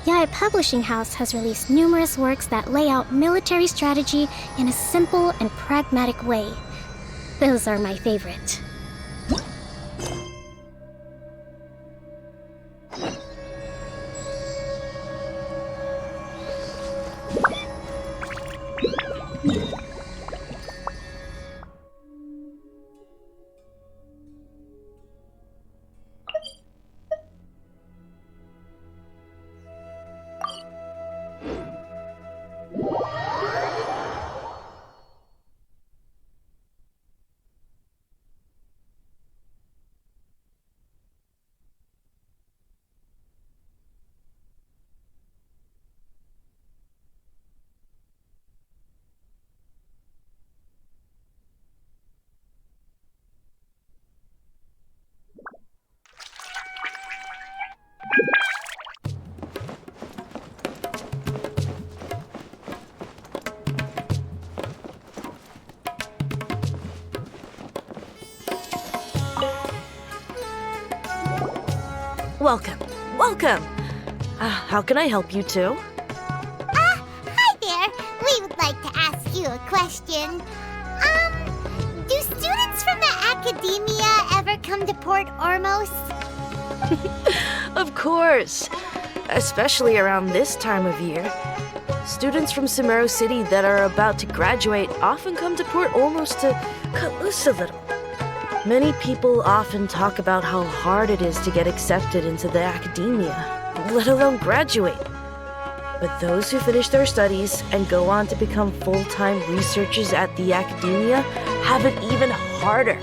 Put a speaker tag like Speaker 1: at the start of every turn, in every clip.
Speaker 1: Yae Publishing House has released numerous works that lay out military strategy in a simple and pragmatic way. Those are my favorite.
Speaker 2: Welcome, welcome! How can I help you two?
Speaker 3: Hi there. We would like to ask you a question. Do students from the academia ever come to Port Ormos?
Speaker 2: Of course! Especially around this time of year. Students from Sumeru City that are about to graduate often come to Port Ormos to cut loose a little. Many people often talk about how hard it is to get accepted into the academia, let alone graduate. But those who finish their studies and go on to become full-time researchers at the academia have it even harder.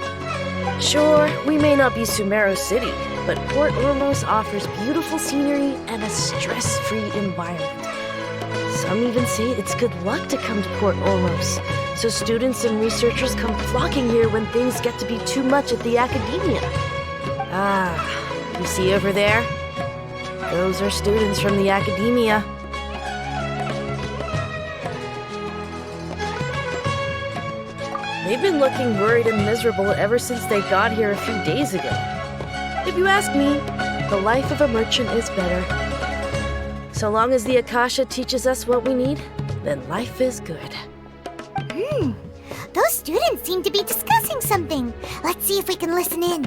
Speaker 2: Sure, we may not be Sumeru City, but Port Ormos offers beautiful scenery and a stress-free environment. Some even say it's good luck to come to Port Ormos, so students and researchers come flocking here when things get to be too much at the academia. You see over there? Those are students from the academia. They've been looking worried and miserable ever since they got here a few days ago. If you ask me, the life of a merchant is better. So long as the Akasha teaches us what we need, then life is good.
Speaker 3: Those students seem to be discussing something. Let's see if we can listen in.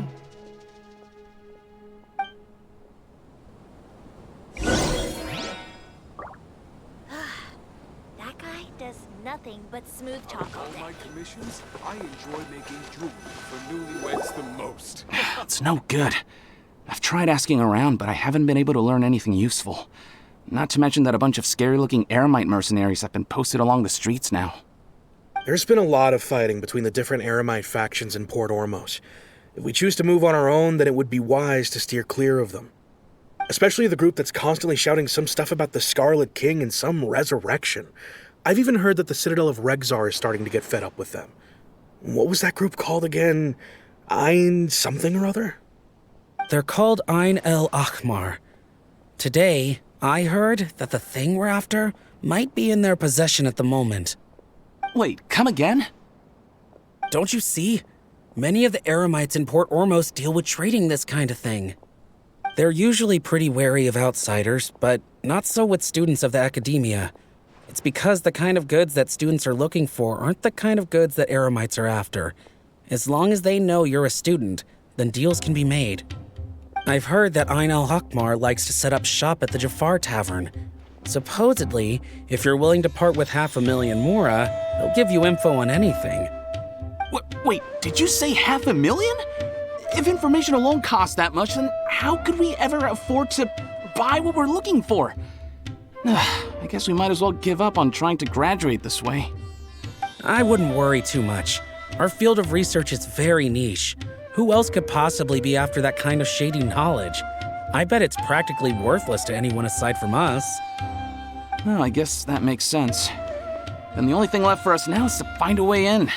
Speaker 4: That guy does nothing but smooth talk all day.
Speaker 5: my commissions, I enjoy making jewelry for newlyweds the most.
Speaker 6: It's no good. I've tried asking around, but I haven't been able to learn anything useful. Not to mention that a bunch of scary-looking Eremite mercenaries have been posted along the streets now.
Speaker 7: There's been a lot of fighting between the different Eremite factions in Port Ormos. If we choose to move on our own, then it would be wise to steer clear of them. Especially the group that's constantly shouting some stuff about the Scarlet King and some resurrection. I've even heard that the Citadel of Regzar is starting to get fed up with them. What was that group called again? Ein something or other?
Speaker 8: They're called Ein El Akhmar. Today, I heard that the thing we're after might be in their possession at the moment.
Speaker 6: Wait, come again?
Speaker 8: Don't you see? Many of the Eremites in Port Ormos deal with trading this kind of thing. They're usually pretty wary of outsiders, but not so with students of the academia. It's because the kind of goods that students are looking for aren't the kind of goods that Eremites are after. As long as they know you're a student, then deals can be made. I've heard that Ein El Hakmar likes to set up shop at the Jafar Tavern. Supposedly, if you're willing to part with 500,000 Mora, he'll give you info on anything.
Speaker 6: Wait, did you say 500,000? If information alone costs that much, then how could we ever afford to buy what we're looking for? I guess we might as well give up on trying to graduate this way.
Speaker 8: I wouldn't worry too much. Our field of research is very niche. Who else could possibly be after that kind of shady knowledge? I bet it's practically worthless to anyone aside from us.
Speaker 6: Well, I guess that makes sense. Then the only thing left for us now is to find a way in.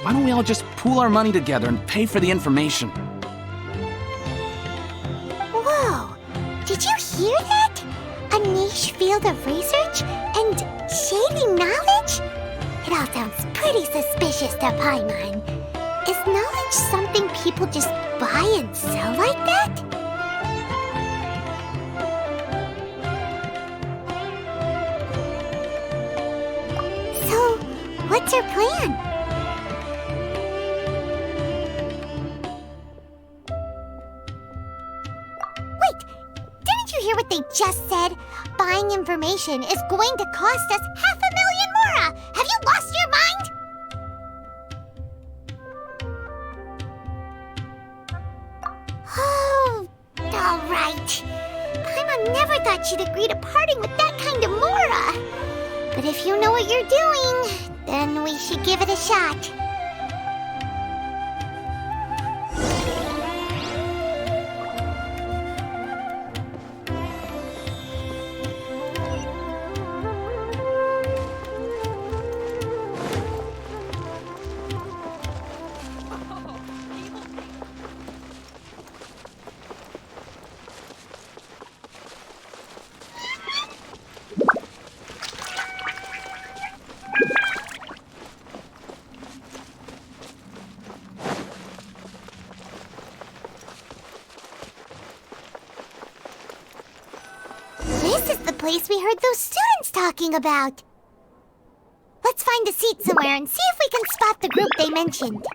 Speaker 6: Why don't we all just pool our money together and pay for the information?
Speaker 3: Whoa! Did you hear that? A niche field of research and shady knowledge? It all sounds pretty suspicious to Paimon. Is knowledge something people just buy and sell like that? their plan? Wait, didn't you hear what they just said? Buying information is going to cost us 500,000 mora! Have you lost your mind? Oh, all right. Paimon never thought she'd agree to parting with that kind of mora. But if you know what you're doing, then we should give it a shot. This is the place we heard those students talking about. Let's find a seat somewhere and see if we can spot the group they mentioned.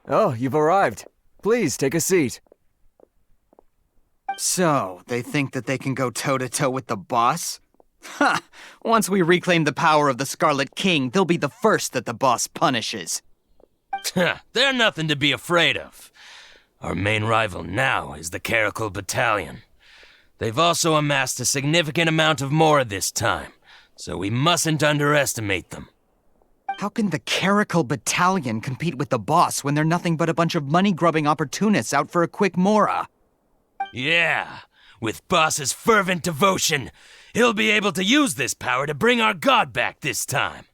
Speaker 9: Oh, you've arrived. Please, take a seat.
Speaker 10: So, they think that they can go toe-to-toe with the boss? Ha! Once we reclaim the power of the Scarlet King, they'll be the first that the boss punishes.
Speaker 11: They're nothing to be afraid of. Our main rival now is the Caracal Battalion. They've also amassed a significant amount of mora this time, so we mustn't underestimate them.
Speaker 10: How can the Caracal Battalion compete with the boss when they're nothing but a bunch of money-grubbing opportunists out for a quick mora?
Speaker 11: Yeah, with boss's fervent devotion, he'll be able to use this power to bring our god back this time.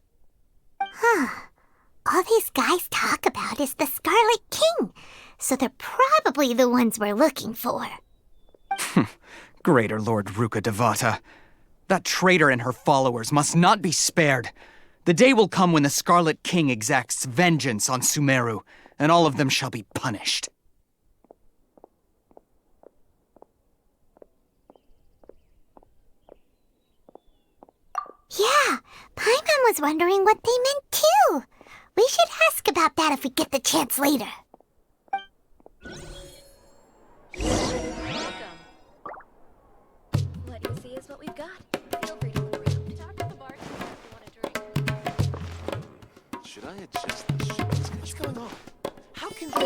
Speaker 3: All these guys talk about is the Scarlet King, so they're probably the ones we're looking for.
Speaker 10: Greater Lord Ruka Devata. That traitor and her followers must not be spared. The day will come when the Scarlet King exacts vengeance on Sumeru, and all of them shall be punished.
Speaker 3: Yeah, Paimon was wondering what they meant too. We should ask about that if we get the chance later.
Speaker 4: Welcome. What you see is what we've got. Feel free to look around. Talk to the bartender if you want a drink.
Speaker 5: Should I adjust the shit? What's going on? How can they do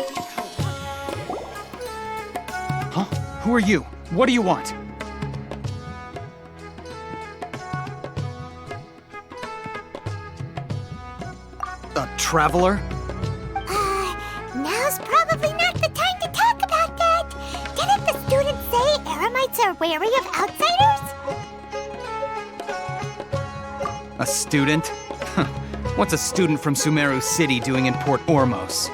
Speaker 10: Huh? Who are you? What do you want? A traveler?
Speaker 3: Now's probably not the time to talk about that. Didn't the students say Eremites are wary of outsiders?
Speaker 10: A student? What's a student from Sumeru City doing in Port Ormos?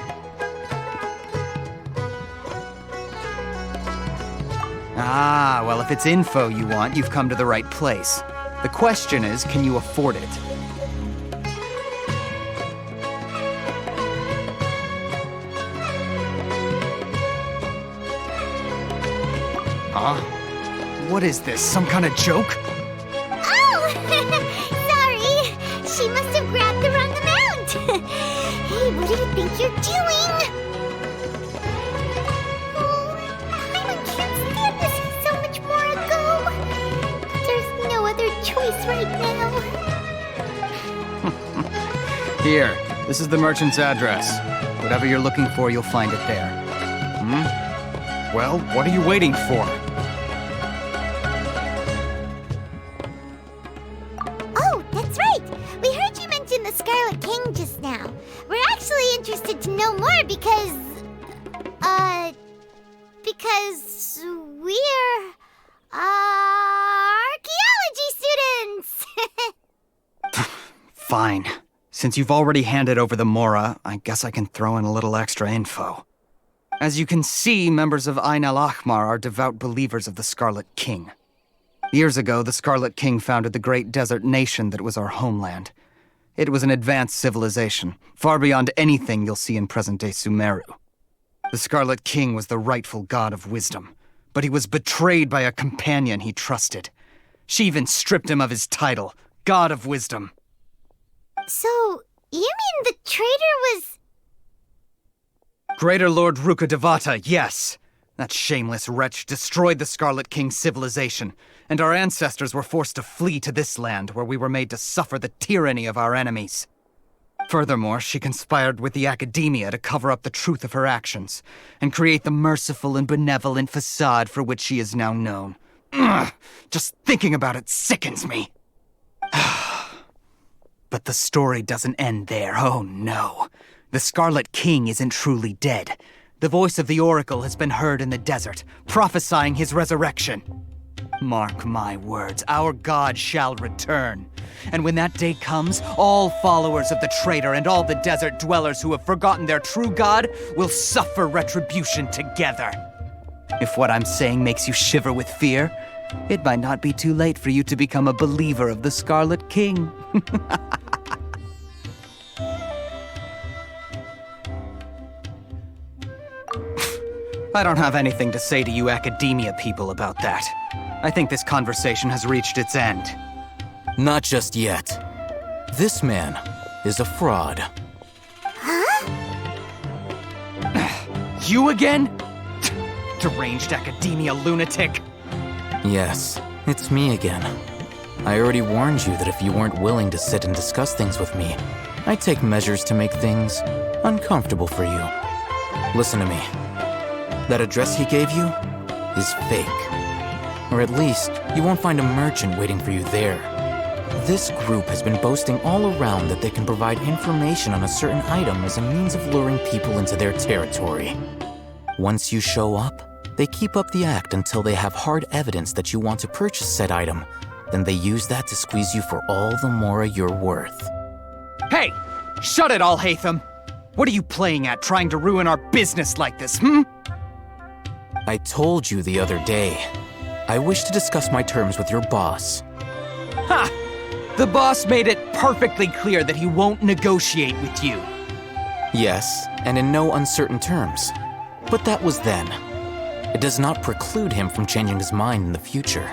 Speaker 10: Ah, well, if it's info you want, you've come to the right place. The question is, can you afford it? Huh? What is this, some kind of joke?
Speaker 3: Oh! Sorry! She must have grabbed the wrong amount! Hey, what do you think you're doing? Oh, Paimon can't stand to see so much more go. But there's no other choice right now.
Speaker 10: Here, this is the merchant's address. Whatever you're looking for, you'll find it there. Well, what are you waiting for?
Speaker 3: Oh, that's right! We heard you mention the Scarlet King just now. We're actually interested to know more because we're, archaeology students!
Speaker 10: Fine. Since you've already handed over the mora, I guess I can throw in a little extra info. As you can see, members of Ain al-Ahmar are devout believers of the Scarlet King. Years ago, the Scarlet King founded the great desert nation that was our homeland. It was an advanced civilization, far beyond anything you'll see in present-day Sumeru. The Scarlet King was the rightful god of wisdom, but he was betrayed by a companion he trusted. She even stripped him of his title, God of Wisdom.
Speaker 3: So, you mean the traitor was...
Speaker 10: Greater Lord Rukkhadevata, yes. That shameless wretch destroyed the Scarlet King's civilization, and our ancestors were forced to flee to this land where we were made to suffer the tyranny of our enemies. Furthermore, she conspired with the Academia to cover up the truth of her actions, and create the merciful and benevolent facade for which she is now known. Ugh, just thinking about it sickens me. But the story doesn't end there, oh no. The Scarlet King isn't truly dead. The voice of the Oracle has been heard in the desert, prophesying his resurrection. Mark my words, our god shall return. And when that day comes, all followers of the traitor and all the desert dwellers who have forgotten their true god will suffer retribution together. If what I'm saying makes you shiver with fear, it might not be too late for you to become a believer of the Scarlet King. I don't have anything to say to you Academia people about that. I think this conversation has reached its end.
Speaker 12: Not just yet. This man is a fraud.
Speaker 10: You again? Deranged Academia lunatic.
Speaker 12: Yes, it's me again. I already warned you that if you weren't willing to sit and discuss things with me, I'd take measures to make things uncomfortable for you. Listen to me. That address he gave you is fake. Or at least, you won't find a merchant waiting for you there. This group has been boasting all around that they can provide information on a certain item as a means of luring people into their territory. Once you show up, they keep up the act until they have hard evidence that you want to purchase said item. Then they use that to squeeze you for all the mora you're worth.
Speaker 10: Hey! Shut it, Alhaitham! What are you playing at, trying to ruin our business like this,
Speaker 12: I told you the other day. I wish to discuss my terms with your boss.
Speaker 10: Ha! The boss made it perfectly clear that he won't negotiate with you.
Speaker 12: Yes, and in no uncertain terms. But that was then. It does not preclude him from changing his mind in the future.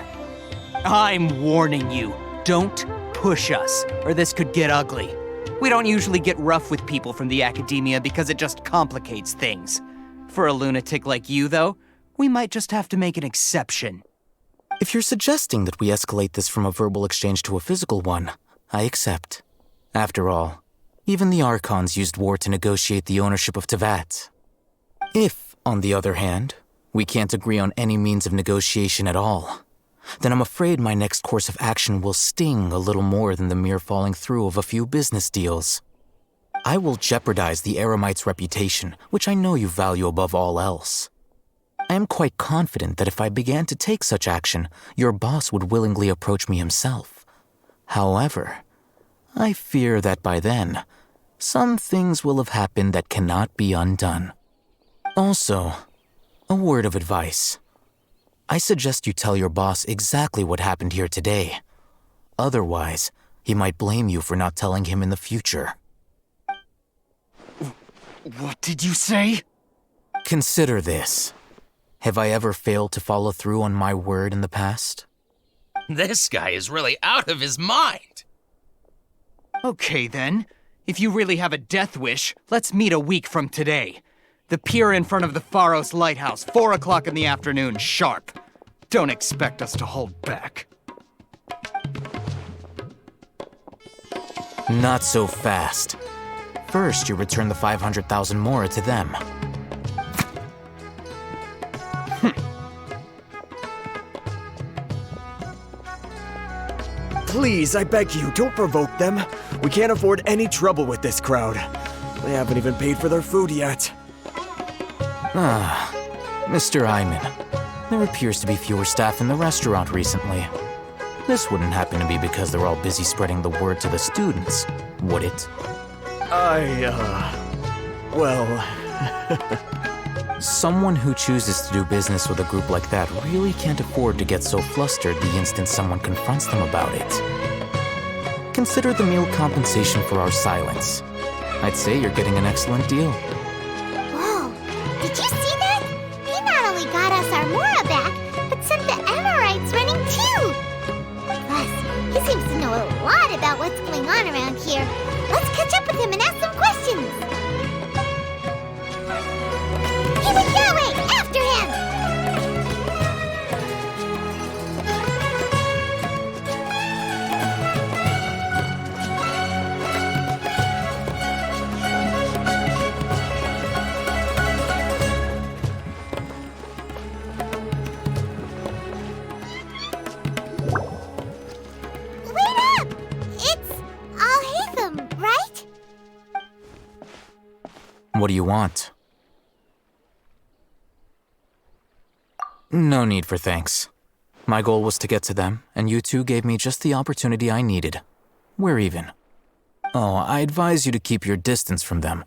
Speaker 10: I'm warning you. Don't push us, or this could get ugly. We don't usually get rough with people from the Academia because it just complicates things. For a lunatic like you, though, we might just have to make an exception.
Speaker 12: If you're suggesting that we escalate this from a verbal exchange to a physical one, I accept. After all, even the Archons used war to negotiate the ownership of Tevat. If, on the other hand, we can't agree on any means of negotiation at all, then I'm afraid my next course of action will sting a little more than the mere falling through of a few business deals. I will jeopardize the Eremite's reputation, which I know you value above all else. I am quite confident that if I began to take such action, your boss would willingly approach me himself. However, I fear that by then, some things will have happened that cannot be undone. Also, a word of advice. I suggest you tell your boss exactly what happened here today. Otherwise, he might blame you for not telling him in the future.
Speaker 10: What did you say?
Speaker 12: Consider this. Have I ever failed to follow through on my word in the past?
Speaker 11: This guy is really out of his mind.
Speaker 10: Okay then. If you really have a death wish, let's meet a week from today. The pier in front of the Pharos Lighthouse, 4 o'clock in the afternoon, sharp. Don't expect us to hold back.
Speaker 12: Not so fast. First, you return the 500,000 mora to them.
Speaker 9: Please, I beg you, don't provoke them. We can't afford any trouble with this crowd. They haven't even paid for their food yet.
Speaker 12: Ah, Mr. Iman. There appears to be fewer staff in the restaurant recently. This wouldn't happen to be because they're all busy spreading the word to the students, would it?
Speaker 9: Well...
Speaker 12: Someone who chooses to do business with a group like that really can't afford to get so flustered the instant someone confronts them about it. Consider the meal compensation for our silence. I'd say you're getting an excellent deal.
Speaker 3: Whoa, did Did you see that? He not only got us our Mora back, but sent the Amorites running too. Plus, he seems to know a lot about what's going on around here. Let's catch up with him and ask some questions. He went that way! After him!
Speaker 12: What do you want? No need for thanks. My goal was to get to them, and you two gave me just the opportunity I needed. We're even. Oh, I advise you to keep your distance from them.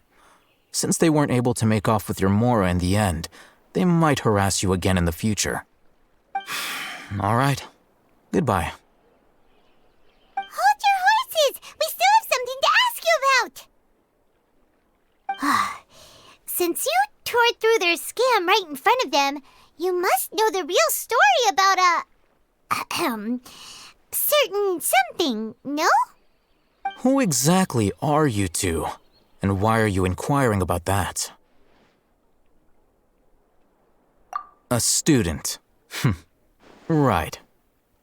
Speaker 12: Since they weren't able to make off with your Mora in the end, they might harass you again in the future. All right. Goodbye.
Speaker 3: Hold your horses! We still have something to ask you about! Since you tore through their scam right in front of them, you must know the real story about certain something, no?
Speaker 12: Who exactly are you two? And why are you inquiring about that? A student. Right.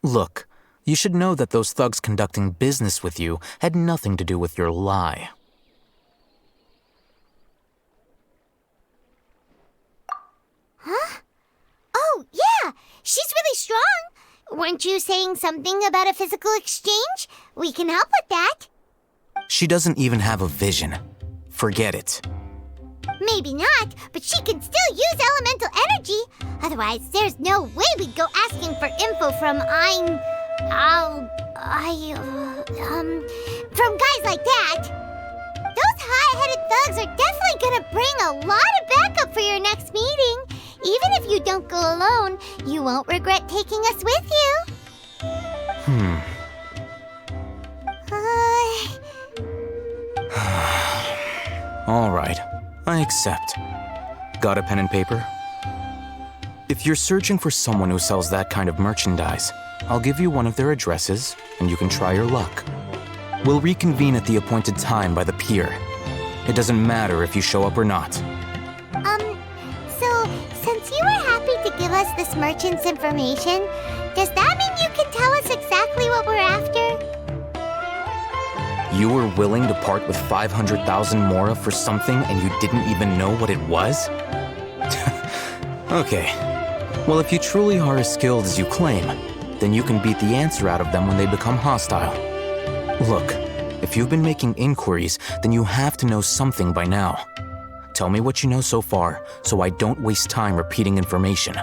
Speaker 12: Look, you should know that those thugs conducting business with you had nothing to do with your lie.
Speaker 3: Huh? Oh, yeah! She's really strong! Weren't you saying something about a physical exchange? We can help with that.
Speaker 12: She doesn't even have a vision. Forget it.
Speaker 3: Maybe not, but she can still use elemental energy. Otherwise, there's no way we'd go asking for info from from guys like that. Those high-headed thugs are definitely gonna bring a lot of backup for your next meeting. Even if you don't go alone, you won't regret taking us with you.
Speaker 12: All right, I accept. Got a pen and paper? If you're searching for someone who sells that kind of merchandise, I'll give you one of their addresses, and you can try your luck. We'll reconvene at the appointed time by the pier. It doesn't matter if you show up or not.
Speaker 3: So, since you were happy to give us this merchant's information, does that mean you can tell us exactly what we're after?
Speaker 12: You were willing to part with 500,000 Mora for something and you didn't even know what it was? Okay. Well, if you truly are as skilled as you claim, then you can beat the answer out of them when they become hostile. Look, if you've been making inquiries, then you have to know something by now. Tell me what you know so far, so I don't waste time repeating information.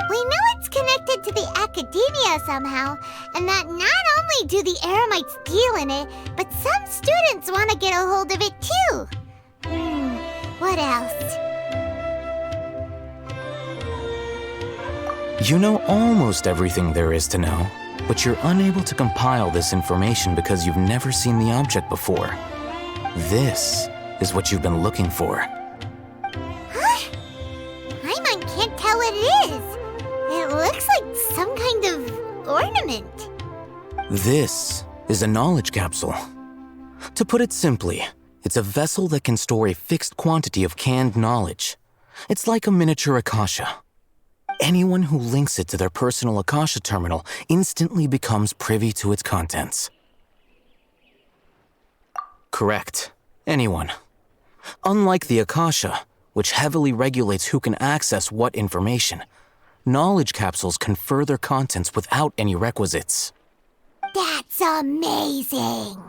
Speaker 3: We know it's connected to the academia somehow, and that not only do the Eremites deal in it, but some students want to get a hold of it too. What else?
Speaker 12: You know almost everything there is to know, but you're unable to compile this information because you've never seen the object before. This is what you've been looking for.
Speaker 3: Huh? Paimon can't tell what it is. It looks like some kind of ornament.
Speaker 12: This is a knowledge capsule. To put it simply, it's a vessel that can store a fixed quantity of canned knowledge. It's like a miniature Akasha. Anyone who links it to their personal Akasha terminal instantly becomes privy to its contents. Correct. Anyone. Unlike the Akasha, which heavily regulates who can access what information, knowledge capsules confer their contents without any requisites.
Speaker 3: That's amazing!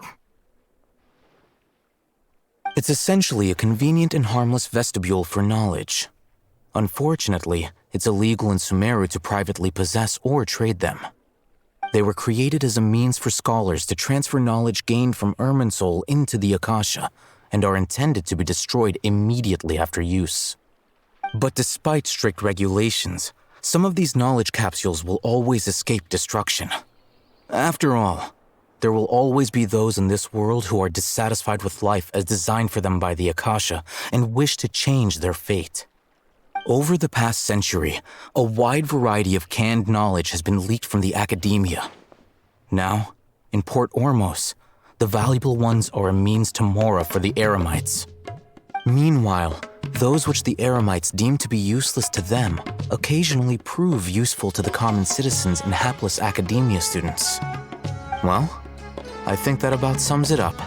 Speaker 12: It's essentially a convenient and harmless vestibule for knowledge. Unfortunately, it's illegal in Sumeru to privately possess or trade them. They were created as a means for scholars to transfer knowledge gained from Irminsul into the Akasha, and are intended to be destroyed immediately after use. But despite strict regulations, some of these knowledge capsules will always escape destruction. After all, there will always be those in this world who are dissatisfied with life as designed for them by the Akasha and wish to change their fate. Over the past century, a wide variety of canned knowledge has been leaked from the academia. Now, in Port Ormos, the valuable ones are a means to Mora for the Eremites. Meanwhile, those which the Eremites deem to be useless to them occasionally prove useful to the common citizens and hapless academia students. Well, I think that about sums it up.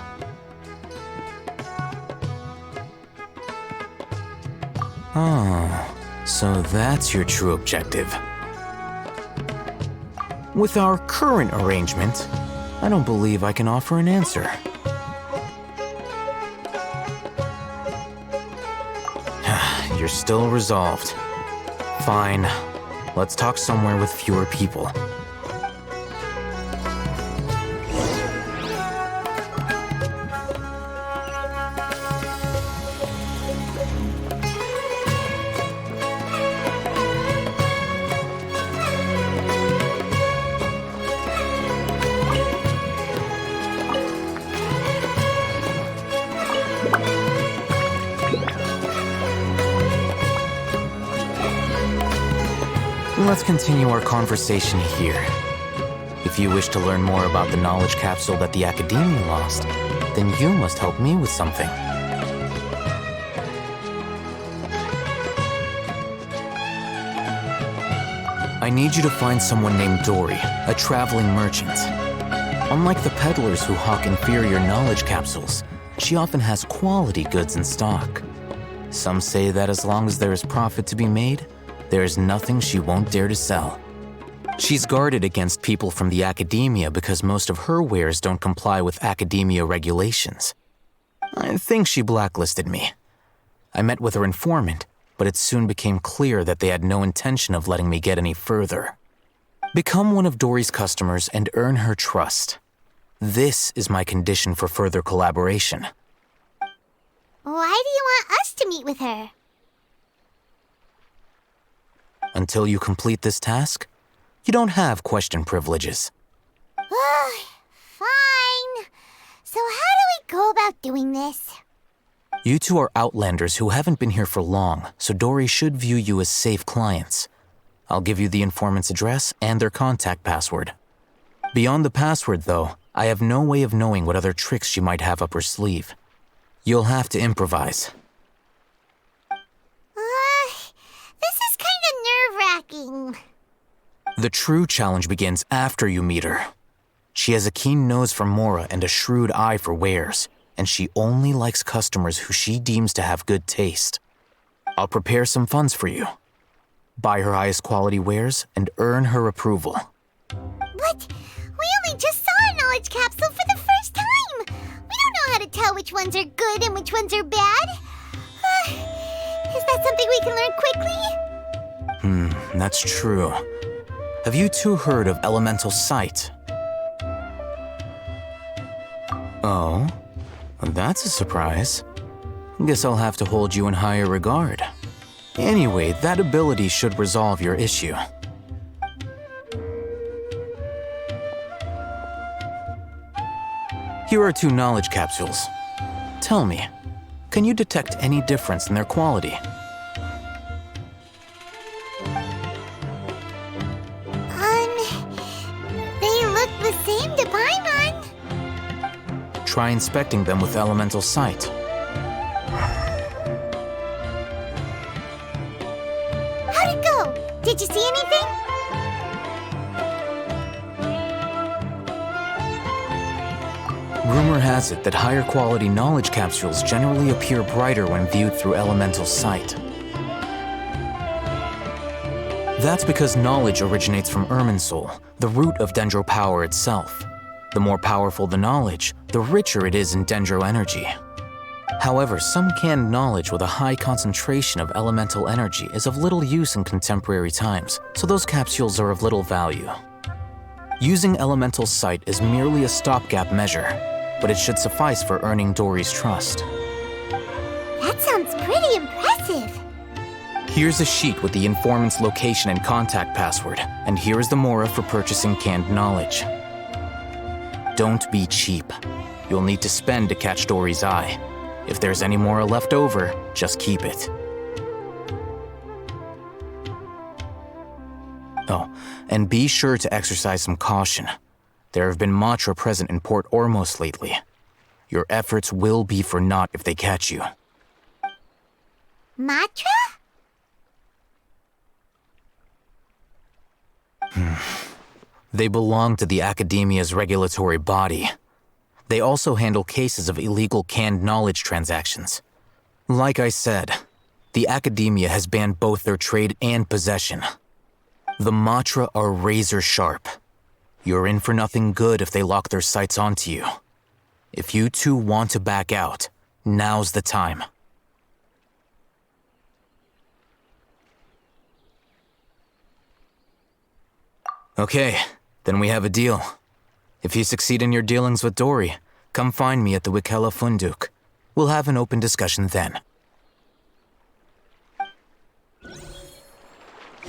Speaker 12: Oh, so that's your true objective. With our current arrangement, I don't believe I can offer an answer. You're still resolved. Fine. Let's talk somewhere with fewer people. Let's continue our conversation here. If you wish to learn more about the knowledge capsule that the Academia lost, then you must help me with something. I need you to find someone named Dory, a traveling merchant. Unlike the peddlers who hawk inferior knowledge capsules, she often has quality goods in stock. Some say that as long as there is profit to be made, there is nothing she won't dare to sell. She's guarded against people from the academia because most of her wares don't comply with academia regulations. I think she blacklisted me. I met with her informant, but it soon became clear that they had no intention of letting me get any further. Become one of Dory's customers and earn her trust. This is my condition for further collaboration.
Speaker 3: Why do you want us to meet with her?
Speaker 12: Until you complete this task, you don't have question privileges.
Speaker 3: Fine. So how do we go about doing this?
Speaker 12: You two are outlanders who haven't been here for long, so Dory should view you as safe clients. I'll give you the informant's address and their contact password. Beyond the password, though, I have no way of knowing what other tricks she might have up her sleeve. You'll have to improvise.
Speaker 3: This is kind of nerve-wracking.
Speaker 12: The true challenge begins after you meet her. She has a keen nose for Mora and a shrewd eye for wares, and she only likes customers who she deems to have good taste. I'll prepare some funds for you. Buy her highest quality wares and earn her approval.
Speaker 3: But we only just saw a knowledge capsule for the first time. We don't know how to tell which ones are good and which ones are bad. Is that something we can learn quickly?
Speaker 12: That's true. Have you two heard of elemental sight? Oh, that's a surprise. Guess I'll have to hold you in higher regard. Anyway, that ability should resolve your issue. Here are 2 knowledge capsules. Tell me, can you detect any difference in their quality?
Speaker 3: They look the same to Paimon.
Speaker 12: Try inspecting them with elemental sight.
Speaker 3: How'd it go? Did you see anything?
Speaker 12: Rumor has it that higher quality knowledge capsules generally appear brighter when viewed through elemental sight. That's because knowledge originates from Irminsul, the root of Dendro power itself. The more powerful the knowledge, the richer it is in Dendro energy. However, some canned knowledge with a high concentration of elemental energy is of little use in contemporary times, so those capsules are of little value. Using elemental sight is merely a stopgap measure, but it should suffice for earning Dory's trust.
Speaker 3: That sounds pretty impressive.
Speaker 12: Here's a sheet with the informant's location and contact password, and here is the Mora for purchasing canned knowledge. Don't be cheap. You'll need to spend to catch Dory's eye. If there's any Mora left over, just keep it. Oh, and be sure to exercise some caution. There have been Matra present in Port Ormos lately. Your efforts will be for naught if they catch you.
Speaker 3: Matra?
Speaker 12: They belong to the Academia's regulatory body. They also handle cases of illegal canned knowledge transactions. Like I said, the Academia has banned both their trade and possession. The Matra are razor sharp. You're in for nothing good if they lock their sights onto you. If you two want to back out, now's the time. Okay, then we have a deal. If you succeed in your dealings with Dory, come find me at the Wikela Funduk. We'll have an open discussion then.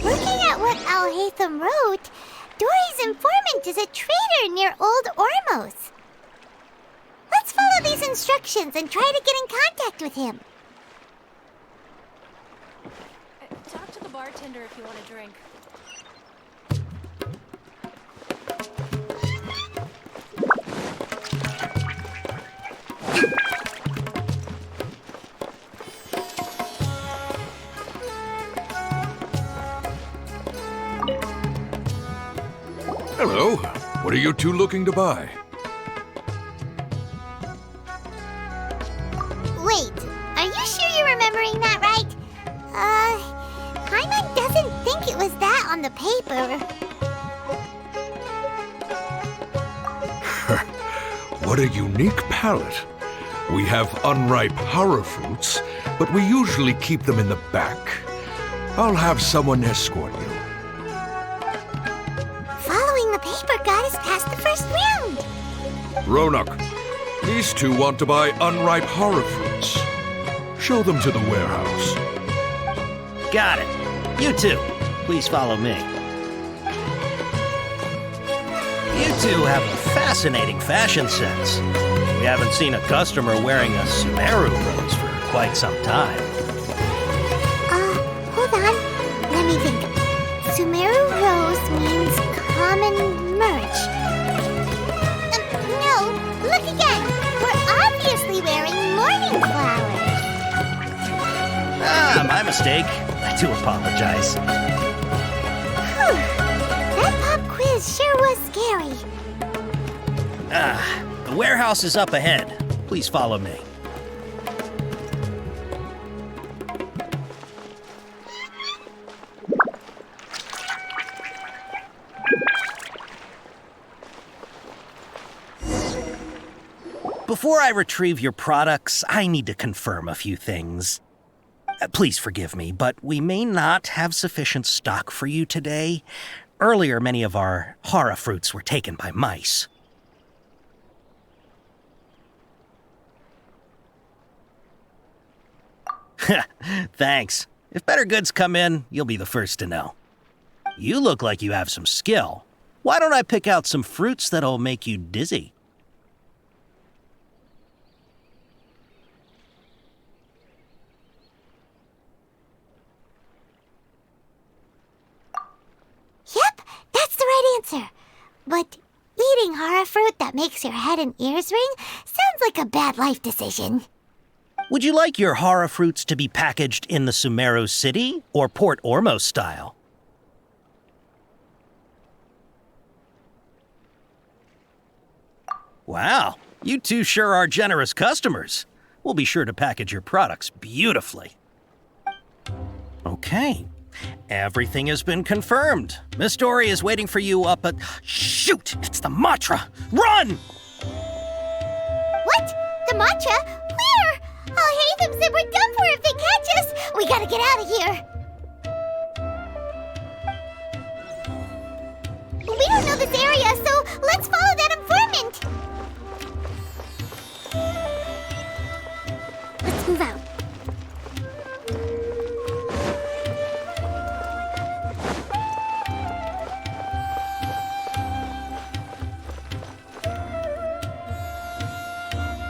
Speaker 3: Looking at what Al-Haytham wrote, Dory's informant is a trader near Old Ormos. Let's follow these instructions and try to get in contact with him.
Speaker 4: Talk to the bartender if you want a drink.
Speaker 5: Hello. What are you two looking to buy?
Speaker 3: Wait, are you sure you're remembering that right? Paimon doesn't think it was that on the paper.
Speaker 5: What a unique palate. We have unripe horror fruits, but we usually keep them in the back. I'll have someone escort you.
Speaker 3: Following the paper got us past the first round.
Speaker 5: Ronak, these two want to buy unripe horror fruits. Show them to the warehouse.
Speaker 13: Got it. You two, please follow me. You two have a fascinating fashion sense. We haven't seen a customer wearing a Sumeru rose for quite some time.
Speaker 3: Hold on. Let me think. Sumeru rose means common merch. No, look again. We're obviously wearing morning flowers.
Speaker 13: Ah, my mistake. I do apologize.
Speaker 3: Whew. That pop quiz sure was scary.
Speaker 13: The warehouse is up ahead. Please follow me. Before I retrieve your products, I need to confirm a few things. Please forgive me, but we may not have sufficient stock for you today. Earlier, many of our hara fruits were taken by mice. Thanks. If better goods come in, you'll be the first to know. You look like you have some skill. Why don't I pick out some fruits that'll make you dizzy?
Speaker 3: Yep, that's the right answer. But eating hara fruit that makes your head and ears ring sounds like a bad life decision.
Speaker 13: Would you like your hara fruits to be packaged in the Sumeru City or Port Ormos style? Wow, you two sure are generous customers. We'll be sure to package your products beautifully. Okay, everything has been confirmed. Miss Dory is waiting for you up at... Shoot! It's the Matra! Run!
Speaker 3: What? The Matra? Where? I'll hate them said we're done for if they catch us. We gotta get out of here. We don't know this area, so let's follow that informant. Let's move out.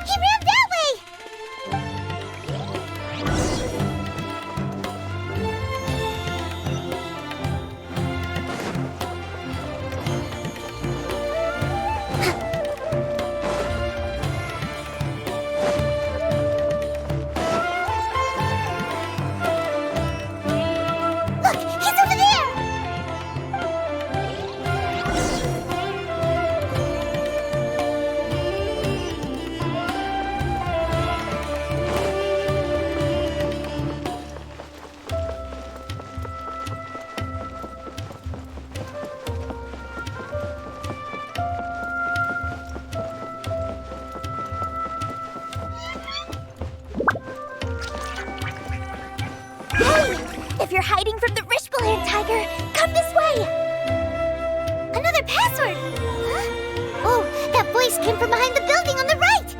Speaker 3: He ran that way! if you're hiding from the Rishbaland tiger, come this way! Another password! Huh? Oh, that voice came from behind the building on the right!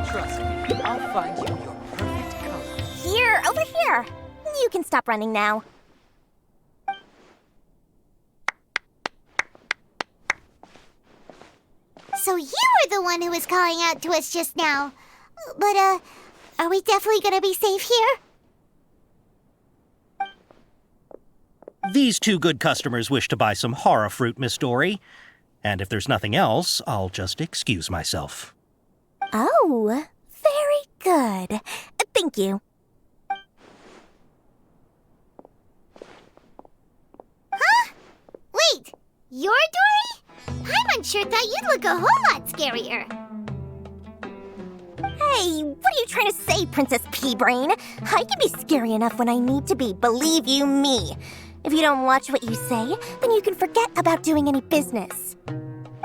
Speaker 14: Trust me, I'll find you your perfect color.
Speaker 3: Here, over here! You can stop running now. So you were the one who was calling out to us just now. But, are we definitely gonna be safe here?
Speaker 13: These two good customers wish to buy some horror fruit, Miss Dory. And if there's nothing else, I'll just excuse myself.
Speaker 3: Oh, very good. Thank you. Huh? Wait, you're Dory? Paimon sure thought you'd look a whole lot scarier. Hey, what are you trying to say, Princess Pea-Brain? I can be scary enough when I need to be, believe you me. If you don't watch what you say, then you can forget about doing any business.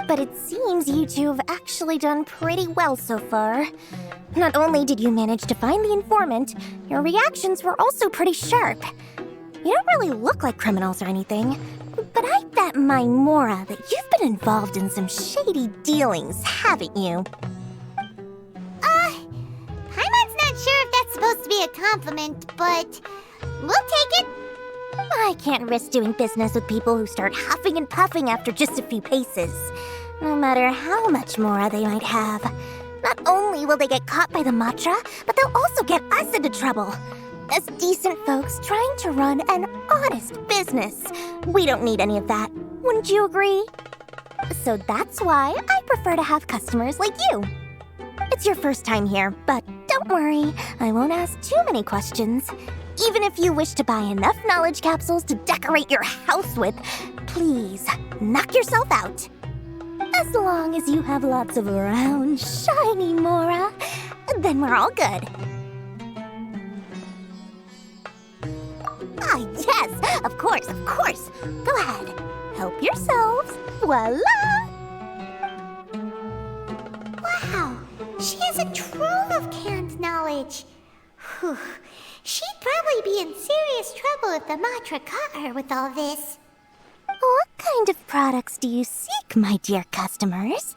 Speaker 3: But it seems you two have actually done pretty well so far. Not only did you manage to find the informant, your reactions were also pretty sharp. You don't really look like criminals or anything, but I bet my Mora that you've been involved in some shady dealings, haven't you? Paimon's not sure if that's supposed to be a compliment, but we'll take it. I can't risk doing business with people who start huffing and puffing after just a few paces, no matter how much Mora they might have. Not only will they get caught by the Matra, but they'll also get us into trouble. As decent folks trying to run an honest business, we don't need any of that. Wouldn't you agree? So that's why I prefer to have customers like you. It's your first time here, but don't worry, I won't ask too many questions. Even if you wish to buy enough knowledge capsules to decorate your house with, please, knock yourself out. As long as you have lots of round, shiny Mora, then we're all good. Ah, yes, of course. Go ahead, help yourselves. Voila! Wow, she has a trove of canned knowledge. Whew. She'd probably be in serious trouble if the Matra caught her with all this. What kind of products do you seek, my dear customers?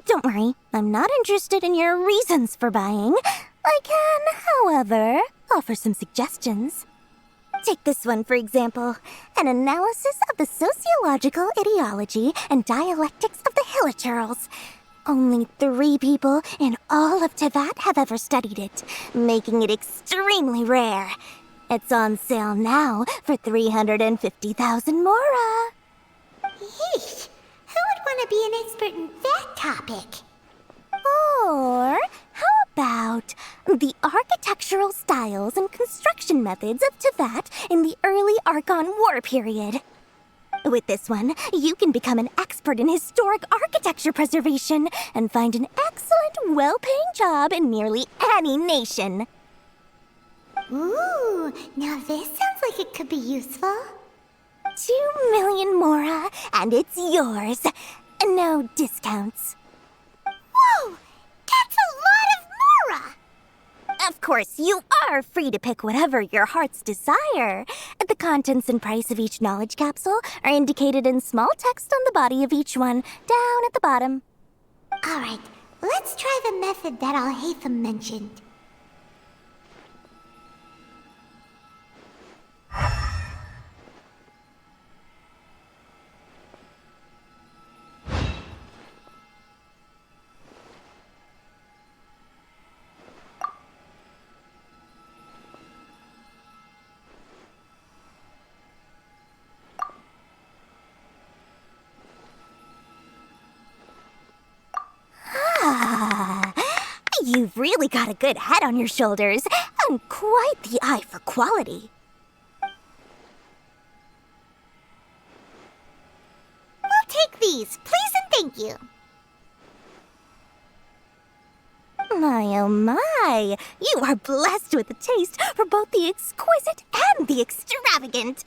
Speaker 3: Don't worry, I'm not interested in your reasons for buying. I can, however, offer some suggestions. Take this one, for example. An analysis of the sociological ideology and dialectics of the Hilichurls. Only 3 people in all of Teyvat have ever studied it, making it extremely rare. It's on sale now for 350,000 Mora. Yeesh, who would want to be an expert in that topic? Or how about the architectural styles and construction methods of Teyvat in the early Archon War period? With this one, you can become an expert in historic architecture preservation and find an excellent, well-paying job in nearly any nation. Ooh, now this sounds like it could be useful. 2 million Mora, and it's yours. No discounts. Whoa! That's a lot of Mora! Of course, you are free to pick whatever your heart's desire. The contents and price of each knowledge capsule are indicated in small text on the body of each one, down at the bottom. All right, let's try the method that Al-Haytham mentioned. You've really got a good head on your shoulders, and quite the eye for quality. We'll take these, please and thank you. My, oh my, you are blessed with a taste for both the exquisite and the extravagant.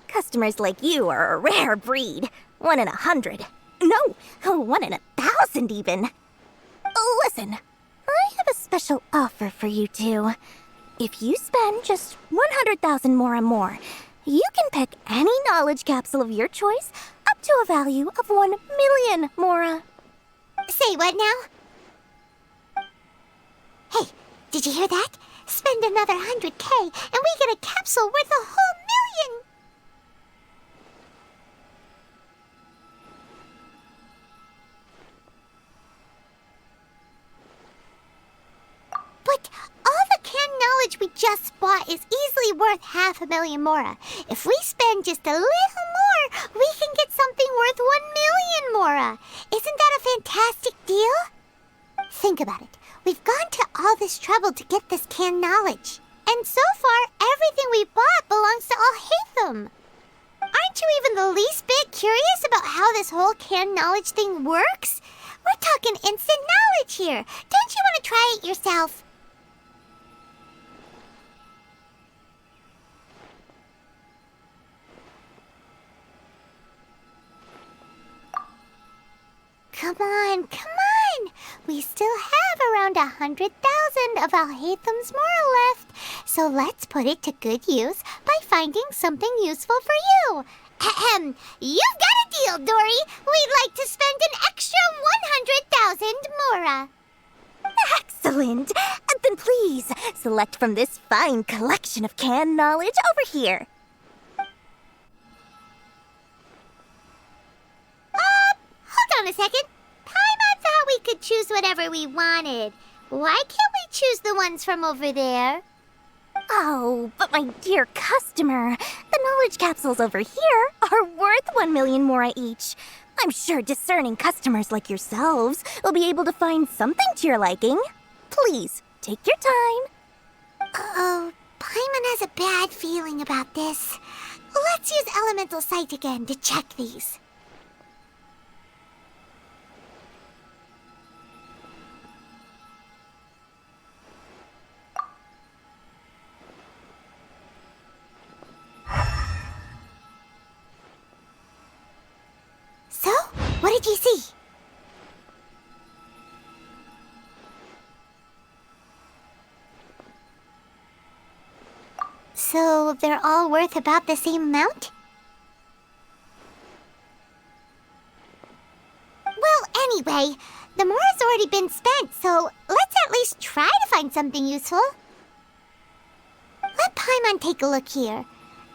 Speaker 3: Customers like you are a rare breed, 1 in 100. No, 1 in 1,000 even. Listen, special offer for you two. If you spend just 100,000 mora more, you can pick any knowledge capsule of your choice up to a value of 1 million mora.
Speaker 15: Say what now? Hey, did you hear that? Spend another 100K and we get a capsule worth a whole million! But all the canned knowledge we just bought is easily worth 500,000 mora. If we spend just a little more, we can get something worth 1 million mora. Isn't that a fantastic deal? Think about it. We've gone to all this trouble to get this canned knowledge. And so far, everything we bought belongs to Alhaitham. Aren't you even the least bit curious about how this whole canned knowledge thing works? We're talking instant knowledge here. Don't you want to try it yourself? Come on, come on! We still have around 100,000 of Alhaitham's mora left, so let's put it to good use by finding something useful for you. Ahem, you've got a deal, Dory! We'd like to spend an extra 100,000 mora.
Speaker 3: Excellent! Then please, select from this fine collection of canned knowledge over here.
Speaker 15: Hold on a second. Paimon thought we could choose whatever we wanted. Why can't we choose the ones from over there?
Speaker 3: Oh, but my dear customer, the knowledge capsules over here are worth 1 million mora each. I'm sure discerning customers like yourselves will be able to find something to your liking. Please, take your time.
Speaker 15: Uh-oh, Paimon has a bad feeling about this. Let's use Elemental Sight again to check these. So, what did you see? So, they're all worth about the same amount? Well, anyway, the mora's already been spent, so let's at least try to find something useful. Let Paimon take a look here.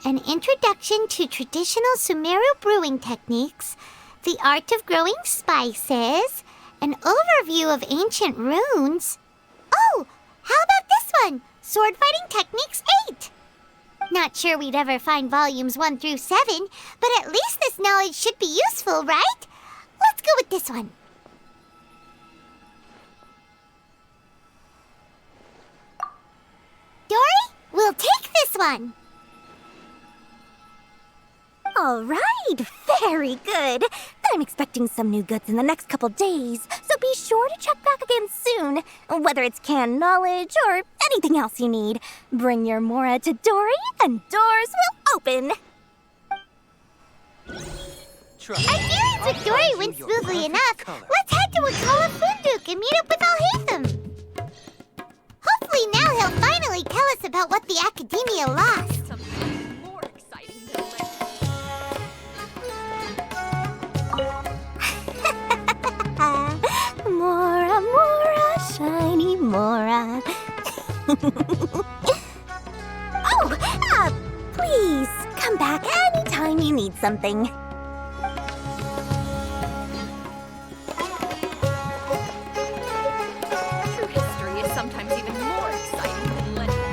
Speaker 15: An introduction to traditional Sumeru brewing techniques, the art of growing spices, an overview of ancient runes. Oh, how about this one? Sword Fighting Techniques 8. Not sure we'd ever find volumes 1 through 7, but at least this knowledge should be useful, right? Let's go with this one. Dory, we'll take this one.
Speaker 3: All right, very good. I'm expecting some new goods in the next couple days, so be sure to check back again soon. Whether it's canned knowledge or anything else you need, bring your mora to Dory and doors will open.
Speaker 15: Our dealings with Dory went smoothly enough. Let's head to Wakala Funduk and meet up with Alhaitham. Hopefully now he'll finally tell us about what the Academia lost.
Speaker 4: Something more exciting than
Speaker 3: Mora, mora, shiny mora. Please come back anytime you need something.
Speaker 4: true history is sometimes even more exciting than legend.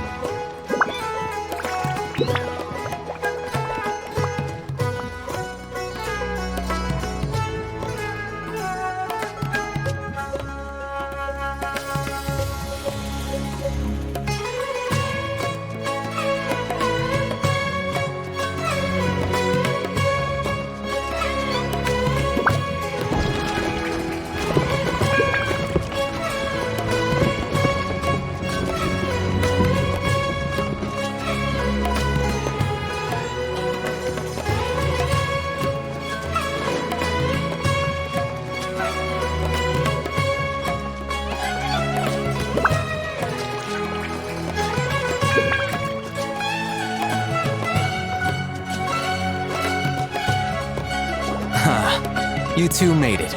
Speaker 12: You two made it.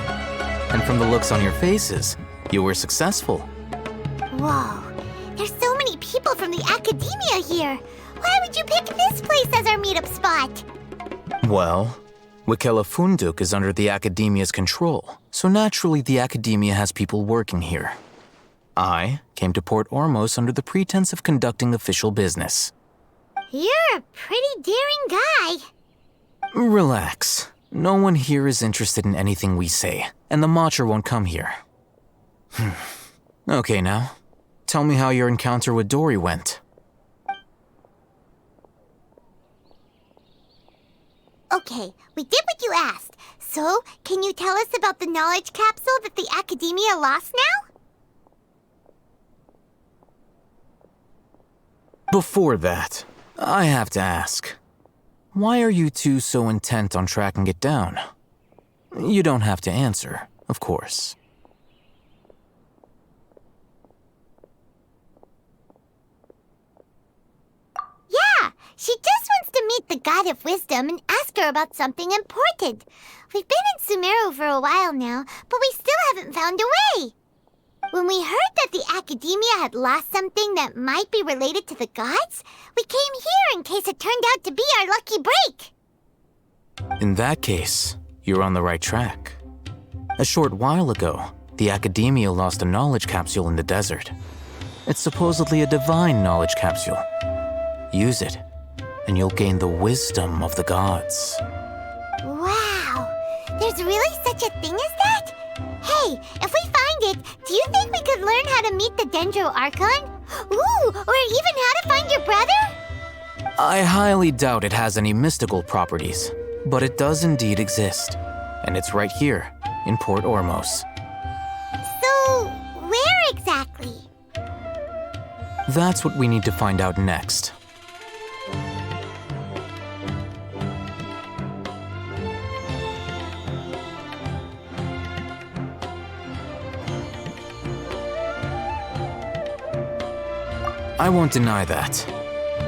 Speaker 12: And from the looks on your faces, you were successful.
Speaker 15: Whoa, there's so many people from the academia here. Why would you pick this place as our meetup spot?
Speaker 12: Well, Wikela Funduk is under the academia's control, so naturally the academia has people working here. I came to Port Ormos under the pretense of conducting official business.
Speaker 15: You're a pretty daring guy.
Speaker 12: Relax. No one here is interested in anything we say, and the Matcher won't come here. Okay now, tell me how your encounter with Dory went.
Speaker 15: Okay, we did what you asked. So, can you tell us about the knowledge capsule that the academia lost now?
Speaker 12: Before that, I have to ask, why are you two so intent on tracking it down? You don't have to answer, of course.
Speaker 15: Yeah, she just wants to meet the God of Wisdom and ask her about something important. We've been in Sumeru for a while now, but we still haven't found a way. When we heard that the academia had lost something that might be related to the gods, we came here in case it turned out to be our lucky break.
Speaker 12: In that case, you're on the right track. A short while ago, the academia lost a knowledge capsule in the desert. It's supposedly a divine knowledge capsule. Use it, and you'll gain the wisdom of the gods.
Speaker 15: Wow, there's really such a thing as that? Hey, if we find it, do you think we could learn how to meet the Dendro Archon? Ooh, or even how to find your brother?
Speaker 12: I highly doubt it has any mystical properties, but it does indeed exist. And it's right here, in Port Ormos.
Speaker 15: So, where exactly?
Speaker 12: That's what we need to find out next. I won't deny that.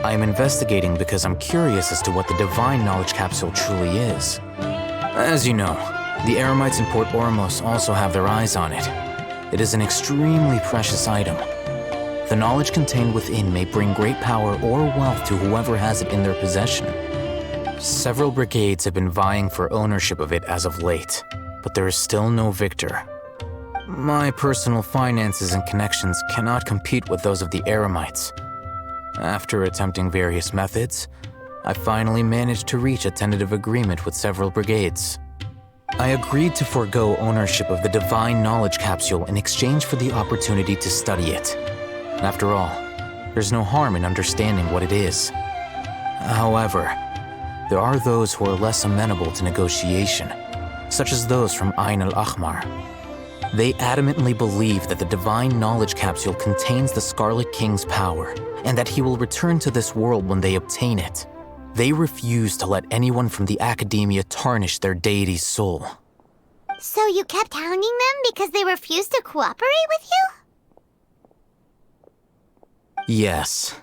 Speaker 12: I am investigating because I'm curious as to what the divine knowledge capsule truly is. As you know, the Eremites in Port Ormos also have their eyes on it. It is an extremely precious item. The knowledge contained within may bring great power or wealth to whoever has it in their possession. Several brigades have been vying for ownership of it as of late, but there is still no victor. My personal finances and connections cannot compete with those of the Eremites. After attempting various methods, I finally managed to reach a tentative agreement with several brigades. I agreed to forego ownership of the divine knowledge capsule in exchange for the opportunity to study it. After all, there's no harm in understanding what it is. However, there are those who are less amenable to negotiation, such as those from Ain al-Ahmar. They adamantly believe that the divine knowledge capsule contains the Scarlet King's power, and that he will return to this world when they obtain it. They refuse to let anyone from the academia tarnish their deity's soul.
Speaker 15: So you kept hounding them because they refused to cooperate with you?
Speaker 12: Yes.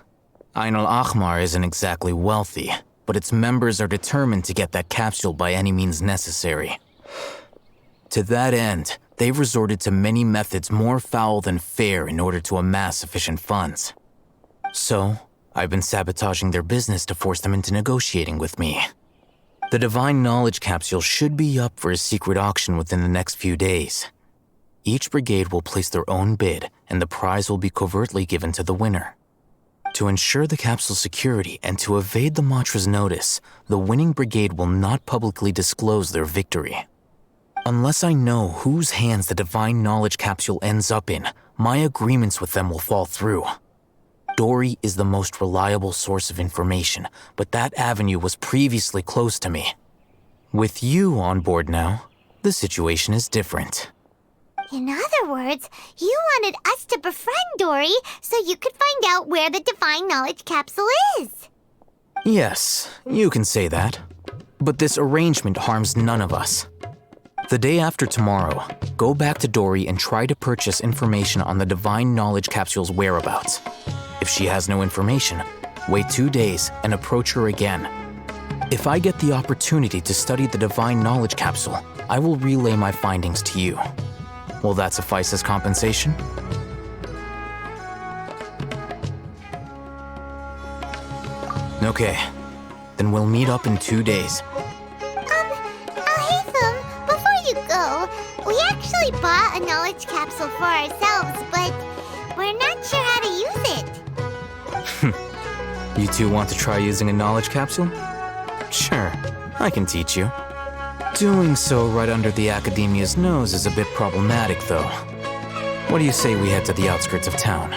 Speaker 12: Ain al-Ahmar isn't exactly wealthy, but its members are determined to get that capsule by any means necessary. To that end, they've resorted to many methods more foul than fair in order to amass sufficient funds. So, I've been sabotaging their business to force them into negotiating with me. The divine knowledge capsule should be up for a secret auction within the next few days. Each brigade will place their own bid, and the prize will be covertly given to the winner. To ensure the capsule's security and to evade the Matra's notice, the winning brigade will not publicly disclose their victory. Unless I know whose hands the divine knowledge capsule ends up in, my agreements with them will fall through. Dory is the most reliable source of information, but that avenue was previously closed to me. With you on board now, the situation is different.
Speaker 15: In other words, you wanted us to befriend Dory so you could find out where the divine knowledge capsule is.
Speaker 12: Yes, you can say that. But this arrangement harms none of us. The day after tomorrow, go back to Dory and try to purchase information on the divine knowledge capsule's whereabouts. If she has no information, wait 2 days and approach her again. If I get the opportunity to study the divine knowledge capsule, I will relay my findings to you. Will that suffice as compensation? Okay, then we'll meet up in 2 days.
Speaker 15: Alhaitham, before you go, we actually bought a knowledge capsule for ourselves, but we're not sure how to use it.
Speaker 12: You two want to try using a knowledge capsule? Sure, I can teach you. Doing so right under the Academia's nose is a bit problematic, though. What do you say we head to the outskirts of town?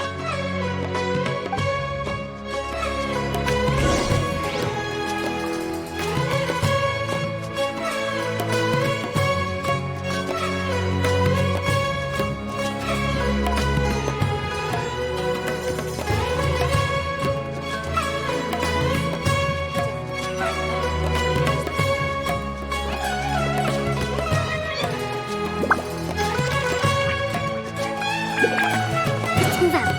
Speaker 1: Let's move out.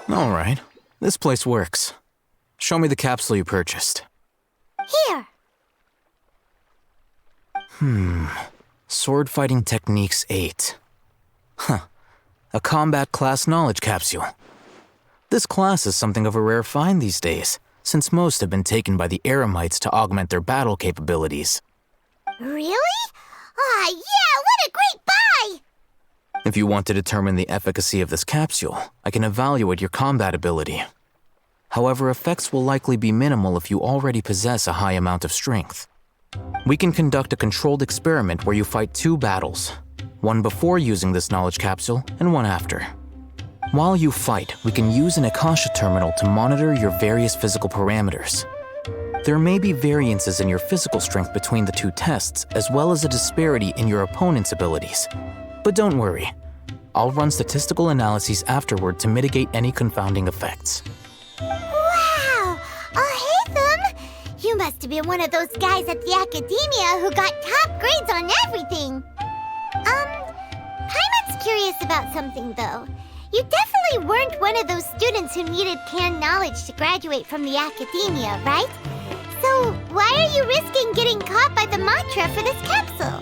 Speaker 12: All right, this place works. Show me the capsule you purchased.
Speaker 15: Here.
Speaker 12: Sword Fighting Techniques 8. Huh. A combat class knowledge capsule. This class is something of a rare find these days, since most have been taken by the Eremites to augment their battle capabilities.
Speaker 15: Really? Ah, yeah, what a great buy!
Speaker 12: If you want to determine the efficacy of this capsule, I can evaluate your combat ability. However, effects will likely be minimal if you already possess a high amount of strength. We can conduct a controlled experiment where you fight 2 battles, one before using this knowledge capsule and one after. While you fight, we can use an Akasha terminal to monitor your various physical parameters. There may be variances in your physical strength between the 2 tests, as well as a disparity in your opponent's abilities. But don't worry, I'll run statistical analyses afterward to mitigate any confounding effects.
Speaker 15: Wow! Alhaitham! You must have been one of those guys at the Academia who got top grades on everything. Paimon's curious about something, though. You definitely weren't one of those students who needed canned knowledge to graduate from the Academia, right? So why are you risking getting caught by the mantra for this capsule?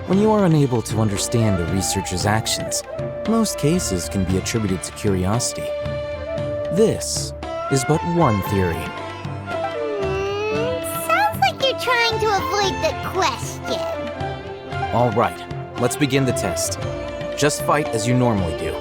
Speaker 12: When you are unable to understand a researcher's actions, most cases can be attributed to curiosity. This is but one theory.
Speaker 15: Sounds like you're trying to avoid the question.
Speaker 12: All right, let's begin the test. Just fight as you normally do.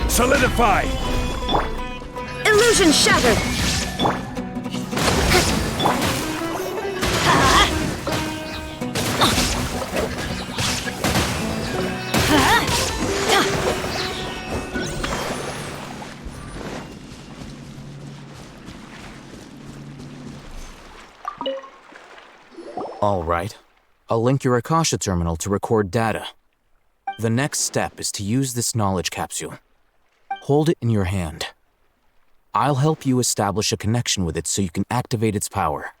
Speaker 5: Solidify!
Speaker 2: Illusion shattered!
Speaker 12: All right. I'll link your Akasha terminal to record data. The next step is to use this knowledge capsule. Hold it in your hand. I'll help you establish a connection with it so you can activate its power.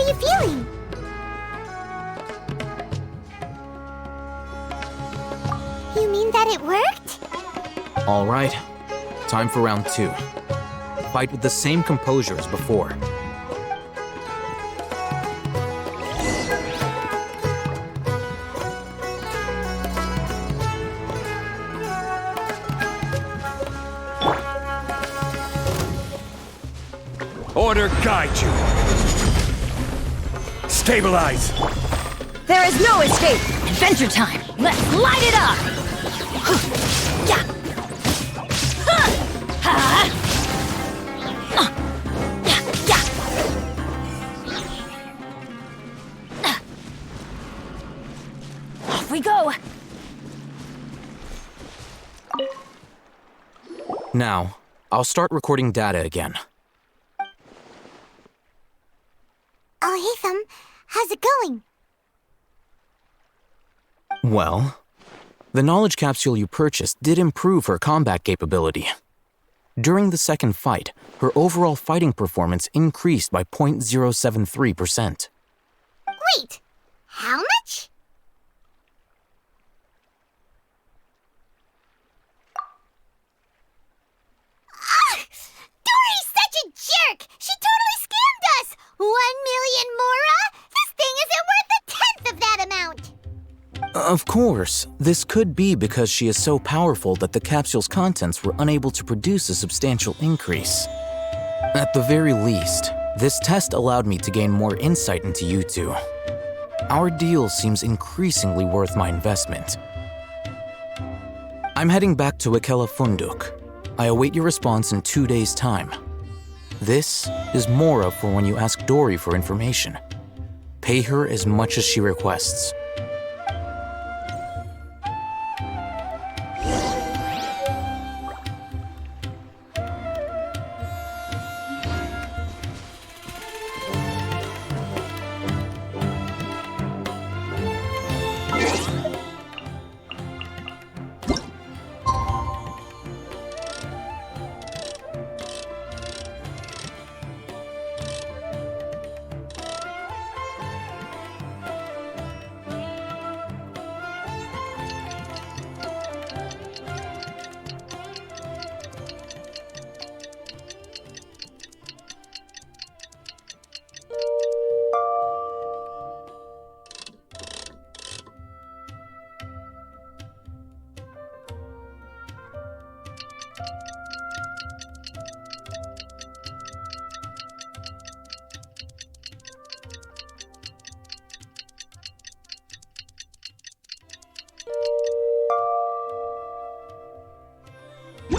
Speaker 15: you feeling? You mean that it worked?
Speaker 12: All right. Time for round 2. Fight with the same composure as before.
Speaker 5: Order guide you. Stabilize.
Speaker 16: There is no escape! Adventure time! Let's light it up! Yeah. Off we go!
Speaker 12: Now, I'll start recording data again.
Speaker 15: Oh, Hatham, how's it going?
Speaker 12: Well, the knowledge capsule you purchased did improve her combat capability. During the second fight, her overall fighting performance increased by 0.073%.
Speaker 15: Wait, how much? Dory's such a jerk! She totally scammed us! 1 million Mora? This thing isn't worth a tenth of that amount!
Speaker 12: Of course, this could be because she is so powerful that the capsule's contents were unable to produce a substantial increase. At the very least, this test allowed me to gain more insight into you two. Our deal seems increasingly worth my investment. I'm heading back to Ikela Funduk. I await your response in 2 days' time. This is Mora for when you ask Dory for information. Pay her as much as she requests.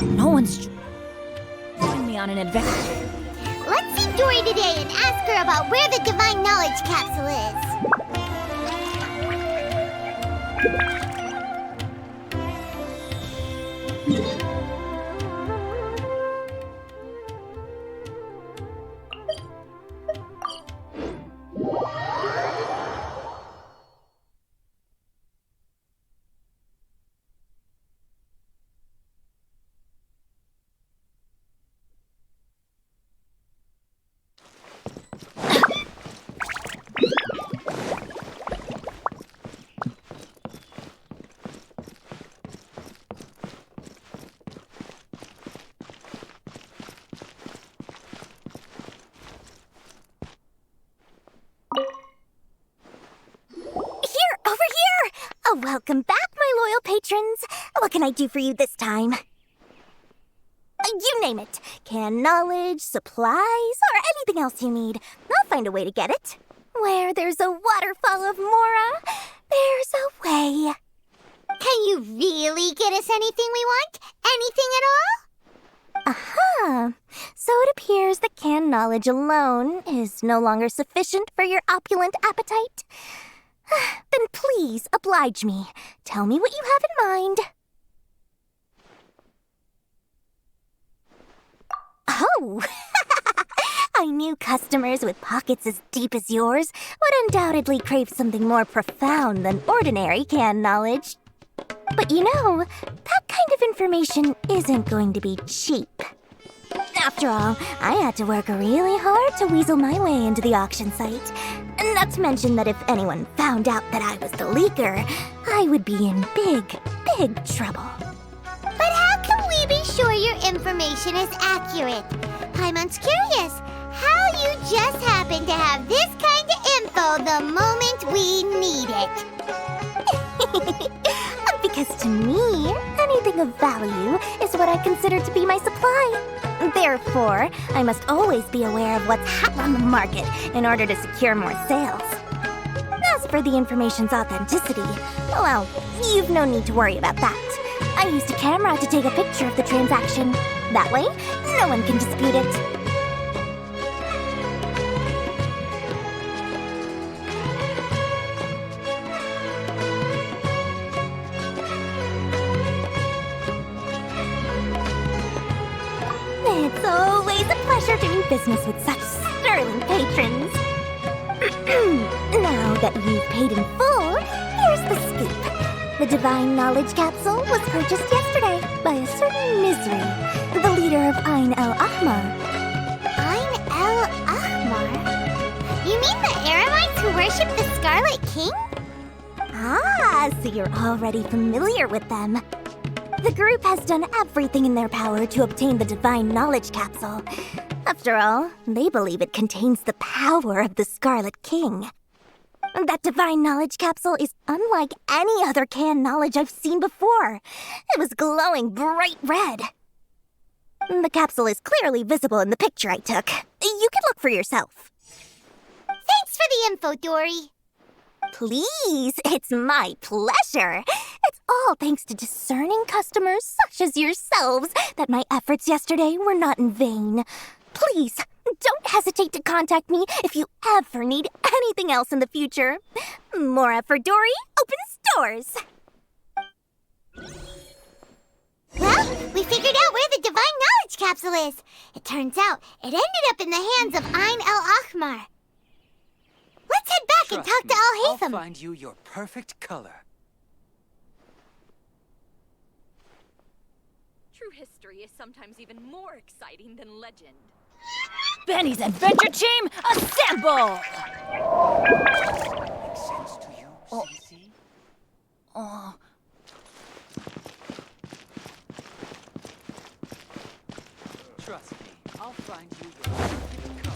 Speaker 16: No one's joining me on an adventure.
Speaker 15: Let's see Dory today and ask her about where the divine knowledge capsule is. Welcome back, my loyal patrons. What can I do for you this time? You name it. Canned knowledge, supplies, or anything else you need. I'll find a way to get it. Where there's a waterfall of Mora, there's a way. Can you really get us anything we want? Anything at all? Aha. So it appears that canned knowledge alone is no longer sufficient for your opulent appetite. Then please oblige me. Tell me what you have in mind. Oh! I knew customers with pockets as deep as yours would undoubtedly crave something more profound than ordinary canned knowledge. But you know, that kind of information isn't going to be cheap.
Speaker 3: After all, I had to work really hard to weasel my way into the auction site. Not to mention that if anyone found out that I was the leaker, I would be in big, big trouble.
Speaker 15: But how can we be sure your information is accurate? Paimon's curious how you just happen to have this kind of info the moment we need it.
Speaker 3: Because to me, anything of value is what I consider to be my supply. Therefore, I must always be aware of what's hot on the market in order to secure more sales. As for the information's authenticity, well, you've no need to worry about that. I used a camera to take a picture of the transaction. That way, no one can dispute it. It's always a pleasure doing business with such sterling patrons. Now that you've paid in full, here's the scoop. The Divine Knowledge Capsule was purchased yesterday by a certain Misery, the leader of Ain el-Ahmar.
Speaker 15: Ain el-Ahmar? You mean the Eremites who worship the Scarlet King?
Speaker 3: Ah, so you're already familiar with them. The group has done everything in their power to obtain the Divine Knowledge Capsule. After all, they believe it contains the power of the Scarlet King. That Divine Knowledge Capsule is unlike any other canned knowledge I've seen before. It was glowing bright red. The capsule is clearly visible in the picture I took. You can look for yourself.
Speaker 15: Thanks for the info, Dory.
Speaker 3: Please, it's my pleasure. It's all thanks to discerning customers such as yourselves that my efforts yesterday were not in vain. Please, don't hesitate to contact me if you ever need anything else in the future. Mora for Dory opens doors.
Speaker 15: Well, we figured out where the Divine Knowledge Capsule is. It turns out it ended up in the hands of Ain el-Ahmar. Let's head back and talk to
Speaker 14: I'll
Speaker 15: Al-Haytham.
Speaker 14: find you your perfect color.
Speaker 4: True history is sometimes even more exciting than legend.
Speaker 16: Benny's adventure team, assemble!
Speaker 14: Makes sense to you, Cece? Trust me, I'll find you your perfect color.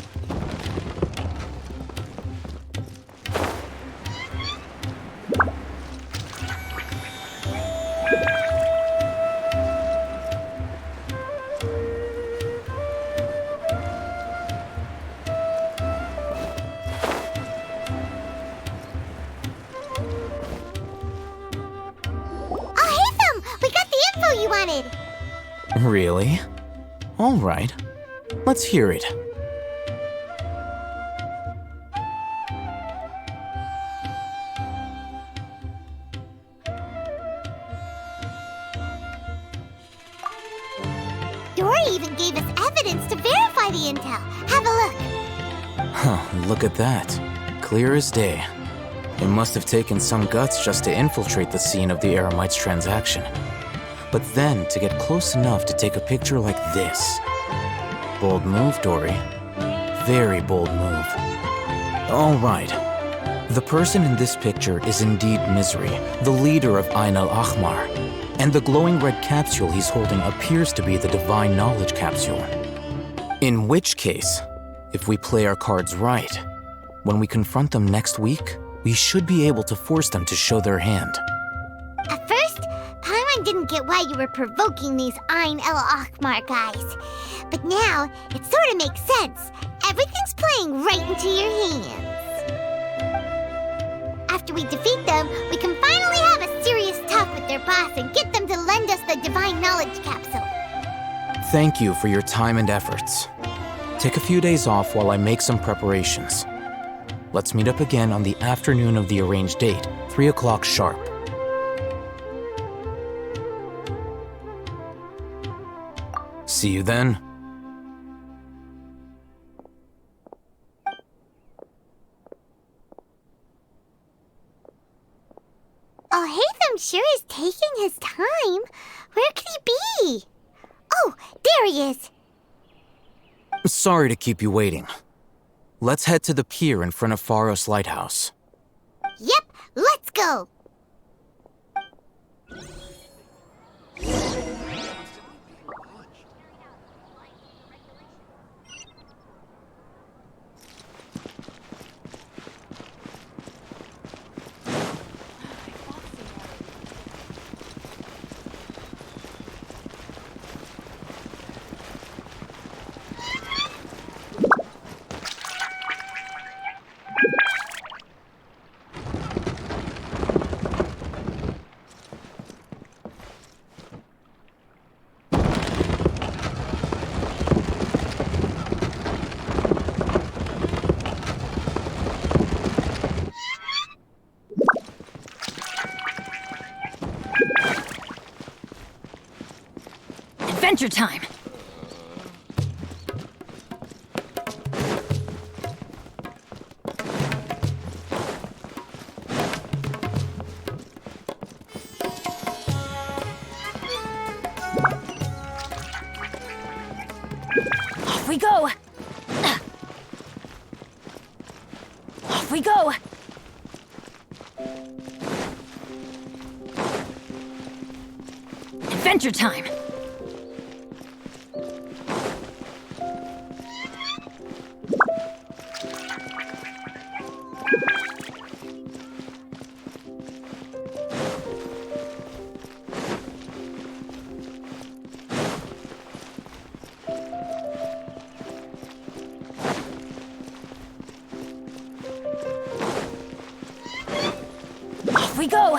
Speaker 15: Al-Haytham, we got the info you wanted.
Speaker 12: Really? All right. Let's hear it.
Speaker 15: Dory even gave us evidence to verify the intel. Have a look.
Speaker 12: Huh, look at that. Clear as day. It must have taken some guts just to infiltrate the scene of the Eremites' transaction. But then to get close enough to take a picture like this. Bold move, Dory. Very bold move. All right. The person in this picture is indeed Misery, the leader of Ain el-Ahmar. And the glowing red capsule he's holding appears to be the Divine Knowledge Capsule. In which case, if we play our cards right, when we confront them next week, we should be able to force them to show their hand.
Speaker 15: At first, Paimon didn't get why you were provoking these Ain el-Ahmar guys. But now, it sort of makes sense. Everything's playing right into your hands. After we defeat them, we can finally have a serious talk with their boss and get them to lend us the Divine Knowledge Capsule.
Speaker 12: Thank you for your time and efforts. Take a few days off while I make some preparations. Let's meet up again on the afternoon of the arranged date, 3 o'clock sharp. See you then.
Speaker 15: Al-Haytham sure is taking his time. Where could he be? Oh, there he is.
Speaker 12: Sorry to keep you waiting. Let's head to the pier in front of Faros Lighthouse.
Speaker 15: Yep, let's go!
Speaker 16: Adventure time! Off we go! Off we go! Adventure time! Off we go!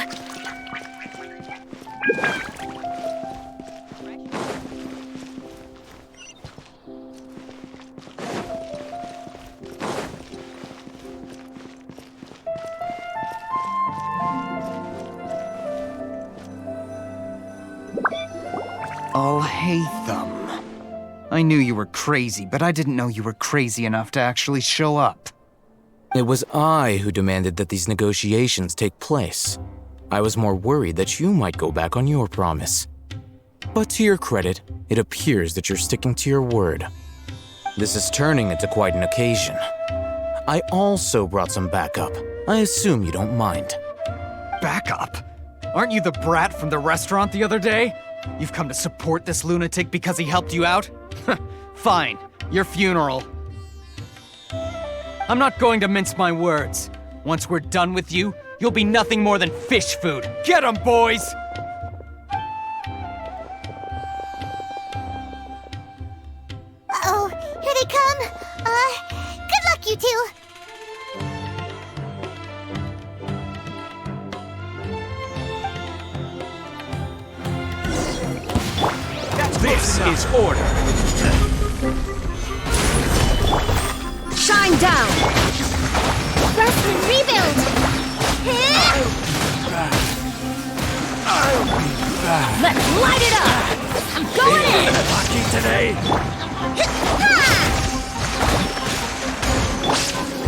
Speaker 10: Oh, hey, Thumb. I knew you were crazy, but I didn't know you were crazy enough to actually show up.
Speaker 12: It was I who demanded that these negotiations take place. I was more worried that you might go back on your promise. But to your credit, it appears that you're sticking to your word. This is turning into quite an occasion. I also brought some backup. I assume you don't mind.
Speaker 10: Backup? Aren't you the brat from the restaurant the other day? You've come to support this lunatic because he helped you out? Fine, your funeral. I'm not going to mince my words. Once we're done with you, you'll be nothing more than fish food. Get 'em, boys!
Speaker 15: Uh-oh, here they come! Good luck, you two!
Speaker 14: This is order.
Speaker 16: Shine down!
Speaker 15: Freshman rebuild!
Speaker 16: Let's light it up! I'm going in!
Speaker 14: Lucky today.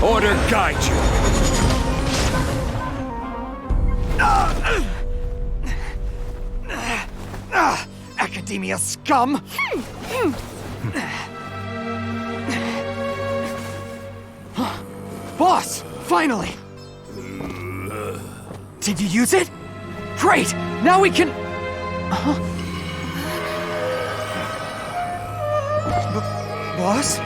Speaker 14: Order guide you.
Speaker 10: Academia scum! Boss! Finally! Did you use it? Great! Now we can... Boss? Boss!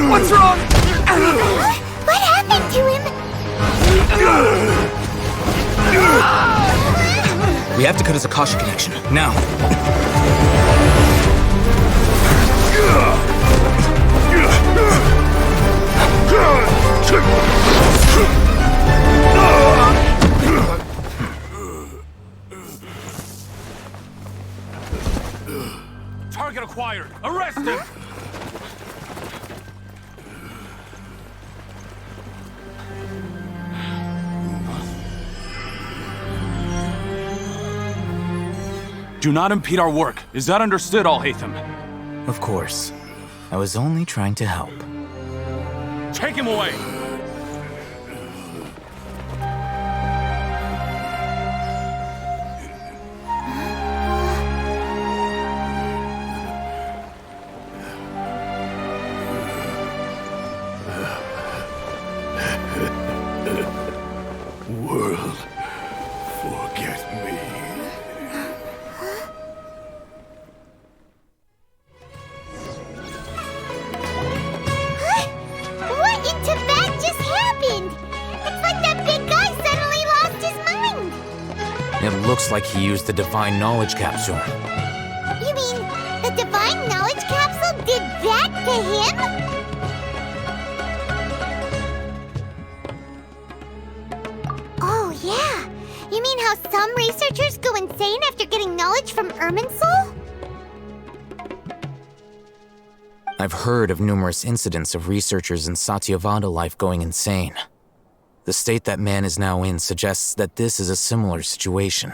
Speaker 10: What's wrong?
Speaker 15: What happened to him?
Speaker 12: We have to cut his Akasha connection, now.
Speaker 14: Target acquired. Arrest him.
Speaker 6: Do not impede our work. Is that understood, Alhaitham?
Speaker 12: Of course. I was only trying to help.
Speaker 6: Take him away!
Speaker 5: World, forget me.
Speaker 15: What in Tibet just happened? It's like that big guy suddenly lost his mind.
Speaker 12: It looks like he used the Divine Knowledge Capsule.
Speaker 15: You mean the Divine Knowledge Capsule did that to him? Oh, yeah. You mean how some researchers go insane after getting knowledge from Irminsul?
Speaker 12: I've heard of numerous incidents of researchers in Satyavada life going insane. The state that man is now in suggests that this is a similar situation.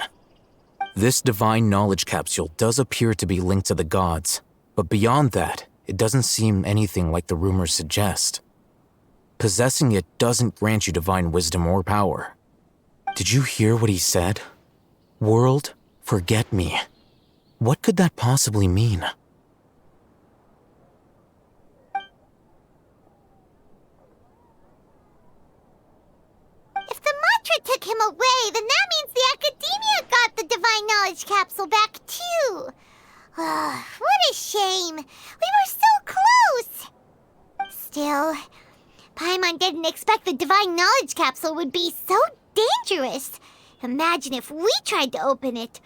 Speaker 12: This divine knowledge capsule does appear to be linked to the gods, but beyond that, it doesn't seem anything like the rumors suggest. Possessing it doesn't grant you divine wisdom or power. Did you hear what he said? World, forget me. What could that possibly mean?
Speaker 15: If the mantra took him away, then that means the Academia got the Divine Knowledge Capsule back too. What a shame. We were so close. Still, Paimon didn't expect the Divine Knowledge Capsule would be so dangerous. Imagine if we tried to open it.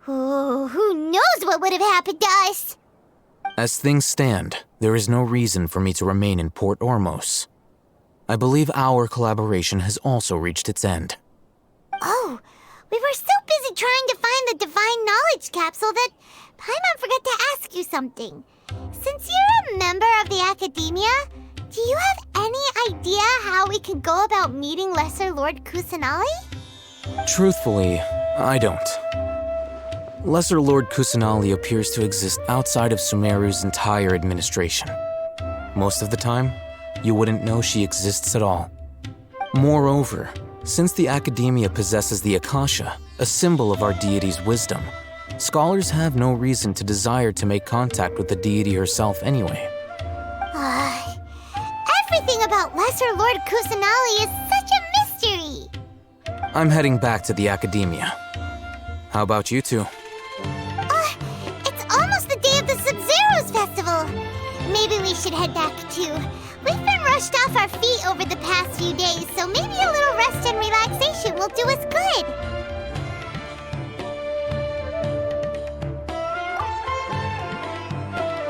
Speaker 15: Oh, who knows what would have happened to us?
Speaker 12: As things stand, there is no reason for me to remain in Port Ormos. I believe our collaboration has also reached its end.
Speaker 15: Oh, we were so busy trying to find the Divine Knowledge Capsule that Paimon forgot to ask you something. Since you're a member of the Academia, do you have any idea how we can go about meeting Lesser Lord Kusanali?
Speaker 12: Truthfully, I don't. Lesser Lord Kusanali appears to exist outside of Sumeru's entire administration. Most of the time, you wouldn't know she exists at all. Moreover, since the Academia possesses the Akasha, a symbol of our deity's wisdom, scholars have no reason to desire to make contact with the deity herself anyway.
Speaker 15: Everything about Lesser Lord Kusanali is such a mystery!
Speaker 12: I'm heading back to the Academia. How about you two?
Speaker 15: It's almost the day of the Sub-Zero's festival. Maybe we should head back too. We've been rushed off our feet over the past few days, so maybe a little rest and relaxation will do us good.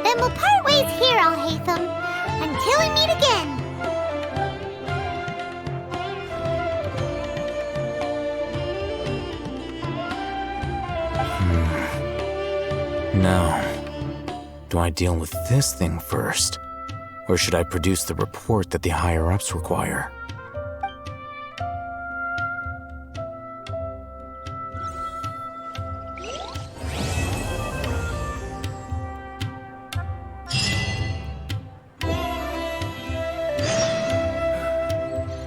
Speaker 15: Then we'll part ways here, Alhaitham, until we meet again.
Speaker 12: Now, do I deal with this thing first? Or should I produce the report that the higher-ups require?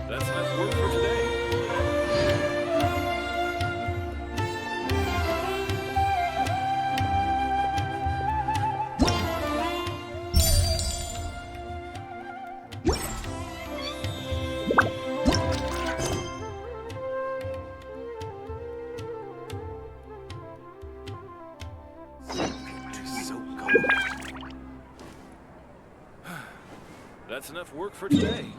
Speaker 5: That's enough work for today. That's enough work for today.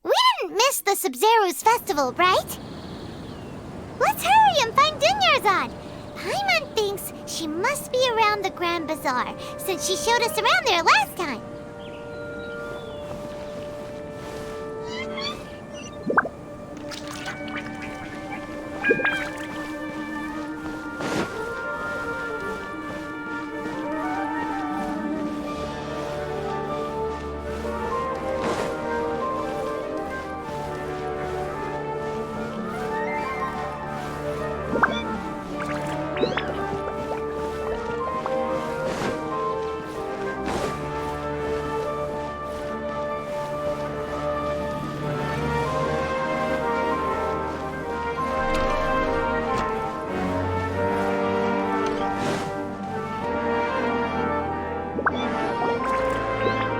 Speaker 15: We didn't miss the Sub-Zero's festival, right? and find Dunyarzad. Paimon thinks she must be around the Grand Bazaar, since she showed us around there last time.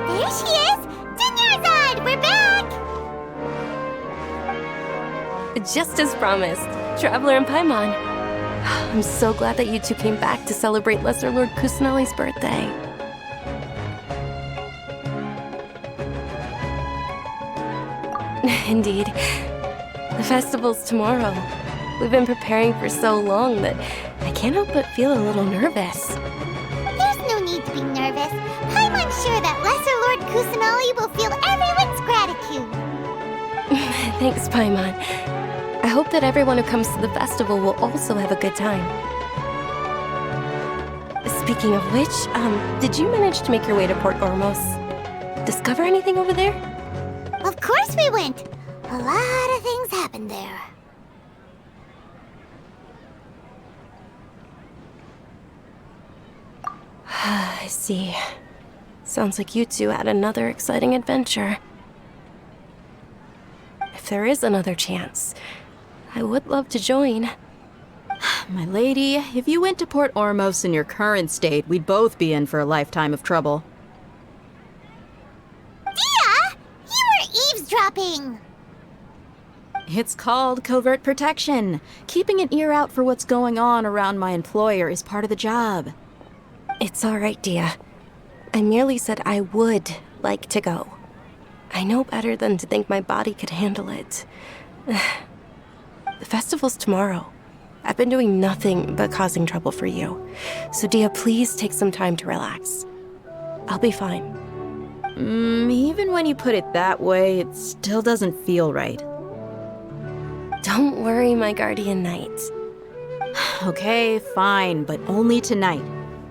Speaker 15: There she is! Dunyarzad, we're back!
Speaker 17: Just as promised, Traveler and Paimon. I'm so glad that you two came back to celebrate Lesser Lord Kusanali's birthday. Indeed. The festival's tomorrow. We've been preparing for so long that I can't help but feel a little nervous.
Speaker 15: There's no need to be nervous. Paimon's sure that Lesser Lord Kusanali will feel everyone's gratitude.
Speaker 17: Thanks, Paimon. I hope that everyone who comes to the festival will also have a good time. Speaking of which, did you manage to make your way to Port Ormos? Discover anything over there?
Speaker 15: Of course we went. A lot of things happened there.
Speaker 17: I see. Sounds like you two had another exciting adventure. If there is another chance, I would love to join.
Speaker 16: My lady, if you went to Port Ormos in your current state, we'd both be in for a lifetime of trouble.
Speaker 15: Dia! You were eavesdropping!
Speaker 16: It's called covert protection. Keeping an ear out for what's going on around my employer is part of the job.
Speaker 17: It's all right, Dia. I merely said I would like to go. I know better than to think my body could handle it. The festival's tomorrow. I've been doing nothing but causing trouble for you. So, Dia, please take some time to relax. I'll be fine.
Speaker 16: Even when you put it that way, it still doesn't feel right.
Speaker 17: Don't worry, my guardian knight.
Speaker 16: Okay, fine, but only tonight.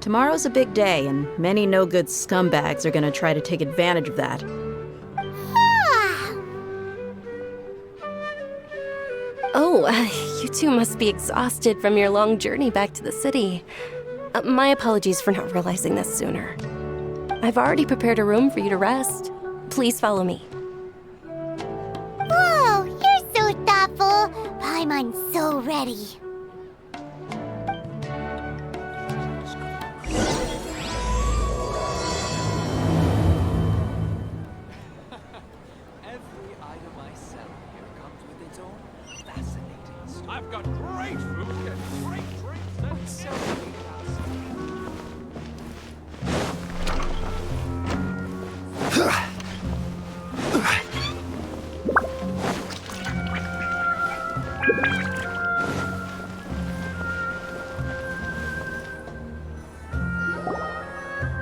Speaker 16: Tomorrow's a big day, and many no-good scumbags are gonna try to take advantage of that.
Speaker 17: Oh, you two must be exhausted from your long journey back to the city. My apologies for not realizing this sooner. I've already prepared a room for you to rest. Please follow me.
Speaker 15: Whoa, you're so thoughtful. Paimon's so ready.
Speaker 14: Every item I sell here comes with its own fascinating story. I've got great food and great drinks that celebrate us.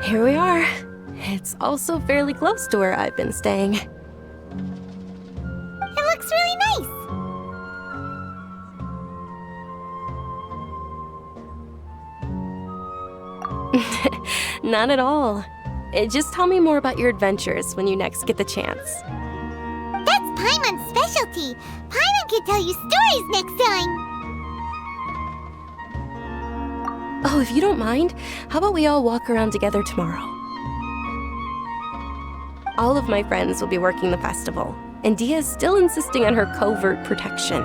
Speaker 17: Here we are. It's also fairly close to where I've been staying.
Speaker 15: It looks really nice.
Speaker 17: Not at all. Just tell me more about your adventures when you next get the chance.
Speaker 15: That's Paimon's specialty. Paimon can tell you stories next time.
Speaker 17: Oh, if you don't mind, how about we all walk around together tomorrow? All of my friends will be working the festival, and Dia is still insisting on her covert protection.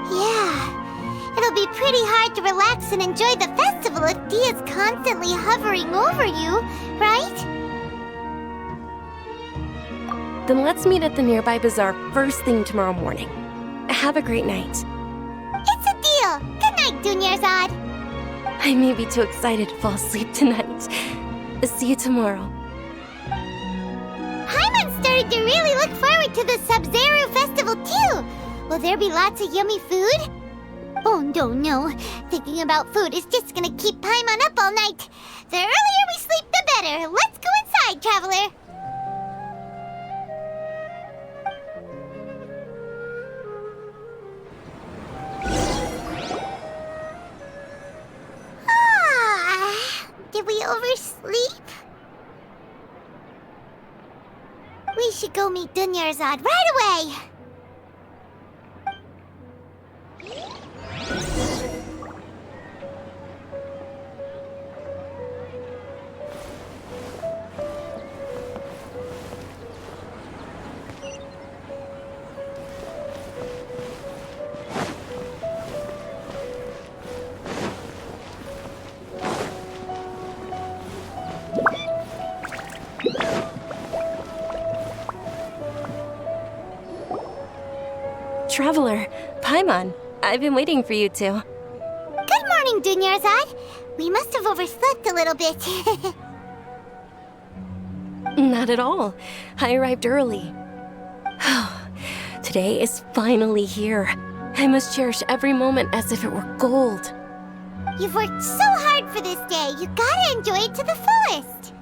Speaker 15: Yeah, it'll be pretty hard to relax and enjoy the festival if Dia's constantly hovering over you, right?
Speaker 17: Then let's meet at the nearby bazaar first thing tomorrow morning. Have a great night.
Speaker 15: It's a deal. Good night, Dunyarzad.
Speaker 17: I may be too excited to fall asleep tonight. See you tomorrow.
Speaker 15: Paimon started to really look forward to the Sub-Zero festival too. Will there be lots of yummy food? Oh, no. Thinking about food is just gonna keep Paimon up all night. The earlier we sleep, the better. Let's go inside, Traveler. Did we oversleep? We should go meet Dunyarzad right away.
Speaker 17: Traveler, Paimon, I've been waiting for you two.
Speaker 15: Good morning, Dunyarzad. We must have overslept a little bit.
Speaker 17: Not at all. I arrived early. Today is finally here. I must cherish every moment as if it were gold.
Speaker 15: You've worked so hard for this day. You gotta enjoy it to the fullest.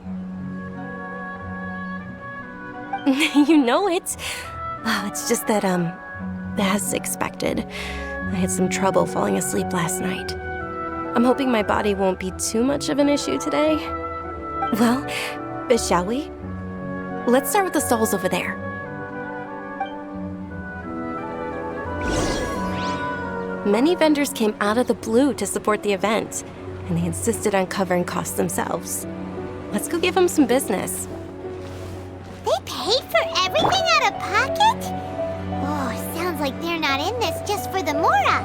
Speaker 17: You know it. Oh, it's just that, as expected, I had some trouble falling asleep last night. I'm hoping my body won't be too much of an issue today. Well, shall we? Let's start with the stalls over there. Many vendors came out of the blue to support the event, and they insisted on covering costs themselves. Let's go give them some business.
Speaker 15: They paid for everything out of pocket? Oh, sounds like they're not in this just for the Mora.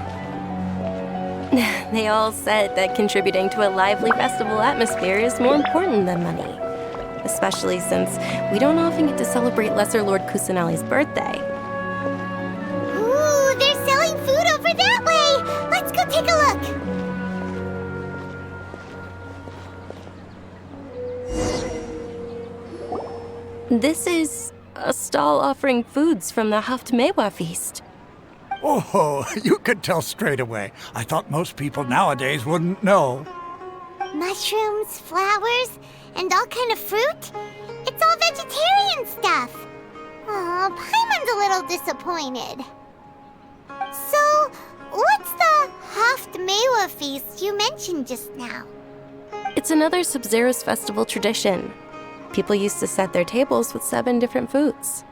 Speaker 17: They all said that contributing to a lively festival atmosphere is more important than money. Especially since we don't often get to celebrate Lesser Lord Kusanali's birthday.
Speaker 15: Ooh, they're selling food over that way! Let's go take a look!
Speaker 17: This is a stall offering foods from the Haftmewa feast.
Speaker 18: Oh, you could tell straight away. I thought most people nowadays wouldn't know.
Speaker 15: Mushrooms, flowers, and all kind of fruit? It's all vegetarian stuff. Oh, Paimon's a little disappointed. So, what's the Haftmewa feast you mentioned just now?
Speaker 17: It's another Sub-Zero's festival tradition. People used to set their tables with 7 different foods.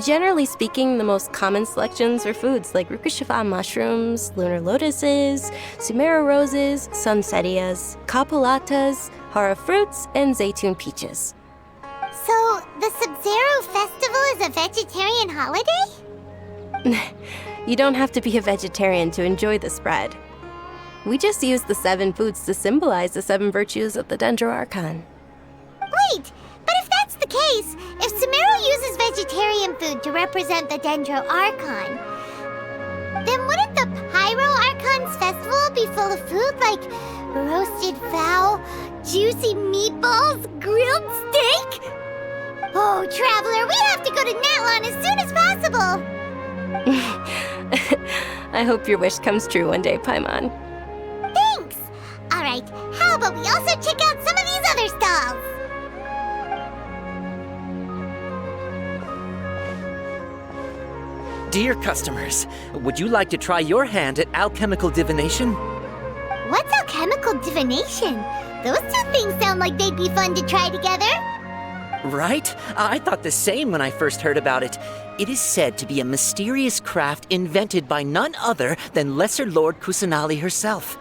Speaker 17: Generally speaking, the most common selections are foods like Rukushifa mushrooms, lunar lotuses, Sumeru roses, sunsetias, kapulatas, hara fruits, and zaytun peaches.
Speaker 15: So, the Sub-Zero festival is a vegetarian holiday?
Speaker 17: You don't have to be a vegetarian to enjoy the spread. We just use the 7 foods to symbolize the 7 virtues of the Dendro Archon.
Speaker 15: Wait, but if that's the case, if Sumeru uses vegetarian food to represent the Dendro Archon, then wouldn't the Pyro Archon's festival be full of food like roasted fowl, juicy meatballs, grilled steak? Oh, Traveler, we have to go to Natlan as soon as possible!
Speaker 17: I hope your wish comes true one day, Paimon.
Speaker 15: Thanks! Alright, how about we also check out some of these other stalls?
Speaker 19: Dear customers, would you like to try your hand at alchemical divination?
Speaker 15: What's alchemical divination? Those two things sound like they'd be fun to try together.
Speaker 19: Right? I thought the same when I first heard about it. It is said to be a mysterious craft invented by none other than Lesser Lord Kusanali herself.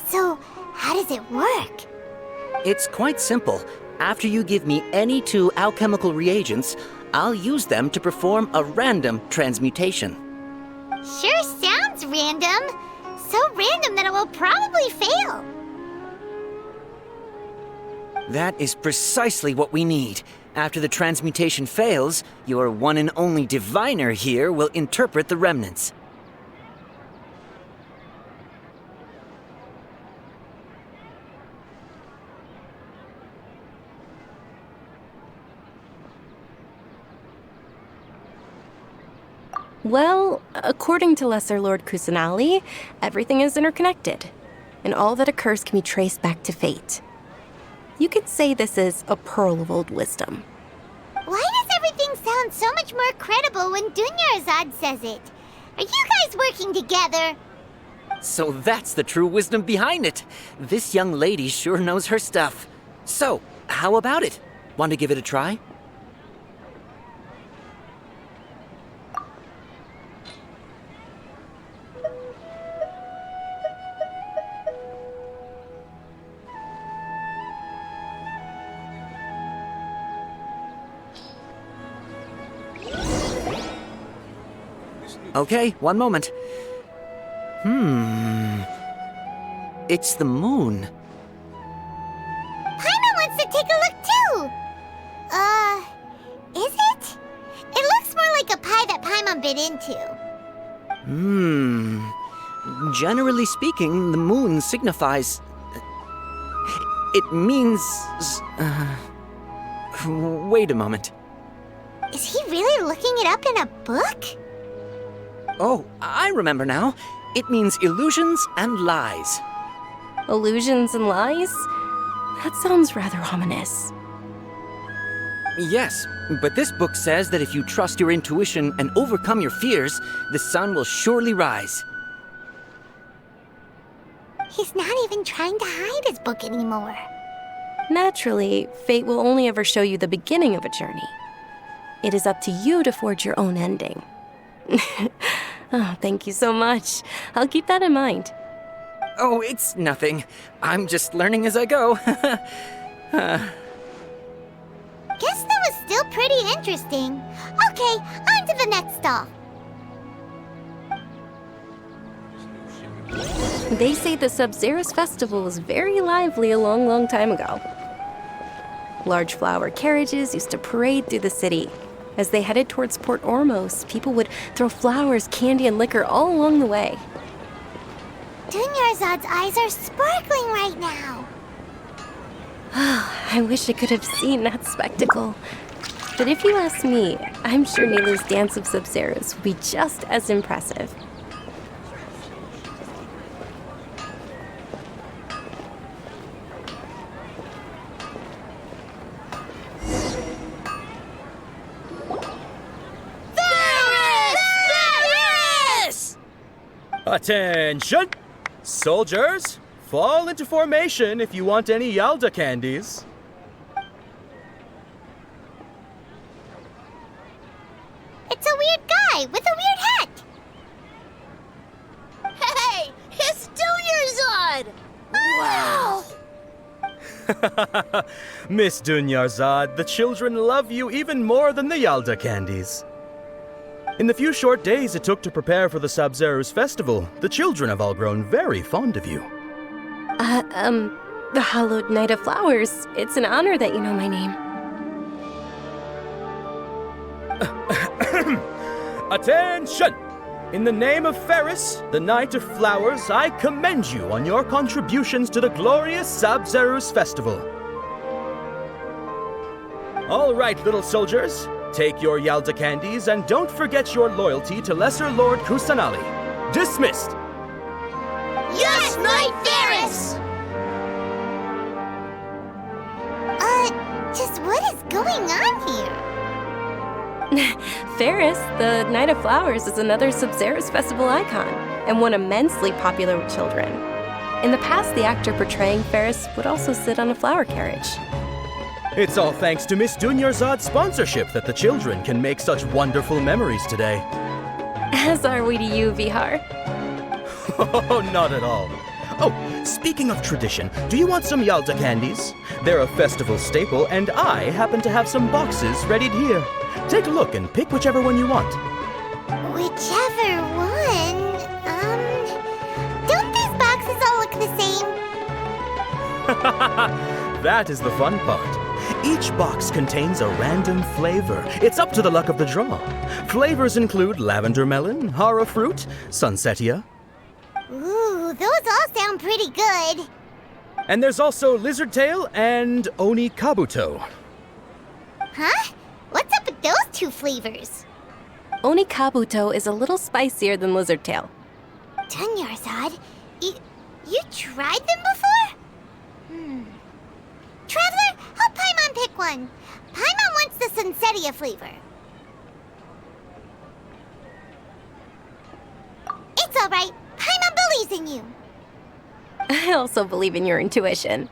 Speaker 15: So, how does it work?
Speaker 19: It's quite simple. After you give me any 2 alchemical reagents, I'll use them to perform a random transmutation.
Speaker 15: Sure sounds random. So random that it will probably fail.
Speaker 19: That is precisely what we need. After the transmutation fails, your one and only diviner here will interpret the remnants.
Speaker 17: Well, according to Lesser Lord Kusanali, everything is interconnected, and all that occurs can be traced back to fate. You could say this is a pearl of old wisdom.
Speaker 15: Why does everything sound so much more credible when Dunyarzad says it? Are you guys working together?
Speaker 19: So that's the true wisdom behind it. This young lady sure knows her stuff. So, how about it? Want to give it a try? Okay, one moment. It's the moon.
Speaker 15: Paimon wants to take a look too! Is it? It looks more like a pie that Paimon bit into.
Speaker 19: Generally speaking, the moon signifies... It means... Wait a moment.
Speaker 15: Is he really looking it up in a book?
Speaker 19: Oh, I remember now. It means illusions and lies.
Speaker 17: Illusions and lies? That sounds rather ominous.
Speaker 19: Yes, but this book says that if you trust your intuition and overcome your fears, the sun will surely rise.
Speaker 15: He's not even trying to hide his book anymore.
Speaker 17: Naturally, fate will only ever show you the beginning of a journey. It is up to you to forge your own ending. Oh, thank you so much. I'll keep that in mind.
Speaker 19: Oh, it's nothing. I'm just learning as I go.
Speaker 15: Guess that was still pretty interesting. Okay, on to the next stop.
Speaker 17: They say the Sub-Zerus festival was very lively a long, long time ago. Large flower carriages used to parade through the city. As they headed towards Port Ormos, people would throw flowers, candy, and liquor all along the way.
Speaker 15: Dunyarzad's eyes are sparkling right now.
Speaker 17: I wish I could have seen that spectacle. But if you ask me, I'm sure Nilu's Dance of Sub-Zerus would be just as impressive.
Speaker 20: Attention! Soldiers, fall into formation if you want any Yalda candies.
Speaker 15: It's a weird guy with a weird hat.
Speaker 3: Hey, it's Dunyarzad! Wow!
Speaker 20: Miss Dunyarzad, the children love you even more than the Yalda candies. In the few short days it took to prepare for the Sub-Zerus festival, the children have all grown very fond of you.
Speaker 17: The Hallowed Night of Flowers. It's an honor that you know my name.
Speaker 20: Attention! In the name of Ferris, the Knight of Flowers, I commend you on your contributions to the glorious Sub-Zerus festival. All right, little soldiers. Take your Yalda candies and don't forget your loyalty to Lesser Lord Kusanali. Dismissed!
Speaker 3: Yes, Knight Ferris!
Speaker 15: Just what is going on here?
Speaker 17: Ferris, the Night of Flowers, is another Sub-Zerus festival icon, and one immensely popular with children. In the past, the actor portraying Ferris would also sit on a flower carriage.
Speaker 20: It's all thanks to Miss Dunyarzad's sponsorship that the children can make such wonderful memories today.
Speaker 17: As are we to you, Vihar.
Speaker 20: Oh, not at all. Oh, speaking of tradition, do you want some Yalda candies? They're a festival staple, and I happen to have some boxes readied here. Take a look and pick whichever one you want.
Speaker 15: Whichever one? Don't these boxes all look the same?
Speaker 20: That is the fun part. Each box contains a random flavor. It's up to the luck of the draw. Flavors include lavender melon, hara fruit, sunsetia.
Speaker 15: Ooh, those all sound pretty good.
Speaker 20: And there's also lizard tail and oni kabuto.
Speaker 15: Huh? What's up with those two flavors?
Speaker 17: Onikabuto is a little spicier than lizardtail.
Speaker 15: Dunyarzad, you tried them before? Traveler, help Paimon pick one. Paimon wants the Sunsetia flavor. It's alright. Paimon believes in you.
Speaker 17: I also believe in your intuition.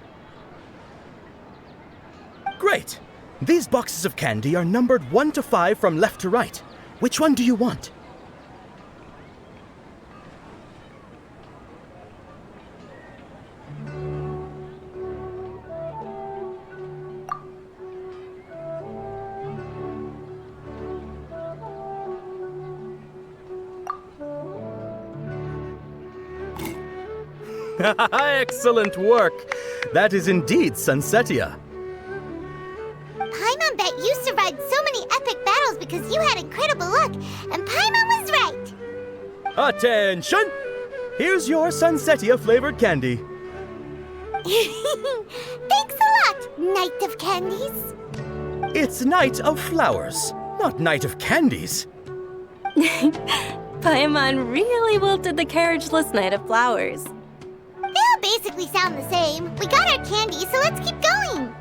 Speaker 20: Great! These boxes of candy are numbered 1 to 5 from left to right. Which one do you want? Excellent work! That is indeed Sunsetia.
Speaker 15: Paimon bet you survived so many epic battles because you had incredible luck, and Paimon was right.
Speaker 20: Attention! Here's your Sunsetia flavored candy.
Speaker 15: Thanks a lot, Knight of Candies.
Speaker 20: It's Night of Flowers, not Night of Candies.
Speaker 17: Paimon really wilted the carriageless Knight of Flowers.
Speaker 15: They all basically sound the same. We got our candy, so let's keep going.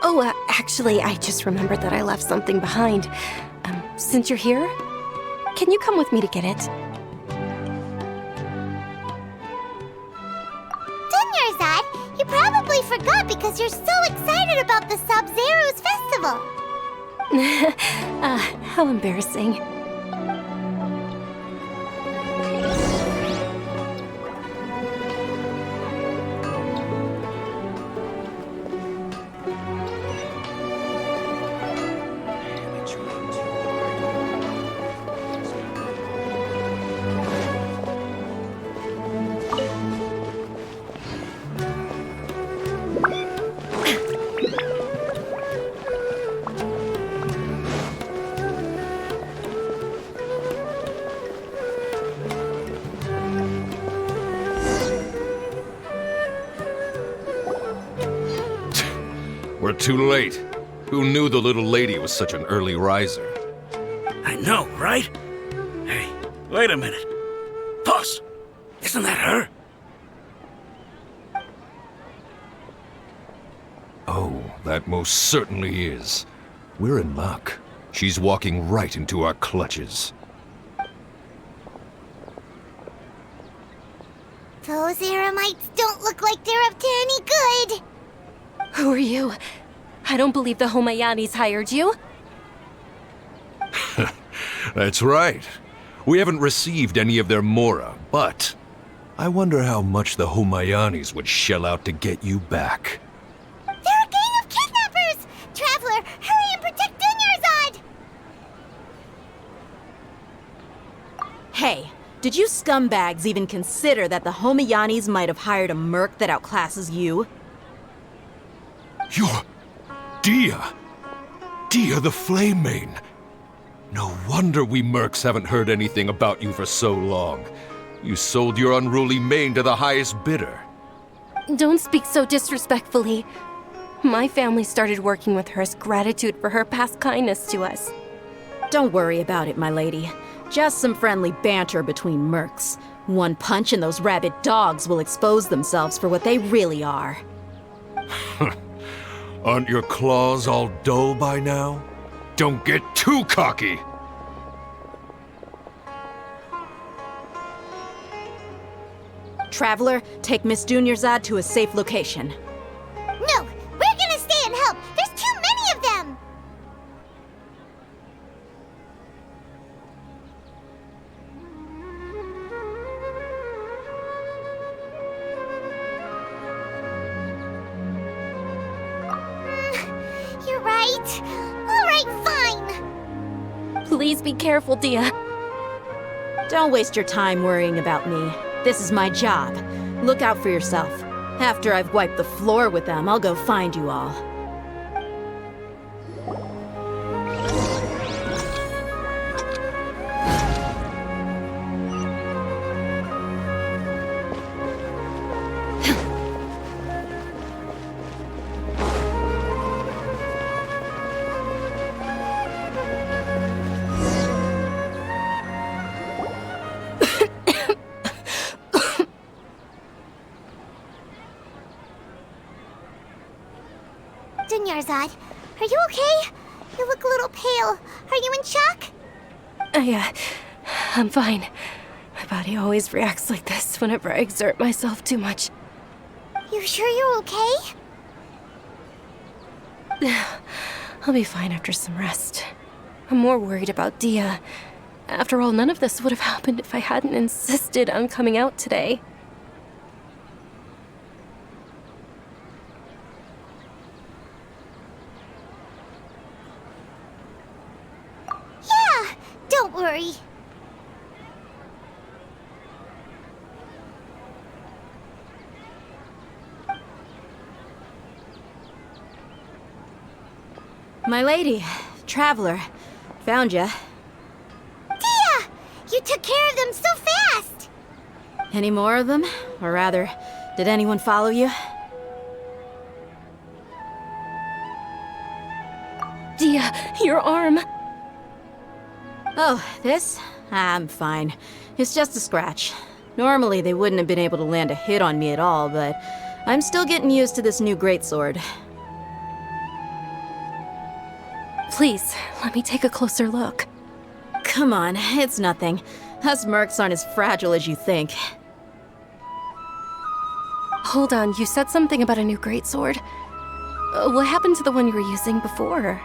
Speaker 17: Oh, actually, I just remembered that I left something behind. Since you're here, can you come with me to get it?
Speaker 15: Dunyarzad, you probably forgot because you're so excited about the Sub-Zero's festival.
Speaker 17: How embarrassing.
Speaker 5: We're too late. Who knew the little lady was such an early riser?
Speaker 21: I know, right? Hey, wait a minute. Boss, isn't that her?
Speaker 5: Oh, that most certainly is. We're in luck. She's walking right into our clutches.
Speaker 15: Those Eremites don't look like they're up to any good.
Speaker 17: Who are you? I don't believe the Homayanis hired you.
Speaker 5: That's right. We haven't received any of their mora, but I wonder how much the Homayanis would shell out to get you back.
Speaker 15: They're a gang of kidnappers! Traveler, hurry and protect Dunyarzad!
Speaker 16: Hey, did you scumbags even consider that the Homayanis might have hired a merc that outclasses you?
Speaker 5: You're... Dia! Dia the Flame Mane! No wonder we mercs haven't heard anything about you for so long. You sold your unruly mane to the highest bidder.
Speaker 17: Don't speak so disrespectfully. My family started working with her as gratitude for her past kindness to us.
Speaker 16: Don't worry about it, my lady. Just some friendly banter between mercs. One punch and those rabid dogs will expose themselves for what they really are.
Speaker 5: Aren't your claws all dull by now? Don't get too cocky!
Speaker 16: Traveler, take Miss Dunyarzad to a safe location.
Speaker 15: No, we're gonna stay and help. There's too many of them. You're right. All right, fine.
Speaker 17: Please be careful, Dia.
Speaker 16: Don't waste your time worrying about me. This is my job. Look out for yourself. After I've wiped the floor with them, I'll go find you all.
Speaker 15: Dunyarzad, are you okay? You look a little pale. Are you in shock?
Speaker 17: I'm fine. My body always reacts like this whenever I exert myself too much.
Speaker 15: You sure you're okay?
Speaker 17: I'll be fine after some rest. I'm more worried about Dia. After all, none of this would have happened if I hadn't insisted on coming out today.
Speaker 15: Yeah, don't worry.
Speaker 16: My lady, Traveler, found ya.
Speaker 15: Dia! You took care of them so fast!
Speaker 16: Any more of them? Or rather, did anyone follow you?
Speaker 17: Dia, your arm!
Speaker 16: Oh, this? I'm fine. It's just a scratch. Normally, they wouldn't have been able to land a hit on me at all, but I'm still getting used to this new greatsword.
Speaker 17: Please, let me take a closer look.
Speaker 16: Come on, it's nothing. Us mercs aren't as fragile as you think.
Speaker 17: Hold on, you said something about a new greatsword. What happened to the one you were using before?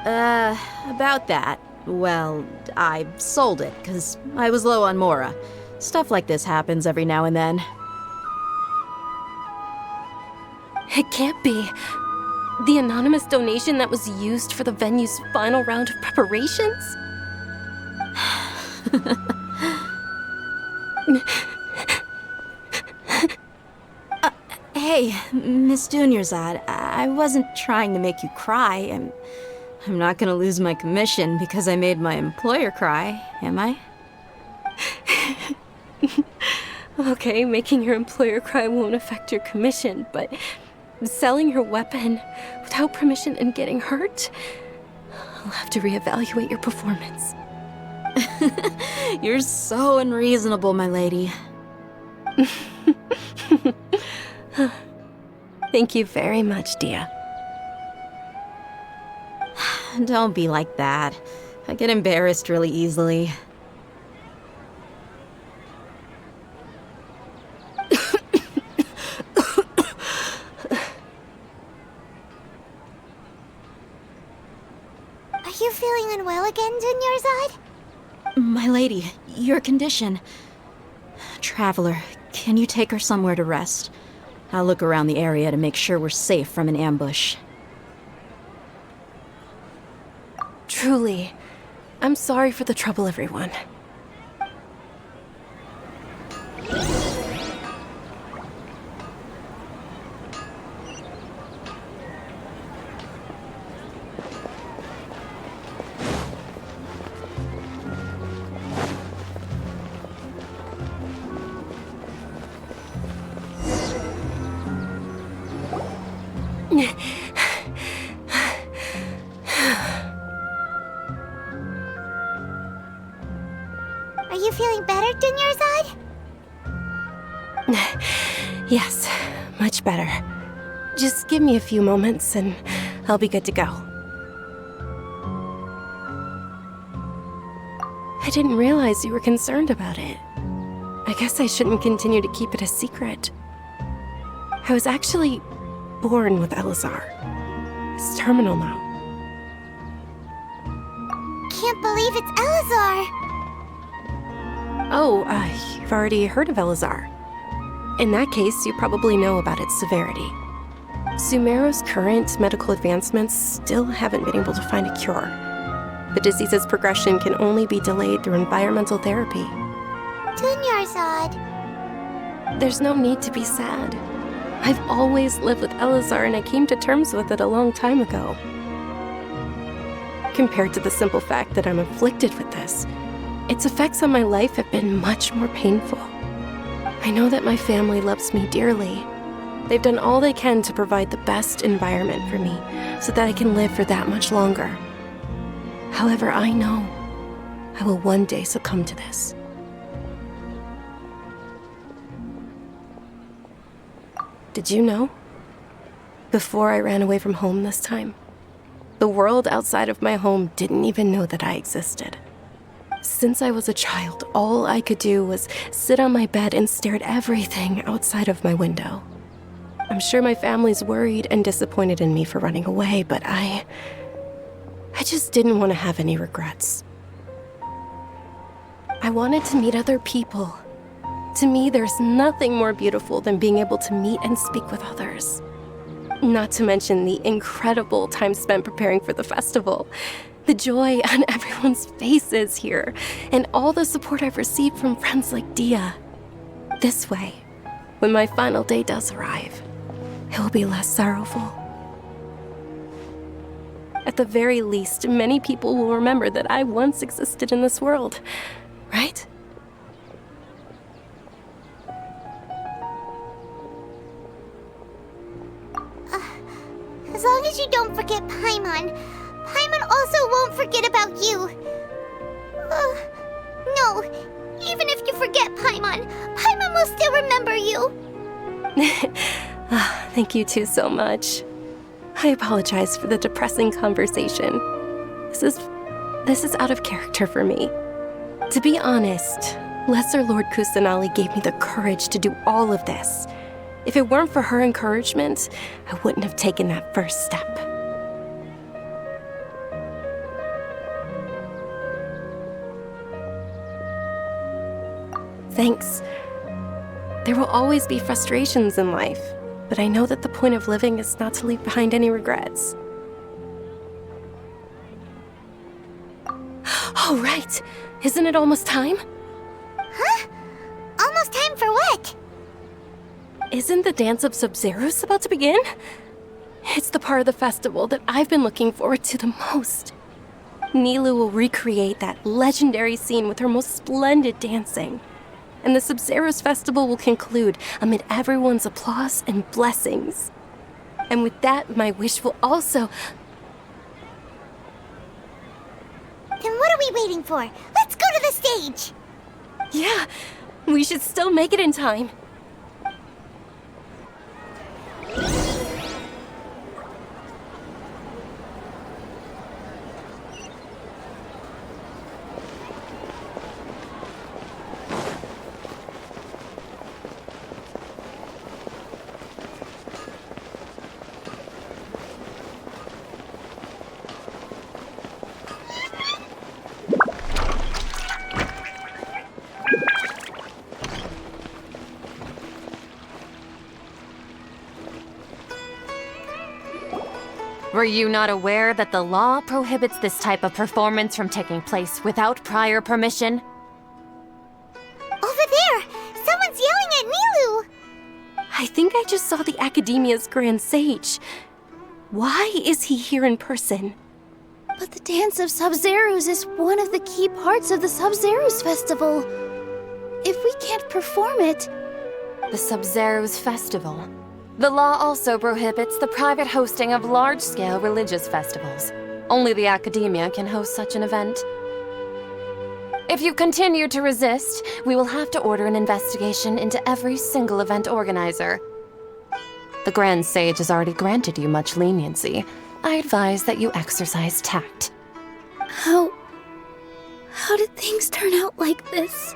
Speaker 16: About that. Well, I sold it, because I was low on Mora. Stuff like this happens every now and then.
Speaker 17: It can't be. The anonymous donation that was used for the venue's final round of preparations?
Speaker 16: Hey, Miss Dunyarzad, I wasn't trying to make you cry. I'm not gonna lose my commission because I made my employer cry, am I?
Speaker 17: Okay, making your employer cry won't affect your commission, but selling your weapon without permission and getting hurt? I'll have to reevaluate your performance.
Speaker 16: You're so unreasonable, my lady.
Speaker 17: Thank you very much, Dia.
Speaker 16: Don't be like that. I get embarrassed really easily.
Speaker 15: Are you feeling unwell again, Dunyarzad?
Speaker 16: My lady, your condition. Traveler, can you take her somewhere to rest? I'll look around the area to make sure we're safe from an ambush.
Speaker 17: Truly, I'm sorry for the trouble, everyone.
Speaker 15: Are you feeling better, Dunyarzad?
Speaker 17: Yes, much better. Just give me a few moments and I'll be good to go. I didn't realize you were concerned about it. I guess I shouldn't continue to keep it a secret. I was actually born with Elazar. It's terminal now.
Speaker 15: Can't believe it's Elazar!
Speaker 17: Oh, you've already heard of Elazar. In that case, you probably know about its severity. Sumeru's current medical advancements still haven't been able to find a cure. The disease's progression can only be delayed through environmental therapy.
Speaker 15: Dunyarzad.
Speaker 17: There's no need to be sad. I've always lived with Elazar and I came to terms with it a long time ago. Compared to the simple fact that I'm afflicted with this, its effects on my life have been much more painful. I know that my family loves me dearly. They've done all they can to provide the best environment for me so that I can live for that much longer. However, I know I will one day succumb to this. Did you know? Before I ran away from home this time, the world outside of my home didn't even know that I existed. Since I was a child, all I could do was sit on my bed and stare at everything outside of my window. I'm sure my family's worried and disappointed in me for running away, but I just didn't want to have any regrets. I wanted to meet other people. To me, there's nothing more beautiful than being able to meet and speak with others. Not to mention the incredible time spent preparing for the festival. The joy on everyone's faces here, and all the support I've received from friends like Dia. This way, when my final day does arrive, it will be less sorrowful. At the very least, many people will remember that I once existed in this world, right?
Speaker 3: As long as you don't forget Paimon, Paimon also won't forget about you. No, even if you forget Paimon, Paimon will still remember you.
Speaker 17: Thank you two so much. I apologize for the depressing conversation. This is out of character for me. To be honest, Lesser Lord Kusanali gave me the courage to do all of this. If it weren't for her encouragement, I wouldn't have taken that first step. Thanks. There will always be frustrations in life, but I know that the point of living is not to leave behind any regrets. Oh, right. Isn't it almost time?
Speaker 3: Huh? Almost time for what?
Speaker 17: Isn't the Dance of Sub-Zeros about to begin? It's the part of the festival that I've been looking forward to the most. Nilu will recreate that legendary scene with her most splendid dancing. And the Sub-Zeros festival will conclude amid everyone's applause and blessings. And with that, my wish will also...
Speaker 3: Then what are we waiting for? Let's go to the stage!
Speaker 17: Yeah, we should still make it in time.
Speaker 7: Were you not aware that the law prohibits this type of performance from taking place without prior permission?
Speaker 3: Over there! Someone's yelling at Nilu!
Speaker 17: I think I just saw the Academia's Grand Sage. Why is he here in person?
Speaker 1: But the Dance of Sub-Zeros is one of the key parts of the Sub-Zeros festival. If we can't perform it...
Speaker 7: The Sub-Zeros festival. The law also prohibits the private hosting of large-scale religious festivals. Only the Academia can host such an event. If you continue to resist, we will have to order an investigation into every single event organizer. The Grand Sage has already granted you much leniency. I advise that you exercise tact.
Speaker 1: How did things turn out like this?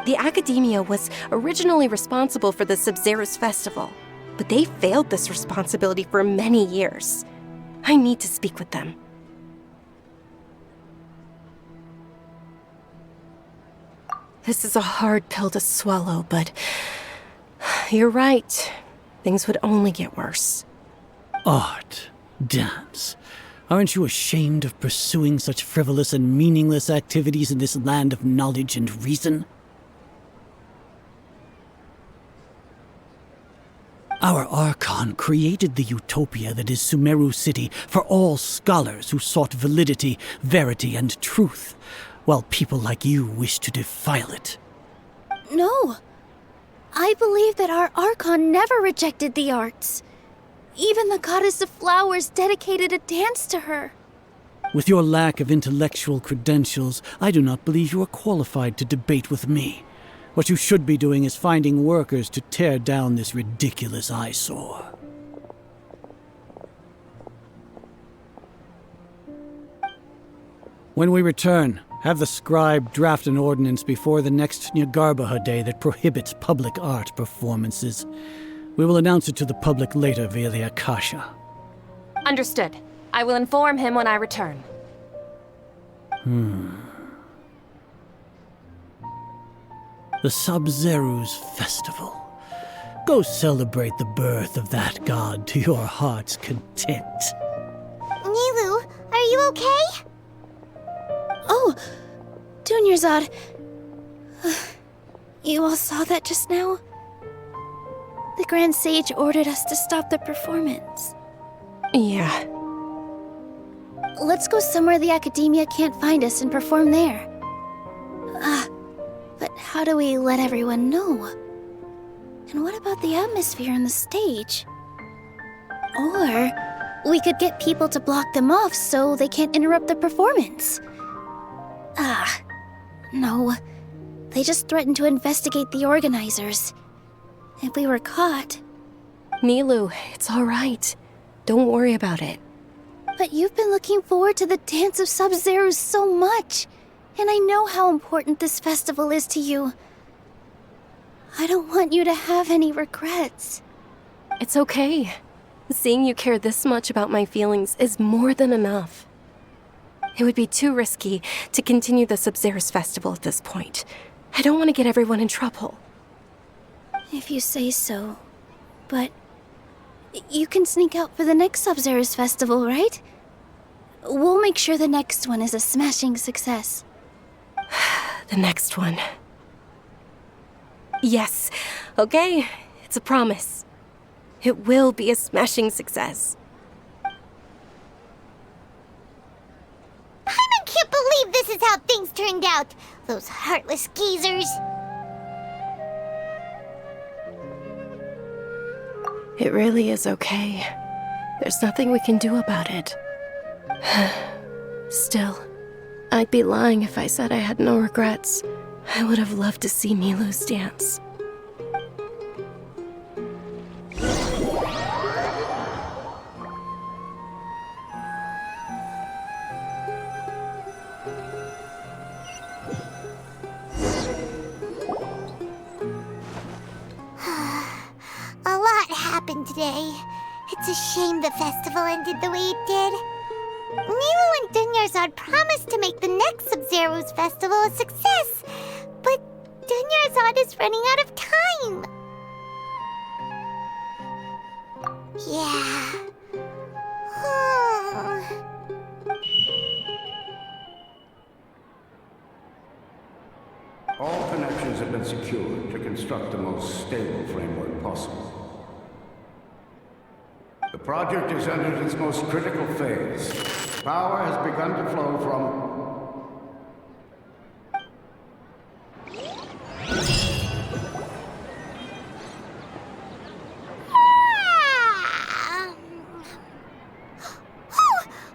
Speaker 17: The Academia was originally responsible for the Sub-Zeros festival, but they failed this responsibility for many years. I need to speak with them. This is a hard pill to swallow, but you're right. Things would only get worse.
Speaker 22: Art, dance. Aren't you ashamed of pursuing such frivolous and meaningless activities in this land of knowledge and reason? Our Archon created the utopia that is Sumeru City for all scholars who sought validity, verity, and truth, while people like you wish to defile it.
Speaker 1: No. I believe that our Archon never rejected the arts. Even the goddess of flowers dedicated a dance to her.
Speaker 22: With your lack of intellectual credentials, I do not believe you are qualified to debate with me. What you should be doing is finding workers to tear down this ridiculous eyesore. When we return, have the scribe draft an ordinance before the next Nyagarbha day that prohibits public art performances. We will announce it to the public later via the Akasha.
Speaker 7: Understood. I will inform him when I return.
Speaker 22: The Sub-Zeru's festival. Go celebrate the birth of that god to your heart's content.
Speaker 15: Nilu, are you okay?
Speaker 1: Oh, Dunyarzad. You all saw that just now? The Grand Sage ordered us to stop the performance.
Speaker 17: Yeah.
Speaker 1: Let's go somewhere the Academia can't find us and perform there. But how do we let everyone know? And what about the atmosphere on the stage? Or we could get people to block them off so they can't interrupt the performance. No. They just threatened to investigate the organizers. If we were caught...
Speaker 17: Nilu, it's all right. Don't worry about it.
Speaker 1: But you've been looking forward to the Dance of Sub-Zero so much. And I know how important this festival is to you. I don't want you to have any regrets.
Speaker 17: It's okay. Seeing you care this much about my feelings is more than enough. It would be too risky to continue the Sub-Zero's festival at this point. I don't want to get everyone in trouble.
Speaker 1: If you say so. But you can sneak out for the next Sub-Zero's festival, right? We'll make sure the next one is a smashing success.
Speaker 17: The next one. Yes. Okay. It's a promise. It will be a smashing success.
Speaker 15: I can't believe this is how things turned out. Those heartless geezers.
Speaker 17: It really is okay. There's nothing we can do about it. Still, I'd be lying if I said I had no regrets. I would have loved to see Milu's dance.
Speaker 15: A lot happened today. It's a shame the festival ended the way it did. Nilu and Dunyarzad promised to make the next Sub-Zero's festival a success, but Dunyarzad is running out of time. Yeah.
Speaker 8: All connections have been secured to construct the most stable framework possible. The project has entered its most critical phase. Power has begun to flow from...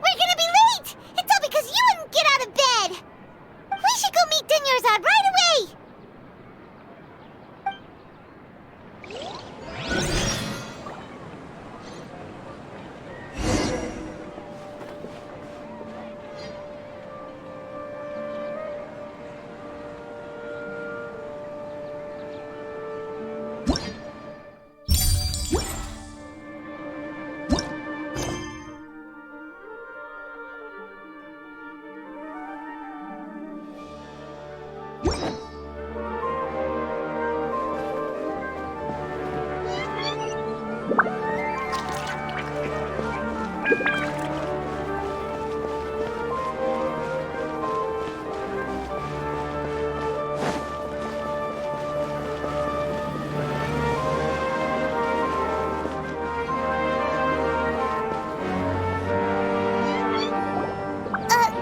Speaker 15: We're gonna be late! It's all because you wouldn't get out of bed! We should go meet Dunyarzad right away!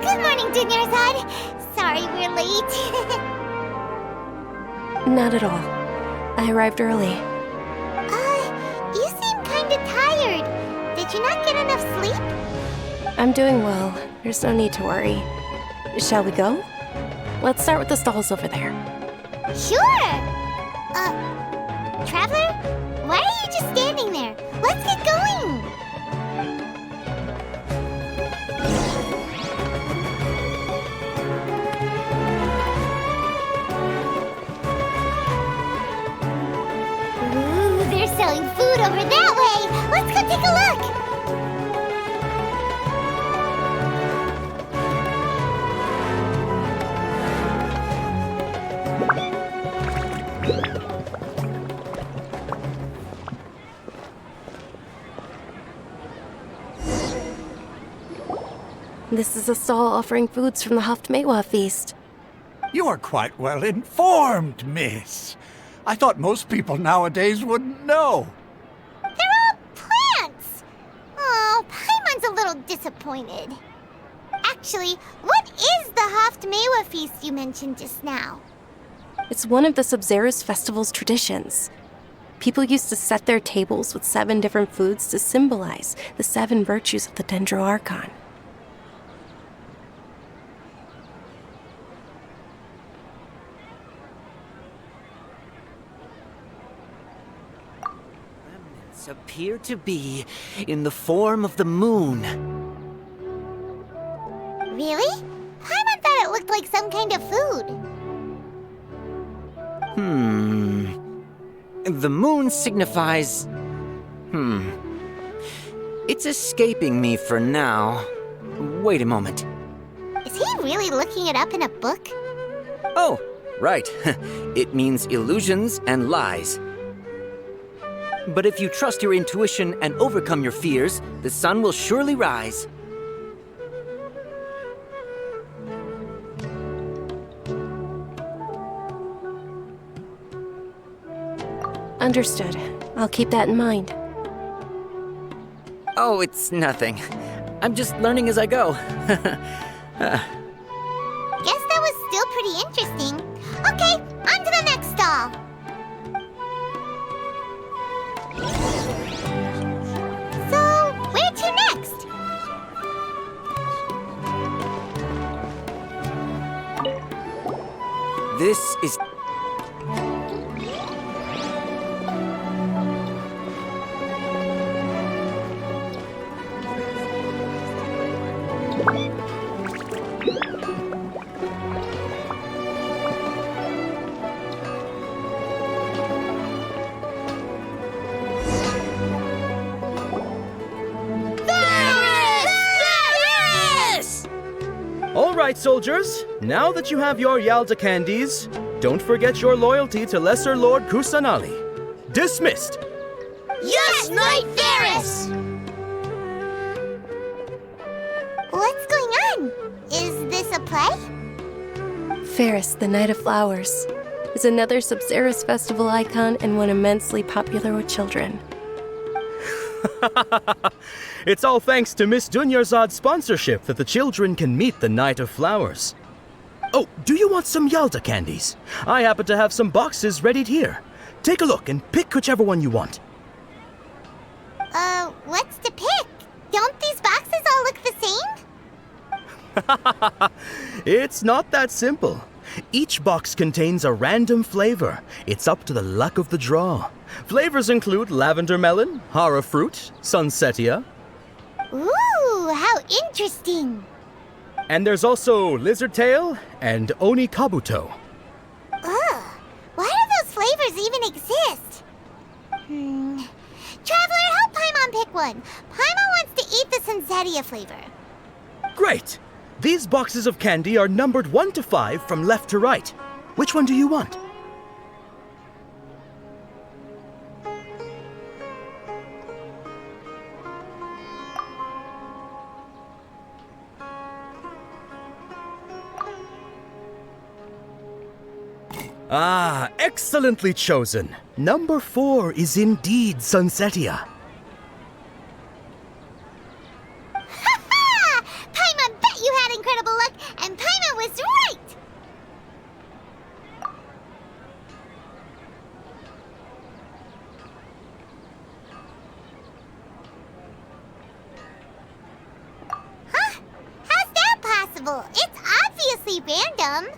Speaker 15: Good morning, Dunyarzad. Sorry we're late.
Speaker 17: Not at all. I arrived early.
Speaker 15: You seem kinda tired. Did you not get enough sleep?
Speaker 17: I'm doing well. There's no need to worry. Shall we go? Let's start with the stalls over there.
Speaker 15: Sure! Traveler? Why are you just standing there? Let's get going! over that way. Let's go take a look.
Speaker 17: This is a stall offering foods from the Haftmewa feast.
Speaker 18: You are quite well informed, miss. I thought most people nowadays wouldn't know.
Speaker 15: They're all plants. Oh, Paimon's a little disappointed. Actually, what is the Haftmewa feast you mentioned just now?
Speaker 17: It's one of the Sub-Zerus festival's traditions. People used to set their tables with 7 different foods to symbolize the 7 virtues of the Dendro Archon.
Speaker 19: Appear to be in the form of the moon.
Speaker 15: Really? Paimon thought it looked like some kind of food.
Speaker 19: The moon signifies... It's escaping me for now. Wait a moment.
Speaker 15: Is he really looking it up in a book?
Speaker 19: Oh, right. It means illusions and lies. But if you trust your intuition and overcome your fears, the sun will surely rise.
Speaker 17: Understood. I'll keep that in mind.
Speaker 19: Oh, it's nothing. I'm just learning as I go.
Speaker 15: Guess that was still pretty interesting. Okay, on to the next stall. So, where to next?
Speaker 19: This is...
Speaker 20: All right, soldiers. Now that you have your Yalda candies, don't forget your loyalty to Lesser Lord Kusanali. Dismissed!
Speaker 15: Yes, Knight Varys! What's going on? Is this a play?
Speaker 17: Ferris, the Knight of Flowers, is another Sub-Zerus festival icon and one immensely popular with children.
Speaker 20: It's all thanks to Miss Dunyarzad's sponsorship that the children can meet the Knight of Flowers. Oh, do you want some Yalda candies? I happen to have some boxes readied here. Take a look and pick whichever one you want.
Speaker 15: What's to pick? Don't these boxes all look the same?
Speaker 20: It's not that simple. Each box contains a random flavor. It's up to the luck of the draw. Flavors include lavender melon, hara fruit, sunsetia.
Speaker 15: Ooh, how interesting.
Speaker 20: And there's also lizard tail and oni kabuto.
Speaker 15: Ugh, why do those flavors even exist? Traveler, help Paimon pick one. Paimon wants to eat the sunsetia flavor.
Speaker 20: Great! These boxes of candy are numbered 1 to 5 from left to right. Which one do you want? Ah, excellently chosen. Number 4 is indeed Sunsetia.
Speaker 15: Ha! Paimon bet you had incredible luck, and Paimon was right! Huh? How's that possible? It's obviously random.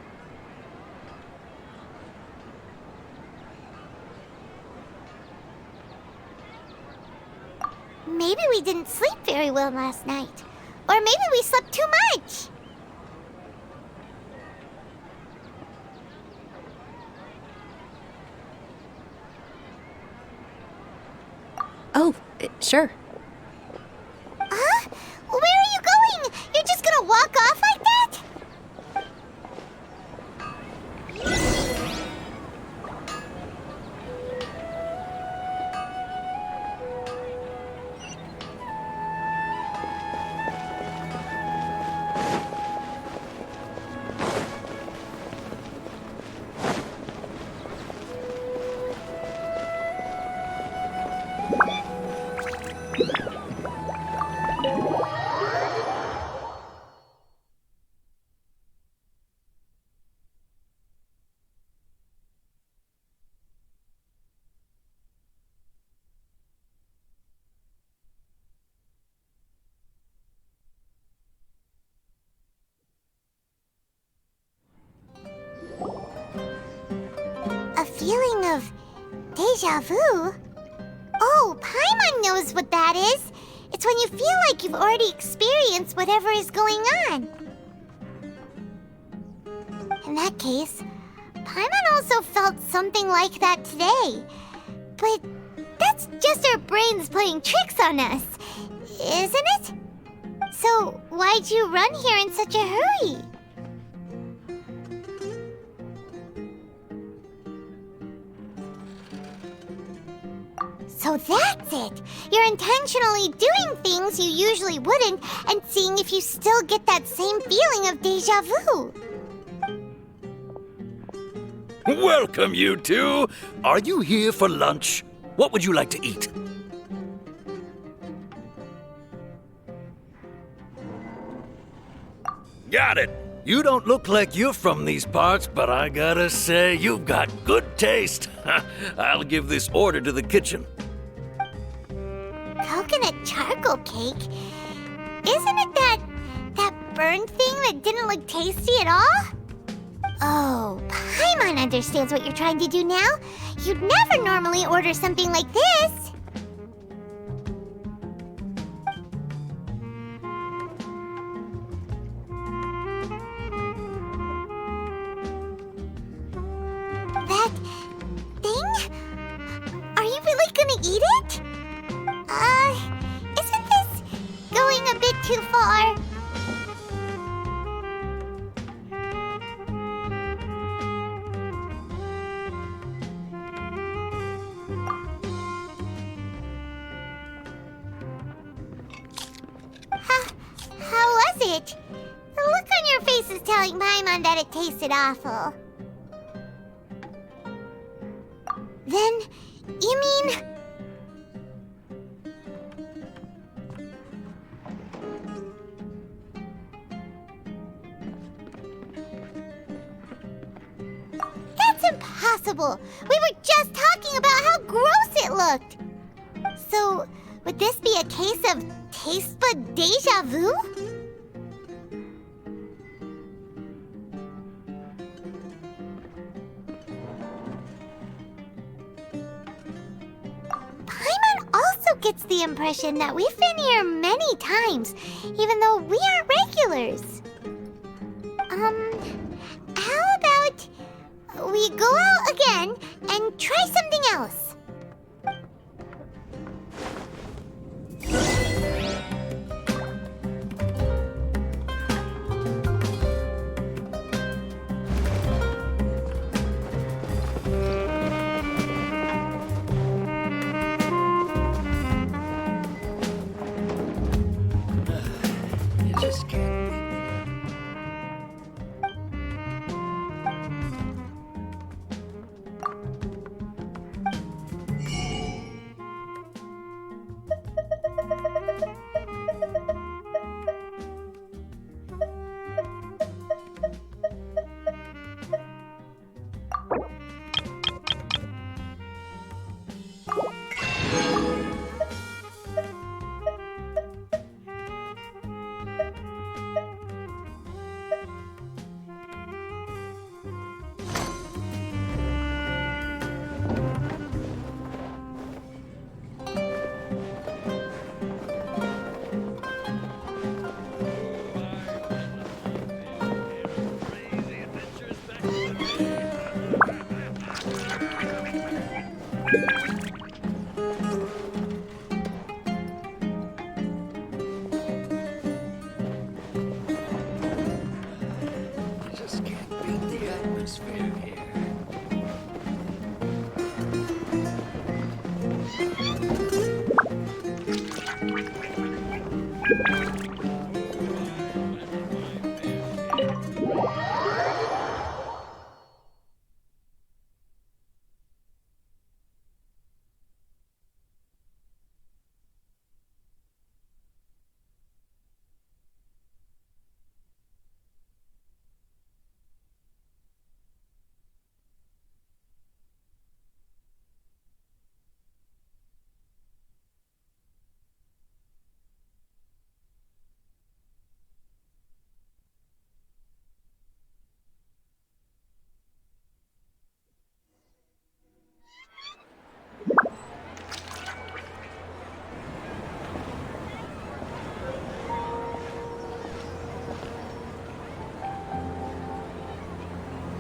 Speaker 15: Maybe we didn't sleep very well last night. Or maybe we slept too much.
Speaker 17: Oh, sure.
Speaker 15: Huh? Where are you going? You're just gonna walk off like that? A feeling of deja vu? Oh, Paimon knows what that is. It's when you feel like you've already experienced whatever is going on. In that case, Paimon also felt something like that today. But that's just our brains playing tricks on us, isn't it? So why'd you run here in such a hurry? So that's it! You're intentionally doing things you usually wouldn't and seeing if you still get that same feeling of deja vu.
Speaker 21: Welcome, you two. Are you here for lunch? What would you like to eat? Got it. You don't look like you're from these parts, but I gotta say, you've got good taste. I'll give this order to the kitchen.
Speaker 15: Coconut charcoal cake? Isn't it that burned thing that didn't look tasty at all? Oh, Paimon understands what you're trying to do now. You'd never normally order something like this. That thing? Are you really gonna eat it? Isn't this going a bit too far? How was it? The look on your face is telling Paimon that it tasted awful. Then, you mean... That's impossible! We were just talking about how gross it looked! So, would this be a case of taste bud deja vu? Paimon also gets the impression that we've been here many times, even though we aren't regulars. How about we go out again and try something else?
Speaker 21: Just can't.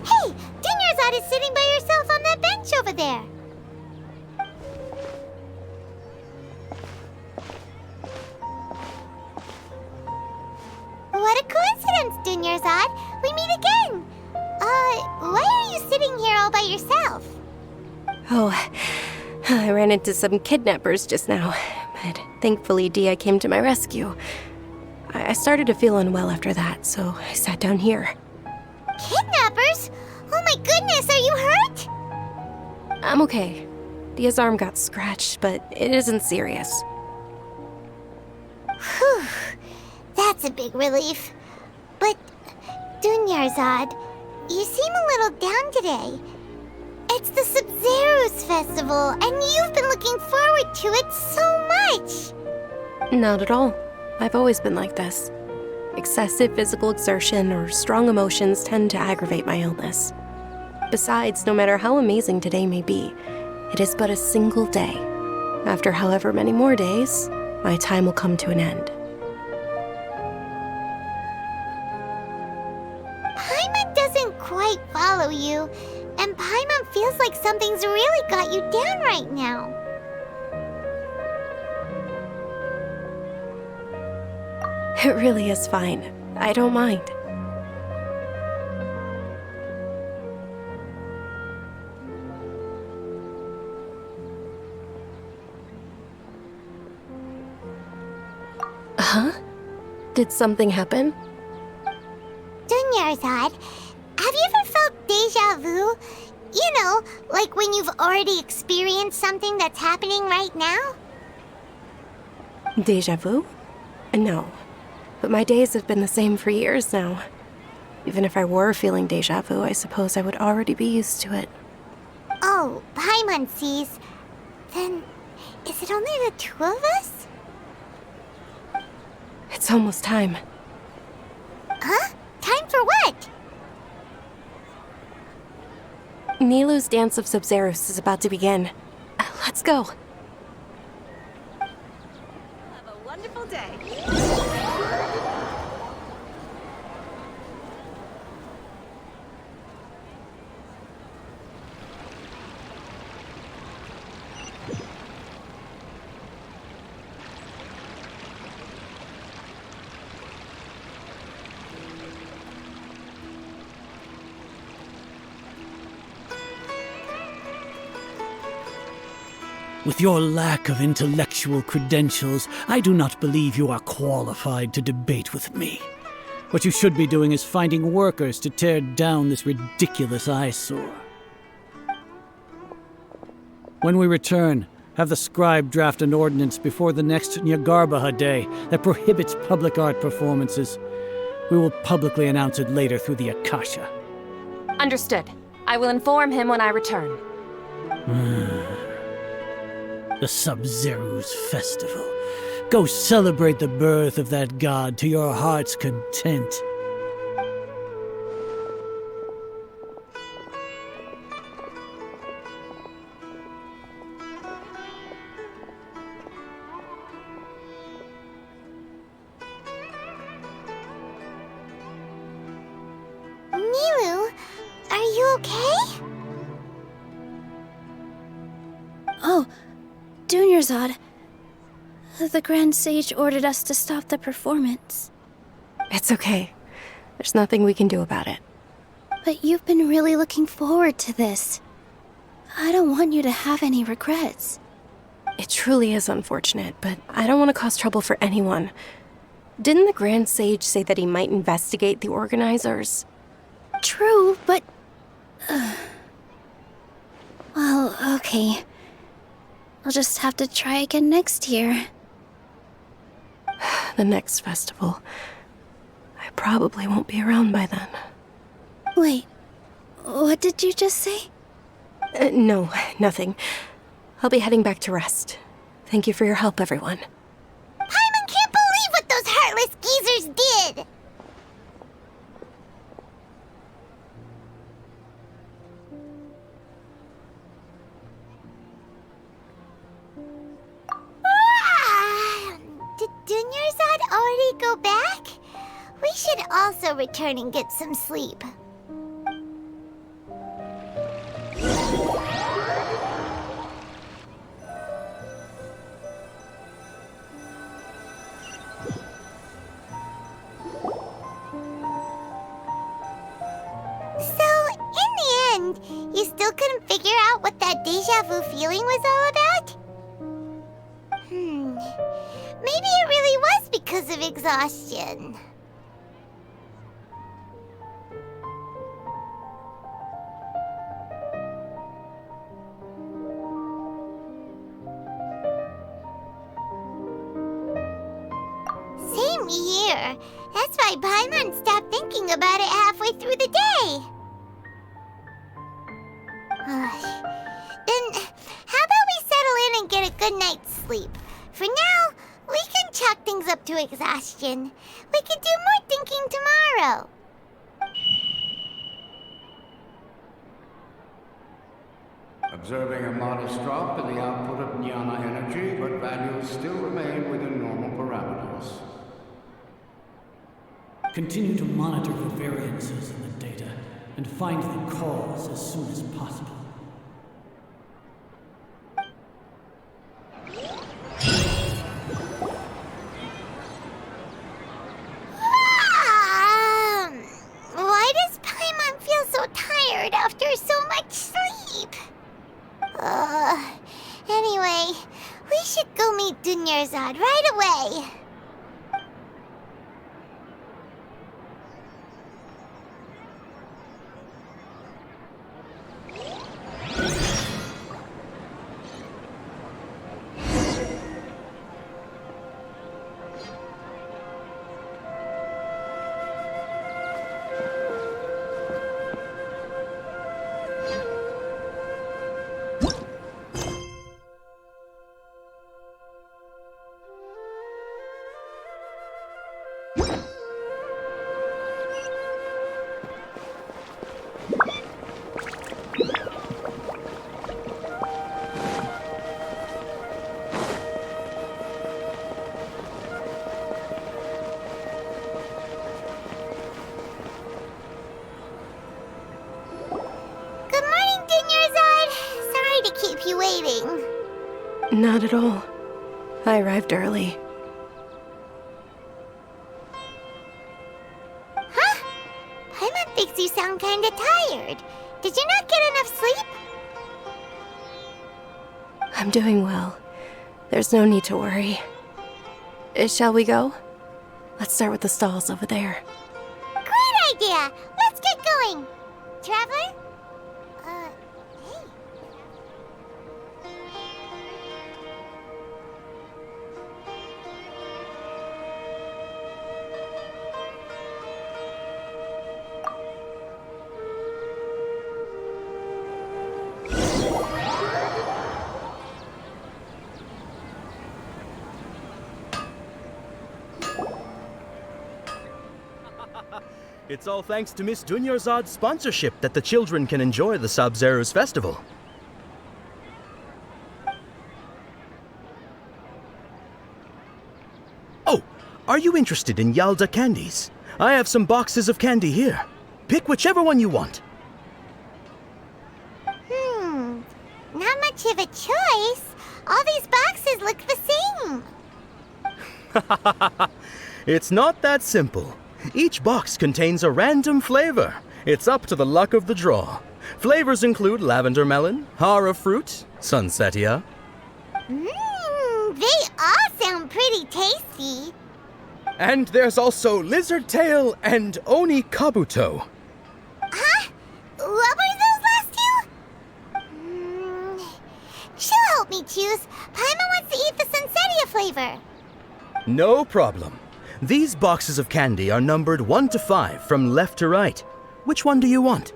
Speaker 15: Hey, Dinnersot is sitting by yourself on that bench over there. What a coincidence, Dinnersot. We meet again. Why are you sitting here all by yourself?
Speaker 17: Oh, I ran into some kidnappers just now, but thankfully Dia came to my rescue. I started to feel unwell after that, so I sat down here.
Speaker 15: Kidnappers? Oh my goodness, are you hurt?
Speaker 17: I'm okay. Dia's arm got scratched, but it isn't serious.
Speaker 15: Whew, that's a big relief. But, Dunyarzad, you seem a little down today. It's the Sub-Zero's festival, and you've been looking forward to it so much.
Speaker 17: Not at all. I've always been like this. Excessive physical exertion or strong emotions tend to aggravate my illness. Besides, no matter how amazing today may be, it is but a single day. After however many more days, my time will come to an end.
Speaker 15: Paimon doesn't quite follow you, and Paimon feels like something's really got you down right now.
Speaker 17: It really is fine. I don't mind. Huh? Did something happen?
Speaker 15: Dunyarzad, have you ever felt deja vu? You know, like when you've already experienced something that's happening right now?
Speaker 17: Deja vu? No. But my days have been the same for years now. Even if I were feeling deja vu, I suppose I would already be used to it.
Speaker 15: Oh, Paimon sees. Then, is it only the two of us?
Speaker 17: It's almost time.
Speaker 15: Huh? Time for what?
Speaker 17: Nilou's Dance of Sub-Zeros is about to begin. Let's go.
Speaker 4: Have a wonderful day.
Speaker 22: With your lack of intellectual credentials, I do not believe you are qualified to debate with me. What you should be doing is finding workers to tear down this ridiculous eyesore. When we return, have the scribe draft an ordinance before the next Nyagarbha Day that prohibits public art performances. We will publicly announce it later through the Akasha.
Speaker 7: Understood. I will inform him when I return.
Speaker 22: The Sub-Zero's festival. Go celebrate the birth of that god to your heart's content.
Speaker 15: Nilou, are you okay?
Speaker 1: Oh, Dunyarzad. The Grand Sage ordered us to stop the performance.
Speaker 17: It's okay. There's nothing we can do about it.
Speaker 1: But you've been really looking forward to this. I don't want you to have any regrets.
Speaker 17: It truly is unfortunate, but I don't want to cause trouble for anyone. Didn't the Grand Sage say that he might investigate the organizers?
Speaker 1: True, but... well, okay. I'll just have to try again next year.
Speaker 17: The next festival. I probably won't be around by then.
Speaker 1: Wait, what did you just say?
Speaker 17: No, nothing. I'll be heading back to rest. Thank you for your help, everyone.
Speaker 15: Paimon can't believe what those heartless geezers did! Did Dunyarzad already go back? We should also return and get some sleep. You still couldn't figure out what that deja vu feeling was all about? Maybe it really was because of exhaustion. Same here. That's why Paimon stopped thinking about it halfway through the day. Then, how about we settle in and get a good night's sleep? For now, we can chalk things up to exhaustion. We could do more thinking tomorrow.
Speaker 8: Observing a modest drop in the output of jnana energy, but values still remain within normal parameters.
Speaker 22: Continue to monitor for variances in the data and find the cause as soon as possible.
Speaker 15: Why does Paimon feel so tired after so much sleep? Anyway, we should go meet Dunyarzad right away.
Speaker 17: Not at all. I arrived early.
Speaker 15: Huh? Paimon thinks you sound kinda tired. Did you not get enough sleep?
Speaker 17: I'm doing well. There's no need to worry. Shall we go? Let's start with the stalls over there.
Speaker 15: Great idea! Let's get going! Traveler?
Speaker 20: It's all thanks to Miss Dunyarzad's sponsorship that the children can enjoy the Sub-Zero's festival. Oh, are you interested in Yalda candies? I have some boxes of candy here. Pick whichever one you want.
Speaker 15: Not much of a choice. All these boxes look the same.
Speaker 20: It's not that simple. Each box contains a random flavor. It's up to the luck of the draw. Flavors include lavender melon, hara fruit, sunsetia.
Speaker 15: They all sound pretty tasty.
Speaker 20: And there's also Lizard Tail and Oni Kabuto.
Speaker 15: Huh? What were those last two? She'll help me choose. Paimon wants to eat the Sunsettia flavor.
Speaker 20: No problem. These boxes of candy are numbered 1 to 5 from left to right. Which one do you want?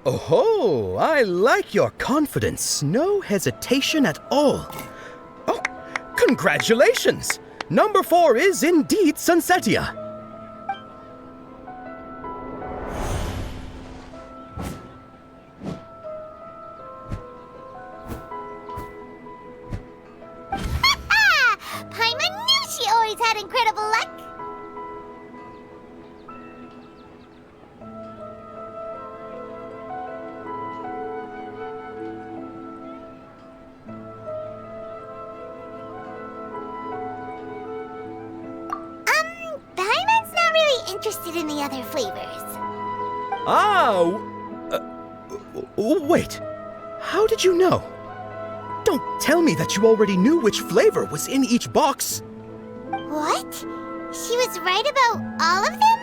Speaker 20: Oh, I like your confidence. No hesitation at all. Oh, congratulations! Number 4 is indeed Sunsettia.
Speaker 15: Paimon knew she always had incredible luck. Paimon's not really interested in the other flavors.
Speaker 20: Wait. How did you know? Don't tell me that you already knew which flavor was in each box.
Speaker 15: What? She was right about all of them?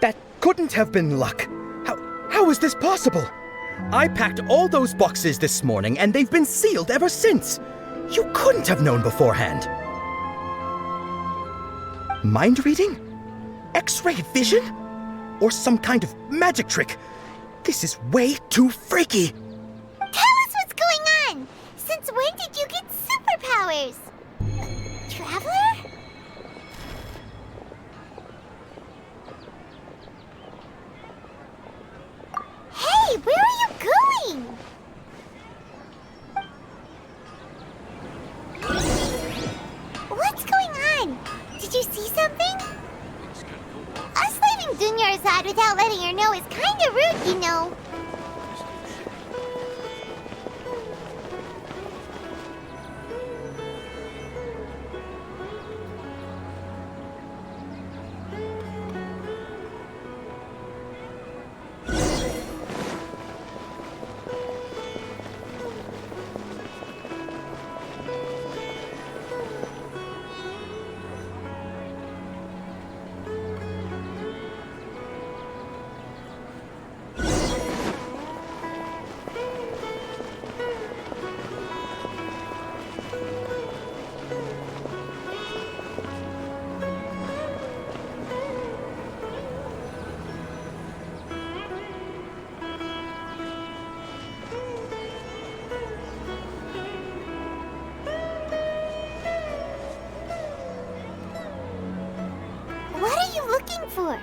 Speaker 20: That couldn't have been luck. How is this possible? I packed all those boxes this morning and they've been sealed ever since. You couldn't have known beforehand. Mind reading? X-ray vision? Or some kind of magic trick? This is way too freaky.
Speaker 15: Tell us what's going on! Since when did you get superpowers? Traveler? Hey, where are you going? What's going on? Did you see something? Us leaving Dunyarzad without letting her know is kinda rude, you know. What are you looking for?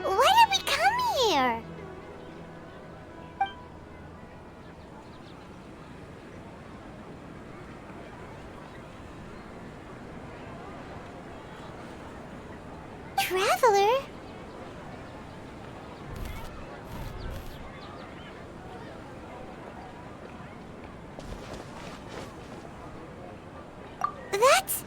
Speaker 15: Why did we come here? Traveler? That's...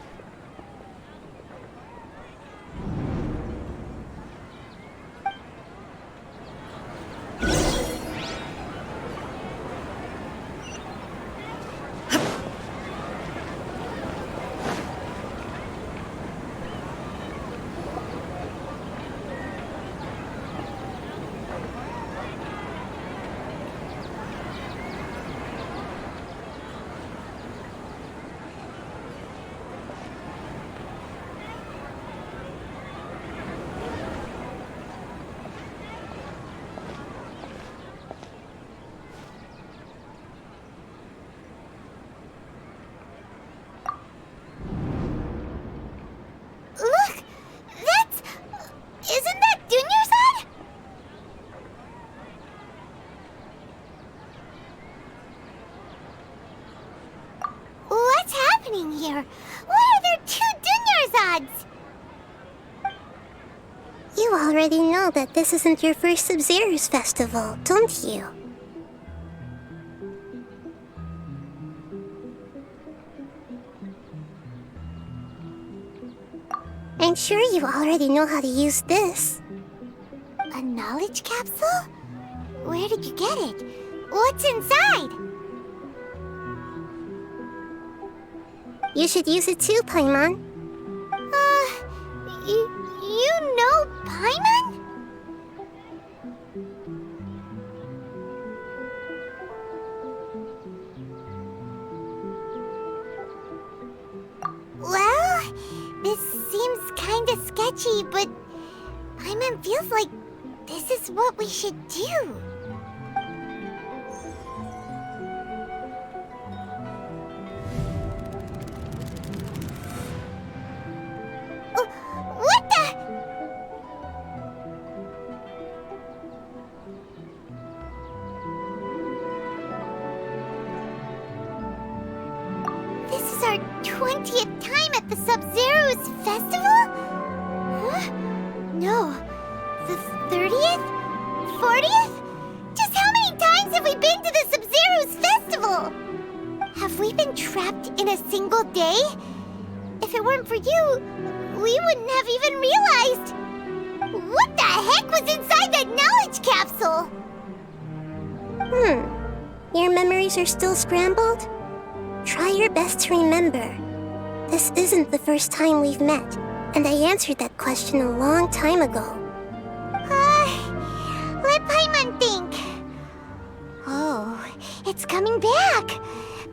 Speaker 15: Look! That's... Isn't that Dunyarzad? What's happening here? Why are there 2 Dunyarzads?
Speaker 3: You already know that this isn't your first Sub-Zero's festival, don't you? I'm sure you already know how to use this.
Speaker 15: A knowledge capsule? Where did you get it? What's inside?
Speaker 3: You should use it too, Paimon. You know Paimon? Well, this seems kinda sketchy, but Paimon feels like this is what we should do. What the? This is our 20th time at the Sub-Zero's festival? Huh? No. The 30th? 40th? Just how many times have we been to the Sub-Zero's festival? Have we been trapped in a single day? If it weren't for you, we wouldn't have even realized. What the heck was inside that knowledge capsule? Your memories are still scrambled? Try your best to remember. This isn't the first time we've met, and I answered that question a long time ago. Let Paimon think. Oh, it's coming back.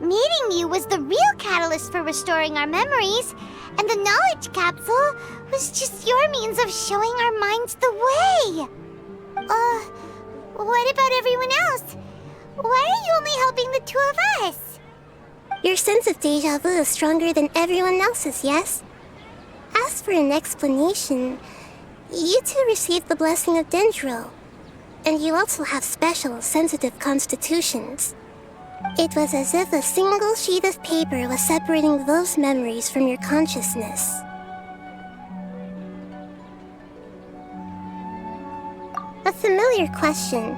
Speaker 3: Meeting you was the real catalyst for restoring our memories, and the knowledge capsule was just your means of showing our minds the way. What about everyone else? Why are you only helping the two of us? Your sense of deja vu is stronger than everyone else's, yes? As for an explanation, you two received the blessing of Dendro, and you also have special, sensitive constitutions. It was as if a single sheet of paper was separating those memories from your consciousness. A familiar question.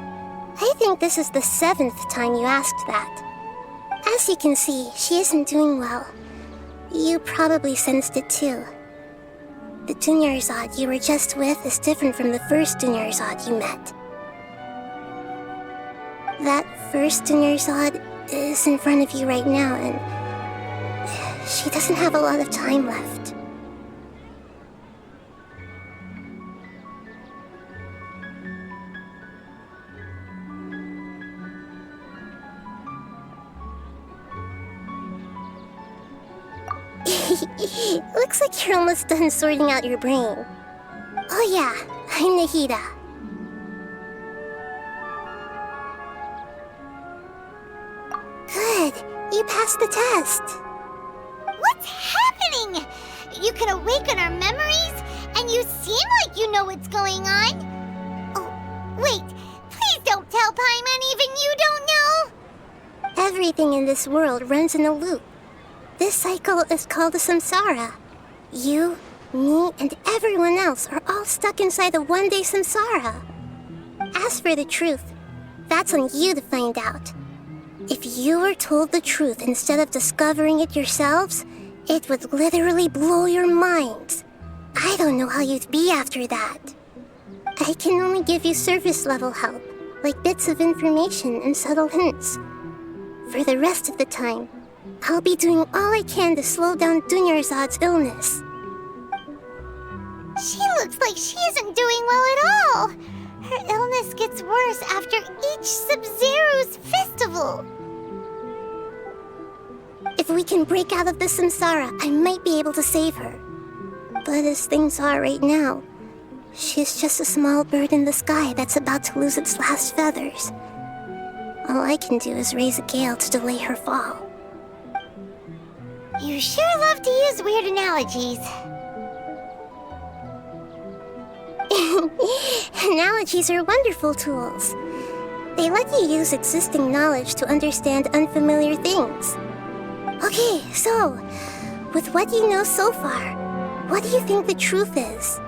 Speaker 3: I think this is the 7th time you asked that. As you can see, she isn't doing well. You probably sensed it too. The Dunyarzad you were just with is different from the first Dunyarzad you met. That first Dunyarzad is in front of you right now, and she doesn't have a lot of time left. Looks like you're almost done sorting out your brain. Oh yeah, I'm Nahida. Good, you passed the test. What's happening? You can awaken our memories, and you seem like you know what's going on. Oh, wait, please don't tell Paimon even you don't know. Everything in this world runs in a loop. This cycle is called a samsara. You, me, and everyone else are all stuck inside a one-day samsara. As for the truth, that's on you to find out. If you were told the truth instead of discovering it yourselves, it would literally blow your minds. I don't know how you'd be after that. I can only give you surface-level help, like bits of information and subtle hints. For the rest of the time, I'll be doing all I can to slow down Dunyarzad's illness. She looks like she isn't doing well at all. Her illness gets worse after each Sub-Zero's festival. If we can break out of the samsara, I might be able to save her. But as things are right now, she's just a small bird in the sky that's about to lose its last feathers. All I can do is raise a gale to delay her fall. You sure love to use weird analogies. Analogies are wonderful tools. They let you use existing knowledge to understand unfamiliar things. Okay, so, with what you know so far, what do you think the truth is?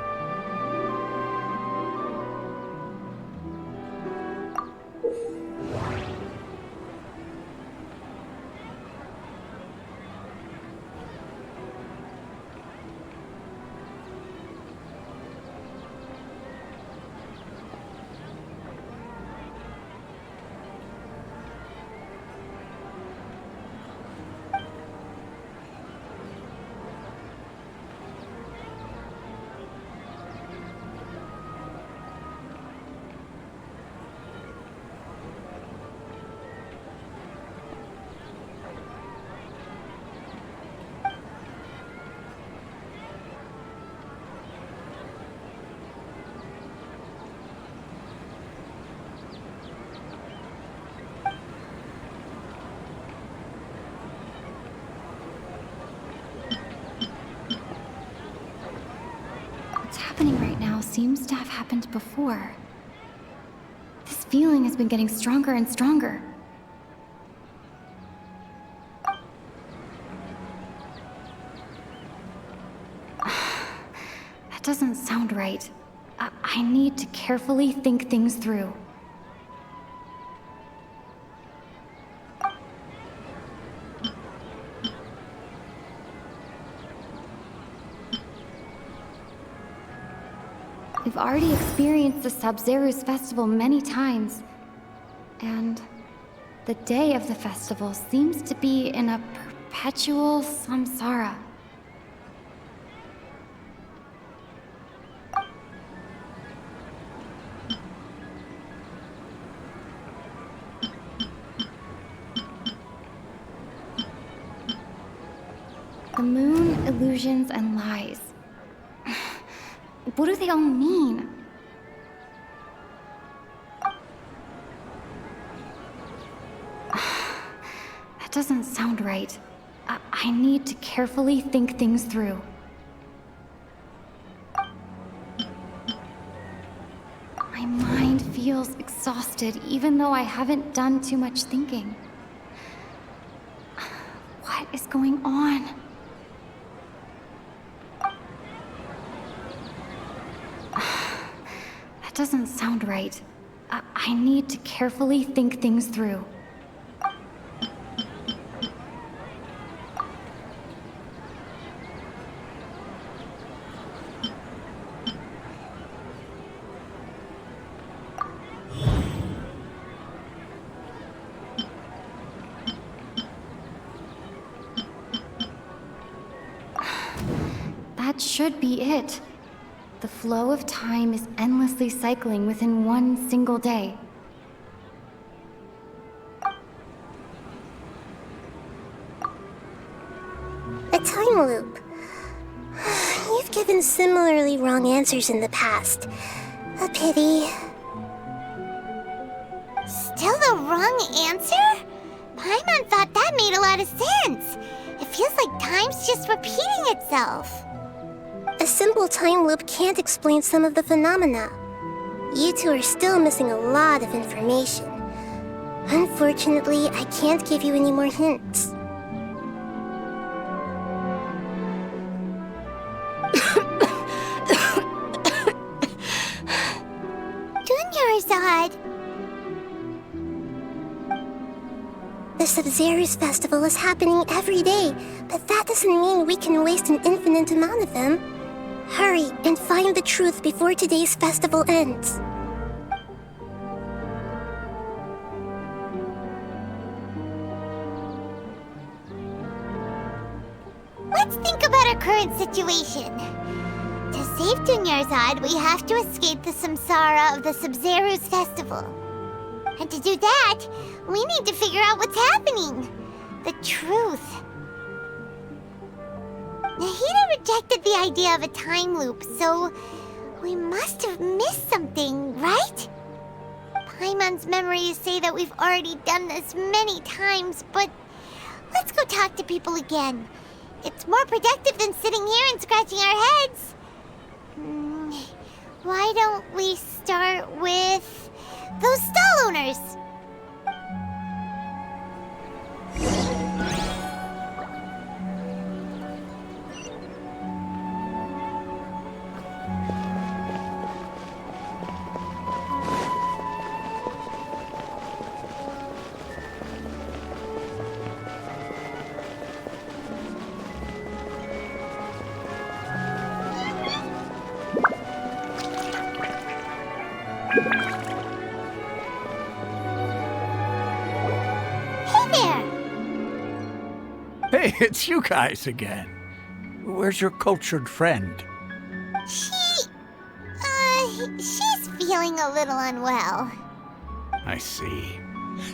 Speaker 1: seems to have happened before. This feeling has been getting stronger and stronger. That doesn't sound right. I need to carefully think things through. We've already experienced the Sub-Zeru's festival many times, and the day of the festival seems to be in a perpetual samsara. The moon, illusions, and lies. What do they all mean? That doesn't sound right. I need to carefully think things through. My mind feels exhausted, even though I haven't done too much thinking. What is going on? That doesn't sound right. I need to carefully think things through. That should be it. The flow of time is endlessly cycling within one single day.
Speaker 3: A time loop. You've given similarly wrong answers in the past. A pity.
Speaker 15: Still the wrong answer? Paimon thought that made a lot of sense. It feels like time's just repeating itself.
Speaker 3: A simple time loop can't explain some of the phenomena. You two are still missing a lot of information. Unfortunately, I can't give you any more hints.
Speaker 15: Dunyarzad!
Speaker 3: The Sub-Zeru's festival is happening every day, but that doesn't mean we can waste an infinite amount of them. Hurry and find the truth before today's festival ends.
Speaker 15: Let's think about our current situation. To save Dunyarzad, we have to escape the samsara of the Sub-Zeru's festival. And to do that, we need to figure out what's happening. The truth. Nahida rejected the idea of a time loop, so we must have missed something, right? Paimon's memories say that we've already done this many times, but let's go talk to people again. It's more productive than sitting here and scratching our heads. Why don't we start with those stall owners?
Speaker 18: Hey, it's you guys again. Where's your cultured friend?
Speaker 15: She's feeling a little unwell.
Speaker 18: I see.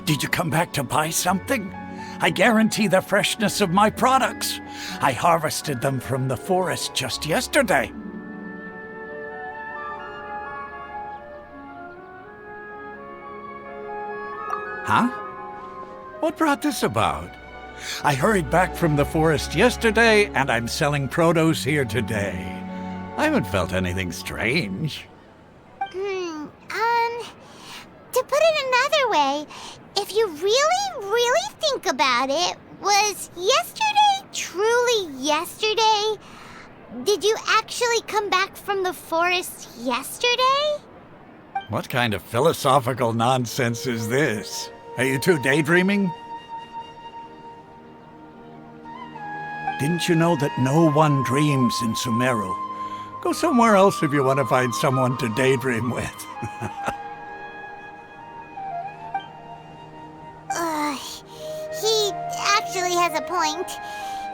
Speaker 18: Did you come back to buy something? I guarantee the freshness of my products. I harvested them from the forest just yesterday. Huh? What brought this about? I hurried back from the forest yesterday, and I'm selling produce here today. I haven't felt anything strange.
Speaker 15: Anyway, if you really think about it, was yesterday truly yesterday? Did you actually come back from the forest yesterday?
Speaker 18: What kind of philosophical nonsense is this? Are you two daydreaming? Didn't you know that no one dreams in Sumeru? Go somewhere else if you want to find someone to daydream with.
Speaker 15: He actually has a point.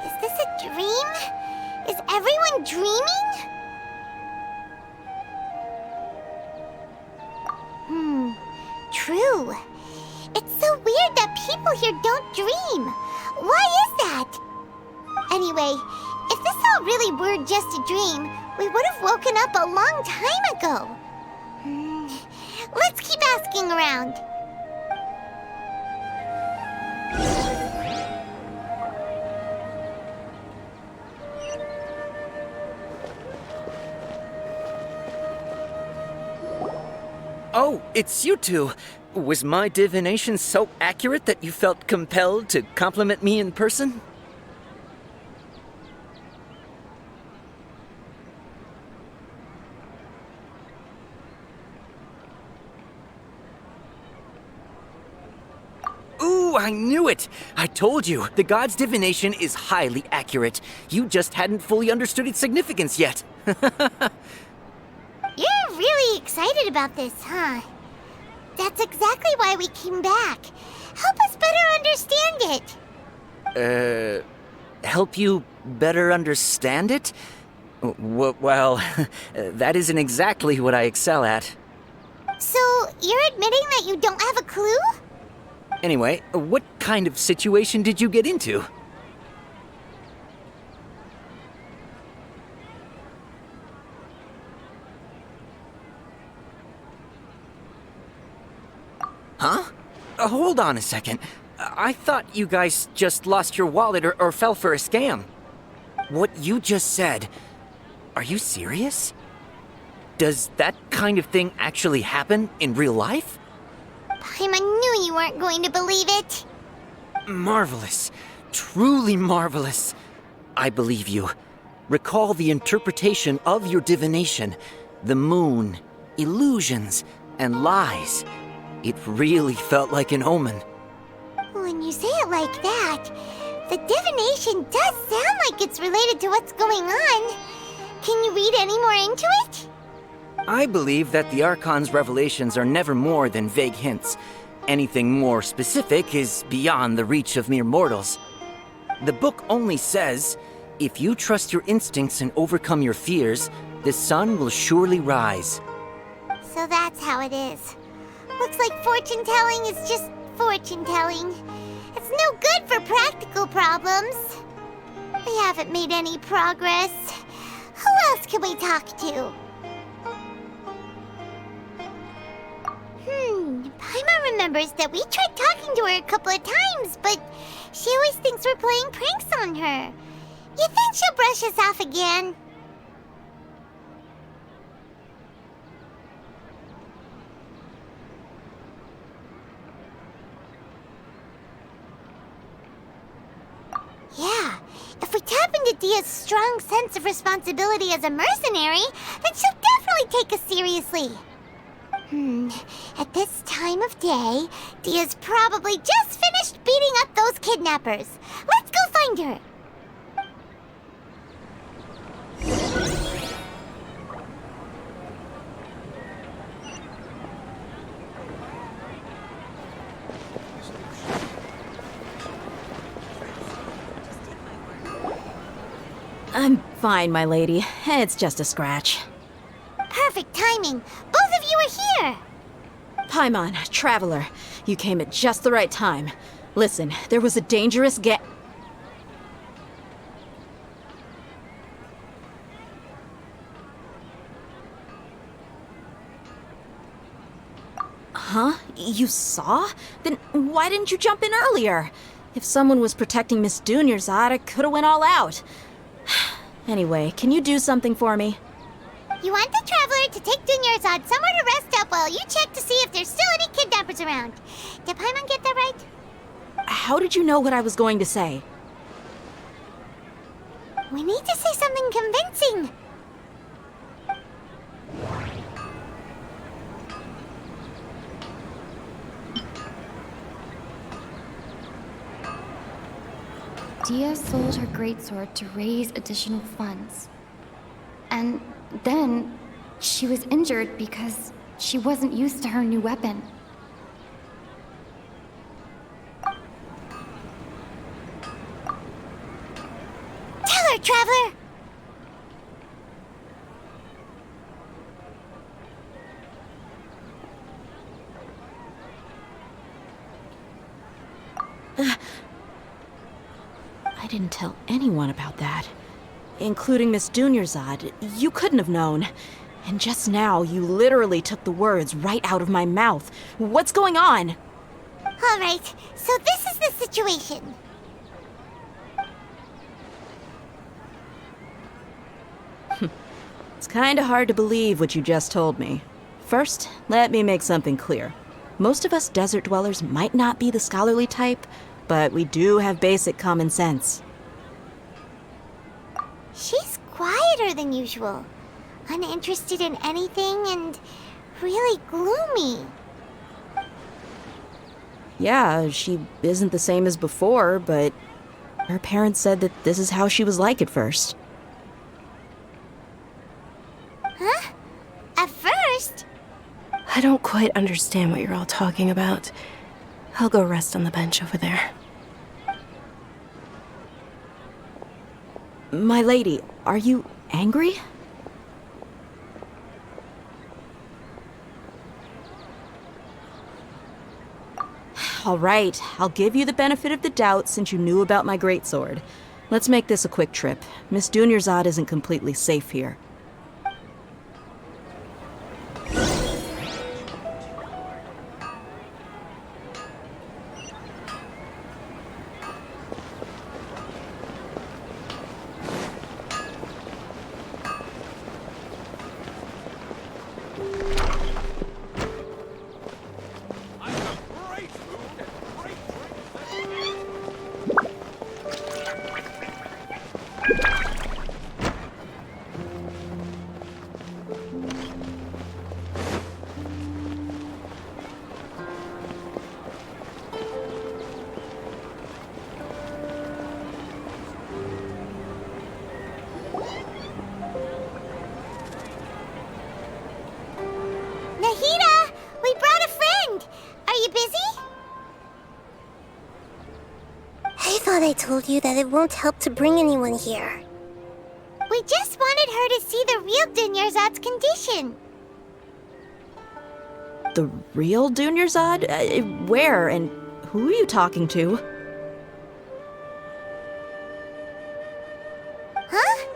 Speaker 15: Is this a dream? Is everyone dreaming? True. It's so weird that people here don't dream. Why is that? Anyway, if this all really were just a dream, we would have woken up a long time ago. Let's keep asking around.
Speaker 19: Oh, it's you two. Was my divination so accurate that you felt compelled to compliment me in person? Ooh, I knew it! I told you, the god's divination is highly accurate. You just hadn't fully understood its significance yet.
Speaker 15: You're really excited about this, huh? That's exactly why we came back. Help us better understand it.
Speaker 19: Help you better understand it? Well, that isn't exactly what I excel at.
Speaker 15: So, you're admitting that you don't have a clue?
Speaker 19: Anyway, what kind of situation did you get into? Huh? Hold on a second. I thought you guys just lost your wallet or fell for a scam. What you just said, are you serious? Does that kind of thing actually happen in real life?
Speaker 15: Paimon knew you weren't going to believe it.
Speaker 19: Marvelous. Truly marvelous. I believe you. Recall the interpretation of your divination. The moon, illusions, and lies. It really felt like an omen.
Speaker 15: When you say it like that, the divination does sound like it's related to what's going on. Can you read any more into it?
Speaker 19: I believe that the Archon's revelations are never more than vague hints. Anything more specific is beyond the reach of mere mortals. The book only says, if you trust your instincts and overcome your fears, the sun will surely rise.
Speaker 15: So that's how it is. Looks like fortune-telling is just fortune-telling. It's no good for practical problems. We haven't made any progress. Who else can we talk to? Paimon remembers that we tried talking to her a couple of times, but she always thinks we're playing pranks on her. You think she'll brush us off again? Yeah, if we tap into Dia's strong sense of responsibility as a mercenary, then she'll definitely take us seriously. At this time of day, Dia's probably just finished beating up those kidnappers. Let's go find her.
Speaker 16: I'm fine, my lady. It's just a scratch.
Speaker 15: Perfect timing. Both of you are here.
Speaker 16: Paimon, traveler, you came at just the right time. Listen, there was a dangerous Huh? You saw? Then why didn't you jump in earlier? If someone was protecting Miss Dunyarzad, I could have went all out. Anyway, can you do something for me?
Speaker 15: You want the Traveler to take Dunyarzad somewhere to rest up while you check to see if there's still any kidnappers around. Did Paimon get that right?
Speaker 16: How did you know what I was going to say?
Speaker 15: We need to say something convincing.
Speaker 9: Dia sold her greatsword to raise additional funds. And then she was injured because she wasn't used to her new weapon.
Speaker 15: Tell her, Traveler!
Speaker 16: I didn't tell anyone about that. Including Miss Dunyarzad. You couldn't have known. And just now, you literally took the words right out of my mouth. What's going on?
Speaker 15: All right, so this is the situation.
Speaker 16: It's kinda hard to believe what you just told me. First, let me make something clear. Most of us desert dwellers might not be the scholarly type, but we do have basic common sense.
Speaker 15: She's quieter than usual. Uninterested in anything and really gloomy.
Speaker 16: Yeah, she isn't the same as before, but her parents said that this is how she was like at first.
Speaker 15: Huh? At first?
Speaker 17: I don't quite understand what you're all talking about. I'll go rest on the bench over there.
Speaker 16: My lady, are you angry? All right, I'll give you the benefit of the doubt since you knew about my greatsword. Let's make this a quick trip. Miss Dunyarzad isn't completely safe here.
Speaker 15: Nahida! We brought a friend! Are you busy?
Speaker 3: I thought I told you that it won't help to bring anyone here.
Speaker 15: We just wanted her to see the real Dunyarzad's condition.
Speaker 16: The real Dunyarzad? Where and who are you talking to?
Speaker 15: Huh?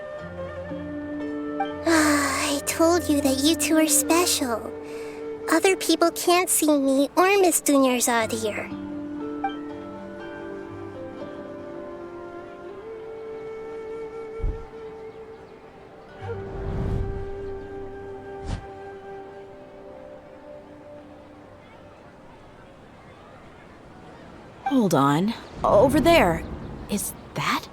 Speaker 3: I told you that you two are special. Other people can't see me or Miss Dunyarzad here.
Speaker 16: Hold on. Over there. Is that?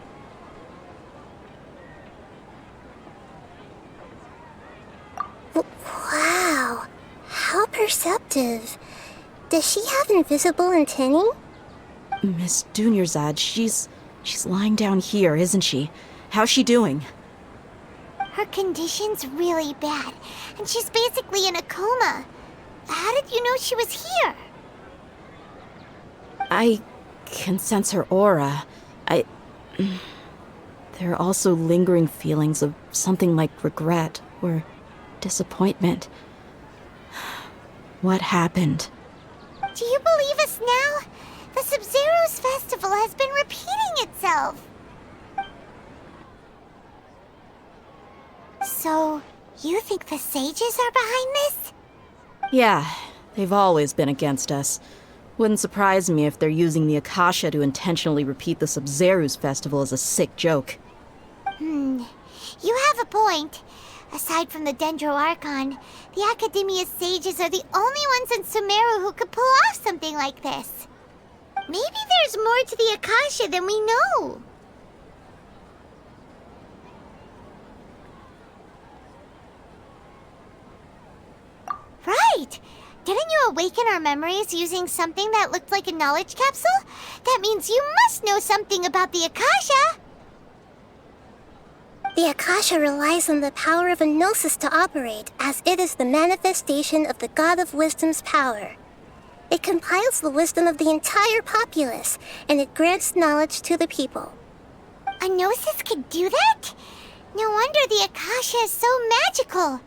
Speaker 3: Wow. How perceptive. Does she have invisible antennae?
Speaker 16: Miss Dunyarzad, she's lying down here, isn't she? How's she doing?
Speaker 15: Her condition's really bad, and she's basically in a coma. How did you know she was here?
Speaker 16: I can sense her aura. There are also lingering feelings of something like regret or disappointment. What happened?
Speaker 15: Do you believe us now? The Sub-Zero's festival has been repeating itself. So, you think the sages are behind this?
Speaker 16: Yeah, they've always been against us. Wouldn't surprise me if they're using the Akasha to intentionally repeat the Sub-Zero's festival as a sick joke.
Speaker 15: You have a point. Aside from the Dendro Archon, the Academia's sages are the only ones in Sumeru who could pull off something like this. Maybe there's more to the Akasha than we know. Right! Didn't you awaken our memories using something that looked like a knowledge capsule? That means you must know something about the Akasha!
Speaker 3: The Akasha relies on the power of a gnosis to operate, as it is the manifestation of the God of Wisdom's power. It compiles the wisdom of the entire populace, and it grants knowledge to the people.
Speaker 15: A gnosis could do that? No wonder the Akasha is so magical.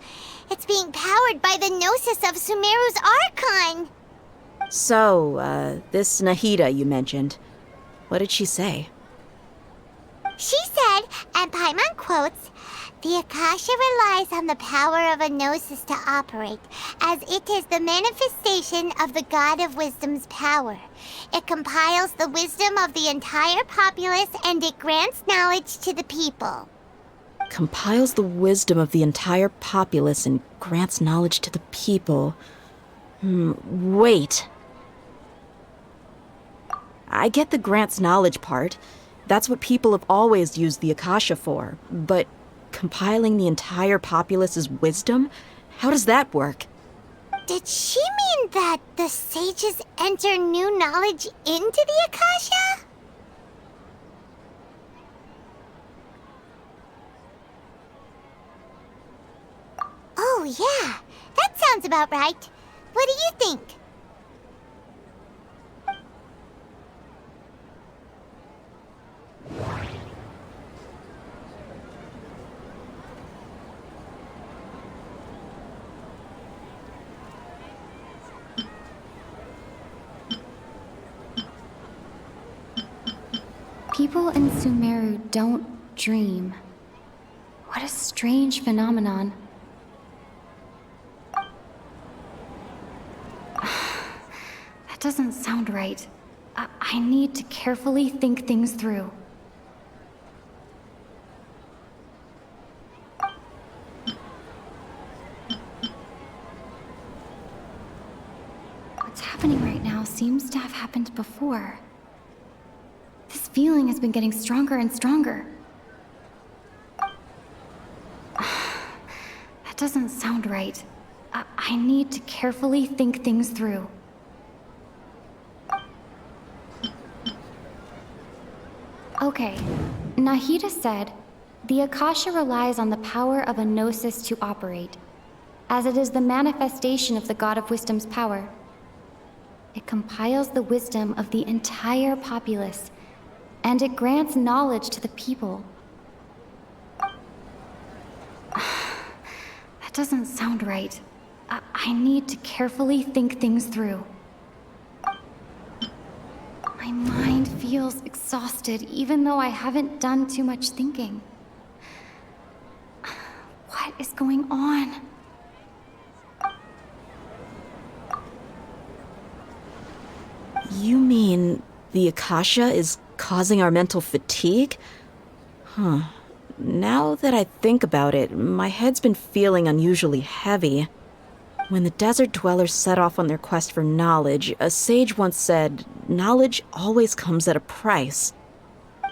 Speaker 15: It's being powered by the gnosis of Sumeru's Archon.
Speaker 16: So, this Nahida you mentioned, what did she say?
Speaker 15: She said, and Paimon quotes, "The Akasha relies on the power of a gnosis to operate, as it is the manifestation of the God of Wisdom's power. It compiles the wisdom of the entire populace, and it grants knowledge to the people."
Speaker 16: Compiles the wisdom of the entire populace and grants knowledge to the people. Wait. I get the grants knowledge part. That's what people have always used the Akasha for. But compiling the entire populace's wisdom? How does that work?
Speaker 15: Did she mean that the sages enter new knowledge into the Akasha? Oh, yeah. That sounds about right. What do you think?
Speaker 9: People in Sumeru don't dream. What a strange phenomenon. That doesn't sound right. I need to carefully think things through. What's happening right now seems to have happened before. This feeling has been getting stronger and stronger. That doesn't sound right. I need to carefully think things through. Okay, Nahida said, "The Akasha relies on the power of a gnosis to operate, as it is the manifestation of the God of Wisdom's power. It compiles the wisdom of the entire populace, and it grants knowledge to the people." That doesn't sound right. I need to carefully think things through. My mind feels exhausted, even though I haven't done too much thinking. What is going on?
Speaker 16: You mean the Akasha is causing our mental fatigue? Huh. Now that I think about it, my head's been feeling unusually heavy. When the desert dwellers set off on their quest for knowledge, a sage once said, "Knowledge always comes at a price."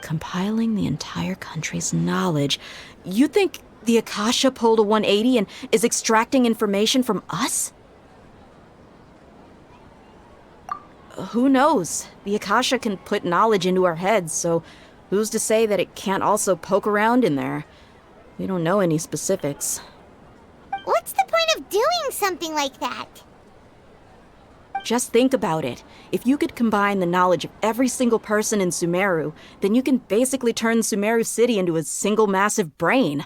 Speaker 16: Compiling the entire country's knowledge. You think the Akasha pulled a 180 and is extracting information from us? Who knows? The Akasha can put knowledge into our heads, so who's to say that it can't also poke around in there? We don't know any specifics.
Speaker 15: What's the point of doing something like that?
Speaker 16: Just think about it. If you could combine the knowledge of every single person in Sumeru, then you can basically turn Sumeru City into a single massive brain.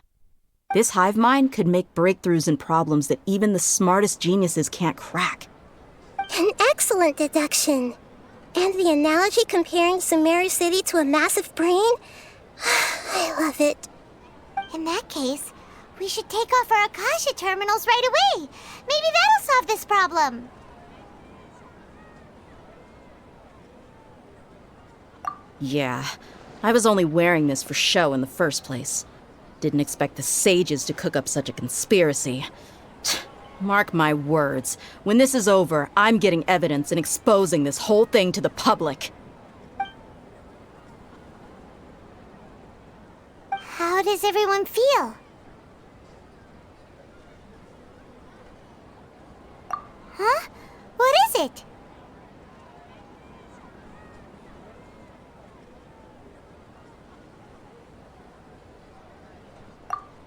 Speaker 16: This hive mind could make breakthroughs in problems that even the smartest geniuses can't crack.
Speaker 3: An excellent deduction. And the analogy comparing Sumeru City to a massive brain? I love it.
Speaker 15: In that case, we should take off our Akasha terminals right away. Maybe that'll solve this problem.
Speaker 16: Yeah, I was only wearing this for show in the first place. Didn't expect the sages to cook up such a conspiracy. Mark my words. When this is over, I'm getting evidence and exposing this whole thing to the public.
Speaker 15: How does everyone feel? Huh? What is it?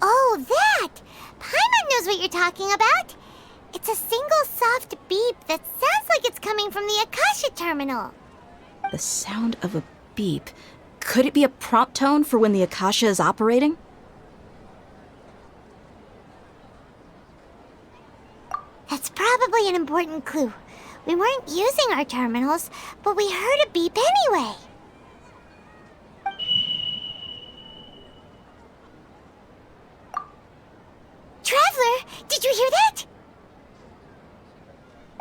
Speaker 15: Oh, that! Paimon knows what you're talking about. It's a single soft beep that sounds like it's coming from the Akasha terminal.
Speaker 16: The sound of a beep. Could it be a prompt tone for when the Akasha is operating?
Speaker 15: That's probably an important clue. We weren't using our terminals, but we heard a beep anyway. Traveler, did you hear that?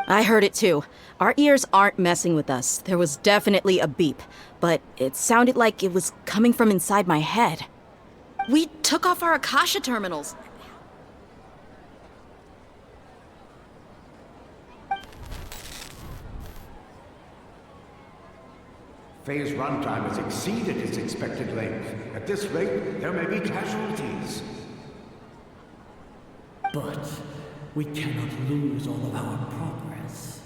Speaker 16: I heard it too. Our ears aren't messing with us. There was definitely a beep, but it sounded like it was coming from inside my head. We took off our Akasha terminals.
Speaker 8: Phase runtime has exceeded its expected length. At this rate, there may be casualties.
Speaker 22: But we cannot lose all of our progress.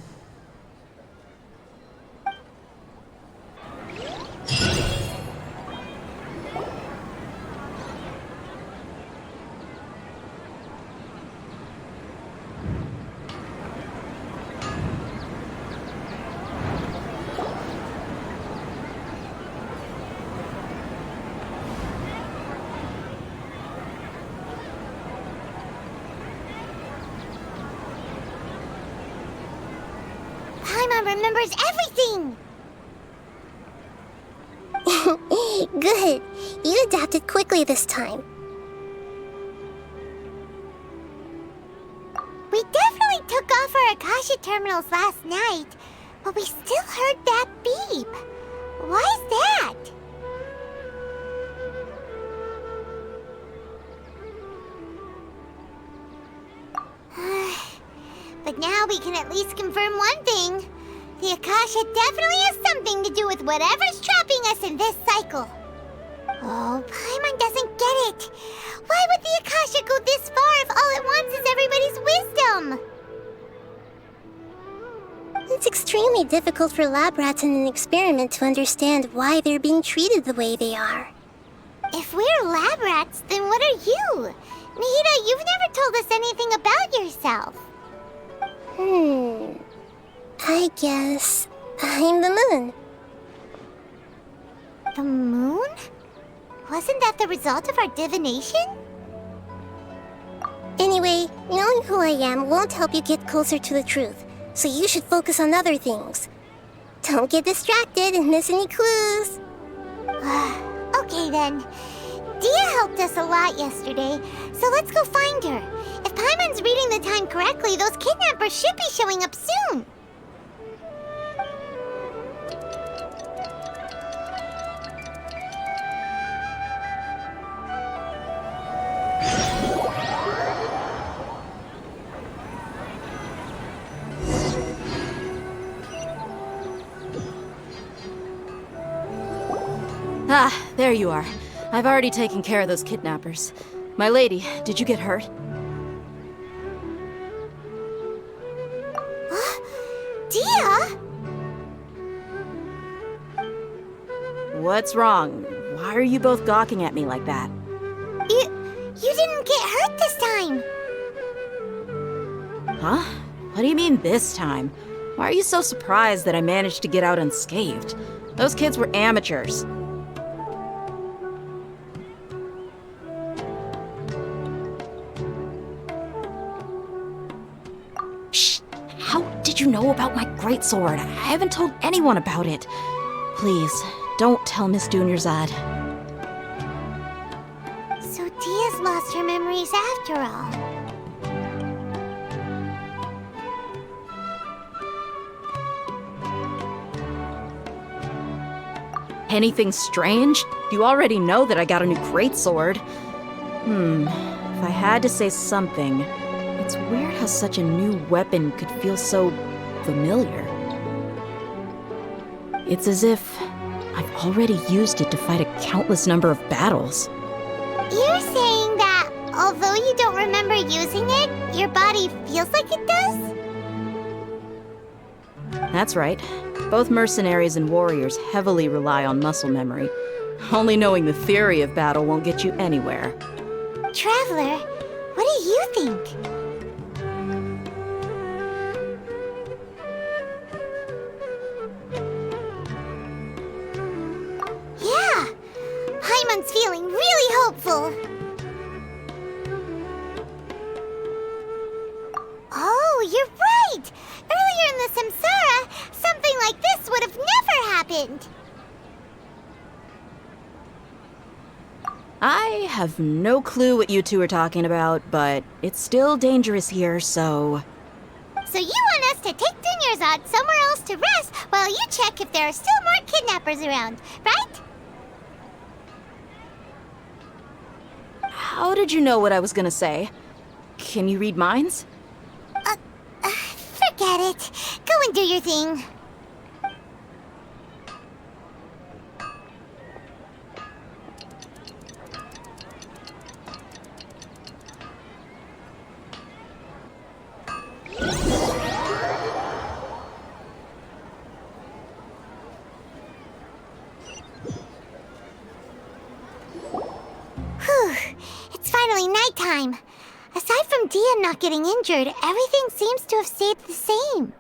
Speaker 15: Paimon remembers everything! Good. You adapted quickly this time. We definitely took off our Akasha terminals last night, but we still heard that beep. Why is that? But now we can at least confirm one thing. The Akasha definitely has something to do with whatever's trapping us in this cycle. Oh, Paimon doesn't get it. Why would the Akasha go this far if all it wants is everybody's wisdom? It's extremely difficult for lab rats in an experiment to understand why they're being treated the way they are. If we're lab rats, then what are you? Nahida, you've never told us anything about yourself. I guess I'm the moon. The moon? Wasn't that the result of our divination? Anyway, knowing who I am won't help you get closer to the truth, so you should focus on other things. Don't get distracted and miss any clues. Okay then. Dia helped us a lot yesterday, so let's go find her. If Paimon's reading the time correctly, those kidnappers should be showing up soon.
Speaker 16: Ah, there you are. I've already taken care of those kidnappers. My lady, did you get hurt?
Speaker 15: Dia?
Speaker 16: What's wrong? Why are you both gawking at me like that?
Speaker 15: You didn't get hurt this time.
Speaker 16: Huh? What do you mean this time? Why are you so surprised that I managed to get out unscathed? Those kids were amateurs. Shh! How did you know about my greatsword? I haven't told anyone about it. Please, don't tell Miss Dunyarzad.
Speaker 15: So Dia's lost her memories after all.
Speaker 16: Anything strange? You already know that I got a new greatsword. If I had to say something, it's weird how such a new weapon could feel so familiar. It's as if I've already used it to fight a countless number of battles.
Speaker 15: You're saying that although you don't remember using it, your body feels like it does?
Speaker 16: That's right. Both mercenaries and warriors heavily rely on muscle memory. Only knowing the theory of battle won't get you anywhere.
Speaker 15: Traveler, what do you think? Yeah, Paimon's feeling really hopeful. Oh, you're right! Earlier in the Samsara, something like this would have never happened.
Speaker 16: I have no clue what you two are talking about, but it's still dangerous here, so...
Speaker 15: So you want us to take Dunyarzad somewhere else to rest while you check if there are still more kidnappers around, right?
Speaker 16: How did you know what I was gonna say? Can you read minds?
Speaker 15: Forget it. Go and do your thing. Whew. It's finally nighttime. Aside from Dia not getting injured, everything seems to have stayed the same.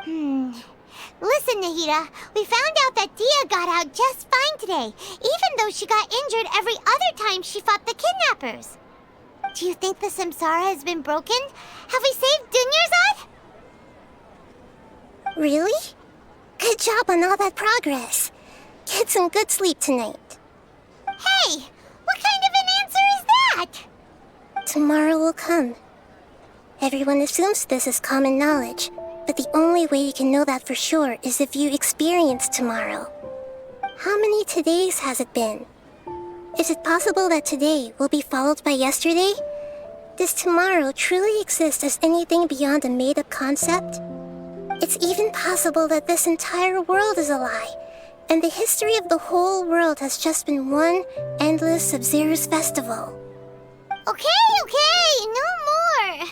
Speaker 15: Listen, Nahida, we found out that Dia got out just fine today, even though she got injured every other time she fought the kidnappers. Do you think the Samsara has been broken? Have we saved Dunyarzad?
Speaker 3: Really? Good job on all that progress. Get some good sleep tonight.
Speaker 15: Hey, what kind of an answer is that?
Speaker 3: Tomorrow will come. Everyone assumes this is common knowledge, but the only way you can know that for sure is if you experience tomorrow. How many todays has it been? Is it possible that today will be followed by yesterday? Does tomorrow truly exist as anything beyond a made-up concept? It's even possible that this entire world is a lie, and the history of the whole world has just been one endless Sub-Zero's festival.
Speaker 15: Okay, no more.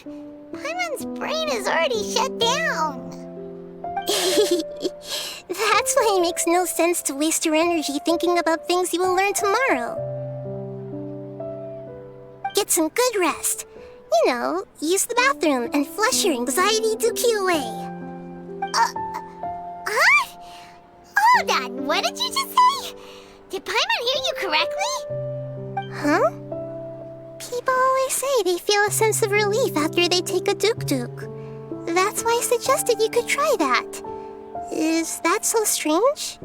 Speaker 15: Paimon's brain is already shut down.
Speaker 3: That's why it makes no sense to waste your energy thinking about things you will learn tomorrow. Get some good rest. You know, use the bathroom and flush your anxiety dookie away.
Speaker 15: Huh? Hold on, what did you just say? Did Paimon hear you correctly?
Speaker 3: Huh? People always say they feel a sense of relief after they take a duk-duk. That's why I suggested you could try that. Is that so strange?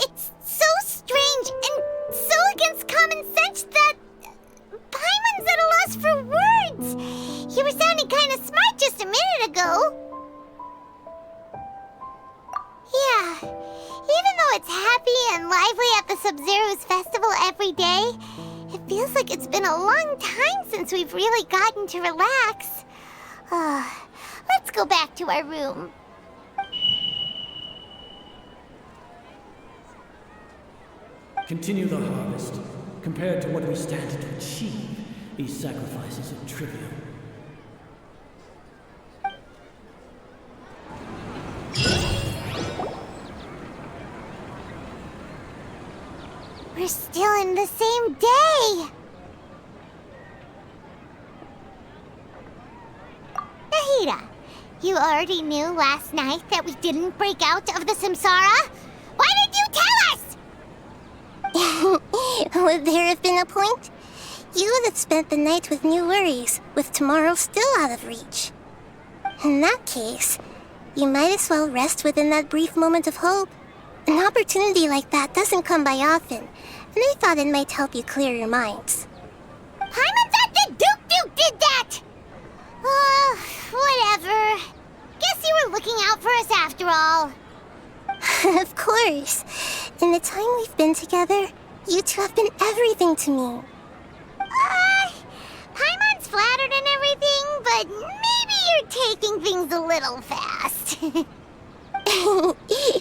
Speaker 15: It's so strange and so against common sense that Paimon's at a loss for words. You were sounding kind of smart just a minute ago. Yeah, even though it's happy and lively at the Sub-Zero's festival every day, it feels like it's been a long time since we've really gotten to relax. Let's go back to our room.
Speaker 22: Continue the harvest. Compared to what we stand to achieve, these sacrifices are trivial.
Speaker 15: We're still in the same day! Nahida, you already knew last night that we didn't break out of the Samsara? Why did you tell us?
Speaker 3: Would there have been a point? You would have spent the night with new worries, with tomorrow still out of reach. In that case, you might as well rest within that brief moment of hope. An opportunity like that doesn't come by often, and I thought it might help you clear your minds.
Speaker 15: Paimon thought that Duke did that! Whatever. Guess you were looking out for us after all.
Speaker 3: Of course. In the time we've been together, you two have been everything to me.
Speaker 15: but maybe you're taking things a little fast.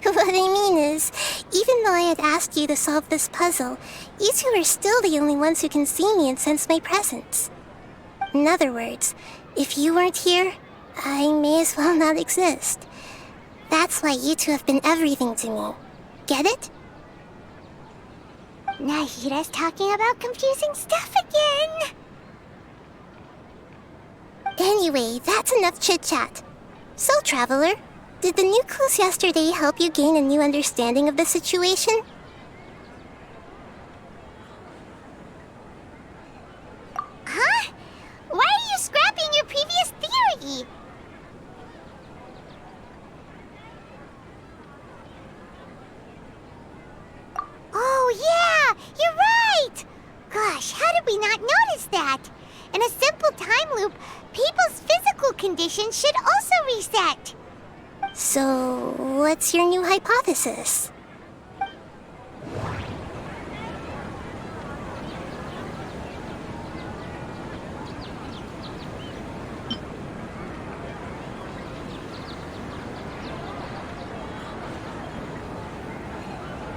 Speaker 15: What I mean is, even though I had asked you to solve this puzzle, you two are still the only ones who can see me and sense my presence. In other words, if you weren't here, I may as well not exist. That's why you two have been everything to me. Get it? Nahira's talking about confusing stuff again. Anyway, that's enough chit-chat. So, Traveler, did the new clues yesterday help you gain a new understanding of the situation? Huh? Why are you scrapping your previous theory? Oh yeah, you're right! Gosh, how did we not notice that? In a simple time loop, people's physical conditions should also reset. So, what's your new hypothesis?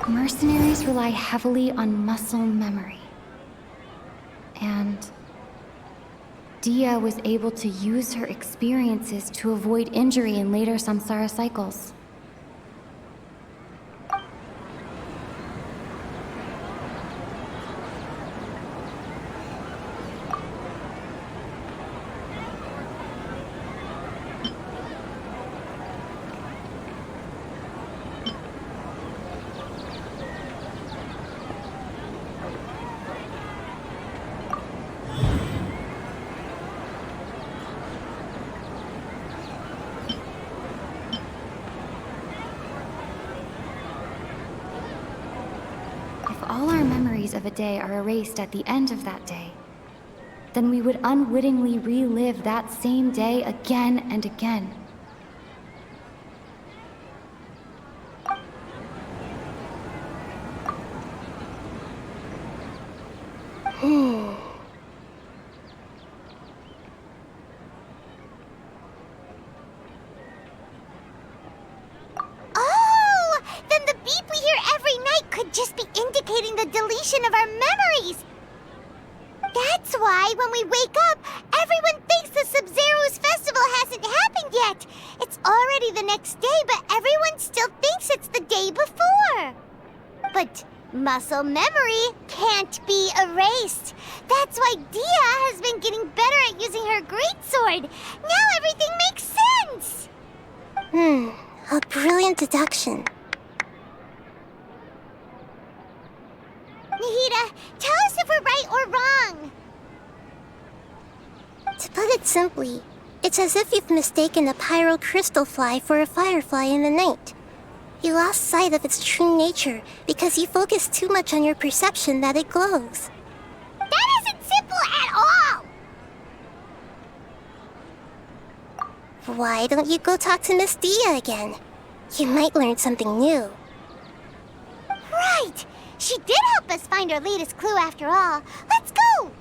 Speaker 9: Mercenaries rely heavily on muscle memory. And Dia was able to use her experiences to avoid injury in later samsara cycles. All our memories of a day are erased at the end of that day, then we would unwittingly relive that same day again and again.
Speaker 15: Just be indicating the deletion of our memories. That's why when we wake up, everyone thinks the Sub-Zero's festival hasn't happened yet. It's already the next day, but everyone still thinks it's the day before. But muscle memory can't be erased. That's why Dia has been getting better at using her greatsword. Now everything makes sense.
Speaker 3: A brilliant deduction.
Speaker 15: Nahida, tell us if we're right or wrong.
Speaker 3: To put it simply, it's as if you've mistaken a pyro crystal fly for a firefly in the night. You lost sight of its true nature because you focused too much on your perception that it glows.
Speaker 15: That isn't simple at all!
Speaker 3: Why don't you go talk to Miss Dia again? You might learn something new.
Speaker 15: Right! She did help us find our latest clue after all. Let's go!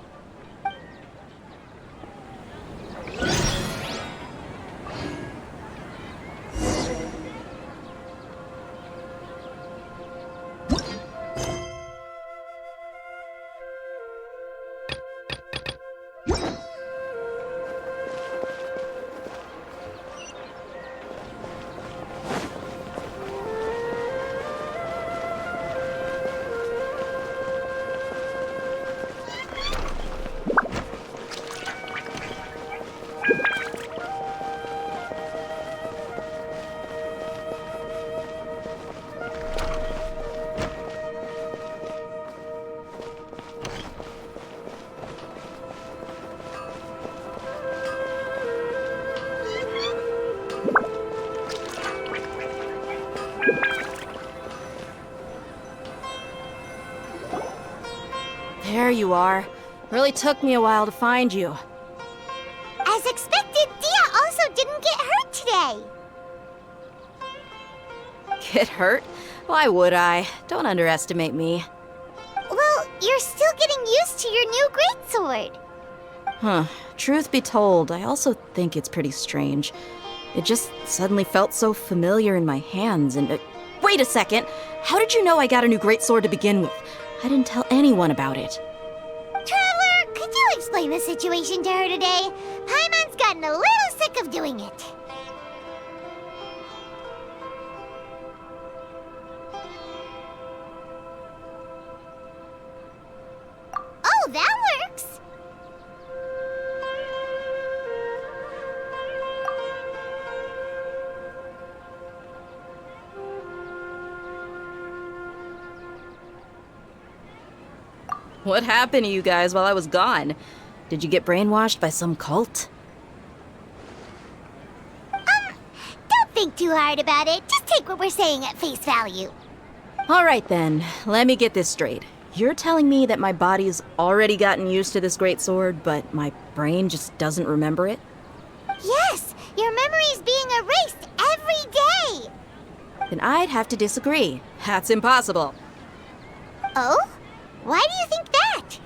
Speaker 16: There you are. Really took me a while to find you.
Speaker 15: As expected, Dia also didn't get hurt today.
Speaker 16: Get hurt? Why would I? Don't underestimate me.
Speaker 15: Well, you're still getting used to your new greatsword.
Speaker 16: Huh. Truth be told, I also think it's pretty strange. It just suddenly felt so familiar in my hands, and... wait a second! How did you know I got a new greatsword to begin with? I didn't tell anyone about it.
Speaker 15: Traveler, could you explain the situation to her today? Paimon's gotten a little sick of doing it. Oh, that works!
Speaker 16: What happened to you guys while I was gone? Did you get brainwashed by some cult?
Speaker 15: Don't think too hard about it. Just take what we're saying at face value.
Speaker 16: Alright then, let me get this straight. You're telling me that my body's already gotten used to this greatsword, but my brain just doesn't remember it?
Speaker 15: Yes, your memory's being erased every day!
Speaker 16: Then I'd have to disagree. That's impossible.
Speaker 15: Oh? Why do you think that?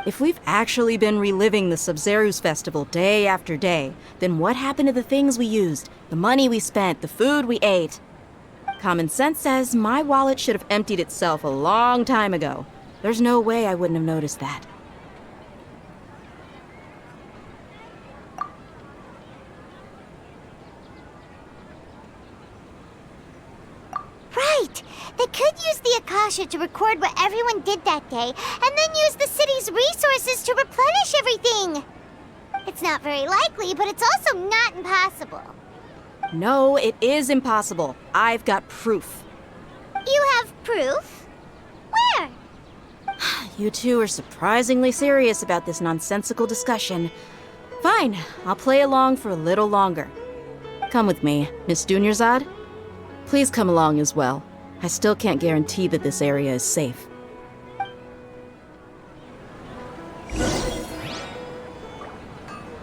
Speaker 16: If we've actually been reliving the Sumeru's festival day after day, then what happened to the things we used, the money we spent, the food we ate? Common sense says my wallet should have emptied itself a long time ago. There's no way I wouldn't have noticed that.
Speaker 15: Right! They could use the Akasha to record what everyone did that day, and then use the city's resources to replenish everything! It's not very likely, but it's also not impossible.
Speaker 16: No, it is impossible. I've got proof.
Speaker 15: You have proof? Where?
Speaker 16: You two are surprisingly serious about this nonsensical discussion. Fine, I'll play along for a little longer. Come with me, Miss Dunyarzad. Please come along as well. I still can't guarantee that this area is safe.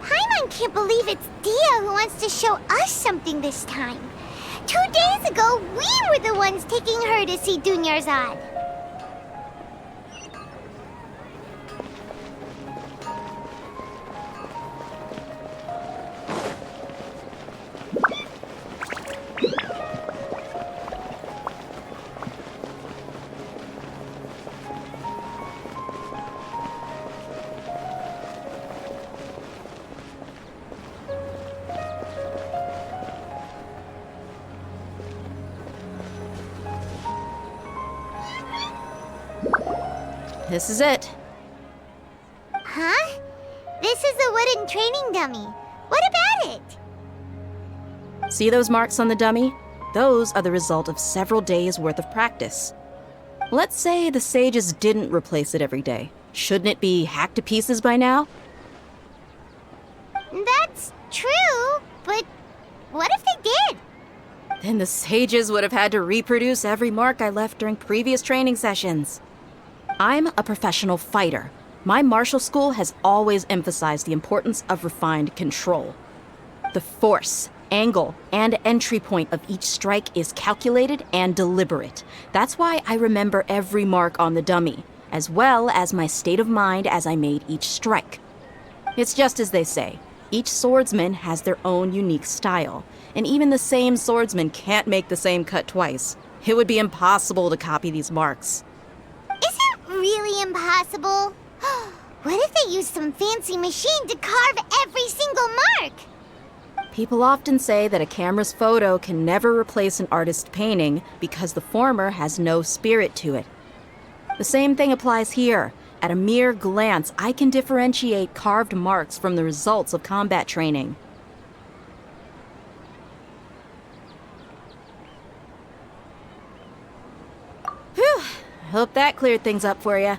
Speaker 15: Paimon can't believe it's Dia who wants to show us something this time. 2 days ago, we were the ones taking her to see Dunyarzad.
Speaker 16: This is it.
Speaker 15: Huh? This is a wooden training dummy. What about it?
Speaker 16: See those marks on the dummy? Those are the result of several days' worth of practice. Let's say the sages didn't replace it every day. Shouldn't it be hacked to pieces by now?
Speaker 15: That's true, but what if they did?
Speaker 16: Then the sages would have had to reproduce every mark I left during previous training sessions. I'm a professional fighter. My martial school has always emphasized the importance of refined control. The force, angle, and entry point of each strike is calculated and deliberate. That's why I remember every mark on the dummy, as well as my state of mind as I made each strike. It's just as they say, each swordsman has their own unique style, and even the same swordsman can't make the same cut twice. It would be impossible to copy these marks.
Speaker 15: Is it really impossible? What if they used some fancy machine to carve every single mark?
Speaker 16: People often say that a camera's photo can never replace an artist's painting because the former has no spirit to it. The same thing applies here. At a mere glance, I can differentiate carved marks from the results of combat training. Whew, hope that cleared things up for you.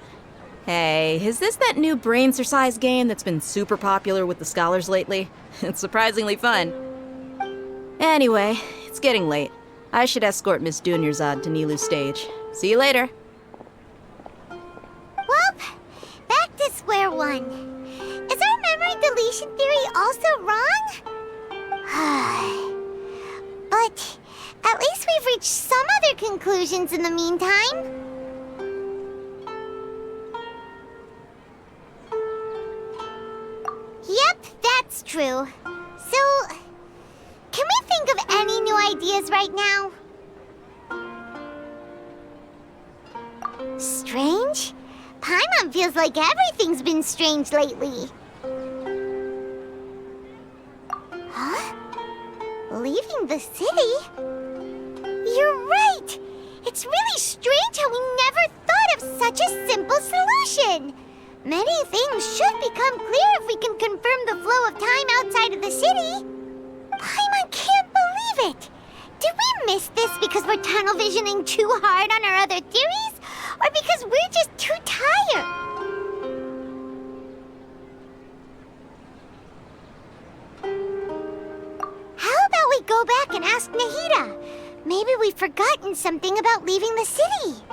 Speaker 16: Hey, is this that new brain exercise game that's been super popular with the scholars lately? It's surprisingly fun. Anyway, it's getting late. I should escort Miss Dunyarzad to Nilu's stage. See you later.
Speaker 15: Well, back to square one. Is our memory deletion theory also wrong? But at least we've reached some other conclusions in the meantime. That's true. So, can we think of any new ideas right now? Strange? Paimon feels like everything's been strange lately. Huh? Leaving the city? You're right! It's really strange how we never thought of such a simple solution! Many things should become clear if we can confirm the flow of time outside of the city. Paimon can't believe it! Did we miss this because we're tunnel visioning too hard on our other theories? Or because we're just too tired? How about we go back and ask Nahida? Maybe we've forgotten something about leaving the city.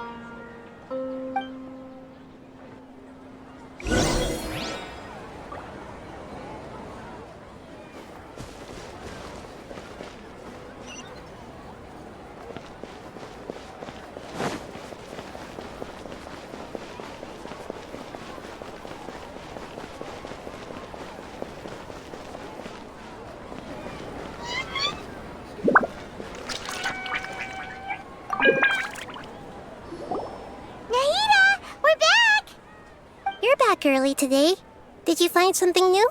Speaker 3: Early today. Did you find something new?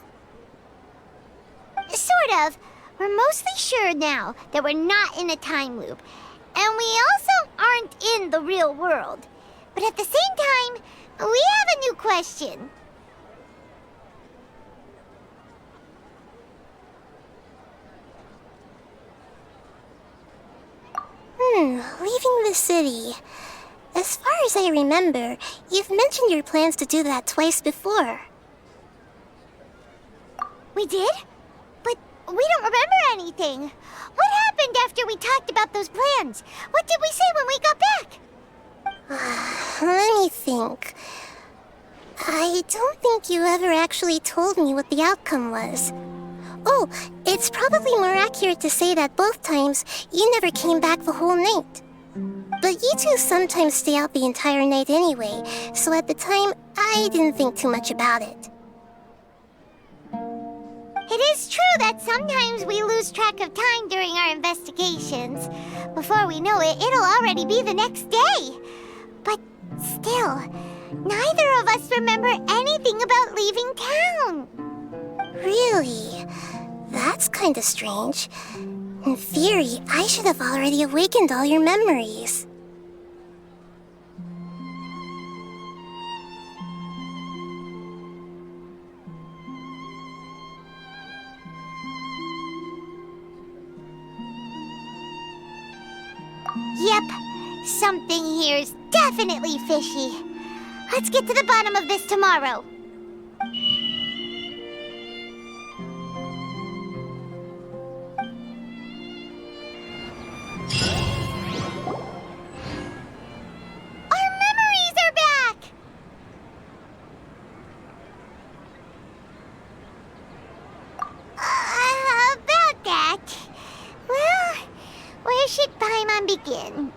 Speaker 15: Sort of. We're mostly sure now that we're not in a time loop. And we also aren't in the real world. But at the same time, we have a new question.
Speaker 3: Leaving the city. As far as I remember, you've mentioned your plans to do that twice before.
Speaker 15: We did? But we don't remember anything. What happened after we talked about those plans? What did we say when we got back?
Speaker 3: Let me think. I don't think you ever actually told me what the outcome was. Oh, it's probably more accurate to say that both times you never came back the whole night. But you two sometimes stay out the entire night anyway, so at the time, I didn't think too much about it.
Speaker 15: It is true that sometimes we lose track of time during our investigations. Before we know it, it'll already be the next day. But still, neither of us remember anything about leaving town.
Speaker 3: Really? That's kinda strange. In theory, I should have already awakened all your memories.
Speaker 15: Yep, something here's definitely fishy. Let's get to the bottom of this tomorrow. Begin.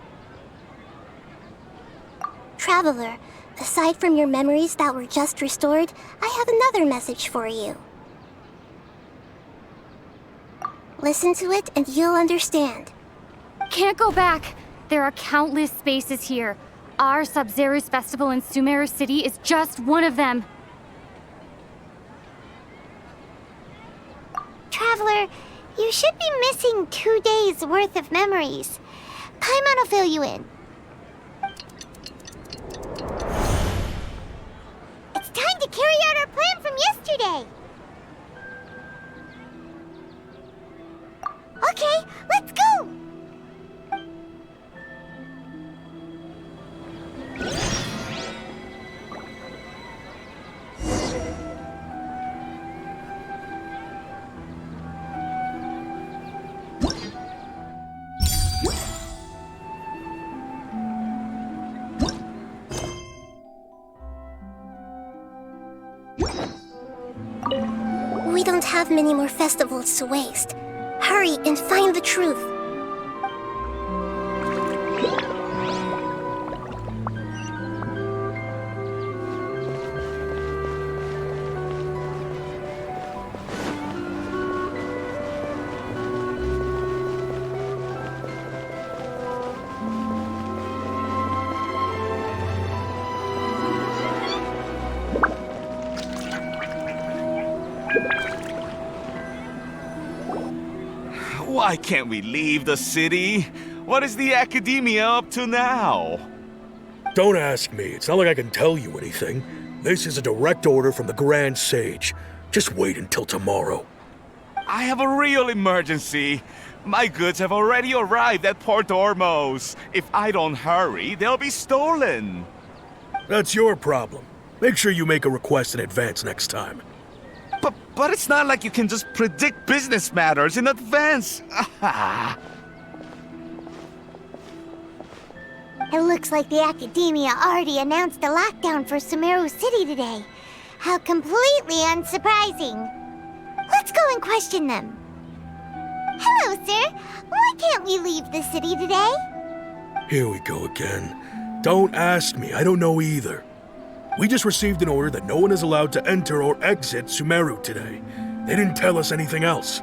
Speaker 3: Traveler, aside from your memories that were just restored, I have another message for you. Listen to it and you'll understand.
Speaker 9: Can't go back. There are countless spaces here. Our Sub-Zero's festival in Sumeru City is just one of them.
Speaker 15: Traveler, you should be missing 2 days' worth of memories. Paimon will fill you in. It's time to carry out our plan from yesterday. Okay, let's go!
Speaker 3: We don't have many more festivals to waste. Hurry and find the truth.
Speaker 11: Why can't we leave the city? What is the Academia up to now?
Speaker 13: Don't ask me. It's not like I can tell you anything. This is a direct order from the Grand Sage. Just wait until tomorrow.
Speaker 11: I have a real emergency. My goods have already arrived at Port Ormos. If I don't hurry, they'll be stolen.
Speaker 13: That's your problem. Make sure you make a request in advance next time.
Speaker 11: But it's not like you can just predict business matters in advance.
Speaker 15: It looks like the Academia already announced a lockdown for Sumeru City today. How completely unsurprising. Let's go and question them. Hello, sir. Why can't we leave the city today?
Speaker 13: Here we go again. Don't ask me. I don't know either. We just received an order that no one is allowed to enter or exit Sumeru today. They didn't tell us anything else.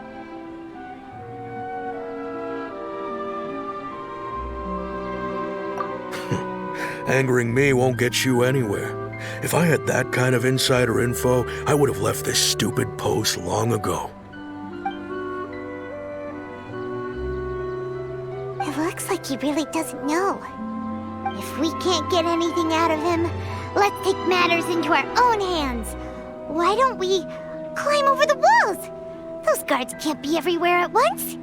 Speaker 13: Angering me won't get you anywhere. If I had that kind of insider info, I would have left this stupid post long ago.
Speaker 15: It looks like he really doesn't know. If we can't get anything out of him, let's take matters into our own hands. Why don't we climb over the walls? Those guards can't be everywhere at once.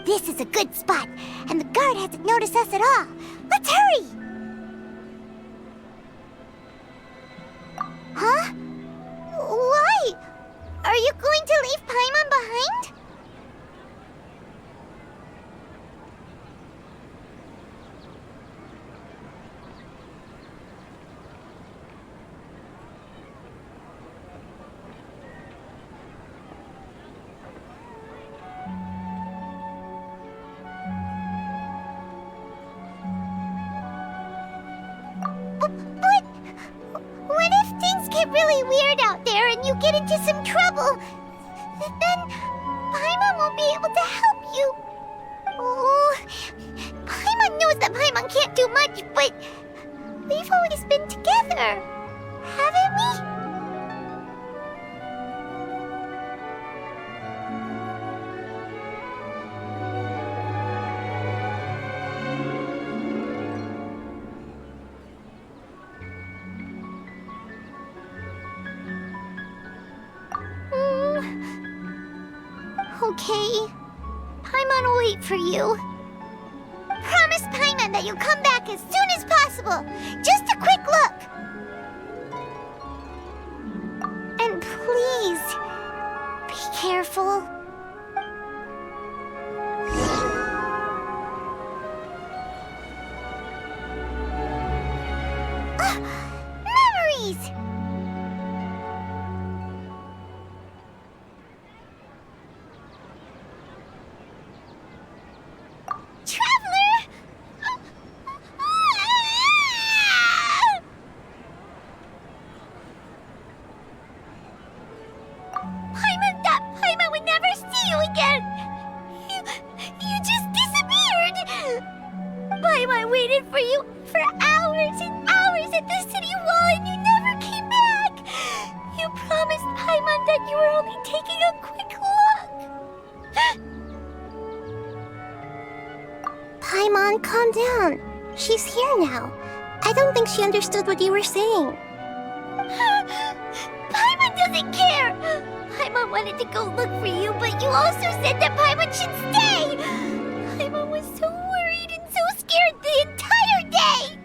Speaker 15: This is a good spot, and the guard hasn't noticed us at all. Let's hurry! Huh? Why? Are you going to leave Paimon behind? What if things get really weird out there and you get into some trouble? Then Paimon won't be able to help you. Oh, Paimon knows that Paimon can't do much, but we've always been together, haven't we? Okay. Paimon will wait for you. Promise Paimon that you'll come back as soon as possible. Just a quick look. And please, be careful. Memories! Paimon would never see you again! You just disappeared! Paimon waited for you for hours and hours at the city wall and you never came back! You promised Paimon that you were only taking a quick look! Paimon, calm down. She's here now. I don't think she understood what you were saying. Paimon doesn't care! Paimon wanted to go look for you, but you also said that Paimon should stay! Paimon was so worried and so scared the entire day!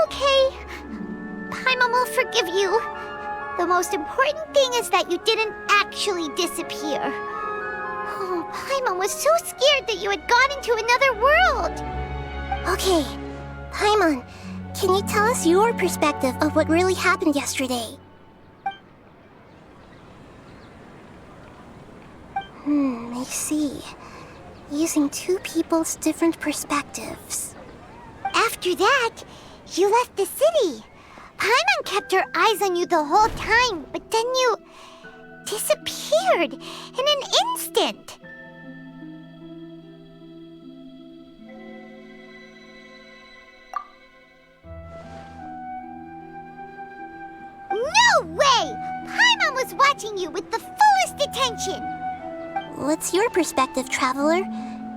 Speaker 15: Okay. Paimon will forgive you. The most important thing is that you didn't actually disappear. Oh, Paimon was so scared that you had gone into another world. Okay, Paimon, can you tell us your perspective of what really happened yesterday? I see. Using two people's different perspectives. After that, you left the city. Paimon kept her eyes on you the whole time, but then you disappeared in an instant. watching you with the fullest attention.
Speaker 3: What's your perspective, Traveler?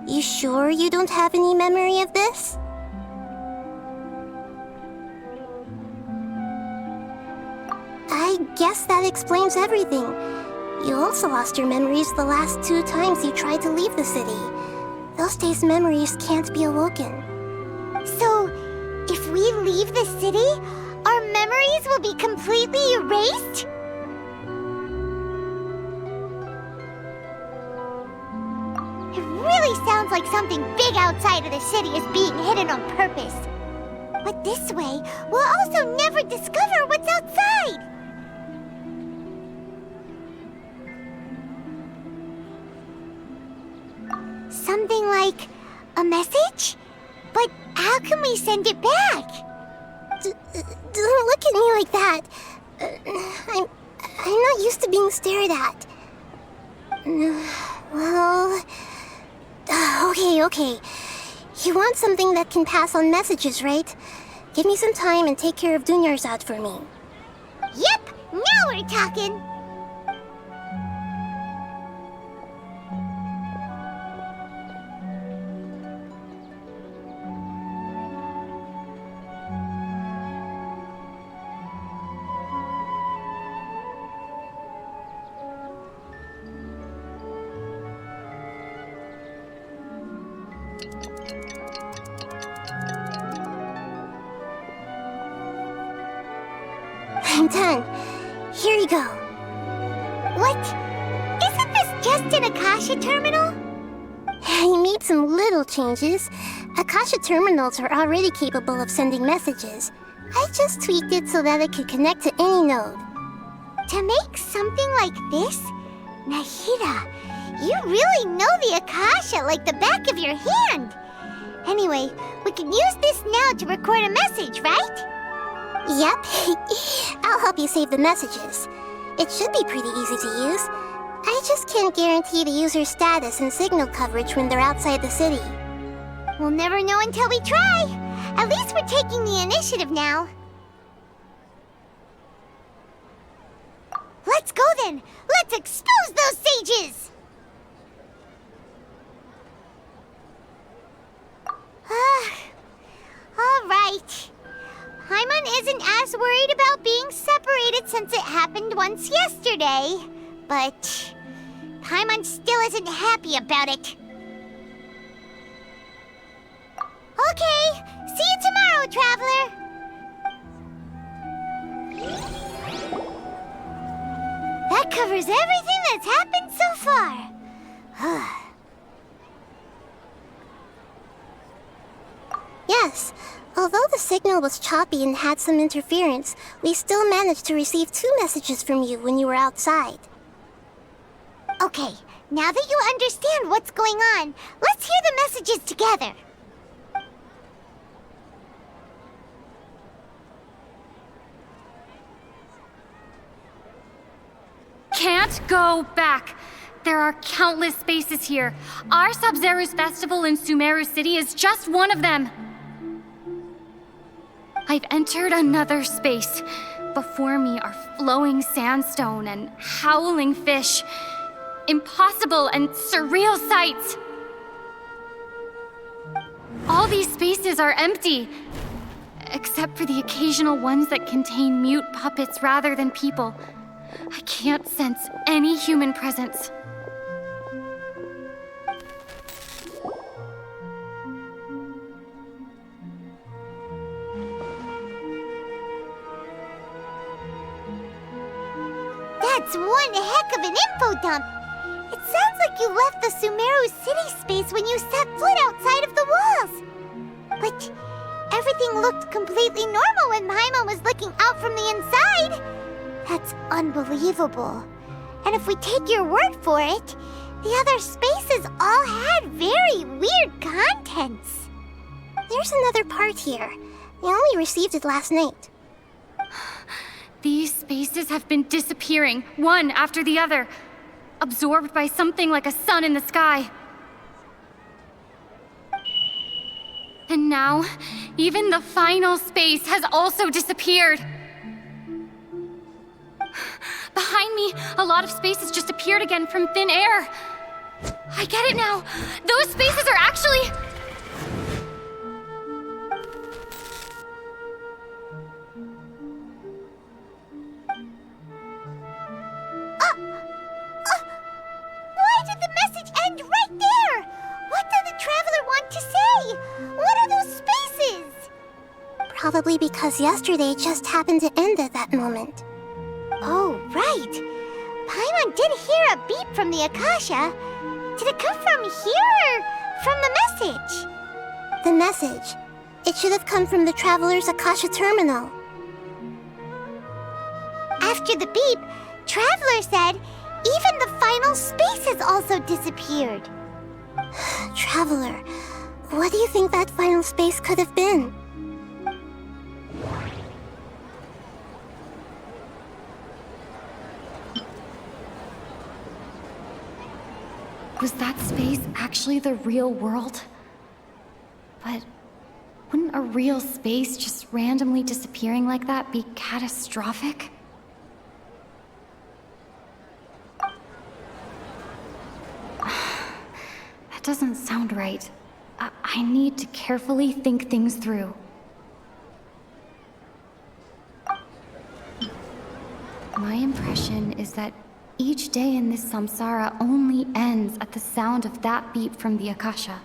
Speaker 3: You sure you don't have any memory of this? I guess that explains everything. You also lost your memories the last 2 times you tried to leave the city. Those days' memories can't be awoken.
Speaker 15: So, if we leave the city, our memories will be completely erased? It really sounds like something big outside of the city is being hidden on purpose. But this way, we'll also never discover what's outside. Something like a message? But how can we send it back?
Speaker 3: Don't look at me like that. I'm not used to being stared at. Well... Okay. You want something that can pass on messages, right? Give me some time and take care of Dunyarzad for me.
Speaker 15: Yep, now we're talking.
Speaker 3: I'm done. Here you go.
Speaker 15: What? Isn't this just an Akasha terminal?
Speaker 3: You made some little changes. Akasha terminals are already capable of sending messages. I just tweaked it so that it could connect to any node.
Speaker 15: To make something like this? Nahida, you really know the Akasha like the back of your hand. Anyway, we can use this now to record a message, right?
Speaker 3: Yep. I'll help you save the messages. It should be pretty easy to use. I just can't guarantee the user's status and signal coverage when they're outside the city.
Speaker 15: We'll never know until we try. At least we're taking the initiative now. Let's go then! Let's expose those sages! Alright. Paimon isn't as worried about being separated since it happened once yesterday. But Paimon still isn't happy about it. Okay, see you tomorrow, Traveler! That covers everything that's happened so far.
Speaker 3: Yes, although the signal was choppy and had some interference, we still managed to receive 2 messages from you when you were outside.
Speaker 15: Okay, now that you understand what's going on, let's hear the messages together.
Speaker 9: Can't go back. There are countless spaces here. Our Sub-Zero's festival in Sumeru City is just one of them. I've entered another space. Before me are flowing sandstone and howling fish. Impossible and surreal sights. All these spaces are empty, except for the occasional ones that contain mute puppets rather than people. I can't sense any human presence.
Speaker 15: That's one heck of an info dump. It sounds like you left the Sumeru city space when you set foot outside of the walls. But everything looked completely normal when Paimon was looking out from the inside. That's unbelievable. And if we take your word for it, the other spaces all had very weird contents.
Speaker 3: There's another part here. I only received it last night.
Speaker 9: These spaces have been disappearing, one after the other, absorbed by something like a sun in the sky. And now, even the final space has also disappeared. Behind me, a lot of spaces just appeared again from thin air. I get it now. Those spaces are actually...
Speaker 15: Why did the message end right there? What did the traveler want to say? What are those spaces?
Speaker 3: Probably because yesterday just happened to end at that moment.
Speaker 15: Oh, right. Paimon did hear a beep from the Akasha. Did it come from here or from the message?
Speaker 3: The message. It should have come from the Traveler's Akasha terminal.
Speaker 15: After the beep, Traveler said even the final spaces also disappeared.
Speaker 3: Traveler, what do you think that final space could have been?
Speaker 9: Was that space actually the real world? But wouldn't a real space just randomly disappearing like that be catastrophic? That doesn't sound right. I need to carefully think things through. My impression is that each day in this samsara only ends at the sound of that beep from the Akasha.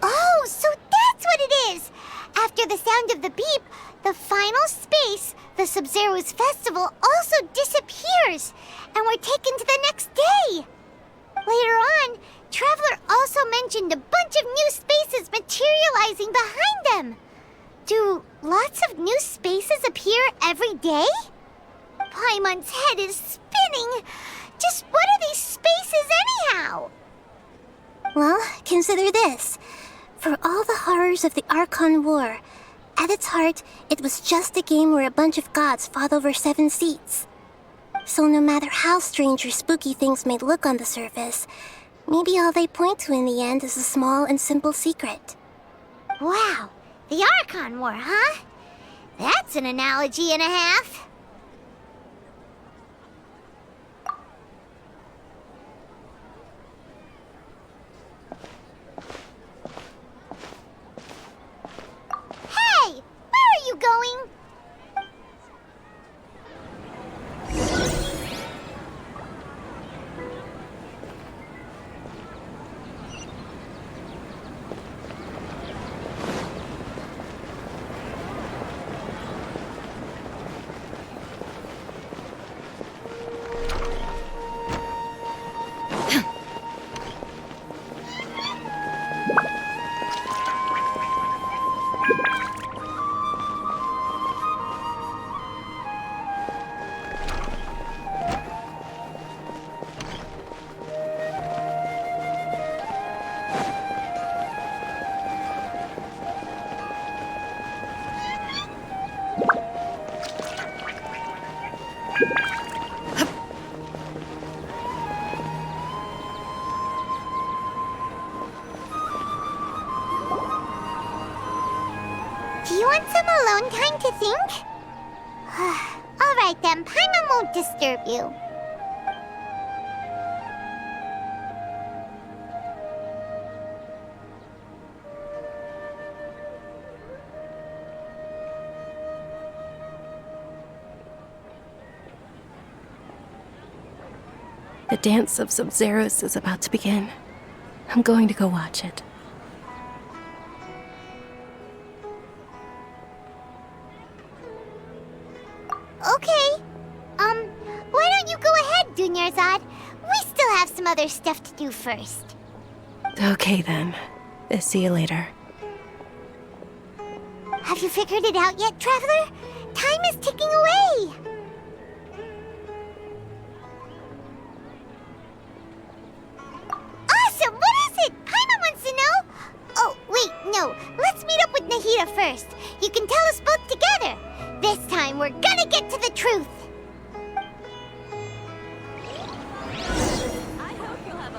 Speaker 15: Oh, so that's what it is! After the sound of the beep, the final space, the Sumeru's festival, also disappears, and we're taken to the next day! Later on, Traveler also mentioned a bunch of new spaces materializing behind them. Do lots of new spaces appear every day? Paimon's head is spinning. Just what are these spaces anyhow?
Speaker 3: Well, consider this. For all the horrors of the Archon War, at its heart, it was just a game where a bunch of gods fought over 7 seats. So no matter how strange or spooky things may look on the surface, maybe all they point to in the end is a small and simple secret.
Speaker 15: Wow, the Archon War, huh? That's an analogy and a half. Hey, where are you going? Do you want some alone time to think? All right then, Paimon won't disturb you.
Speaker 17: The dance of Sub-Zeros is about to begin. I'm going to go watch it.
Speaker 15: Okay. Why don't you go ahead, Dunyarzad? We still have some other stuff to do first.
Speaker 17: Okay then. See you later.
Speaker 15: Have you figured it out yet, Traveler? Time is ticking away. Awesome! What is it? Paimon wants to know. Oh, wait, no. Let's meet up with Nahida first. You can tell us both together. This time, we're gonna get to the truth.
Speaker 4: I hope you'll have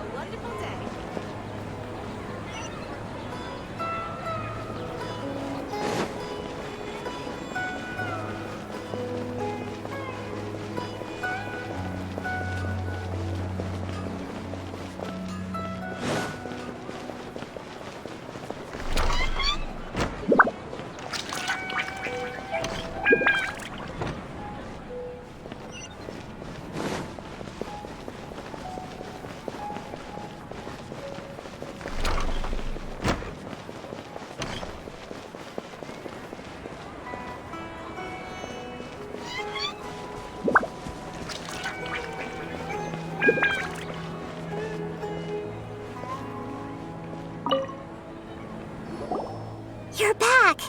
Speaker 3: You're back!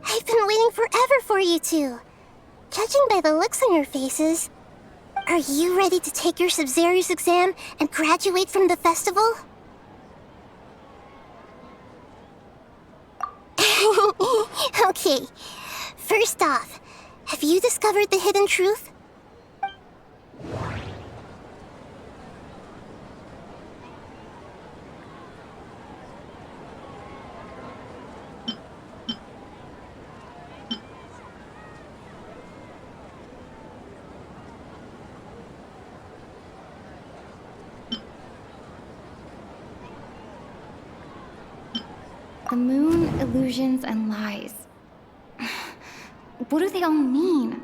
Speaker 3: I've been waiting forever for you two. Judging by the looks on your faces, are you ready to take your Sub-Zero's exam and graduate from the festival? Okay, first off, have you discovered the hidden truth?
Speaker 9: The moon, illusions, and lies. What do they all mean?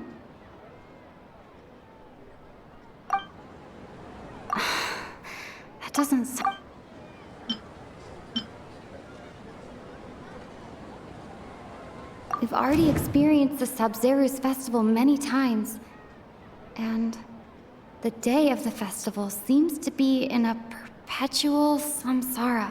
Speaker 9: That doesn't sound... We've already experienced the Sub-Zero's festival many times, and the day of the festival seems to be in a perpetual samsara.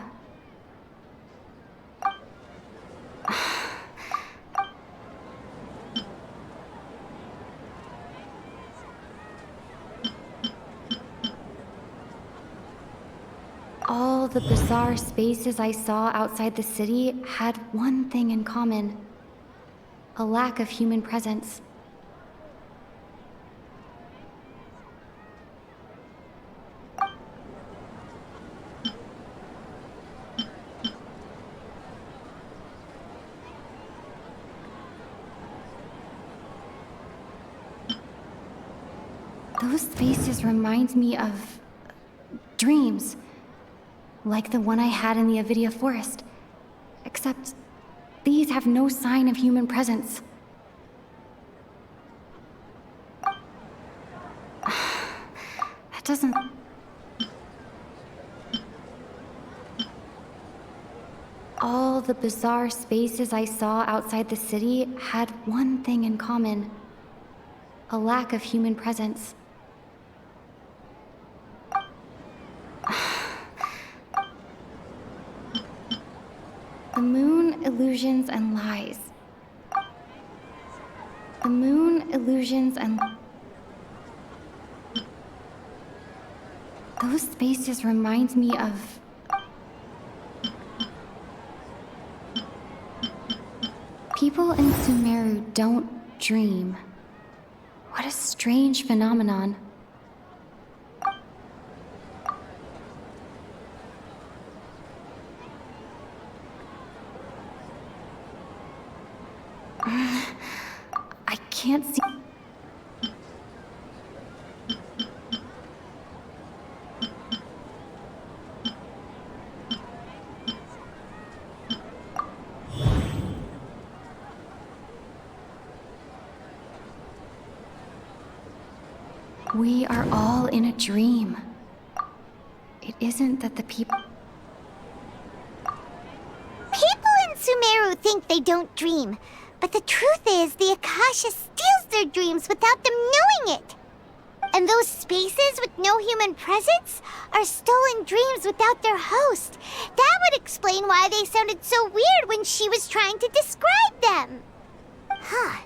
Speaker 9: All the bizarre spaces I saw outside the city had one thing in common: a lack of human presence. Those spaces remind me of dreams, like the one I had in the Avidia Forest. Except these have no sign of human presence. That doesn't... All the bizarre spaces I saw outside the city had one thing in common: a lack of human presence. The moon, illusions, and lies. The moon, illusions, and... Those spaces remind me of... People in Sumeru don't dream. What a strange phenomenon. I can't see... We are all in a dream. It isn't that the people...
Speaker 3: People in Sumeru think they don't dream, but the truth is the Akasha steals their dreams without them knowing it. And those spaces with no human presence are stolen dreams without their host. That would explain why they sounded so weird when she was trying to describe them. Huh.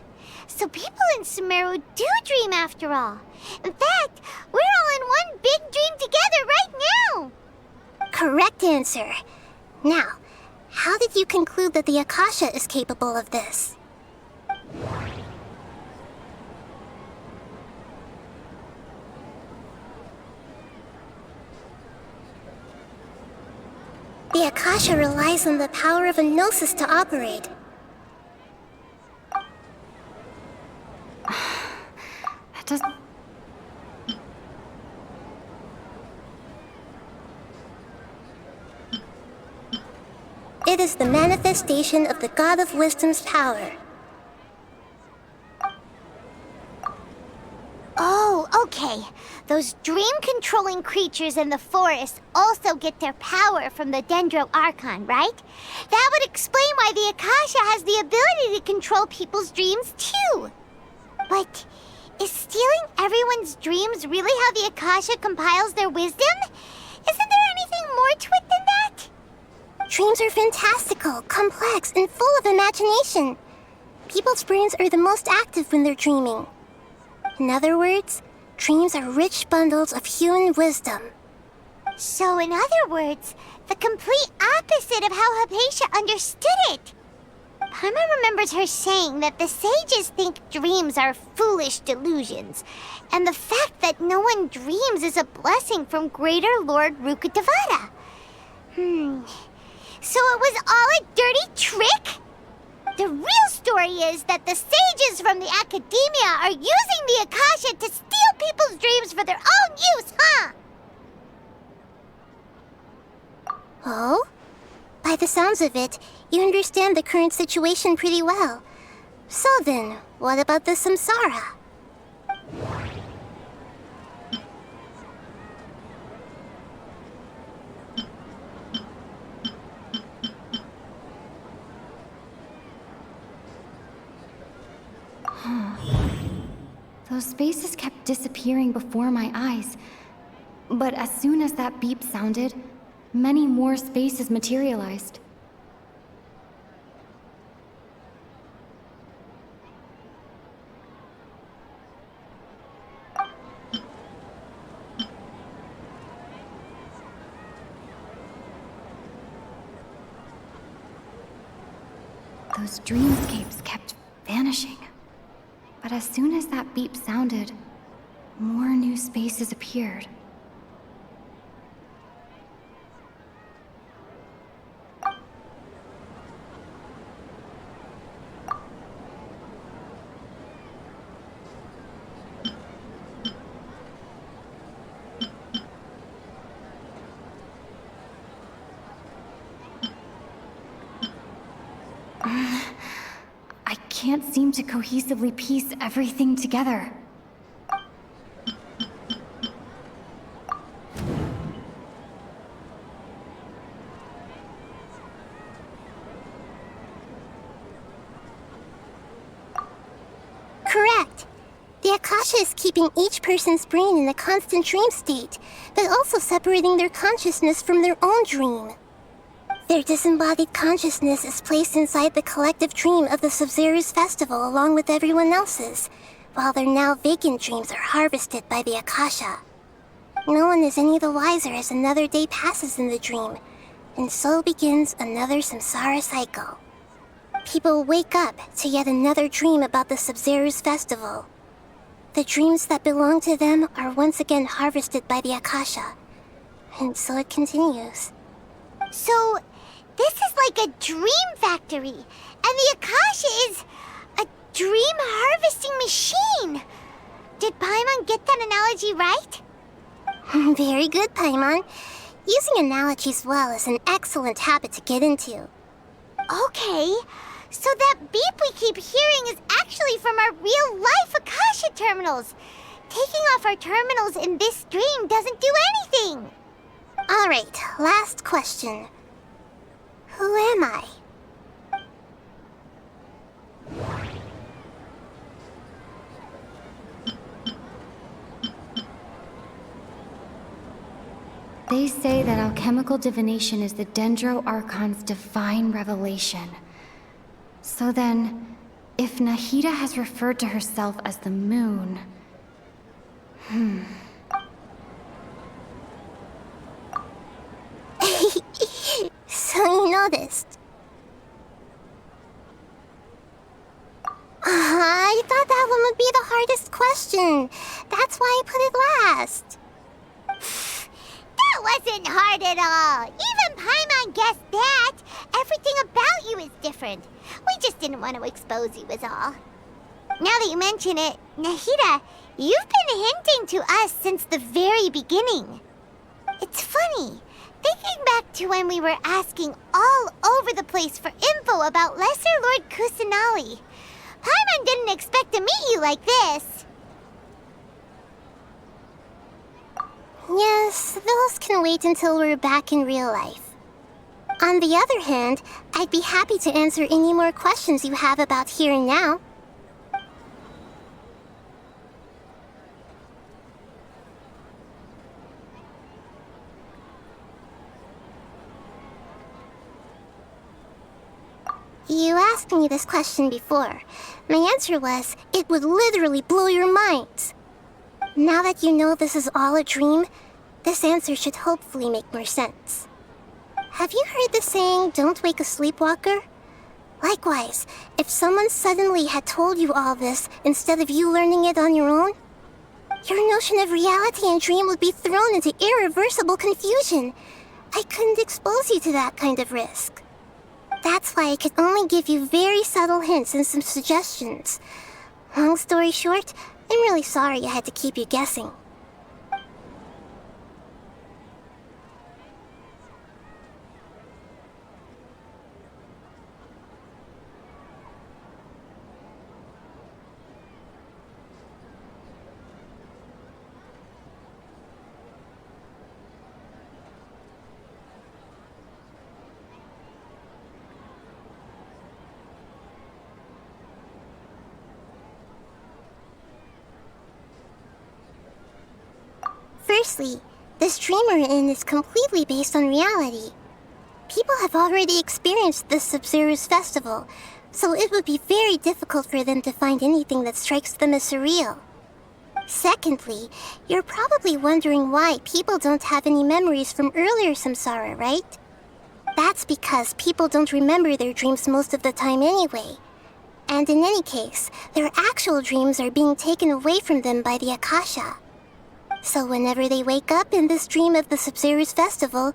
Speaker 3: So people in Sumeru do dream after all. In fact, we're all in one big dream together right now. Correct answer. Now, how did you conclude that the Akasha is capable of this? The Akasha relies on the power of a gnosis to operate.
Speaker 9: That doesn't...
Speaker 3: It is the manifestation of the God of Wisdom's power. Oh, okay. Those dream-controlling creatures in the forest also get their power from the Dendro Archon, right? That would explain why the Akasha has the ability to control people's dreams, too. But is stealing everyone's dreams really how the Akasha compiles their wisdom? Isn't there anything more to it than that? Dreams are fantastical, complex, and full of imagination. People's brains are the most active when they're dreaming. In other words, dreams are rich bundles of human wisdom.
Speaker 15: So, in other words, the complete opposite of how Hypatia understood it. Paimon remembers her saying that the sages think dreams are foolish delusions, and the fact that no one dreams is a blessing from Greater Lord Rukkhadevata. So it was all a dirty trick? The real story is that the sages from the Academia are using the Akasha to steal people's dreams for their own use, huh?
Speaker 3: Oh? By the sounds of it, you understand the current situation pretty well. So then, what about the samsara?
Speaker 9: Those spaces kept disappearing before my eyes. But as soon as that beep sounded, many more spaces materialized. Those dreamscapes kept vanishing. But as soon as that beep sounded, more new spaces appeared. I can't seem to cohesively piece everything together.
Speaker 3: Correct. The Akasha is keeping each person's brain in a constant dream state, but also separating their consciousness from their own dream. Their disembodied consciousness is placed inside the collective dream of the Sub-Zero's festival along with everyone else's, while their now vacant dreams are harvested by the Akasha. No one is any the wiser as another day passes in the dream, and so begins another samsara cycle. People wake up to yet another dream about the Sub-Zero's festival. The dreams that belong to them are once again harvested by the Akasha, and so it continues.
Speaker 15: So, this is like a dream factory, and the Akasha is a dream harvesting machine. Did Paimon get that analogy right?
Speaker 3: Very good, Paimon. Using analogies well is an excellent habit to get into.
Speaker 15: Okay, so that beep we keep hearing is actually from our real-life Akasha terminals. Taking off our terminals in this dream doesn't do anything.
Speaker 3: Alright, last question. Who am I?
Speaker 9: They say that alchemical divination is the Dendro Archon's divine revelation. So then, if Nahida has referred to herself as the moon...
Speaker 3: So you noticed. I thought that one would be the hardest question. That's why I put it last.
Speaker 15: That wasn't hard at all. Even Paimon guessed that. Everything about you is different. We just didn't want to expose you, is all. Now that you mention it, Nahida, you've been hinting to us since the very beginning. It's funny. Thinking back to when we were asking all over the place for info about Lesser Lord Kusanali, Paimon didn't expect to meet you like this.
Speaker 3: Yes, those can wait until we're back in real life. On the other hand, I'd be happy to answer any more questions you have about here and now.
Speaker 15: You asked me this question before. My answer was, it would literally blow your minds. Now that you know this is all a dream, this answer should hopefully make more sense. Have you heard the saying, don't wake a sleepwalker? Likewise, if someone suddenly had told you all this instead of you learning it on your own, your notion of reality and dream would be thrown into irreversible confusion. I couldn't expose you to that kind of risk. That's why I could only give you very subtle hints and some suggestions. Long story short, I'm really sorry I had to keep you guessing. Firstly, this dream we're in is completely based on reality. People have already experienced this Sumeru's festival, so it would be very difficult for them to find anything that strikes them as surreal. Secondly, you're probably wondering why people don't have any memories from earlier samsara, right? That's because people don't remember their dreams most of the time anyway. And in any case, their actual dreams are being taken away from them by the Akasha. So whenever they wake up in this dream of the Sumeru's festival,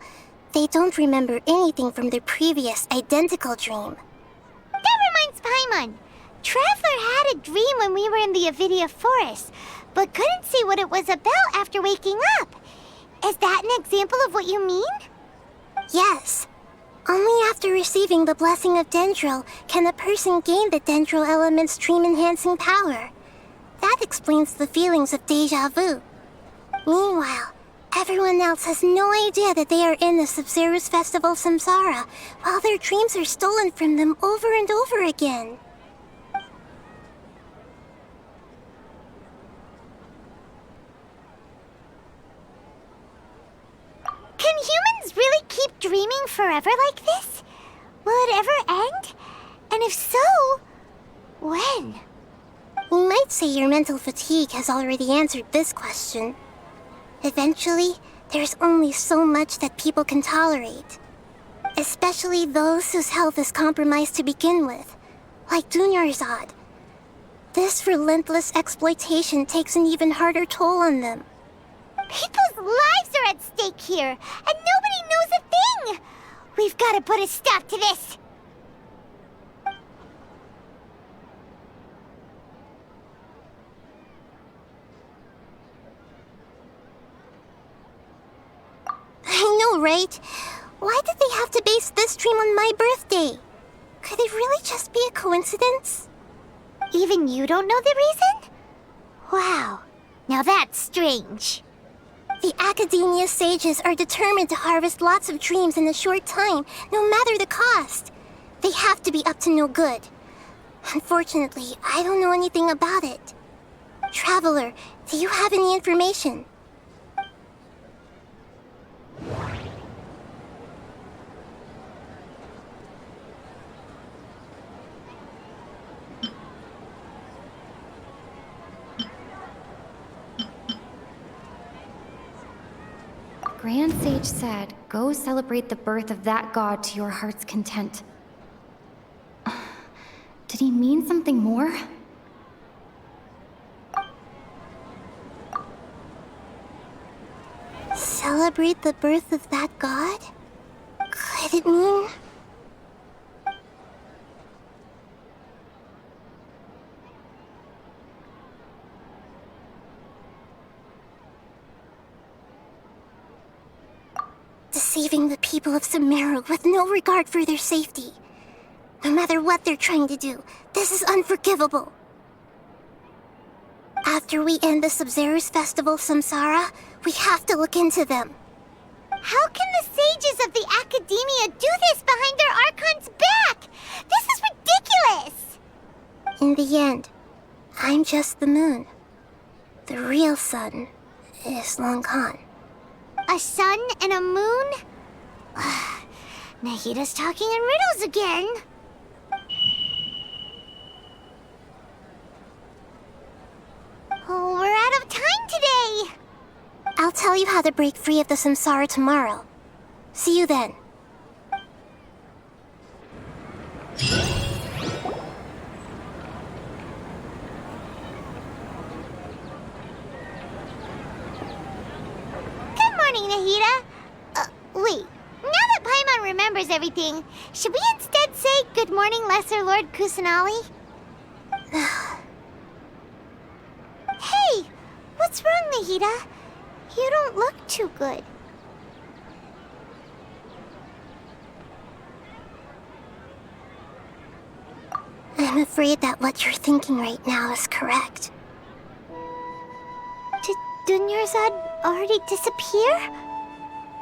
Speaker 15: they don't remember anything from their previous identical dream.
Speaker 3: That reminds Paimon. Traveler had a dream when we were in the Avidia forest, but couldn't see what it was about after waking up. Is that an example of what you mean?
Speaker 15: Yes. Only after receiving the blessing of Dendril can a person gain the Dendril element's dream-enhancing power. That explains the feelings of deja vu. Meanwhile, everyone else has no idea that they are in the Sumeru's festival samsara, while their dreams are stolen from them over and over again.
Speaker 3: Can humans really keep dreaming forever like this? Will it ever end? And if so, when?
Speaker 15: We might say your mental fatigue has already answered this question. Eventually, there's only so much that people can tolerate. Especially those whose health is compromised to begin with, like Dunyarzad. This relentless exploitation takes an even harder toll on them.
Speaker 3: People's lives are at stake here, and nobody knows a thing! We've got to put a stop to this!
Speaker 15: I know, right? Why did they have to base this dream on my birthday? Could it really just be a coincidence?
Speaker 3: Even you don't know the reason? Wow, now that's strange.
Speaker 15: The Academia sages are determined to harvest lots of dreams in a short time, no matter the cost. They have to be up to no good. Unfortunately, I don't know anything about it. Traveler, do you have any information?
Speaker 9: Grand Sage said, go celebrate the birth of that god to your heart's content. Did he mean something more?
Speaker 15: Celebrate the birth of that god? Could it mean... deceiving the people of Sumeru with no regard for their safety. No matter what they're trying to do, this is unforgivable. After we end the Sumeru's festival samsara, we have to look into them.
Speaker 3: How can the sages of the Academia do this behind their Archon's back? This is ridiculous!
Speaker 15: In the end, I'm just the moon. The real sun is long gone.
Speaker 3: A sun and a moon? Nahida's talking in riddles again. how to break free of the samsara tomorrow. See you then.
Speaker 15: Good morning, Nahida. Wait. Now that Paimon remembers everything, should we instead say good morning, Lesser Lord Kusanali? Hey! What's wrong, Nahida? You don't look too good.
Speaker 3: I'm afraid that what you're thinking right now is correct.
Speaker 15: Did Dunyarzad already disappear?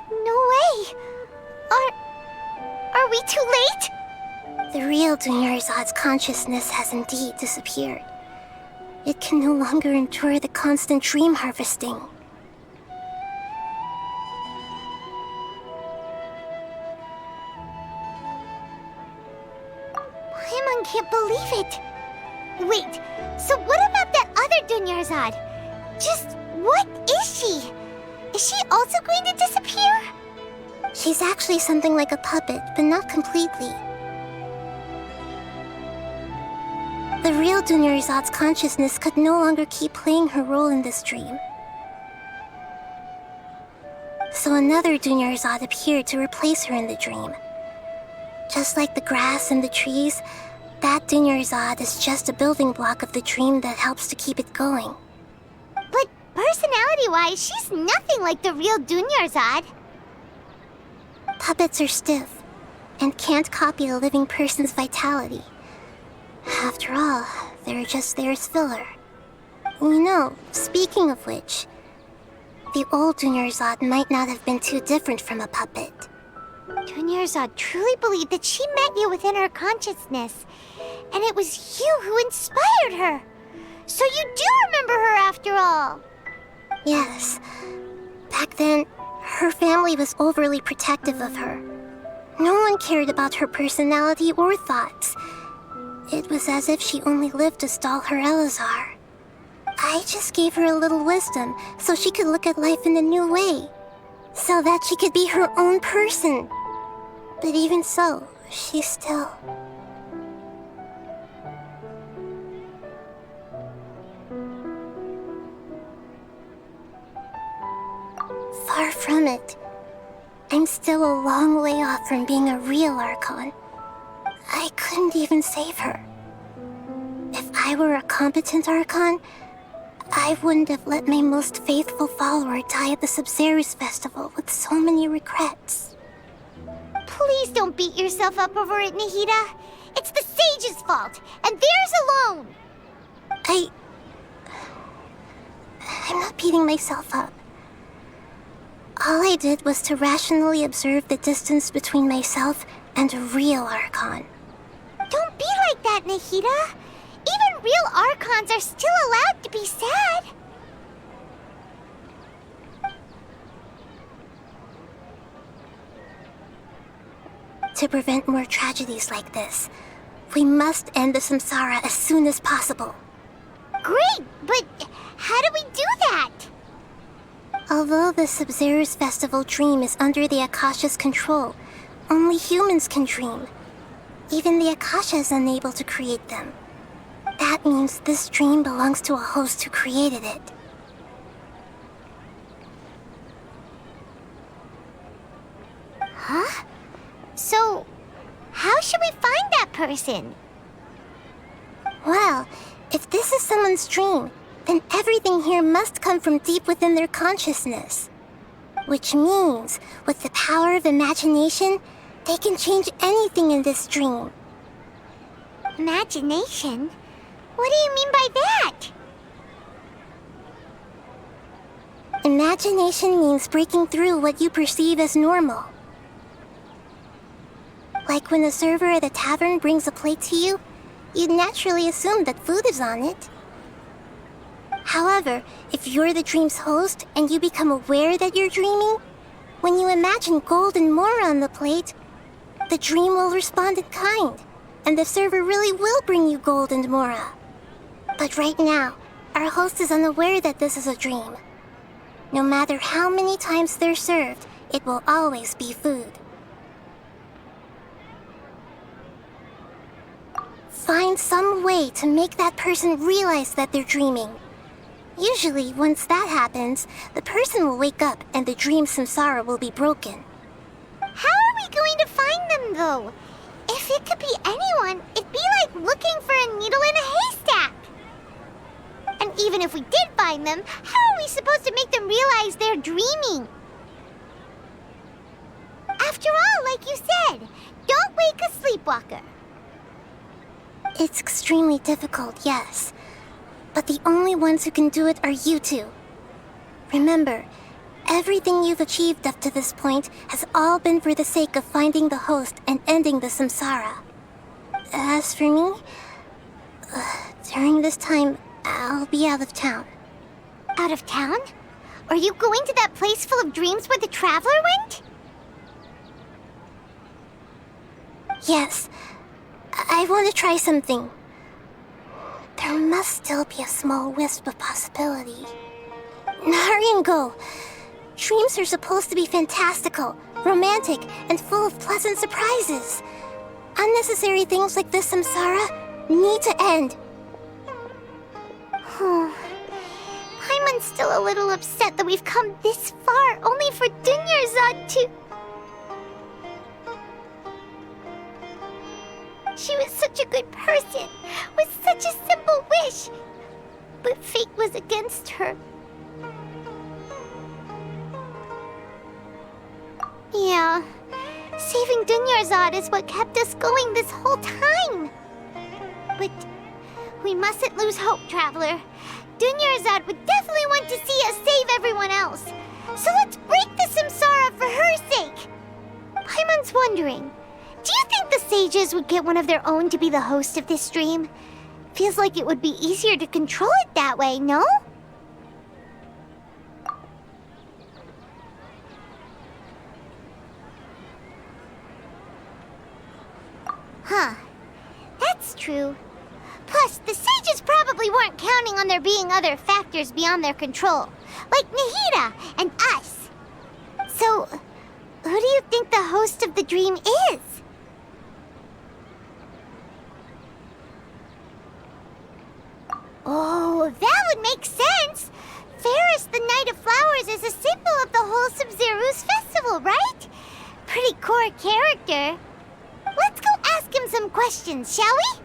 Speaker 15: No way! Are we too late?
Speaker 3: The real Dunyarzad's consciousness has indeed disappeared. It can no longer endure the constant dream harvesting.
Speaker 15: Paimon can't believe it. Wait, so what about that other Dunyarzad? Just what is she? Is she also going to disappear?
Speaker 3: She's actually something like a puppet, but not completely. The real Dunyarzad's consciousness could no longer keep playing her role in this dream. So another Dunyarzad appeared to replace her in the dream. Just like the grass and the trees, that Dunyarzad is just a building block of the dream that helps to keep it going.
Speaker 15: But personality-wise, she's nothing like the real Dunyarzad.
Speaker 3: Puppets are stiff, and can't copy a living person's vitality. After all, they're just there as filler. You know, speaking of which, the old Dunyarzad might not have been too different from a puppet.
Speaker 15: Dunyarzad truly believed that she met you within her consciousness, and it was you who inspired her. So you do remember her after all.
Speaker 3: Yes. Back then, her family was overly protective of her. No one cared about her personality or thoughts. It was as if she only lived to stall her Elazar. I just gave her a little wisdom so she could look at life in a new way. So that she could be her own person. But even so, she still... Far from it. I'm still a long way off from being a real Archon. I couldn't even save her. If I were a competent Archon, I wouldn't have let my most faithful follower die at the Sumeru festival with so many regrets.
Speaker 15: Please don't beat yourself up over it, Nahida. It's the sage's fault, and theirs alone.
Speaker 3: I'm not beating myself up. All I did was to rationally observe the distance between myself and a real Archon.
Speaker 15: Don't be like that, Nahida. Even real Archons are still allowed to be sad.
Speaker 3: To prevent more tragedies like this, we must end the samsara as soon as possible.
Speaker 15: Great, but how do we do that?
Speaker 3: Although the Sumeru festival dream is under the Akasha's control, only humans can dream. Even the Akasha is unable to create them. That means this dream belongs to a host who created it.
Speaker 15: Huh? So, how should we find that person?
Speaker 3: Well, if this is someone's dream, then everything here must come from deep within their consciousness. Which means, with the power of imagination, they can change anything in this dream.
Speaker 15: Imagination? What do you mean by that?
Speaker 3: Imagination means breaking through what you perceive as normal. Like when the server at a tavern brings a plate to you, you'd naturally assume that food is on it. However, if you're the dream's host and you become aware that you're dreaming, when you imagine gold and more on the plate, the dream will respond in kind, and the server really will bring you gold and mora. But right now, our host is unaware that this is a dream. No matter how many times they're served, it will always be food. Find some way to make that person realize that they're dreaming. Usually, once that happens, the person will wake up and the dream samsara will be broken.
Speaker 15: How are we going to find them, though? If it could be anyone, it'd be like looking for a needle in a haystack. And even if we did find them, how are we supposed to make them realize they're dreaming? After all, like you said, don't wake a sleepwalker.
Speaker 3: It's extremely difficult, yes. But the only ones who can do it are you two. Remember, everything you've achieved up to this point has all been for the sake of finding the host and ending the samsara. As for me, during this time, I'll be out of town.
Speaker 15: Out of town? Are you going to that place full of dreams where the traveler went?
Speaker 3: Yes, I want to try something. There must still be a small wisp of possibility. Hurry and go. Dreams are supposed to be fantastical, romantic, and full of pleasant surprises. Unnecessary things like this samsara need to end.
Speaker 15: Paimon's still a little upset that we've come this far only for Dunyarzad to... She was such a good person, with such a simple wish. But fate was against her. Yeah, saving Dunyarzad is what kept us going this whole time. But we mustn't lose hope, Traveler. Dunyarzad would definitely want to see us save everyone else. So let's break the samsara for her sake. Paimon's wondering, do you think the sages would get one of their own to be the host of this stream? Feels like it would be easier to control it that way, no? Huh. That's true. Plus, the sages probably weren't counting on there being other factors beyond their control, like Nahida and us. So, who do you think the host of the dream is? Oh, that would make sense! Ferris, the Knight of Flowers, is a symbol of the whole Sumeru's festival, right? Pretty core character. Let's go ask him some questions, shall we?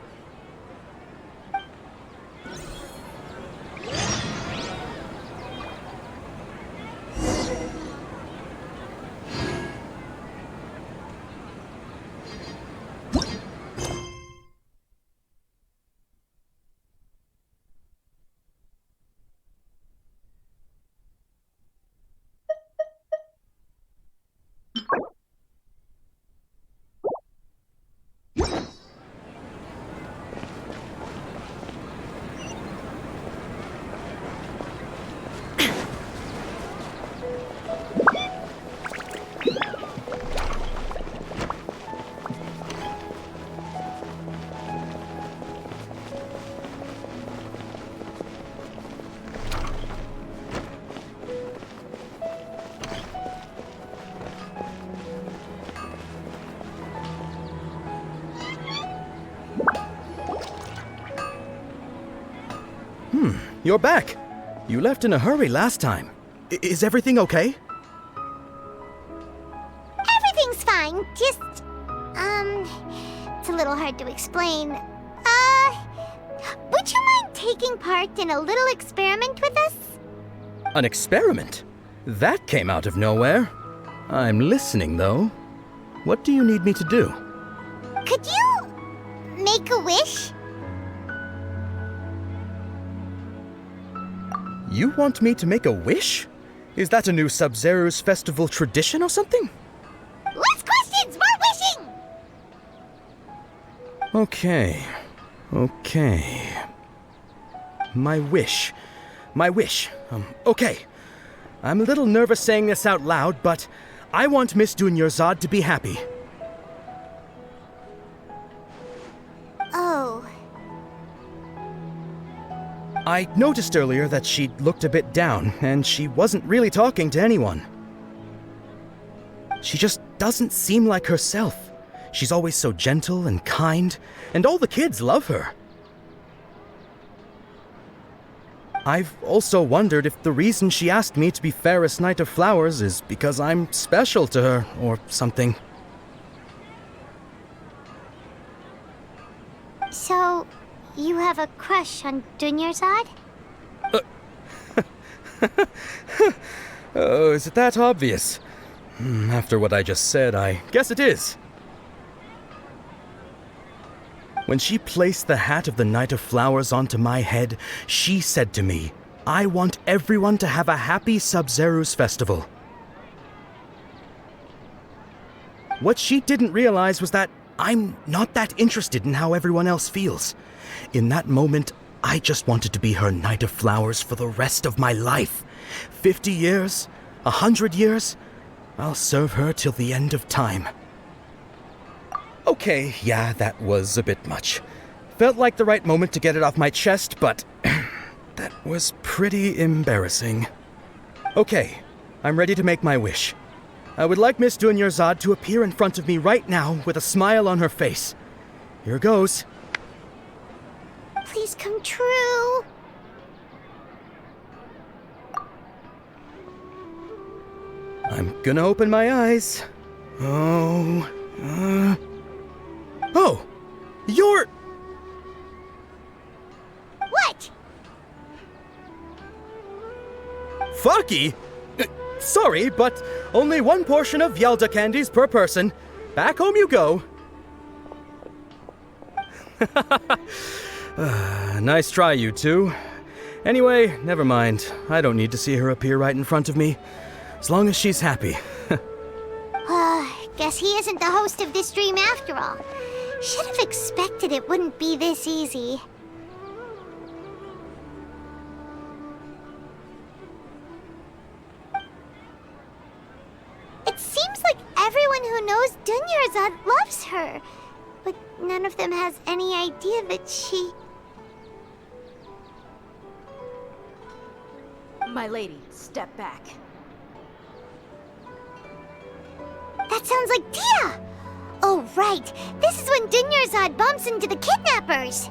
Speaker 20: You're back. You left in a hurry last time. Is everything okay?
Speaker 15: Everything's fine, just... it's a little hard to explain. Would you mind taking part in a little experiment with us?
Speaker 20: An experiment? That came out of nowhere. I'm listening, though. What do you need me to do?
Speaker 15: Could you... make a wish?
Speaker 20: You want me to make a wish? Is that a new Sub-Zero's festival tradition or something?
Speaker 15: Less questions, more wishing!
Speaker 20: Okay. My wish. Okay. I'm a little nervous saying this out loud, but I want Miss Dunyarzad to be happy.
Speaker 15: Oh.
Speaker 20: I noticed earlier that she looked a bit down, and she wasn't really talking to anyone. She just doesn't seem like herself. She's always so gentle and kind, and all the kids love her. I've also wondered if the reason she asked me to be Fairest Knight of Flowers is because I'm special to her, or something.
Speaker 15: So, you have a crush on Dunyarzad?
Speaker 20: Oh, is it that obvious? After what I just said, I guess it is. When she placed the hat of the Knight of Flowers onto my head, she said to me, "I want everyone to have a happy Sub-Zeru's festival." What she didn't realize was that I'm not that interested in how everyone else feels. In that moment, I just wanted to be her Knight of Flowers for the rest of my life. 50 years, 100 years, I'll serve her till the end of time. Okay, yeah, that was a bit much. Felt like the right moment to get it off my chest, but that was pretty embarrassing. Okay, I'm ready to make my wish. I would like Miss Dunyarzad to appear in front of me right now with a smile on her face. Here goes.
Speaker 15: Please come true.
Speaker 20: I'm gonna open my eyes. Oh, you're...
Speaker 15: What?
Speaker 20: Faki? Sorry, but only one portion of Yalda candies per person. Back home you go. Nice try, you two. Anyway, never mind. I don't need to see her appear right in front of me. As long as she's happy.
Speaker 15: Guess he isn't the host of this dream after all. Should have expected it wouldn't be this easy. It seems like everyone who knows Dunyarzad loves her, but none of them has any idea that she...
Speaker 2: My lady, step back.
Speaker 15: That sounds like Dia! Oh, right. This is when Dunyarzad bumps into the kidnappers.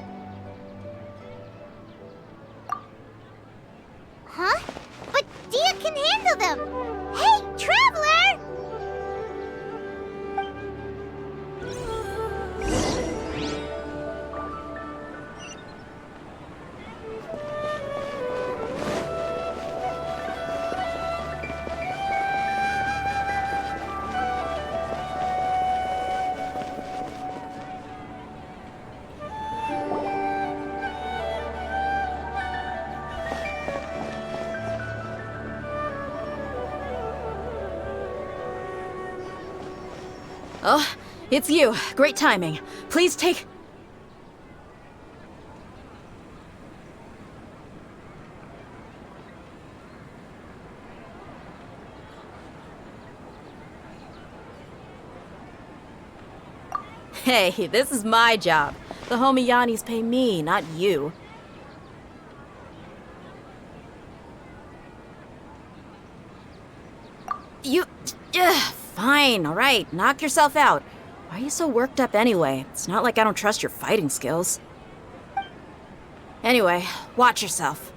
Speaker 15: Huh? But Dia can handle them! Hey, Traveler!
Speaker 16: Oh, it's you. Great timing. Please take... Hey, this is my job. The homie Yannis pay me, not you. Fine, alright. Knock yourself out. Why are you so worked up anyway? It's not like I don't trust your fighting skills. Anyway, watch yourself.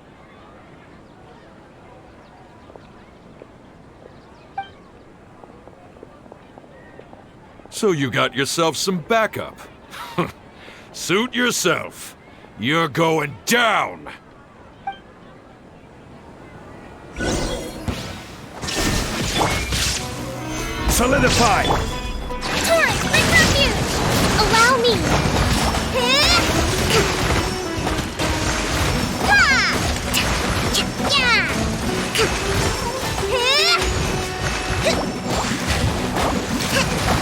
Speaker 5: So you got yourself some backup. Suit yourself. You're going down! Solidify!
Speaker 15: Torrent, bring refuge! Allow me!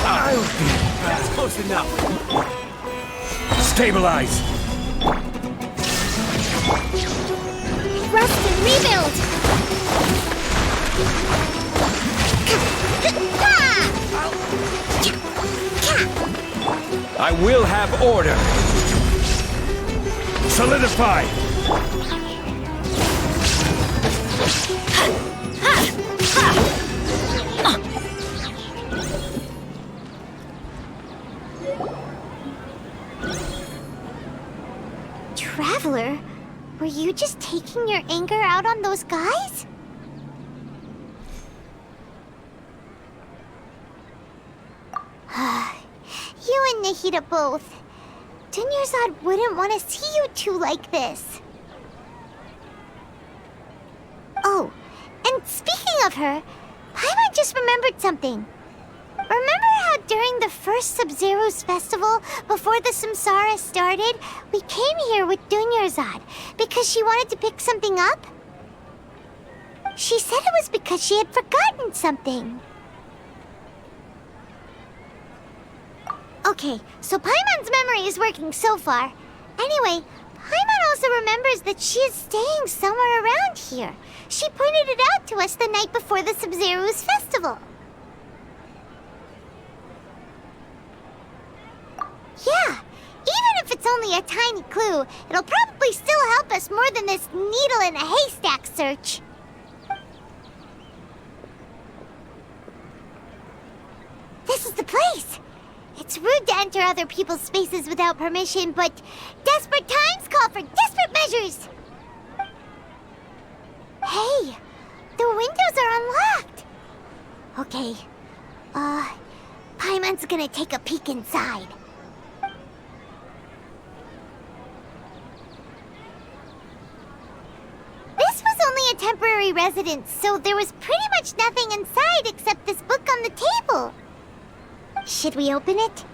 Speaker 11: I'll be back. That's close enough. Stabilize!
Speaker 15: Rest and rebuild!
Speaker 11: I will have order. Solidify!
Speaker 15: Traveler, were you just taking your anger out on those guys? You and Nahida both. Dunyarzad wouldn't want to see you two like this. Oh, and speaking of her, Paimon just remembered something. Remember how during the first Sub-Zero's festival, before the Samsara started, we came here with Dunyarzad because she wanted to pick something up? She said it was because she had forgotten something. Okay, so Paimon's memory is working so far. Anyway, Paimon also remembers that she is staying somewhere around here. She pointed it out to us the night before the Sub-Zero's festival. Yeah, even if it's only a tiny clue, it'll probably still help us more than this needle in a haystack search. This is the place! It's rude to enter other people's spaces without permission, but desperate times call for desperate measures! Hey, the windows are unlocked! Okay, Paimon's gonna take a peek inside. This was only a temporary residence, so there was pretty much nothing inside except this book on the table. Should we open it?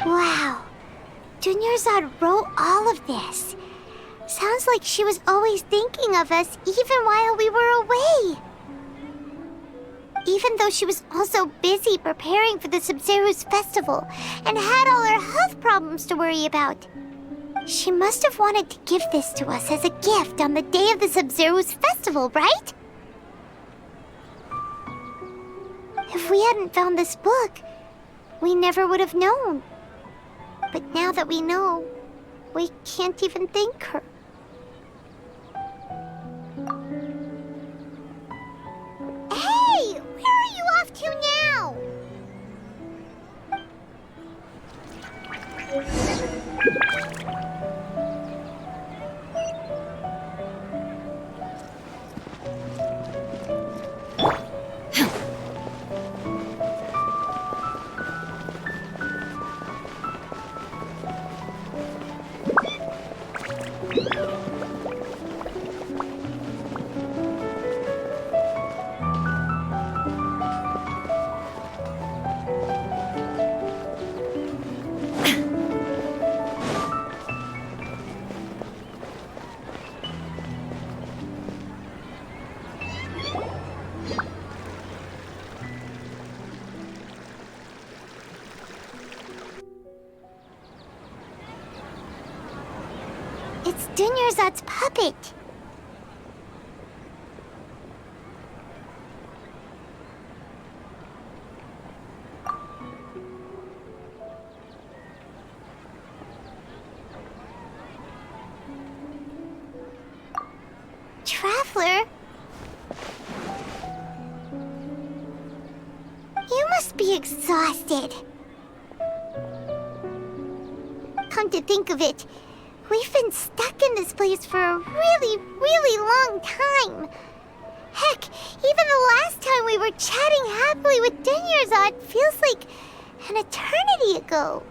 Speaker 15: Wow. Dunyarzad wrote all of this. Sounds like she was always thinking of us even while we were away. Even though she was also busy preparing for the Sub-Zero's festival and had all her health problems to worry about. She must have wanted to give this to us as a gift on the day of the Sub-Zero's festival, right? If we hadn't found this book, we never would have known. But now that we know, we can't even thank her. Hey! Where are you off to now? It's Dunyarzad's puppet. Traveler? You must be exhausted. Come to think of it, we've been stuck in this place for a really, really long time. Heck, even the last time we were chatting happily with Dunyarzad feels like an eternity ago.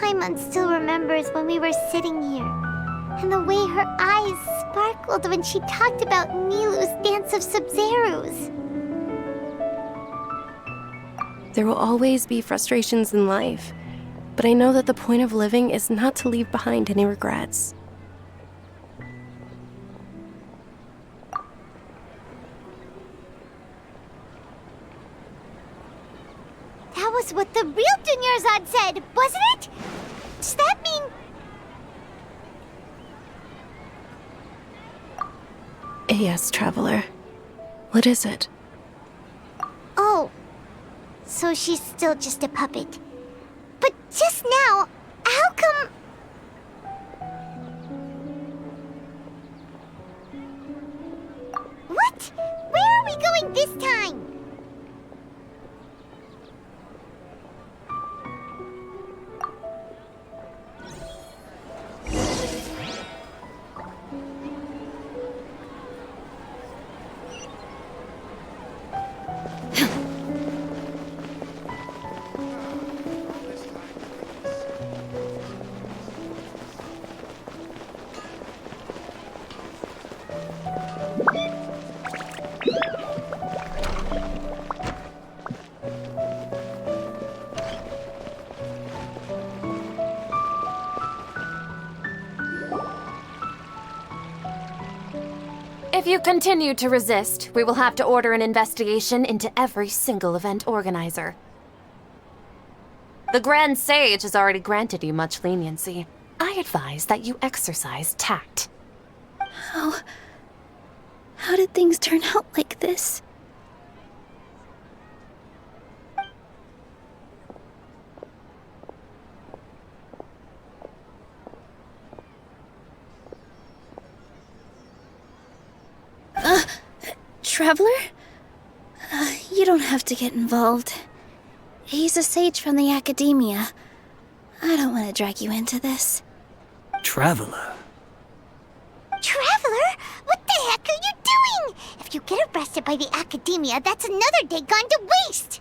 Speaker 15: Paimon still remembers when we were sitting here, And the way her eyes sparkled when she talked about Nilu's dance of Sub-Zerus.
Speaker 17: There will always be frustrations in life, but I know that the point of living is not to leave behind any regrets.
Speaker 15: That was what the real Dunyarzad said, wasn't it? Does that mean...
Speaker 17: Yes, Traveler. What is it?
Speaker 15: Oh, so she's still just a puppet. But just now, how come... What? Where are we going this time?
Speaker 7: If you continue to resist, we will have to order an investigation into every single event organizer. The Grand Sage has already granted you much leniency. I advise that you exercise tact.
Speaker 1: How did things turn out like this? Traveler? You don't have to get involved. He's a sage from the Academia. I don't want to drag you into this.
Speaker 22: Traveler?
Speaker 15: Traveler? What the heck are you doing? If you get arrested by the Academia, that's another day gone to waste!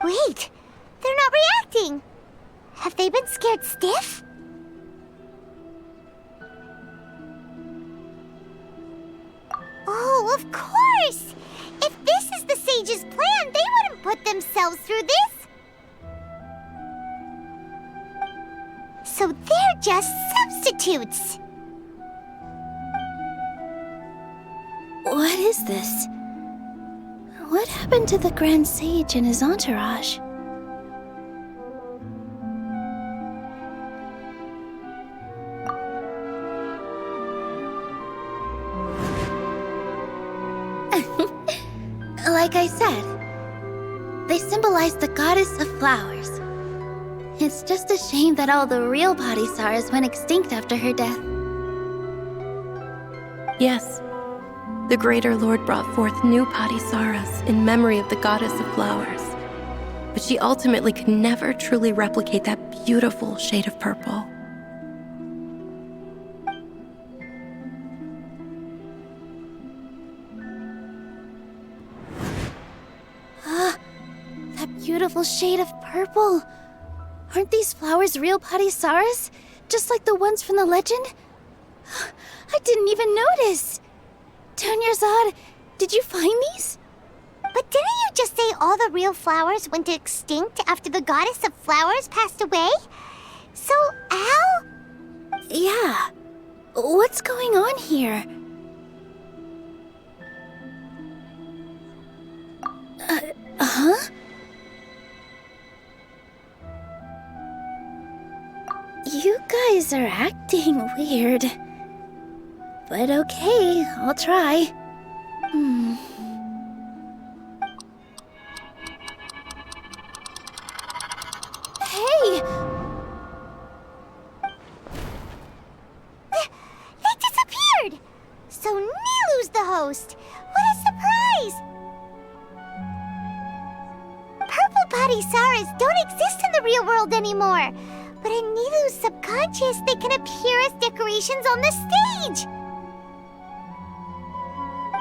Speaker 15: Wait, they're not reacting! Have they been scared stiff? Oh, of course! If this is the Sage's plan, they wouldn't put themselves through this! So they're just substitutes!
Speaker 1: What is this? What happened to the Grand Sage and his entourage? Like I said, they symbolize the goddess of flowers. It's just a shame that all the real Bodhisattvas went extinct after her death.
Speaker 17: Yes. The Greater Lord brought forth new Bodhisattvas in memory of the goddess of flowers. But she ultimately could never truly replicate that beautiful shade of purple.
Speaker 1: That beautiful shade of purple. Aren't these flowers real Bodhisattvas? Just like the ones from the legend? I didn't even notice. Dunyarzad, did you find these?
Speaker 15: But didn't you just say all the real flowers went extinct after the goddess of flowers passed away? So, how?
Speaker 1: Yeah. What's going on here? Huh? You guys are acting weird. But okay, I'll try. Hey!
Speaker 15: They disappeared! So Nilu's the host! What a surprise! Purple Bodhisattvas don't exist in the real world anymore. But in Nilu's subconscious, they can appear as decorations on the stage!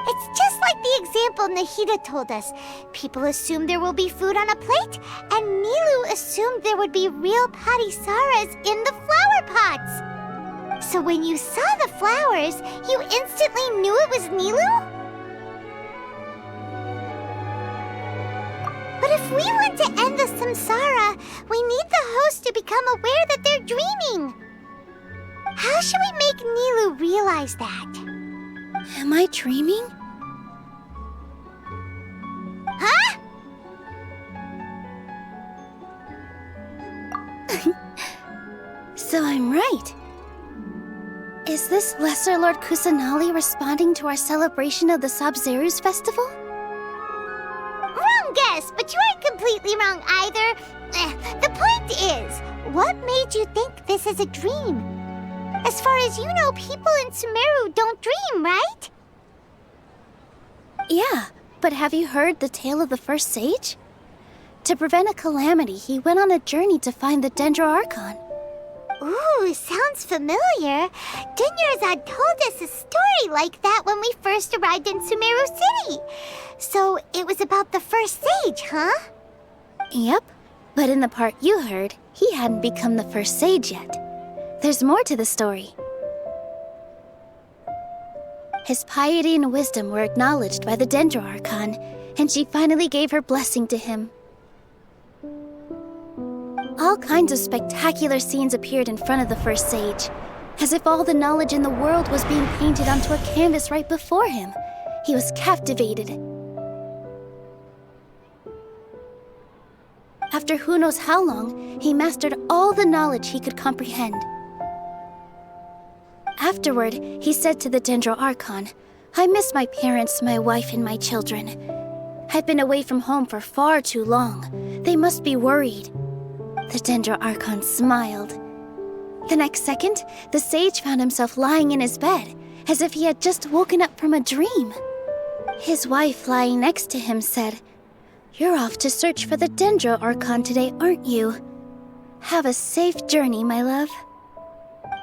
Speaker 15: It's just like the example Nahida told us. People assumed there will be food on a plate, and Nilu assumed there would be real patisaras in the flower pots. So when you saw the flowers, you instantly knew it was Nilu? But if we want to end the samsara, we need the host to become aware that they're dreaming. How should we make Nilu realize that?
Speaker 1: Am I dreaming?
Speaker 15: Huh?
Speaker 1: So I'm right. Is this Lesser Lord Kusanali responding to our celebration of the Sabzeruz festival?
Speaker 15: Wrong guess, but you aren't completely wrong either. The point is, what made you think this is a dream? As far as you know, people in Sumeru don't dream, right?
Speaker 1: Yeah, but have you heard the tale of the first sage? To prevent a calamity, he went on a journey to find the Dendro Archon.
Speaker 15: Ooh, sounds familiar. Dunyarzad told us a story like that when we first arrived in Sumeru City. So it was about the first sage, huh?
Speaker 1: Yep, but in the part you heard, he hadn't become the first sage yet. There's more to the story. His piety and wisdom were acknowledged by the Dendro Archon, and she finally gave her blessing to him. All kinds of spectacular scenes appeared in front of the first sage, as if all the knowledge in the world was being painted onto a canvas right before him. He was captivated. After who knows how long, he mastered all the knowledge he could comprehend. Afterward, he said to the Dendro Archon, "I miss my parents, my wife, and my children. I've been away from home for far too long. They must be worried." The Dendro Archon smiled. The next second, the sage found himself lying in his bed, as if he had just woken up from a dream. His wife, lying next to him, said, "You're off to search for the Dendro Archon today, aren't you? Have a safe journey, my love."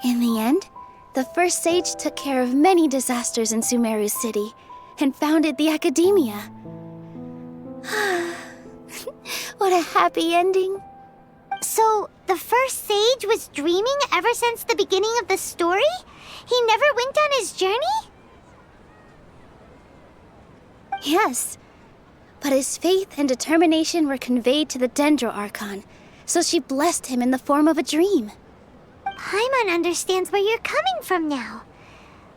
Speaker 1: In the end, the first sage took care of many disasters in Sumeru City and founded the Academia. What a happy ending.
Speaker 15: So, the first sage was dreaming ever since the beginning of the story? He never went on his journey?
Speaker 1: Yes, but his faith and determination were conveyed to the Dendro Archon, so she blessed him in the form of a dream.
Speaker 15: Paimon understands where you're coming from now.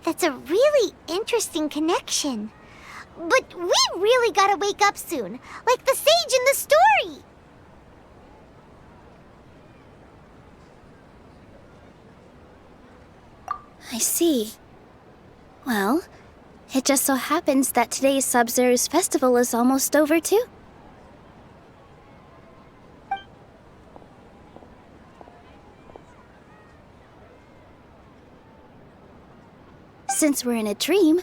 Speaker 15: That's a really interesting connection. But we really gotta wake up soon, like the sage in the story!
Speaker 1: I see. Well, it just so happens that today's Sabzeruz festival is almost over too. Since we're in a dream,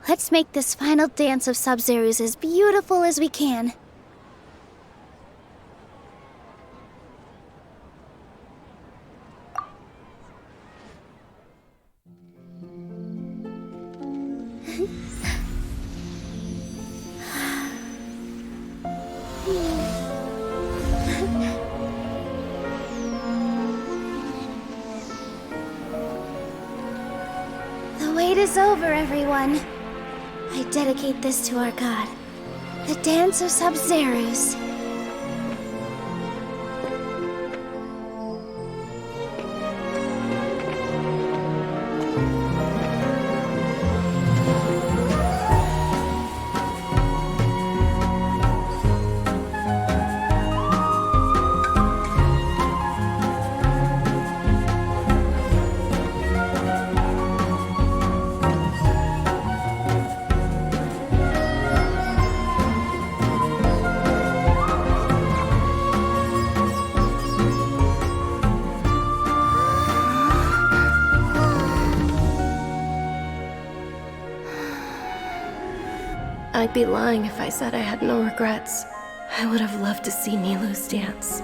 Speaker 1: let's make this final dance of Sabzeruz as beautiful as we can. The wait is over, everyone. I dedicate this to our god, the dance of Sabzeruz.
Speaker 17: I'd be lying if I said I had no regrets. I would have loved to see Nilu's dance.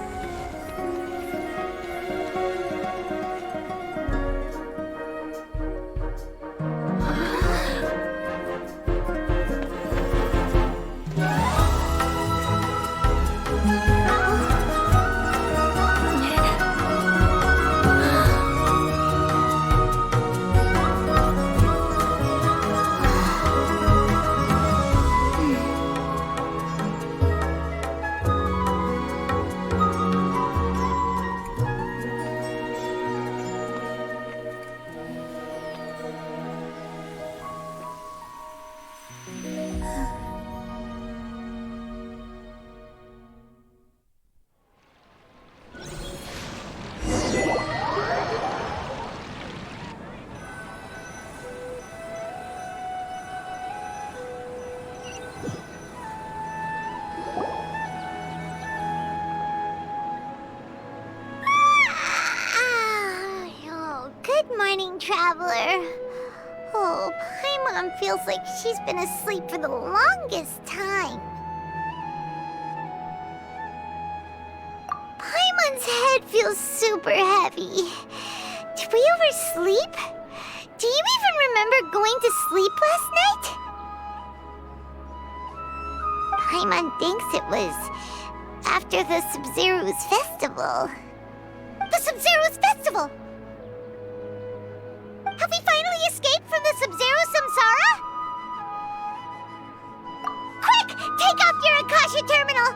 Speaker 15: Good morning, Traveler. Oh, Paimon feels like she's been asleep for the longest time. Paimon's head feels super heavy. Did we oversleep? Do you even remember going to sleep last night? Paimon thinks it was after the Sumeru's festival. The Sumeru's festival! Have we finally escaped from the Sumeru samsara? Quick! Take off your Akasha terminal!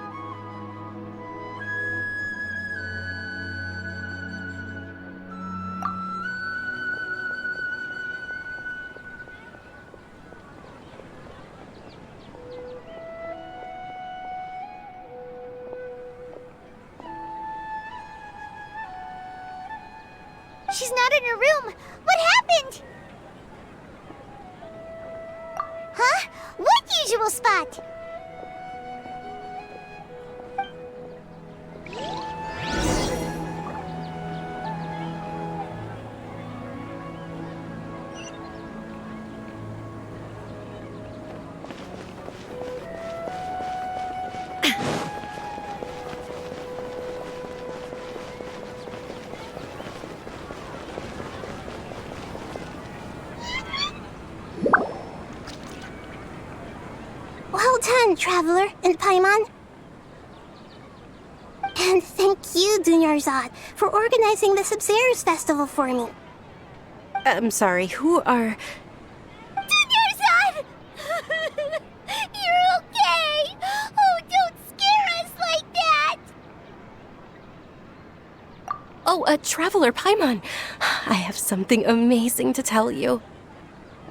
Speaker 15: She's not in her room. What happened? Huh? What usual spot? Well done, Traveler and Paimon. And thank you, Dunyarzad, for organizing the Sumeru's festival for me.
Speaker 17: I'm sorry, who are...
Speaker 15: Dunyarzad! You're okay! Oh, don't scare us like that!
Speaker 17: Oh, Traveler Paimon. I have something amazing to tell you.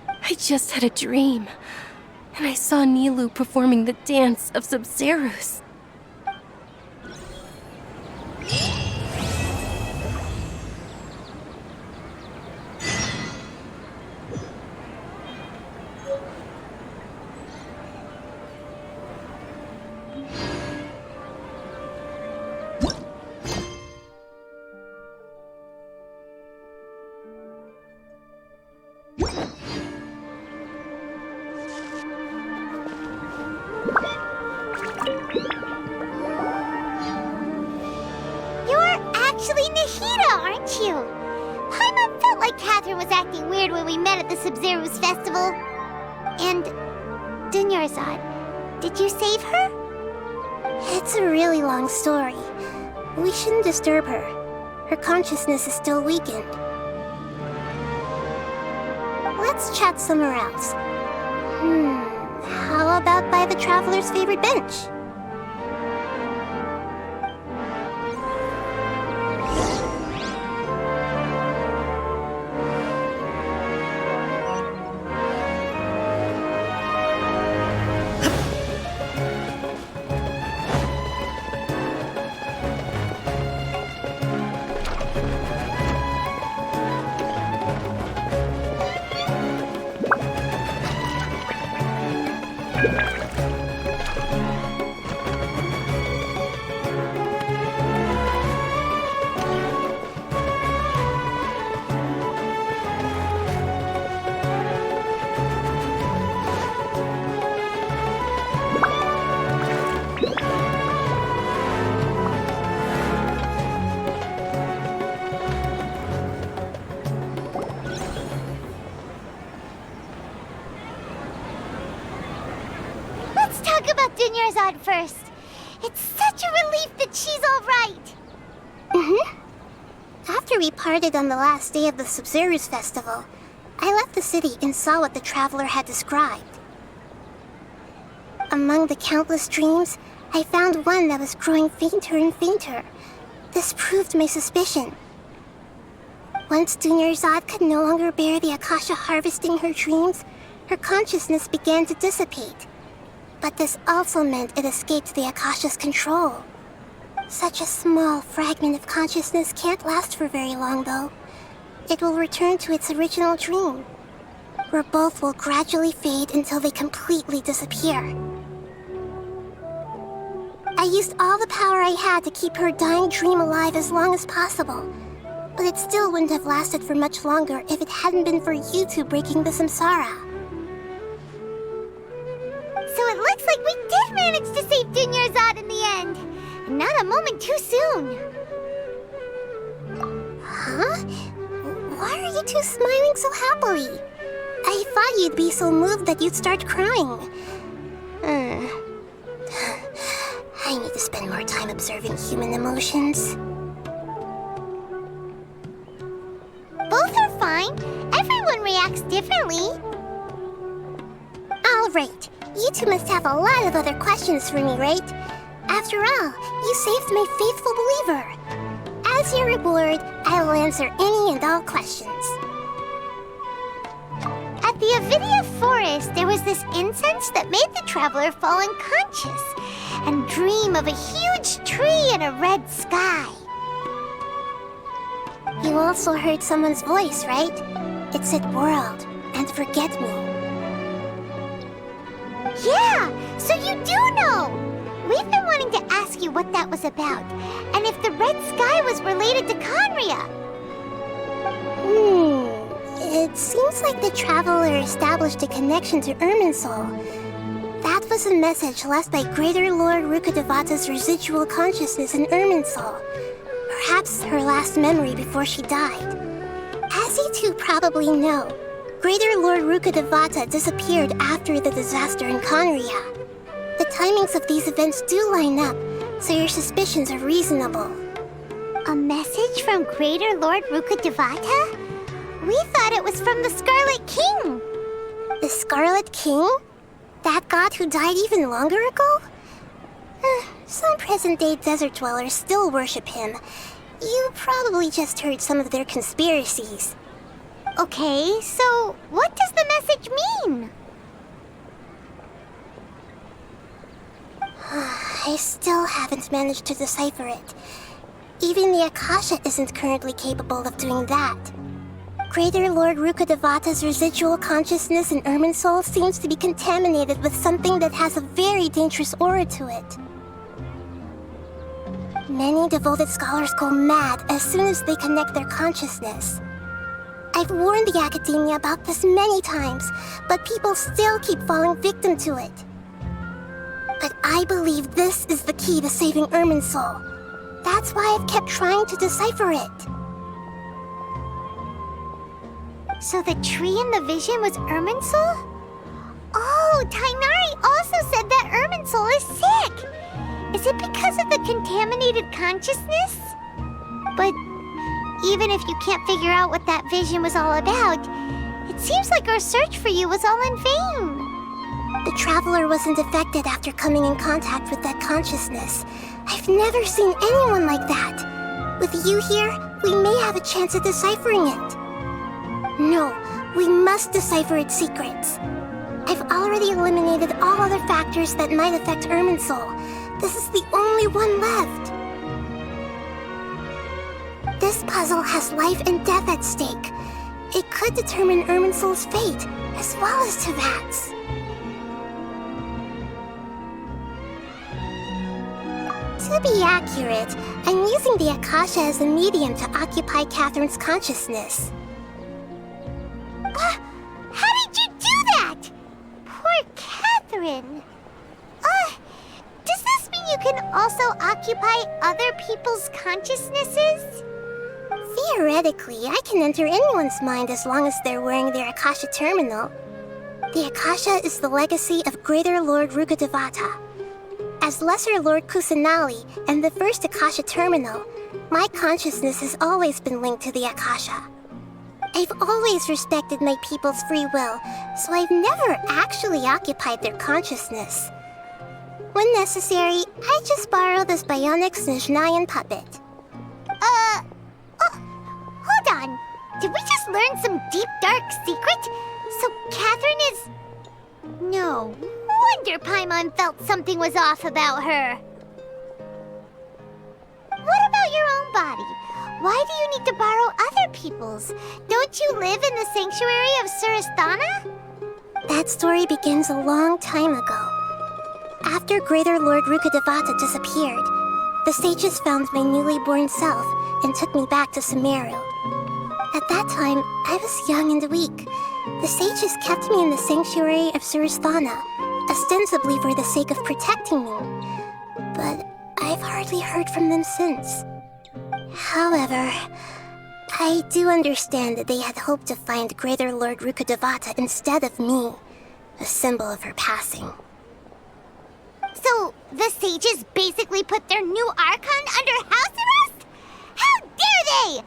Speaker 17: I just had a dream, and I saw Nilou performing the dance of Sumeru's.
Speaker 15: Actually Nahida, aren't you? Paimon felt like Catherine was acting weird when we met at the Sumeru's festival. And Dunyarzad, did you save her? It's a really long story. We shouldn't disturb her. Her consciousness is still weakened. Let's chat somewhere else. How about by the Traveler's favorite bench? Let's talk about Dunyarzad first. It's such a relief that she's all right. After we parted on the last day of the Sumeru's festival, I left the city and saw what the Traveler had described. Among the countless dreams, I found one that was growing fainter and fainter. This proved my suspicion. Once Dunyarzad could no longer bear the Akasha harvesting her dreams, her consciousness began to dissipate. But this also meant it escaped the Akasha's control. Such a small fragment of consciousness can't last for very long, though. It will return to its original dream, where both will gradually fade until they completely disappear. I used all the power I had to keep her dying dream alive as long as possible,
Speaker 3: But it still wouldn't have lasted for much longer if it hadn't been for you two breaking the samsara.
Speaker 15: So it looks like we did manage to save Dunyarzad in the end. And not a moment too soon.
Speaker 3: Huh? Why are you two smiling so happily? I thought you'd be so moved that you'd start crying. I need to spend more time observing human emotions.
Speaker 15: Both are fine. Everyone reacts differently.
Speaker 3: Alright, you two must have a lot of other questions for me, right? After all, you saved my faithful believer. As your reward, I will answer any and all questions.
Speaker 15: At the Avidia forest, there was this incense that made the traveler fall unconscious and dream of a huge tree and a red sky.
Speaker 3: You also heard someone's voice, right? It said world and forget me.
Speaker 15: Yeah, so you do know! We've been wanting to ask you what that was about, and if the red sky was related to Conria.
Speaker 3: It seems like the traveler established a connection to Irminsul. That was a message left by Greater Lord Rukkhadevata's residual consciousness in Irminsul. Perhaps her last memory before she died. As you two probably know, Greater Lord Rukkhadevata disappeared after the disaster in Conria. The timings of these events do line up, so your suspicions are reasonable.
Speaker 15: A message from Greater Lord Rukkhadevata? We thought it was from the Scarlet King.
Speaker 3: The Scarlet King? That god who died even longer ago? Some present-day desert dwellers still worship him. You probably just heard some of their conspiracies.
Speaker 15: Okay, so what does the message mean?
Speaker 3: I still haven't managed to decipher it. Even the Akasha isn't currently capable of doing that. Greater Lord Rukkhadevata's residual consciousness in Irminsul seems to be contaminated with something that has a very dangerous aura to it. Many devoted scholars go mad as soon as they connect their consciousness. I've warned the Academia about this many times, but people still keep falling victim to it. But I believe this is the key to saving Irminsul. That's why I've kept trying to decipher it.
Speaker 15: So the tree in the vision was Irminsul? Oh, Tainari also said that Irminsul is sick! Is it because of the contaminated consciousness? But even if you can't figure out what that vision was all about, it seems like our search for you was all in vain.
Speaker 3: The traveler wasn't affected after coming in contact with that consciousness. I've never seen anyone like that. With you here, we may have a chance at deciphering it. No, we must decipher its secrets. I've already eliminated all other factors that might affect Irminsul. This is the only one left. This puzzle has life and death at stake. It could determine Irminsul's fate, as well as Tevat's. To be accurate, I'm using the Akasha as a medium to occupy Catherine's consciousness.
Speaker 15: How did you do that? Poor Catherine. Does this mean you can also occupy other people's consciousnesses?
Speaker 3: Theoretically, I can enter anyone's mind as long as they're wearing their Akasha terminal. The Akasha is the legacy of Greater Lord Rukkhadevata. As Lesser Lord Kusanali and the first Akasha terminal, my consciousness has always been linked to the Akasha. I've always respected my people's free will, so I've never actually occupied their consciousness. When necessary, I just borrow this bionic Snezhnayan puppet.
Speaker 15: Hold on. Did we just learn some deep, dark secret? So Catherine is... No wonder Paimon felt something was off about her. What about your own body? Why do you need to borrow other people's? Don't you live in the sanctuary of Surasthana?
Speaker 3: That story begins a long time ago. After Greater Lord Rukkhadevata disappeared, the sages found my newly born self and took me back to Sumeru. At that time, I was young and weak. The sages kept me in the sanctuary of Suristhana, ostensibly for the sake of protecting me. But I've hardly heard from them since. However, I do understand that they had hoped to find Greater Lord Rukkhadevata instead of me, a symbol of her passing.
Speaker 15: So, the sages basically put their new Archon under house arrest? How dare they!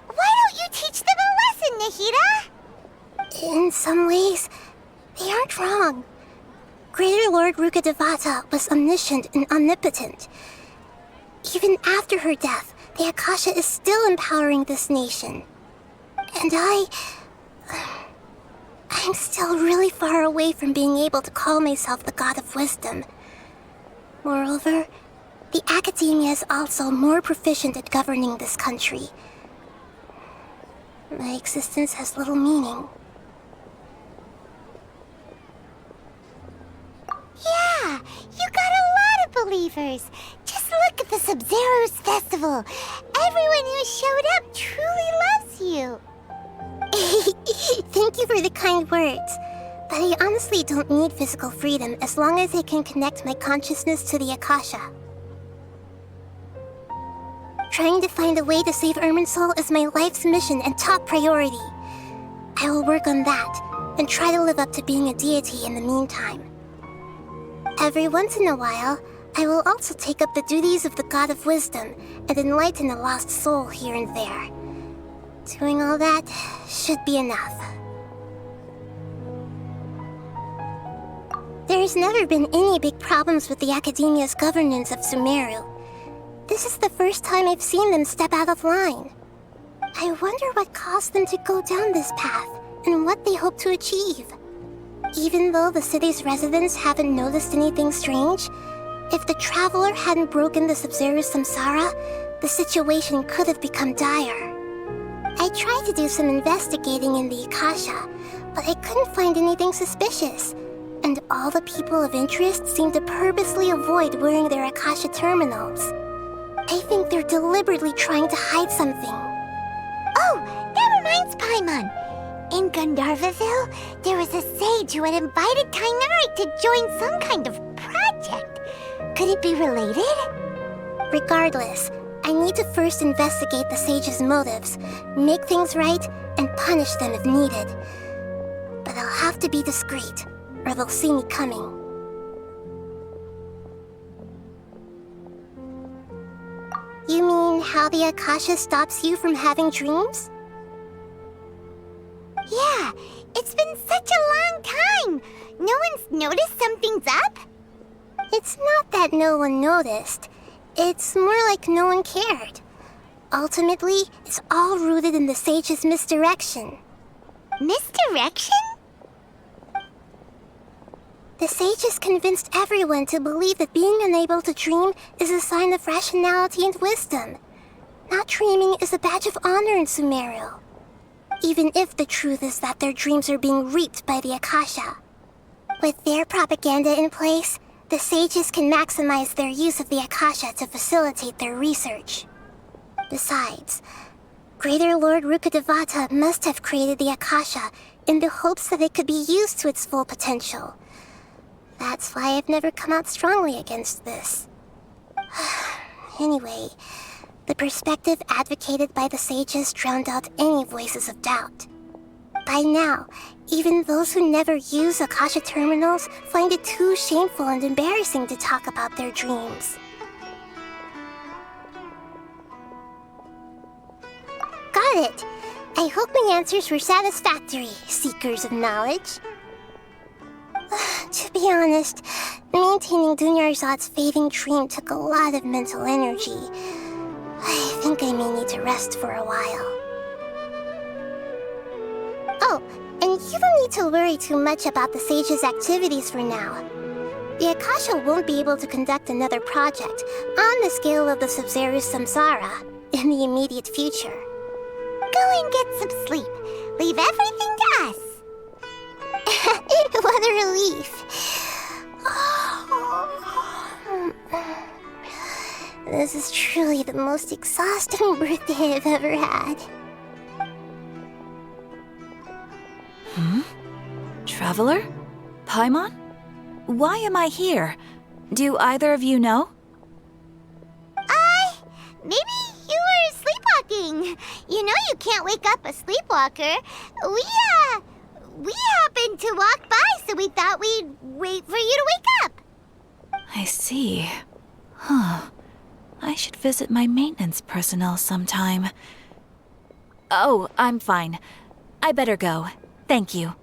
Speaker 15: Why don't you teach them a lesson, Nahida?
Speaker 3: In some ways, they aren't wrong. Greater Lord Rukkhadevata was omniscient and omnipotent. Even after her death, the Akasha is still empowering this nation. And I'm still really far away from being able to call myself the God of Wisdom. Moreover, the Academia is also more proficient at governing this country. My existence has little meaning.
Speaker 15: Yeah, you got a lot of believers. Just look at the Sub-Zero's festival. Everyone who showed up truly loves you.
Speaker 3: Thank you for the kind words. But I honestly don't need physical freedom as long as I can connect my consciousness to the Akasha. Trying to find a way to save Irminsul is my life's mission and top priority. I will work on that, and try to live up to being a deity in the meantime. Every once in a while, I will also take up the duties of the God of Wisdom and enlighten a lost soul here and there. Doing all that should be enough. There's never been any big problems with the Academia's governance of Sumeru. This is the first time I've seen them step out of line. I wonder what caused them to go down this path, and what they hope to achieve. Even though the city's residents haven't noticed anything strange, if the Traveler hadn't broken the Sub-Zero's samsara, the situation could have become dire. I tried to do some investigating in the Akasha, but I couldn't find anything suspicious. And all the people of interest seem to purposely avoid wearing their Akasha terminals. I think they're deliberately trying to hide something.
Speaker 15: Oh, that reminds Paimon. In Gandharvaville, there was a sage who had invited Tainari to join some kind of project. Could it be related?
Speaker 3: Regardless, I need to first investigate the sage's motives, make things right, and punish them if needed. But I'll have to be discreet, or they'll see me coming. You mean how the Akasha stops you from having dreams?
Speaker 15: Yeah, it's been such a long time. No one's noticed something's up?
Speaker 3: It's not that no one noticed. It's more like no one cared. Ultimately, it's all rooted in the sage's misdirection.
Speaker 15: Misdirection?
Speaker 3: The sages convinced everyone to believe that being unable to dream is a sign of rationality and wisdom. Not dreaming is a badge of honor in Sumeru. Even if the truth is that their dreams are being reaped by the Akasha. With their propaganda in place, the sages can maximize their use of the Akasha to facilitate their research. Besides, Greater Lord Rukkhadevata must have created the Akasha in the hopes that it could be used to its full potential. That's why I've never come out strongly against this. Anyway, the perspective advocated by the sages drowned out any voices of doubt. By now, even those who never use Akasha terminals find it too shameful and embarrassing to talk about their dreams. Got it! I hope my answers were satisfactory, seekers of knowledge. To be honest, maintaining Dunyarzad's fading dream took a lot of mental energy. I think I may need to rest for a while. Oh, and you don't need to worry too much about the sage's activities for now. The Akasha won't be able to conduct another project on the scale of the Sub-Zero's samsara in the immediate future.
Speaker 15: Go and get some sleep. Leave everything to us.
Speaker 3: What a relief. This is truly the most exhausting birthday I've ever had.
Speaker 6: Traveler? Paimon? Why am I here? Do either of you know?
Speaker 15: Maybe you were sleepwalking. You know you can't wake up a sleepwalker. We happened to walk by, so we thought we'd wait for you to wake up.
Speaker 6: I see. Huh. I should visit my maintenance personnel sometime. Oh, I'm fine. I better go. Thank you.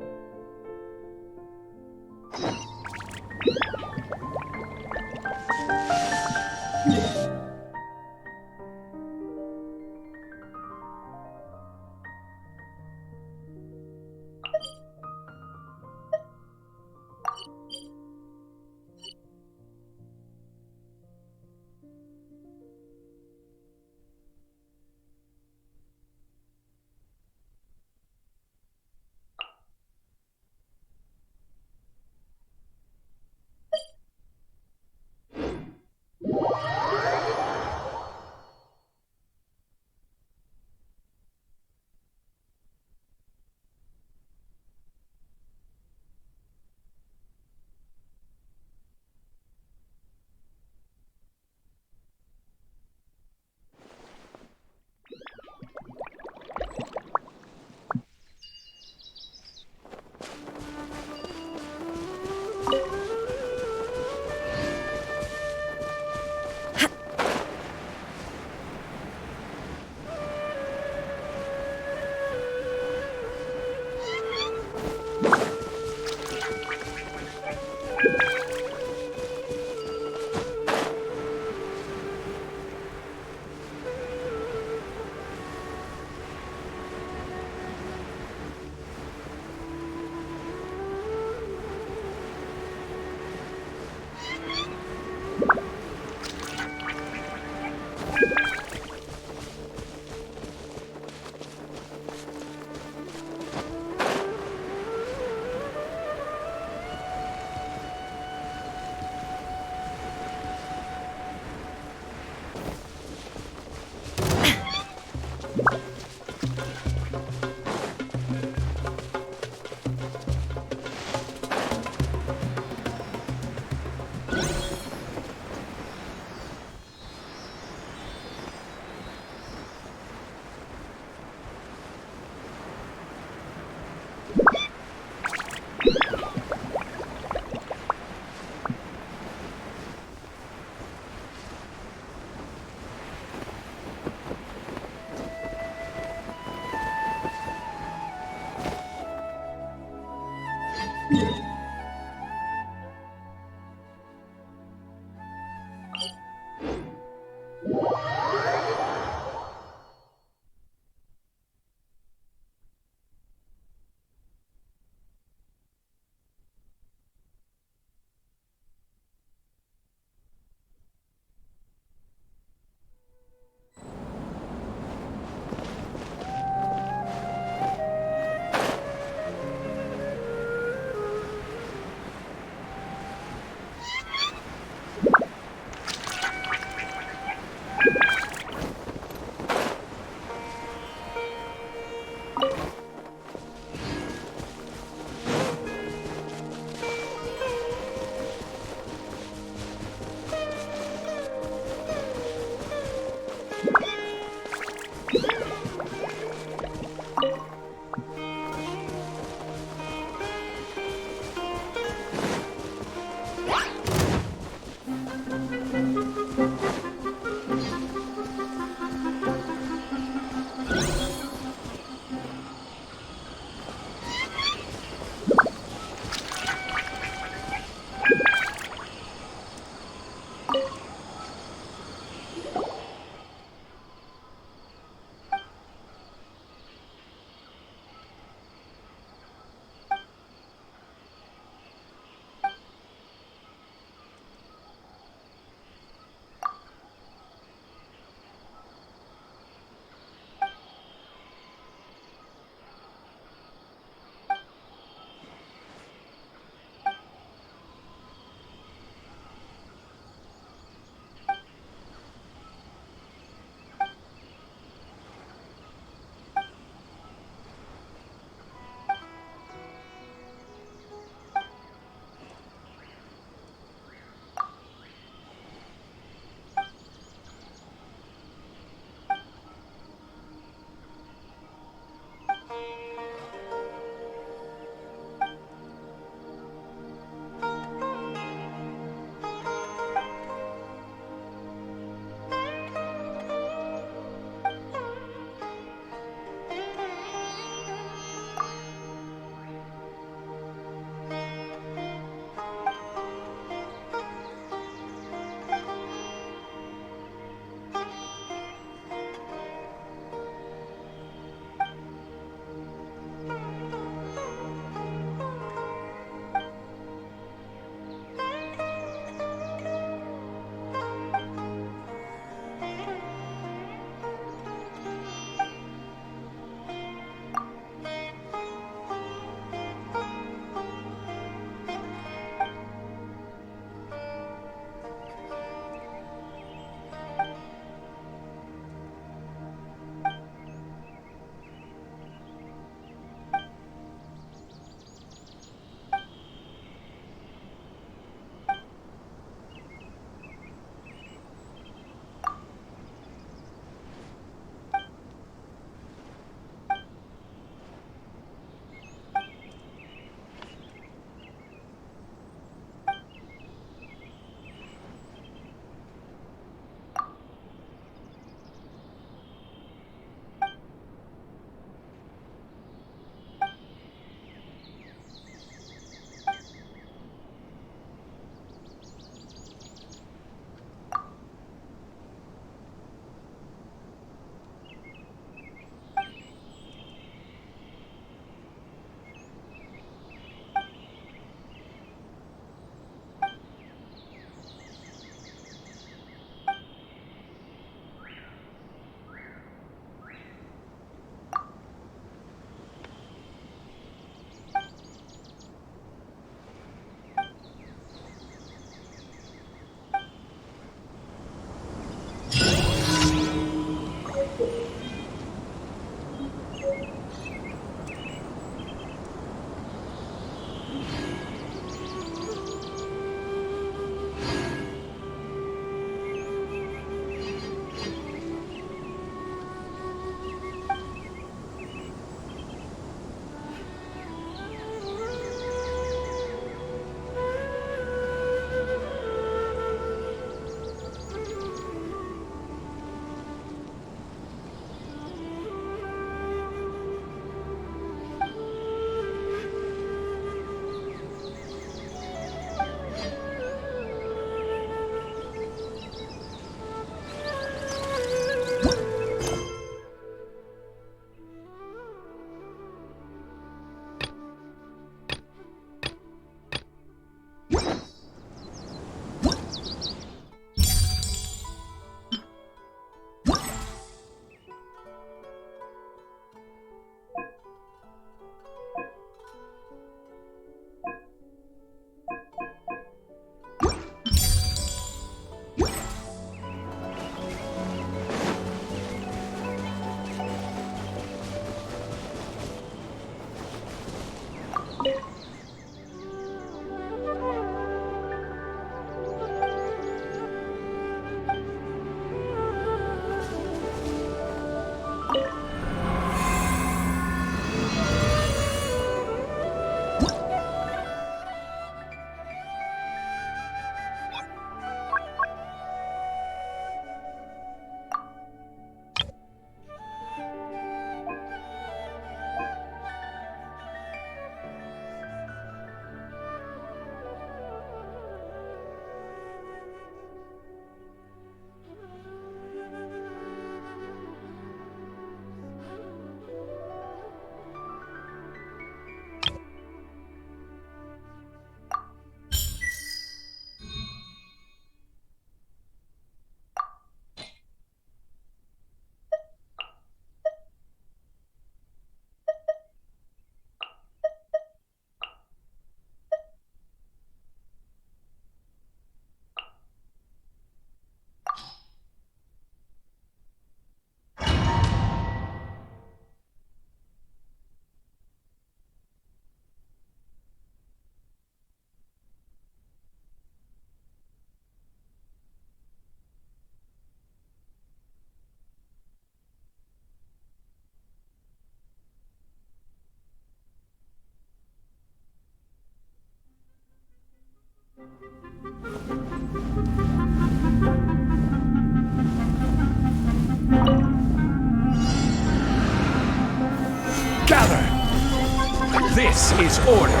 Speaker 14: This is order.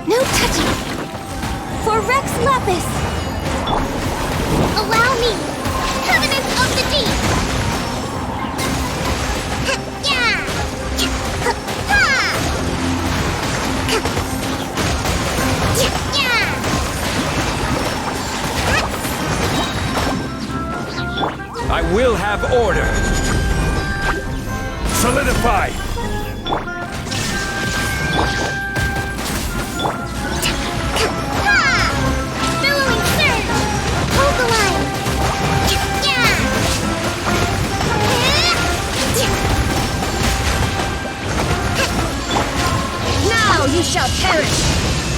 Speaker 1: No touching! For Rex Lapis!
Speaker 15: Allow me! Covenant of the Deep!
Speaker 14: I will have order. Solidify.
Speaker 15: Billowing surge! Hold the line!
Speaker 7: Now you shall perish!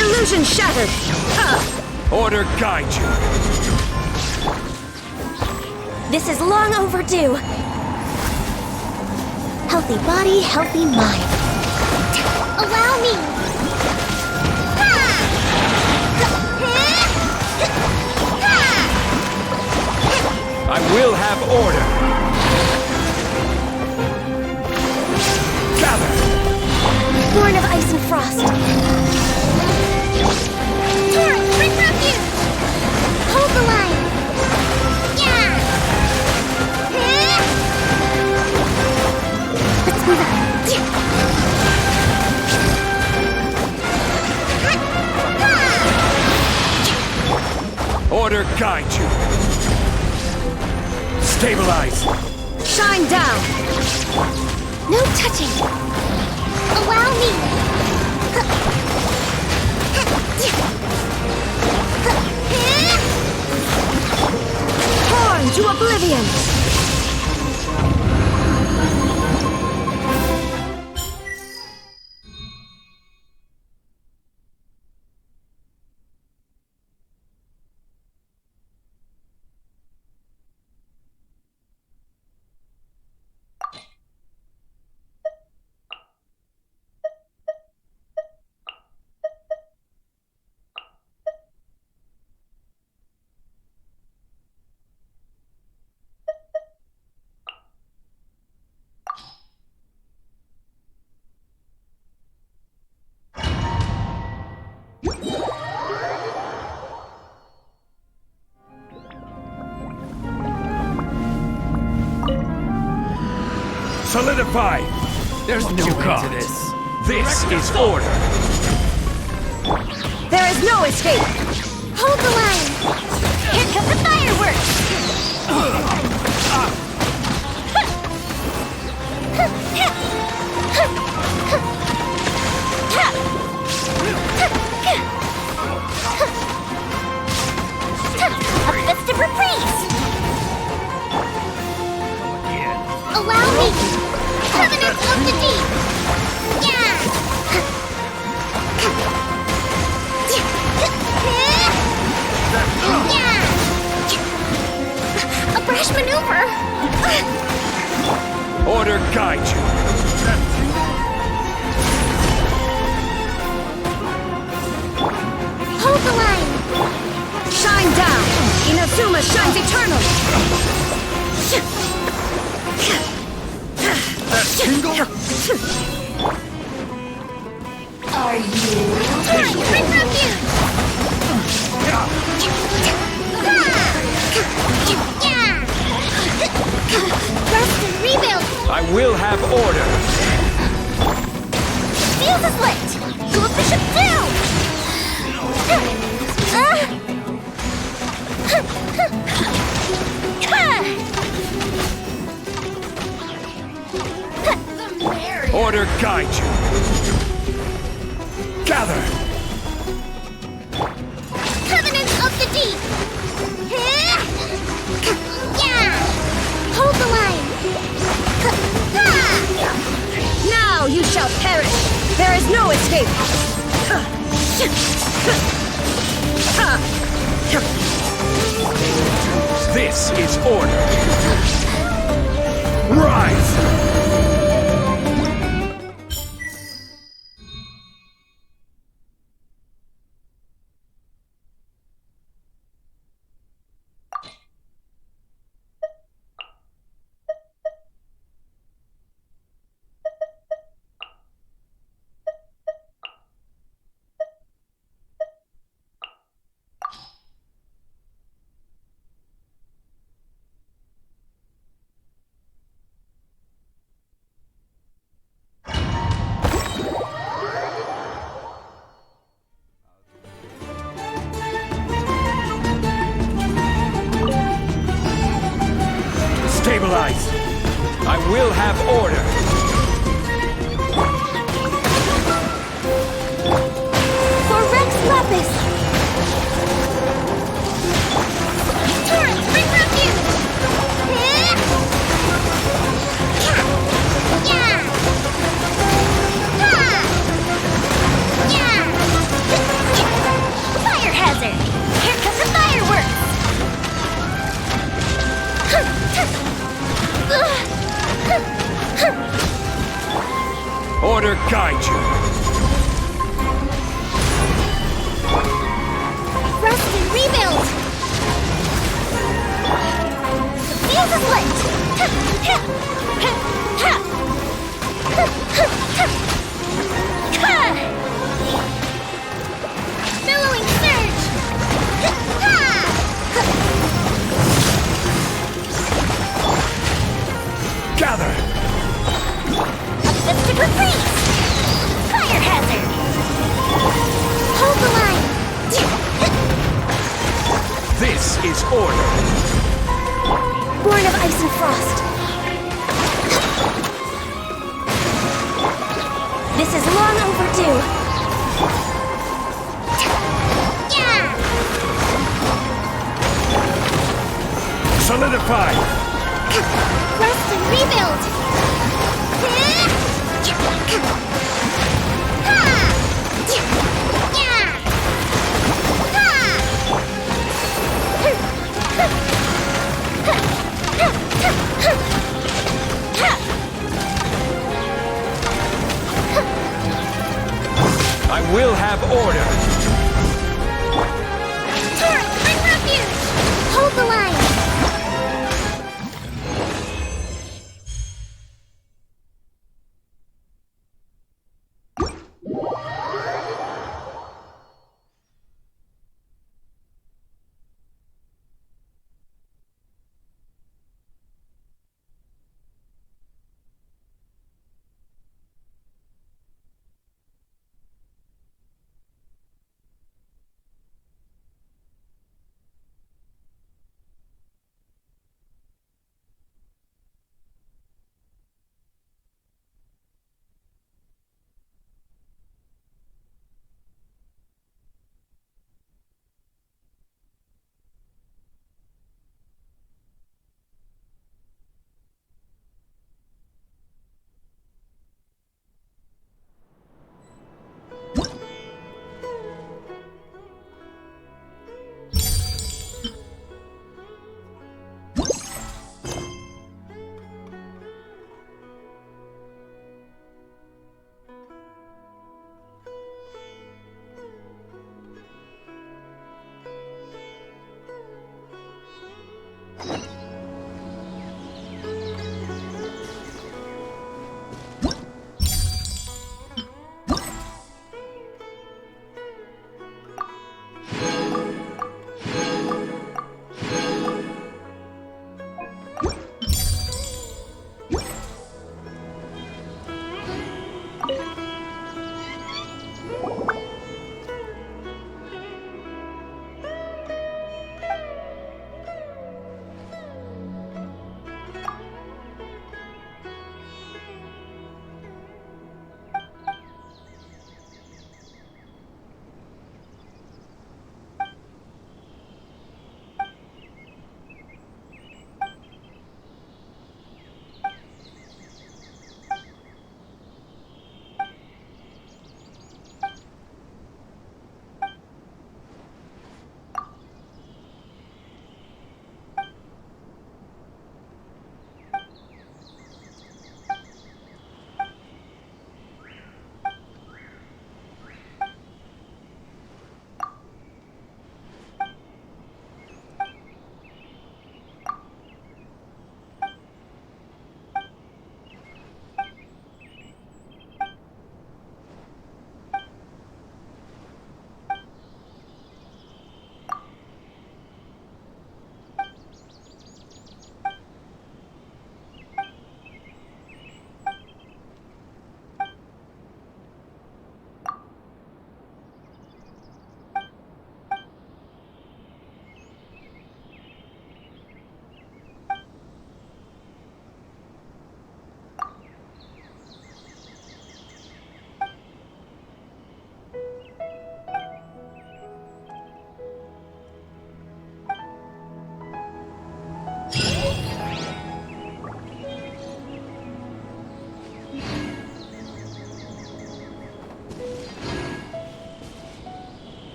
Speaker 7: Illusion shattered!
Speaker 14: Order guide you.
Speaker 7: This is long overdue.
Speaker 15: Healthy body, healthy mind. Allow me!
Speaker 14: I will have order. Gather.
Speaker 7: Born of ice and frost.
Speaker 15: Torrent, bring refuge! Hold the line! Let's move on.
Speaker 14: Order guide you. Stabilize.
Speaker 7: Shine down.
Speaker 1: No touching!
Speaker 15: Allow me!
Speaker 7: Torn to oblivion.
Speaker 14: Solidify. There's no end to this. This is order.
Speaker 7: There is no escape.
Speaker 15: Hold the line!
Speaker 7: Here come the fireworks.
Speaker 15: A festive reprise! Allow me! Covenant of the Deep!
Speaker 1: A brash maneuver!
Speaker 14: Order guide you.
Speaker 15: Hold the line!
Speaker 7: Shine down. Inazuma shines eternal.
Speaker 15: Are you? Torrent, bring refuge! Rest and rebuild!
Speaker 14: I will have order.
Speaker 15: Fuse is lit! Go up the ship down!
Speaker 14: Order guide you. Gather.
Speaker 15: Covenant of the Deep! Hold the line!
Speaker 7: Now you shall perish. There is no escape.
Speaker 14: This is order. Rise. will have order.
Speaker 3: For Rex Lapis! Torrent, bring refuge! Fire hazard! Here comes the fireworks!
Speaker 14: Order guide you.
Speaker 3: Rust and rebuild! Fuse is lit! Billowing surge!
Speaker 14: Gather.
Speaker 3: Upsets to freeze! Fire hazard! Hold the line!
Speaker 14: This is order.
Speaker 3: Born of ice and frost. This is long overdue.
Speaker 14: Solidify.
Speaker 3: Rest and rebuild.
Speaker 14: I will have order.
Speaker 3: Torrent, bring refuge! Hold the line!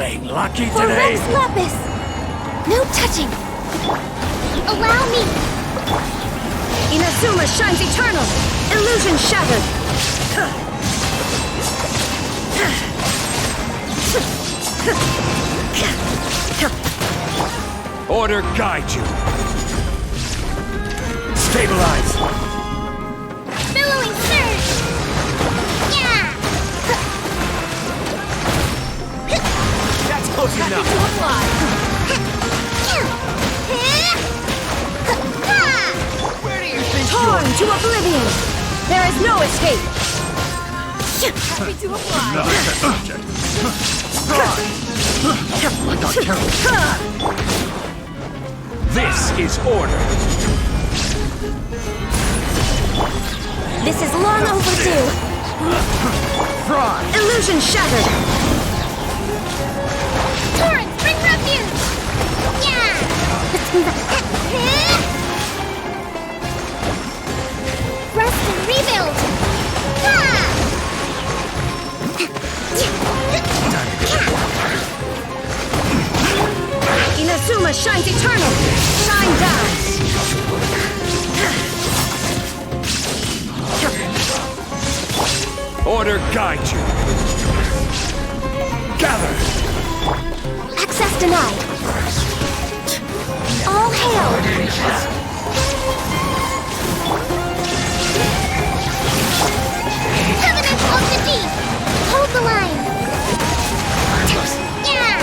Speaker 18: Feeling lucky
Speaker 1: For
Speaker 18: today?
Speaker 1: Rex Lapis! No touching! Allow me!
Speaker 6: Inazuma shines eternal! Illusion shattered!
Speaker 11: Order guide you. Stabilize.
Speaker 15: Billowing surge! Yeah!
Speaker 14: That's close enough.
Speaker 15: To apply!
Speaker 14: Where do you think
Speaker 6: Torn to oblivion! There is no escape!
Speaker 2: Happy to apply.
Speaker 11: Another test subject. I got careful. This is order.
Speaker 6: This is long overdue!
Speaker 11: Fry.
Speaker 6: Illusion shattered!
Speaker 15: Torrent, bring refuge! Yeah! Rest and rebuild!
Speaker 6: Inazuma shines eternal! Shine down!
Speaker 11: Order guide you. Gather.
Speaker 1: Access denied! All hail!
Speaker 15: Covenant of the Deep! Hold the line! Yeah!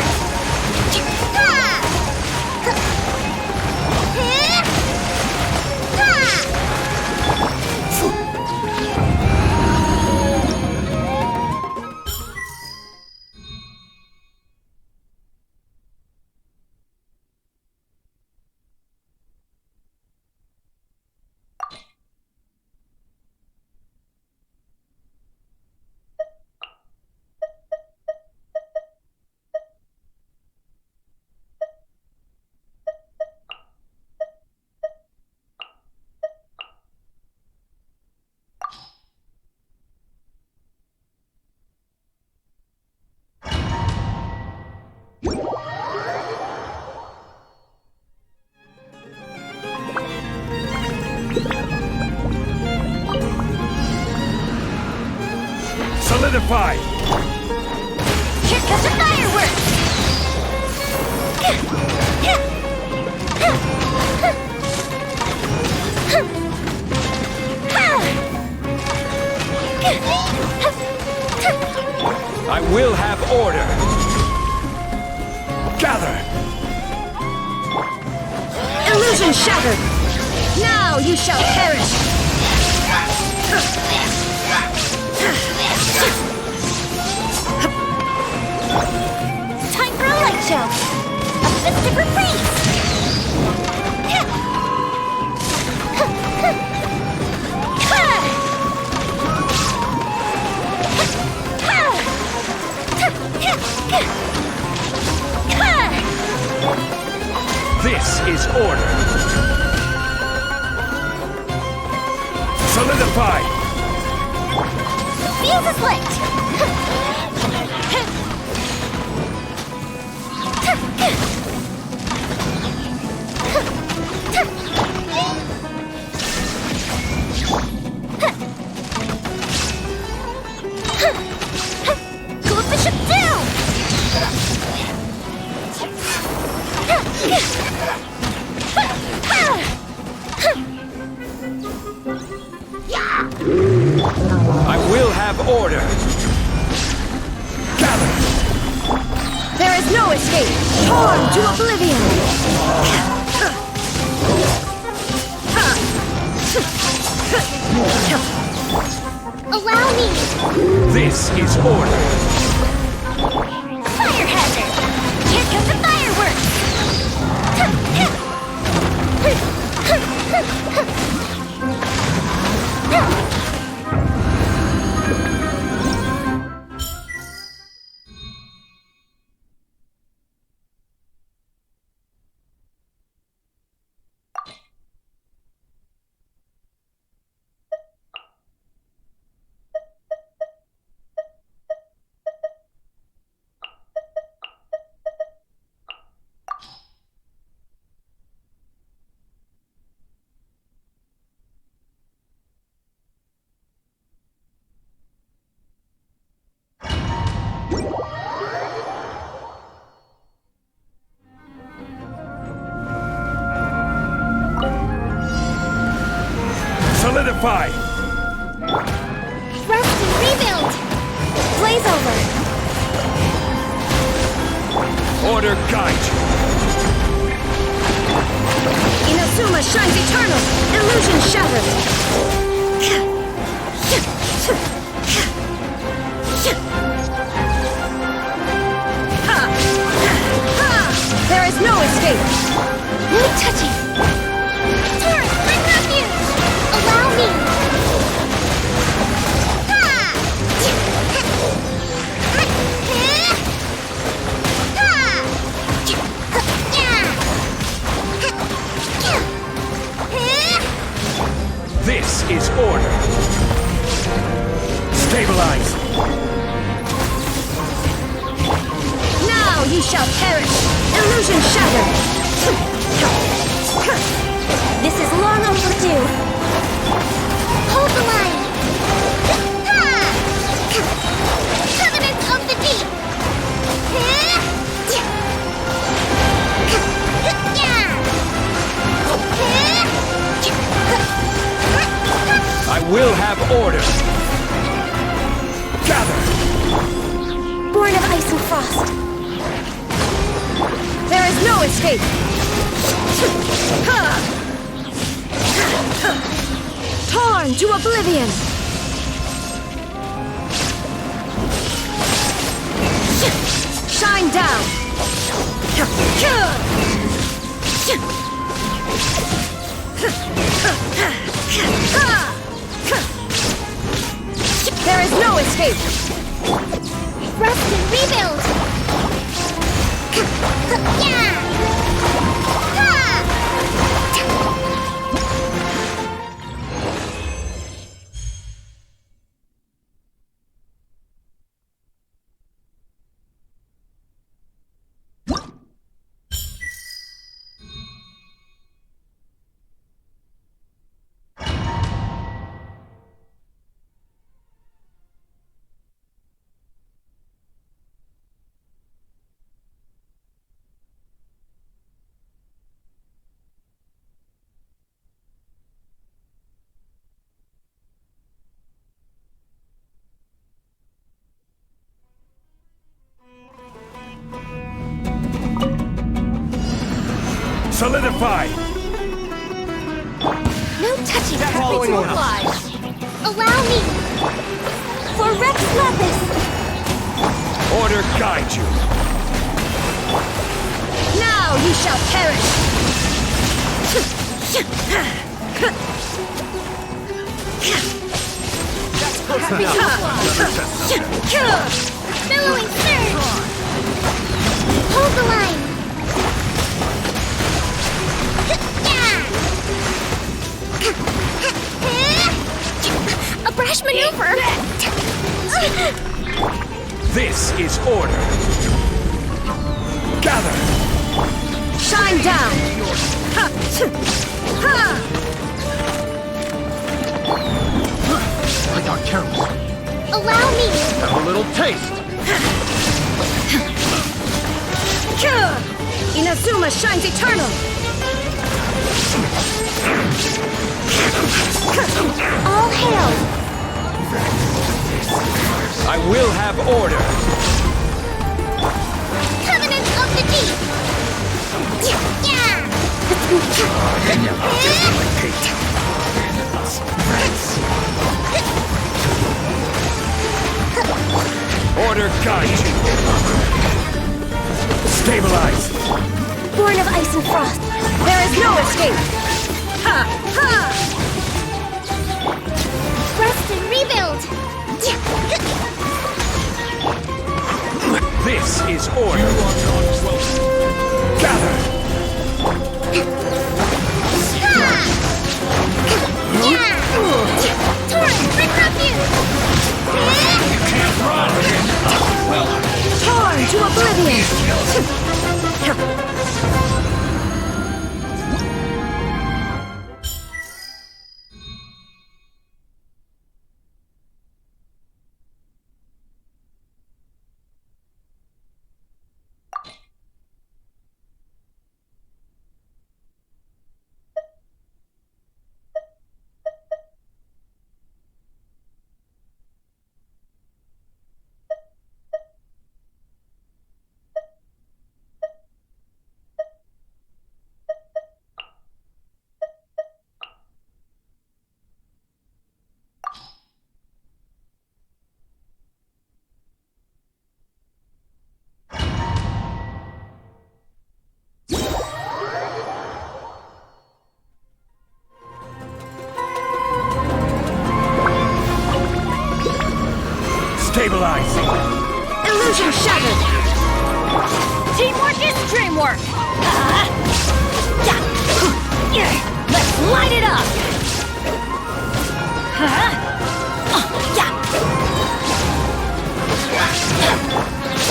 Speaker 11: Solidify.
Speaker 15: Here comes the fireworks!
Speaker 11: I will have order. Gather.
Speaker 6: Illusion shattered! Now you shall perish!
Speaker 15: Time for a light show! A festive reprise!
Speaker 11: This is order. Solidify.
Speaker 15: Fuse is lit! Cool the ship down!
Speaker 11: I will have order. Gather.
Speaker 6: There is no escape! Torn to oblivion!
Speaker 15: Allow me!
Speaker 11: This is order.
Speaker 15: Fire hazard! Here comes the fireworks!
Speaker 11: Solidify!
Speaker 15: Rest and rebuild!
Speaker 3: Blaze over!
Speaker 11: Order guide you!
Speaker 3: Inazuma shines eternal! Illusion shattered! There is no escape!
Speaker 15: No touching! Torrent, bring refuge! Allow me!
Speaker 11: This is order! Stabilize!
Speaker 3: Now ye shall perish! Illusion shattered! This is long overdue!
Speaker 15: Hold the line! Covenants of the Deep!
Speaker 11: I will have order! Gather!
Speaker 3: Born of ice and frost! There is no escape! Torn to oblivion! Shine down! There is no escape!
Speaker 15: Rest and rebuild!
Speaker 11: Solidify!
Speaker 15: No touching!
Speaker 11: Happy to
Speaker 15: oblige! Allow me! For Rex Lapis!
Speaker 11: Order guide you!
Speaker 3: Now ye shall perish!
Speaker 15: Billowing surge! Hold the line! A brash maneuver!
Speaker 11: This is order! Gather!
Speaker 3: Shine down!
Speaker 21: I got careless.
Speaker 15: Allow me!
Speaker 21: Have a little taste.
Speaker 3: Inazuma shines eternal!
Speaker 15: All hail!
Speaker 11: I will have order!
Speaker 15: Covenant of the Deep!
Speaker 11: Order guide you! Stabilize!
Speaker 3: Born of ice and frost, there is no escape!
Speaker 15: Rest and rebuild!
Speaker 11: This is order! Gather!
Speaker 15: Torrent, bring refuge!
Speaker 11: Can't run! Well,
Speaker 3: Torn to oblivion!
Speaker 2: Illusion shattered! Teamwork is dreamwork! Let's light it up!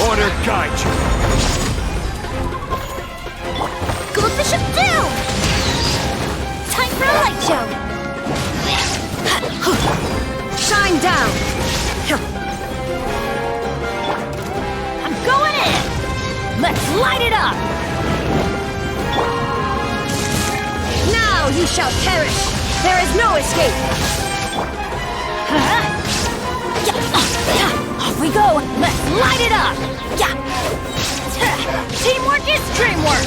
Speaker 21: Order guide you.
Speaker 2: Goldfish of Doom! Time for a light show! Shine down! I'm going in! Let's light it up! Now you shall perish! There is no escape! Off we go! Let's light it up! Teamwork is dreamwork!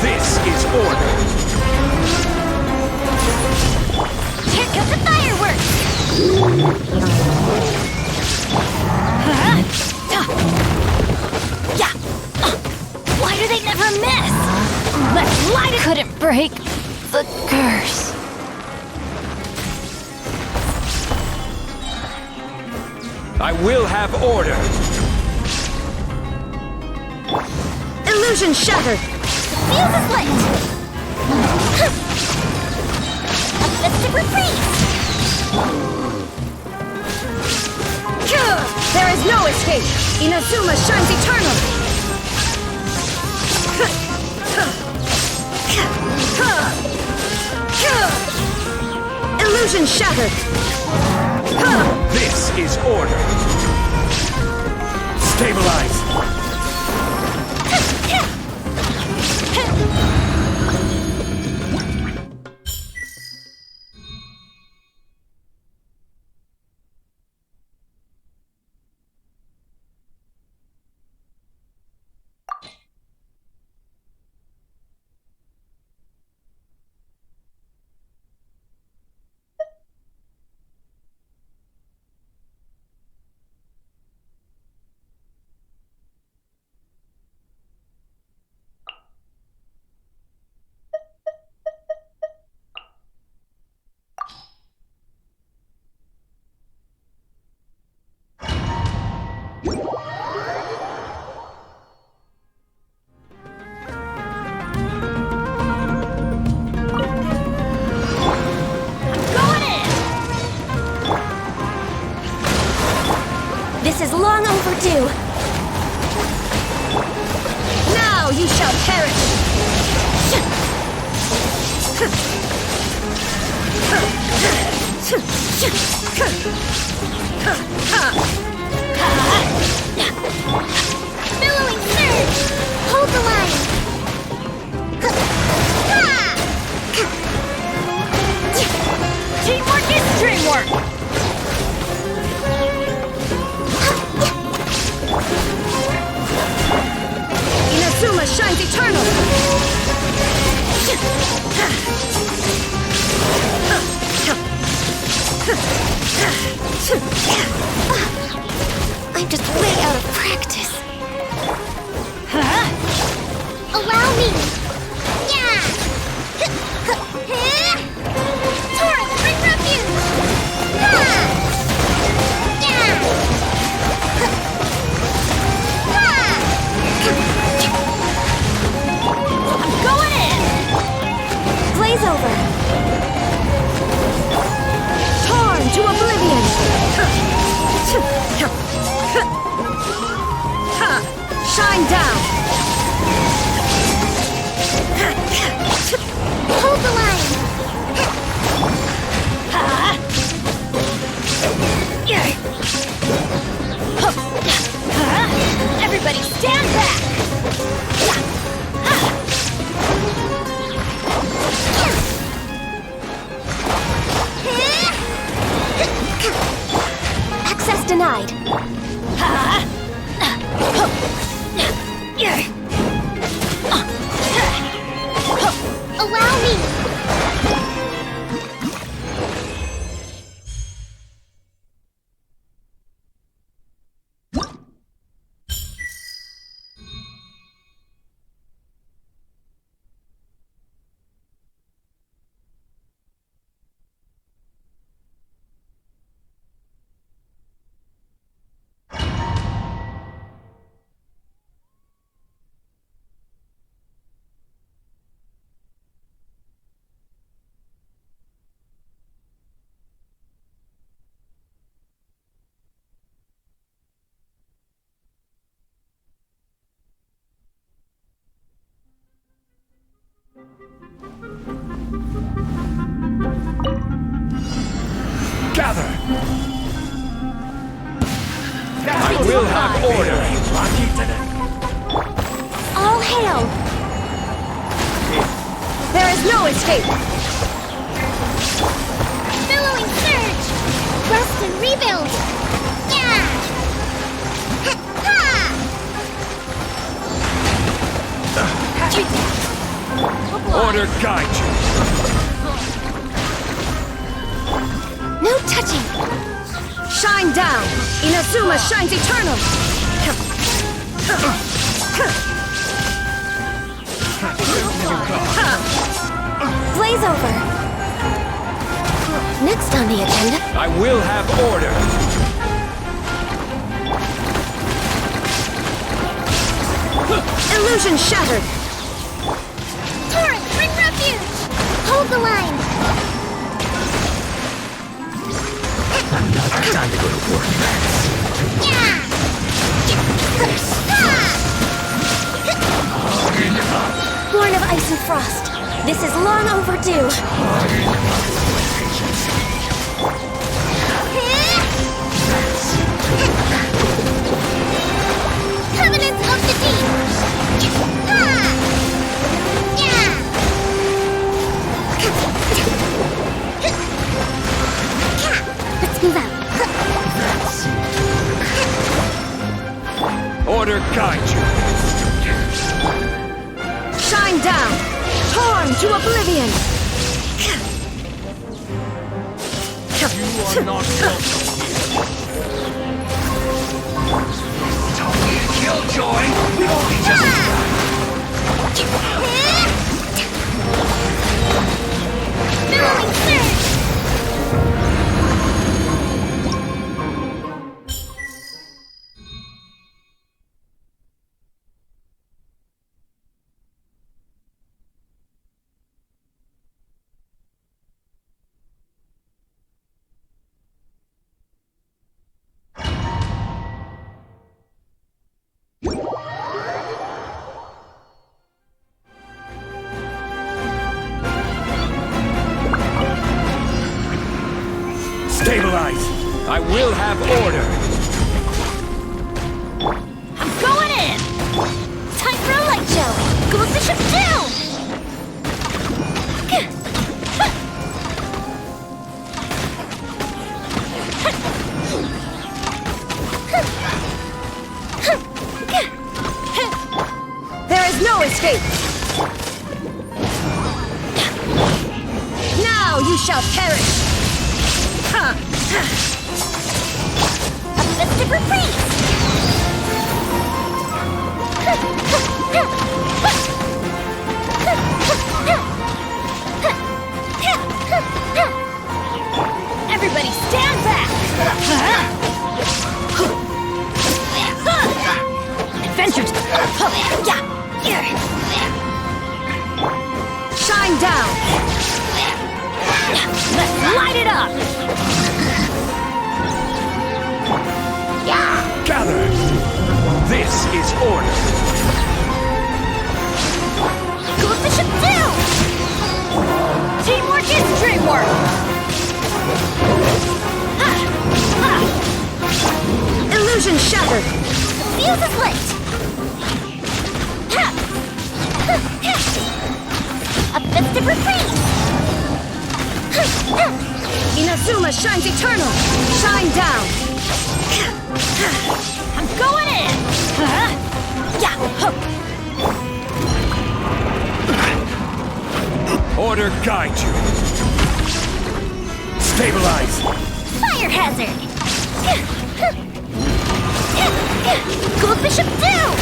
Speaker 21: This is order.
Speaker 2: Here comes the fireworks! Why do they never miss? Let's light it! Couldn't break the curse.
Speaker 21: I will have order.
Speaker 2: Illusion shattered! Fuse is lit! A festive retreat! There is no escape! Inazuma shines eternal! Illusion shattered!
Speaker 21: This is order. Stabilize.
Speaker 2: This is long overdue. Now you shall perish.
Speaker 15: Billowing surge! Hold the line!
Speaker 2: Teamwork is dreamwork! Inazuma shines eternal!
Speaker 15: I'm just way out of practice. Allow me! Yeah! Torrent, bring refuge! Yeah!
Speaker 2: I'm going in! Blaze over! Torn to oblivion! Shine down!
Speaker 15: Hold the line!
Speaker 2: Everybody stand back! Access denied.
Speaker 15: Allow me!
Speaker 14: I will have order.
Speaker 3: All hail! There is no escape!
Speaker 15: Billowing surge! Rest and rebuild! Yeah!
Speaker 14: Order guide you.
Speaker 3: No touching! Shine down! Inazuma shines eternal! Blaze over! Next on the agenda...
Speaker 14: I will have order.
Speaker 3: Illusion shattered!
Speaker 15: Torrent, bring refuge! Hold the line!
Speaker 21: Time to go to work.
Speaker 3: Born of ice and frost, this is long overdue.
Speaker 15: Covenants of the Deep!
Speaker 3: Let's move out.
Speaker 14: Order guide you.
Speaker 3: Shine down! Torn to oblivion!
Speaker 14: You are not welcome here. Killjoy! We've only just
Speaker 15: Billowing surge!
Speaker 14: stabilize. I will have order.
Speaker 2: I'm going in! Time for a light show! Goes the ship down!
Speaker 3: There is no escape! Now you shall perish!
Speaker 2: A festive reprieve! Everybody stand back! Adventures!
Speaker 3: Shine down!
Speaker 2: Let's light it up!
Speaker 14: Gather! This is order.
Speaker 2: Goes the ship down! Teamwork is dreamwork!
Speaker 3: Illusion shattered!
Speaker 2: Fuse is lit! A festive reprieve!
Speaker 3: Inazuma shines eternal! Shine down!
Speaker 2: I'm going in!
Speaker 14: Order guide you. Stabilize.
Speaker 2: Fire hazard! Goes the ship down!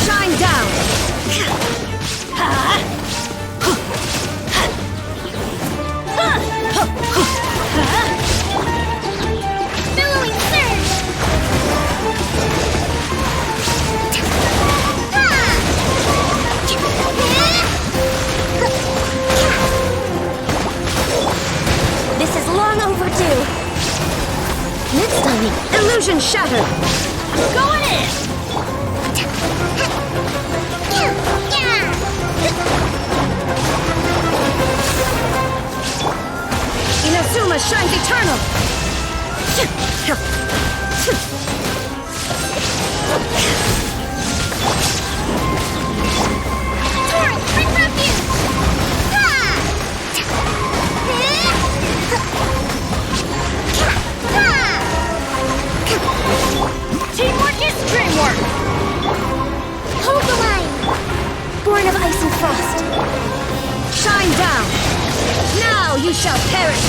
Speaker 2: Shine down!
Speaker 3: Billowing surge!
Speaker 2: This is long overdue. Next time, illusion shattered. I'm going in. Inazuma shines eternal.
Speaker 3: Torrent, quick refuge!
Speaker 2: Teamwork is dreamwork.
Speaker 3: Hold the line!
Speaker 2: Born of ice and frost. Shine down. Now you shall perish.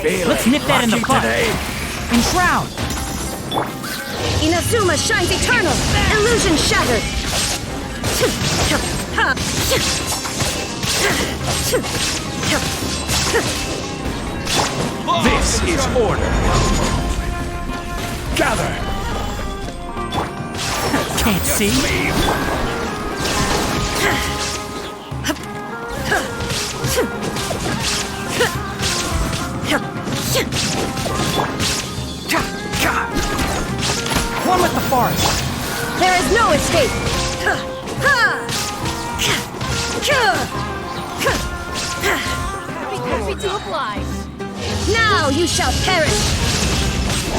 Speaker 22: Let's nip that in the bud. Enshroud.
Speaker 2: Inazuma shines eternal. Illusion shattered.
Speaker 11: This is order. Gather.
Speaker 22: Can't see. One with the forest.
Speaker 2: There is no escape.
Speaker 4: Happy to oblige.
Speaker 2: Now you shall perish.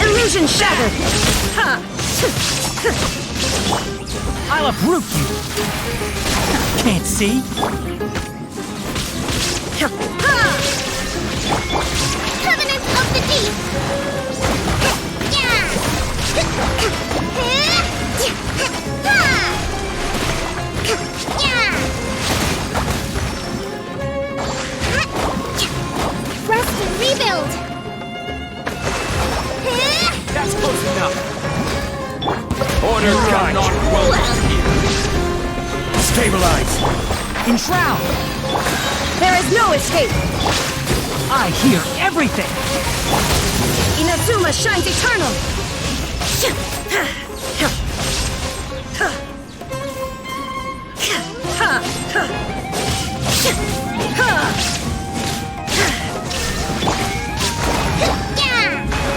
Speaker 2: Illusion shattered.
Speaker 22: I'll uproot you. Can't see.
Speaker 10: Stabilize! Enshroud!
Speaker 2: There is no escape!
Speaker 10: I hear everything!
Speaker 2: Inazuma shines eternal!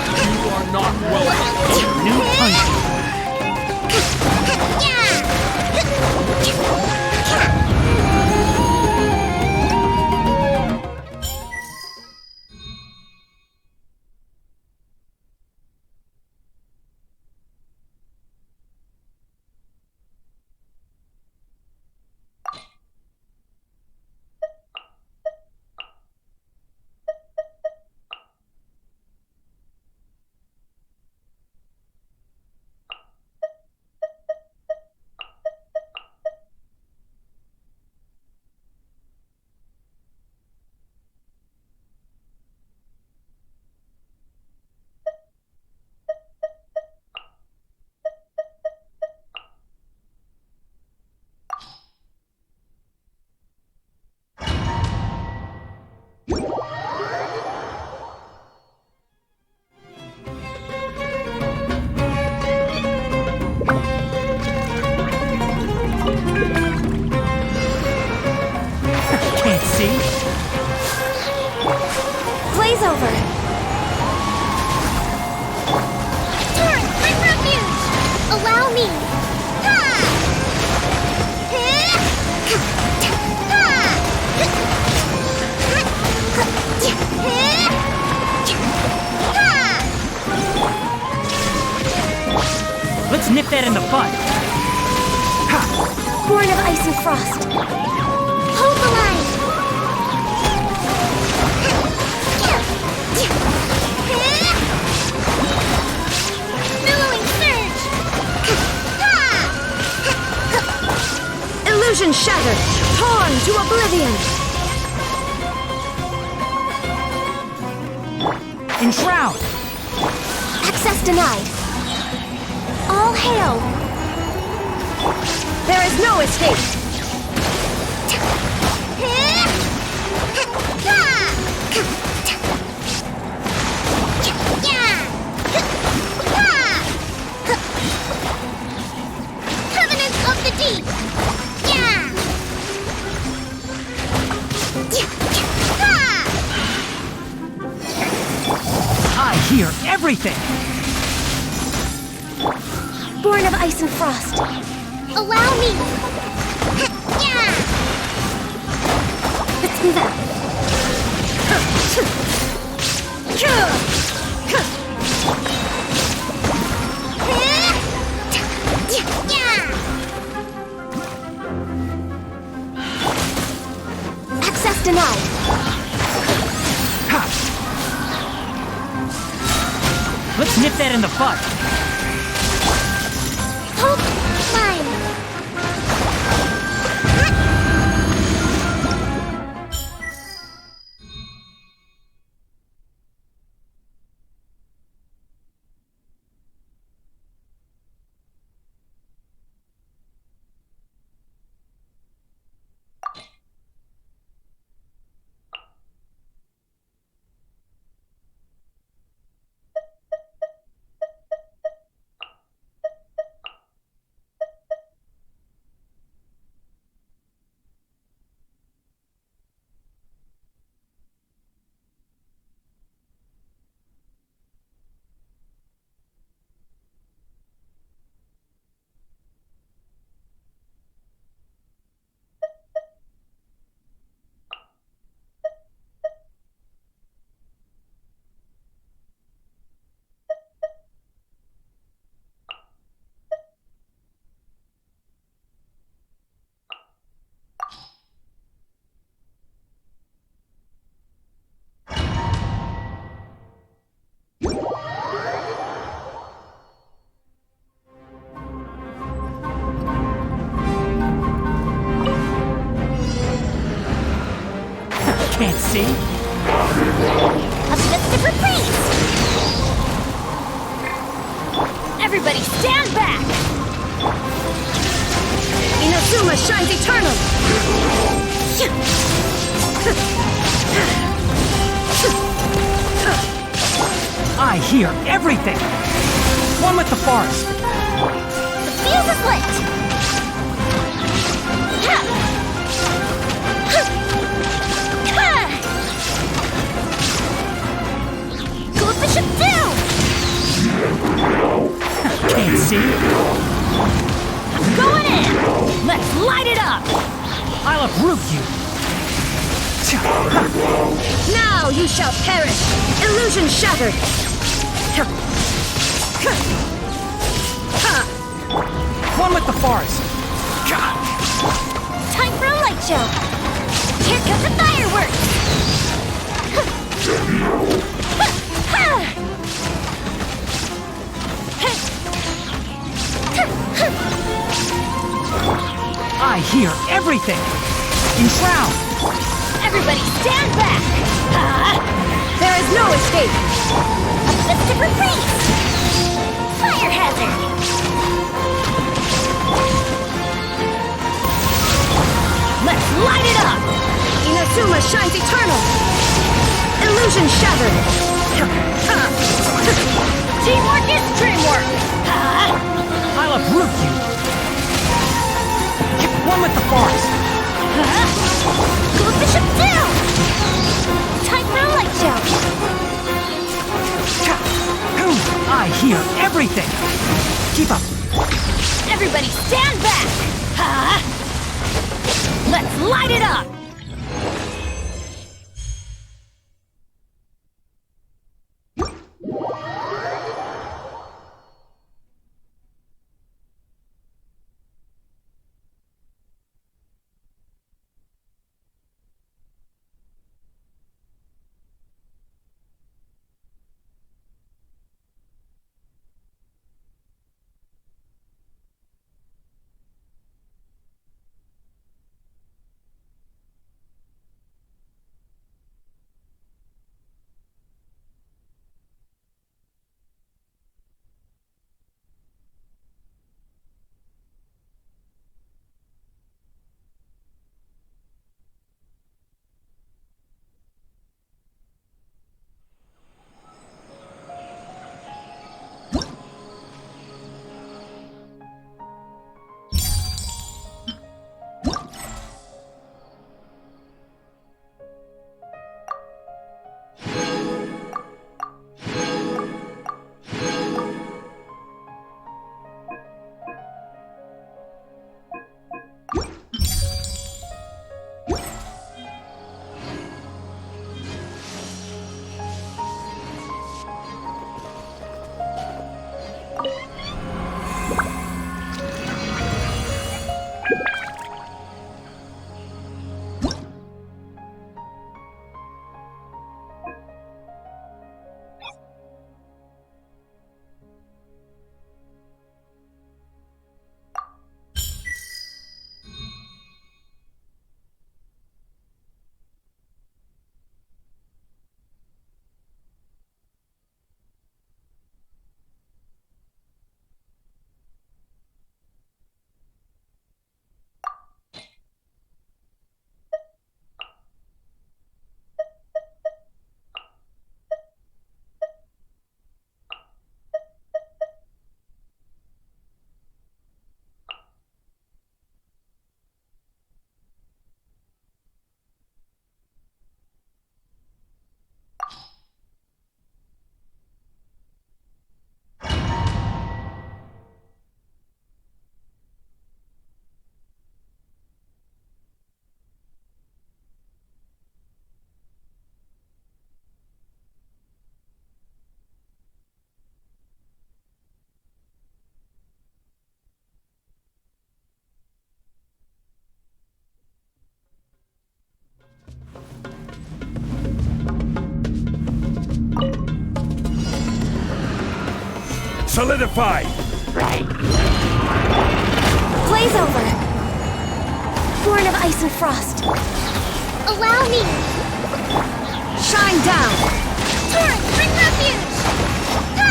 Speaker 10: You are not welcome to new punch!
Speaker 2: Blaze over!
Speaker 15: Turret, bring refuge! Allow me! Ha!
Speaker 10: Let's nip that in the bud!
Speaker 2: Born of ice and frost!
Speaker 15: Hold the line! Billowing surge!
Speaker 2: Illusion shattered! Torn to oblivion!
Speaker 10: Enshroud!
Speaker 2: Access denied! All hail! There is no escape!
Speaker 15: Covenant of the Deep!
Speaker 10: I hear everything!
Speaker 2: Born of ice and frost!
Speaker 15: Allow me!
Speaker 2: Let's move out! Access denied!
Speaker 10: Let's nip that in the bud!
Speaker 15: Hold mine!
Speaker 10: Can't see?
Speaker 15: A different place!
Speaker 2: Everybody stand back! Inazuma shines eternal!
Speaker 10: I hear everything! One with the forest!
Speaker 2: The fuse is lit! Go with the ship down!
Speaker 10: Can't see.
Speaker 2: Going in! Let's light it up!
Speaker 10: I'll uproot you!
Speaker 2: Now you shall perish! Illusion shattered!
Speaker 10: One with the forest!
Speaker 2: Time for a light show! Here comes the fireworks!
Speaker 10: I hear everything! Enshroud!
Speaker 2: Everybody stand back! There is no escape! A fist of retreat! Fire hazard! Let's light it up! Inazuma shines eternal! Illusion shattered! Teamwork is dreamwork!
Speaker 10: I'll uproot you! One with the forest!
Speaker 2: Go with the ship down! Time for a light show!
Speaker 10: I hear everything! Keep up!
Speaker 2: Everybody stand back! Let's light it up!
Speaker 11: Solidify!
Speaker 2: Blaze over! Born of ice and frost!
Speaker 15: Allow me!
Speaker 2: Shine down!
Speaker 15: Torrent, bring refuge! Ha!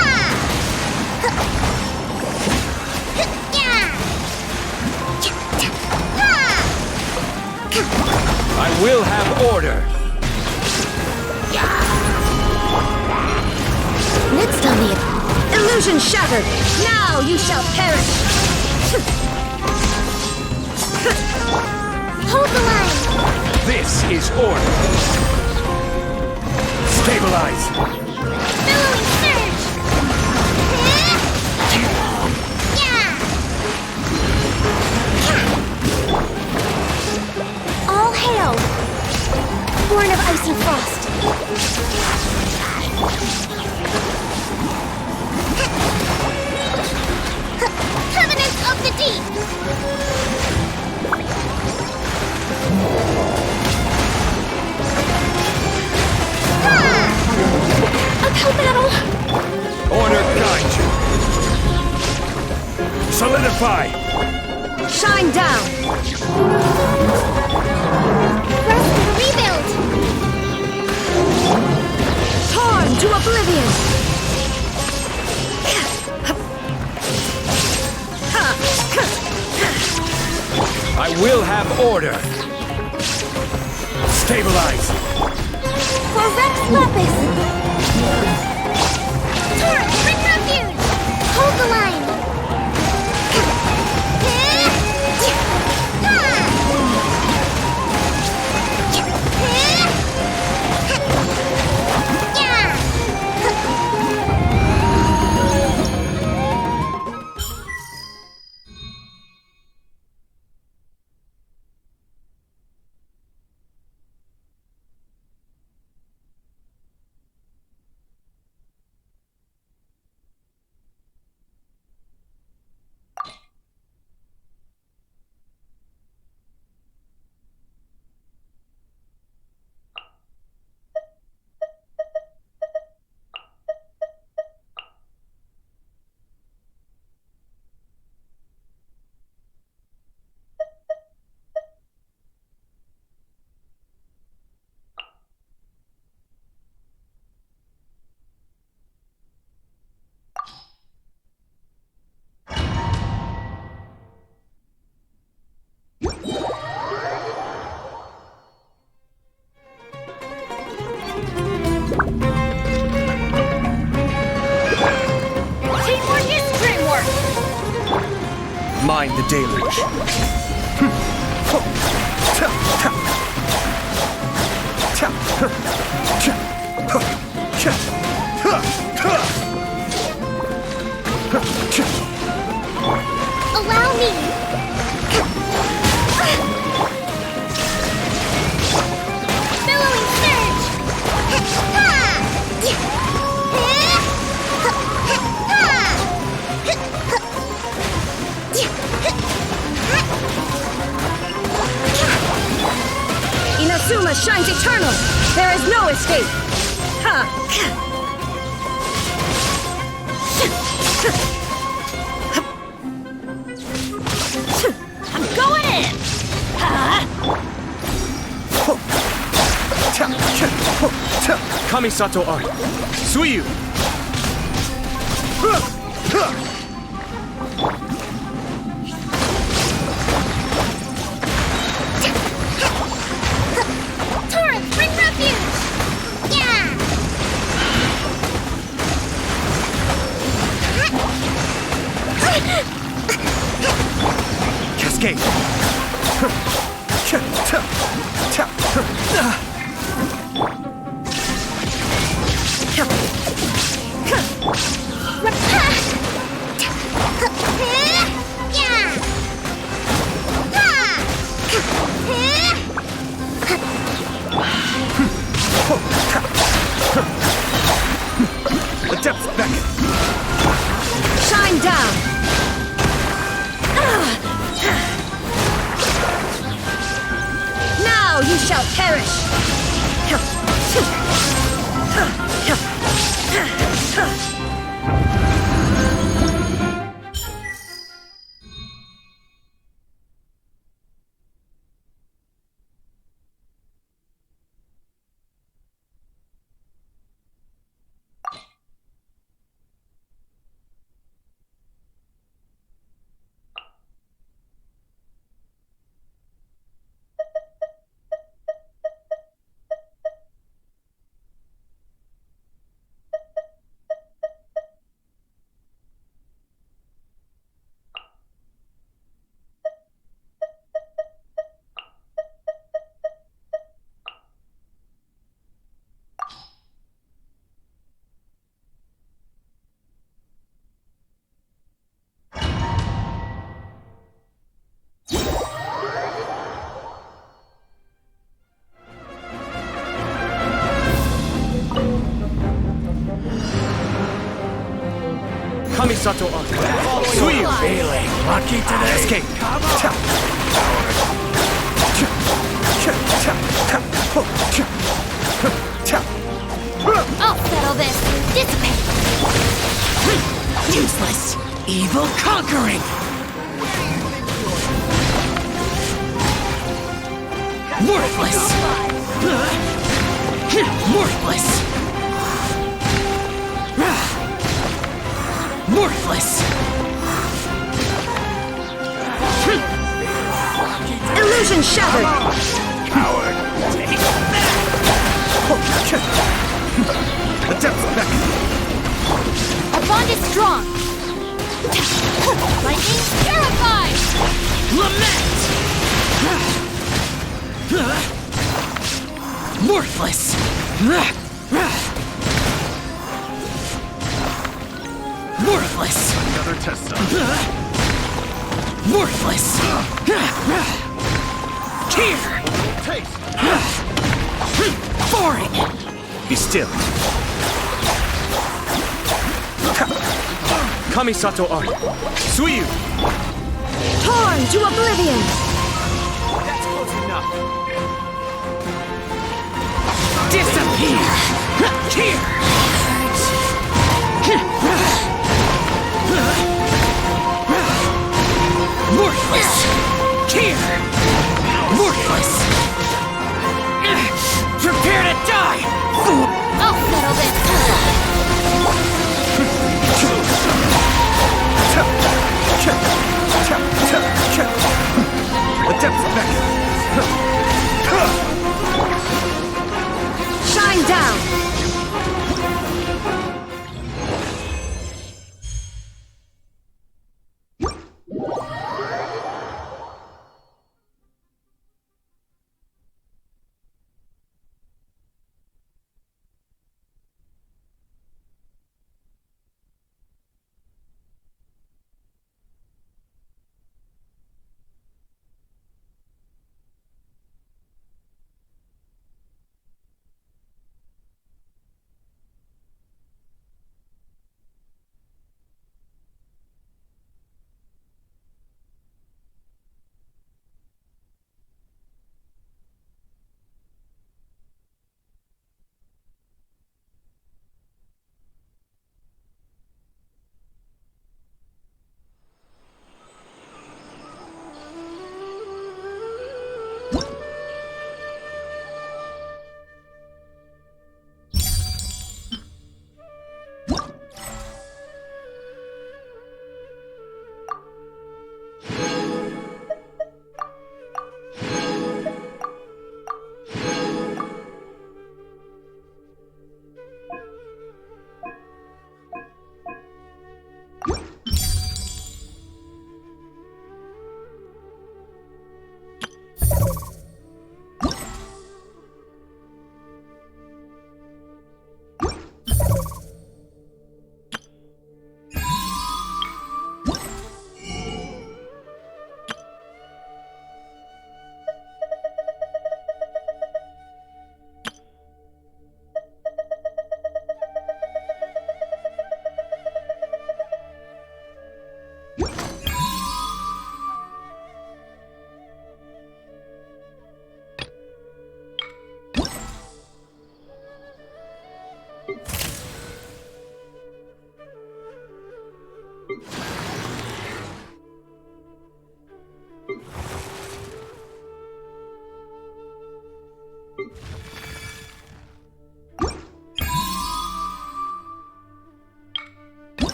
Speaker 2: Illusion shattered! Now you shall perish!
Speaker 3: Hold the line!
Speaker 11: This is order. Stabilize.
Speaker 3: Billowing surge! Yeah! All hail! Born of ice and frost! Covenant of the Deep! Uphill battle!
Speaker 11: Order guide you. Solidify.
Speaker 2: Shine down!
Speaker 3: Rest and rebuild!
Speaker 2: Torn to oblivion!
Speaker 11: I will have order. Stabilize.
Speaker 3: For Rex Lapis! Torrent, bring refuge! Hold the line!
Speaker 2: Teamwork is dreamwork!
Speaker 11: Mind the deluge.
Speaker 3: Allow me! Billowing surge!
Speaker 2: Inazuma shines eternal! There is no escape! Ha! I'm going in!
Speaker 11: Kamisato Art. Suyu.
Speaker 3: Torrent, bring refuge! Yeah!
Speaker 11: Cascade. The depths beckon.
Speaker 2: Shine down! Now you shall perish!
Speaker 20: Kamisato on. Suyu.
Speaker 18: Feeling lucky today.
Speaker 20: Escape.
Speaker 2: I'll settle this. Dissipate.
Speaker 10: Useless. Evil conquering. Worthless. Worthless. Worthless.
Speaker 2: Illusion shattered.
Speaker 11: Coward. Take that.
Speaker 20: The depths back.
Speaker 2: Our bond is strong. Lightning purified.
Speaker 10: Lament. Worthless. Worthless.
Speaker 11: Another Tessa.
Speaker 10: Worthless. Here.
Speaker 11: Taste.
Speaker 10: Boring.
Speaker 20: Be still. Kamisato on. Suyu.
Speaker 2: Torn to oblivion.
Speaker 11: That's close enough.
Speaker 10: Disappear. Here. Worthless. Here. Worthless. Prepare to die.
Speaker 2: I'll settle this.
Speaker 20: The depths back.
Speaker 2: Shine down.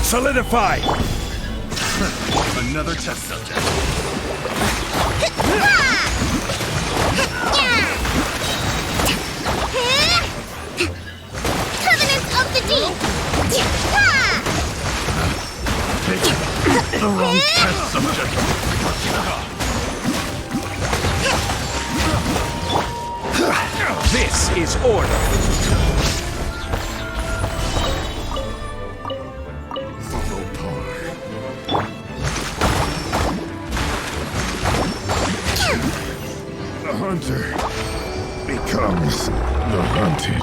Speaker 18: Solidify!
Speaker 11: Another test subject.
Speaker 3: Covenant of the Deep!
Speaker 11: The wrong test subject.
Speaker 14: This is order.
Speaker 11: The hunter becomes the hunted.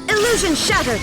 Speaker 2: Illusion shattered!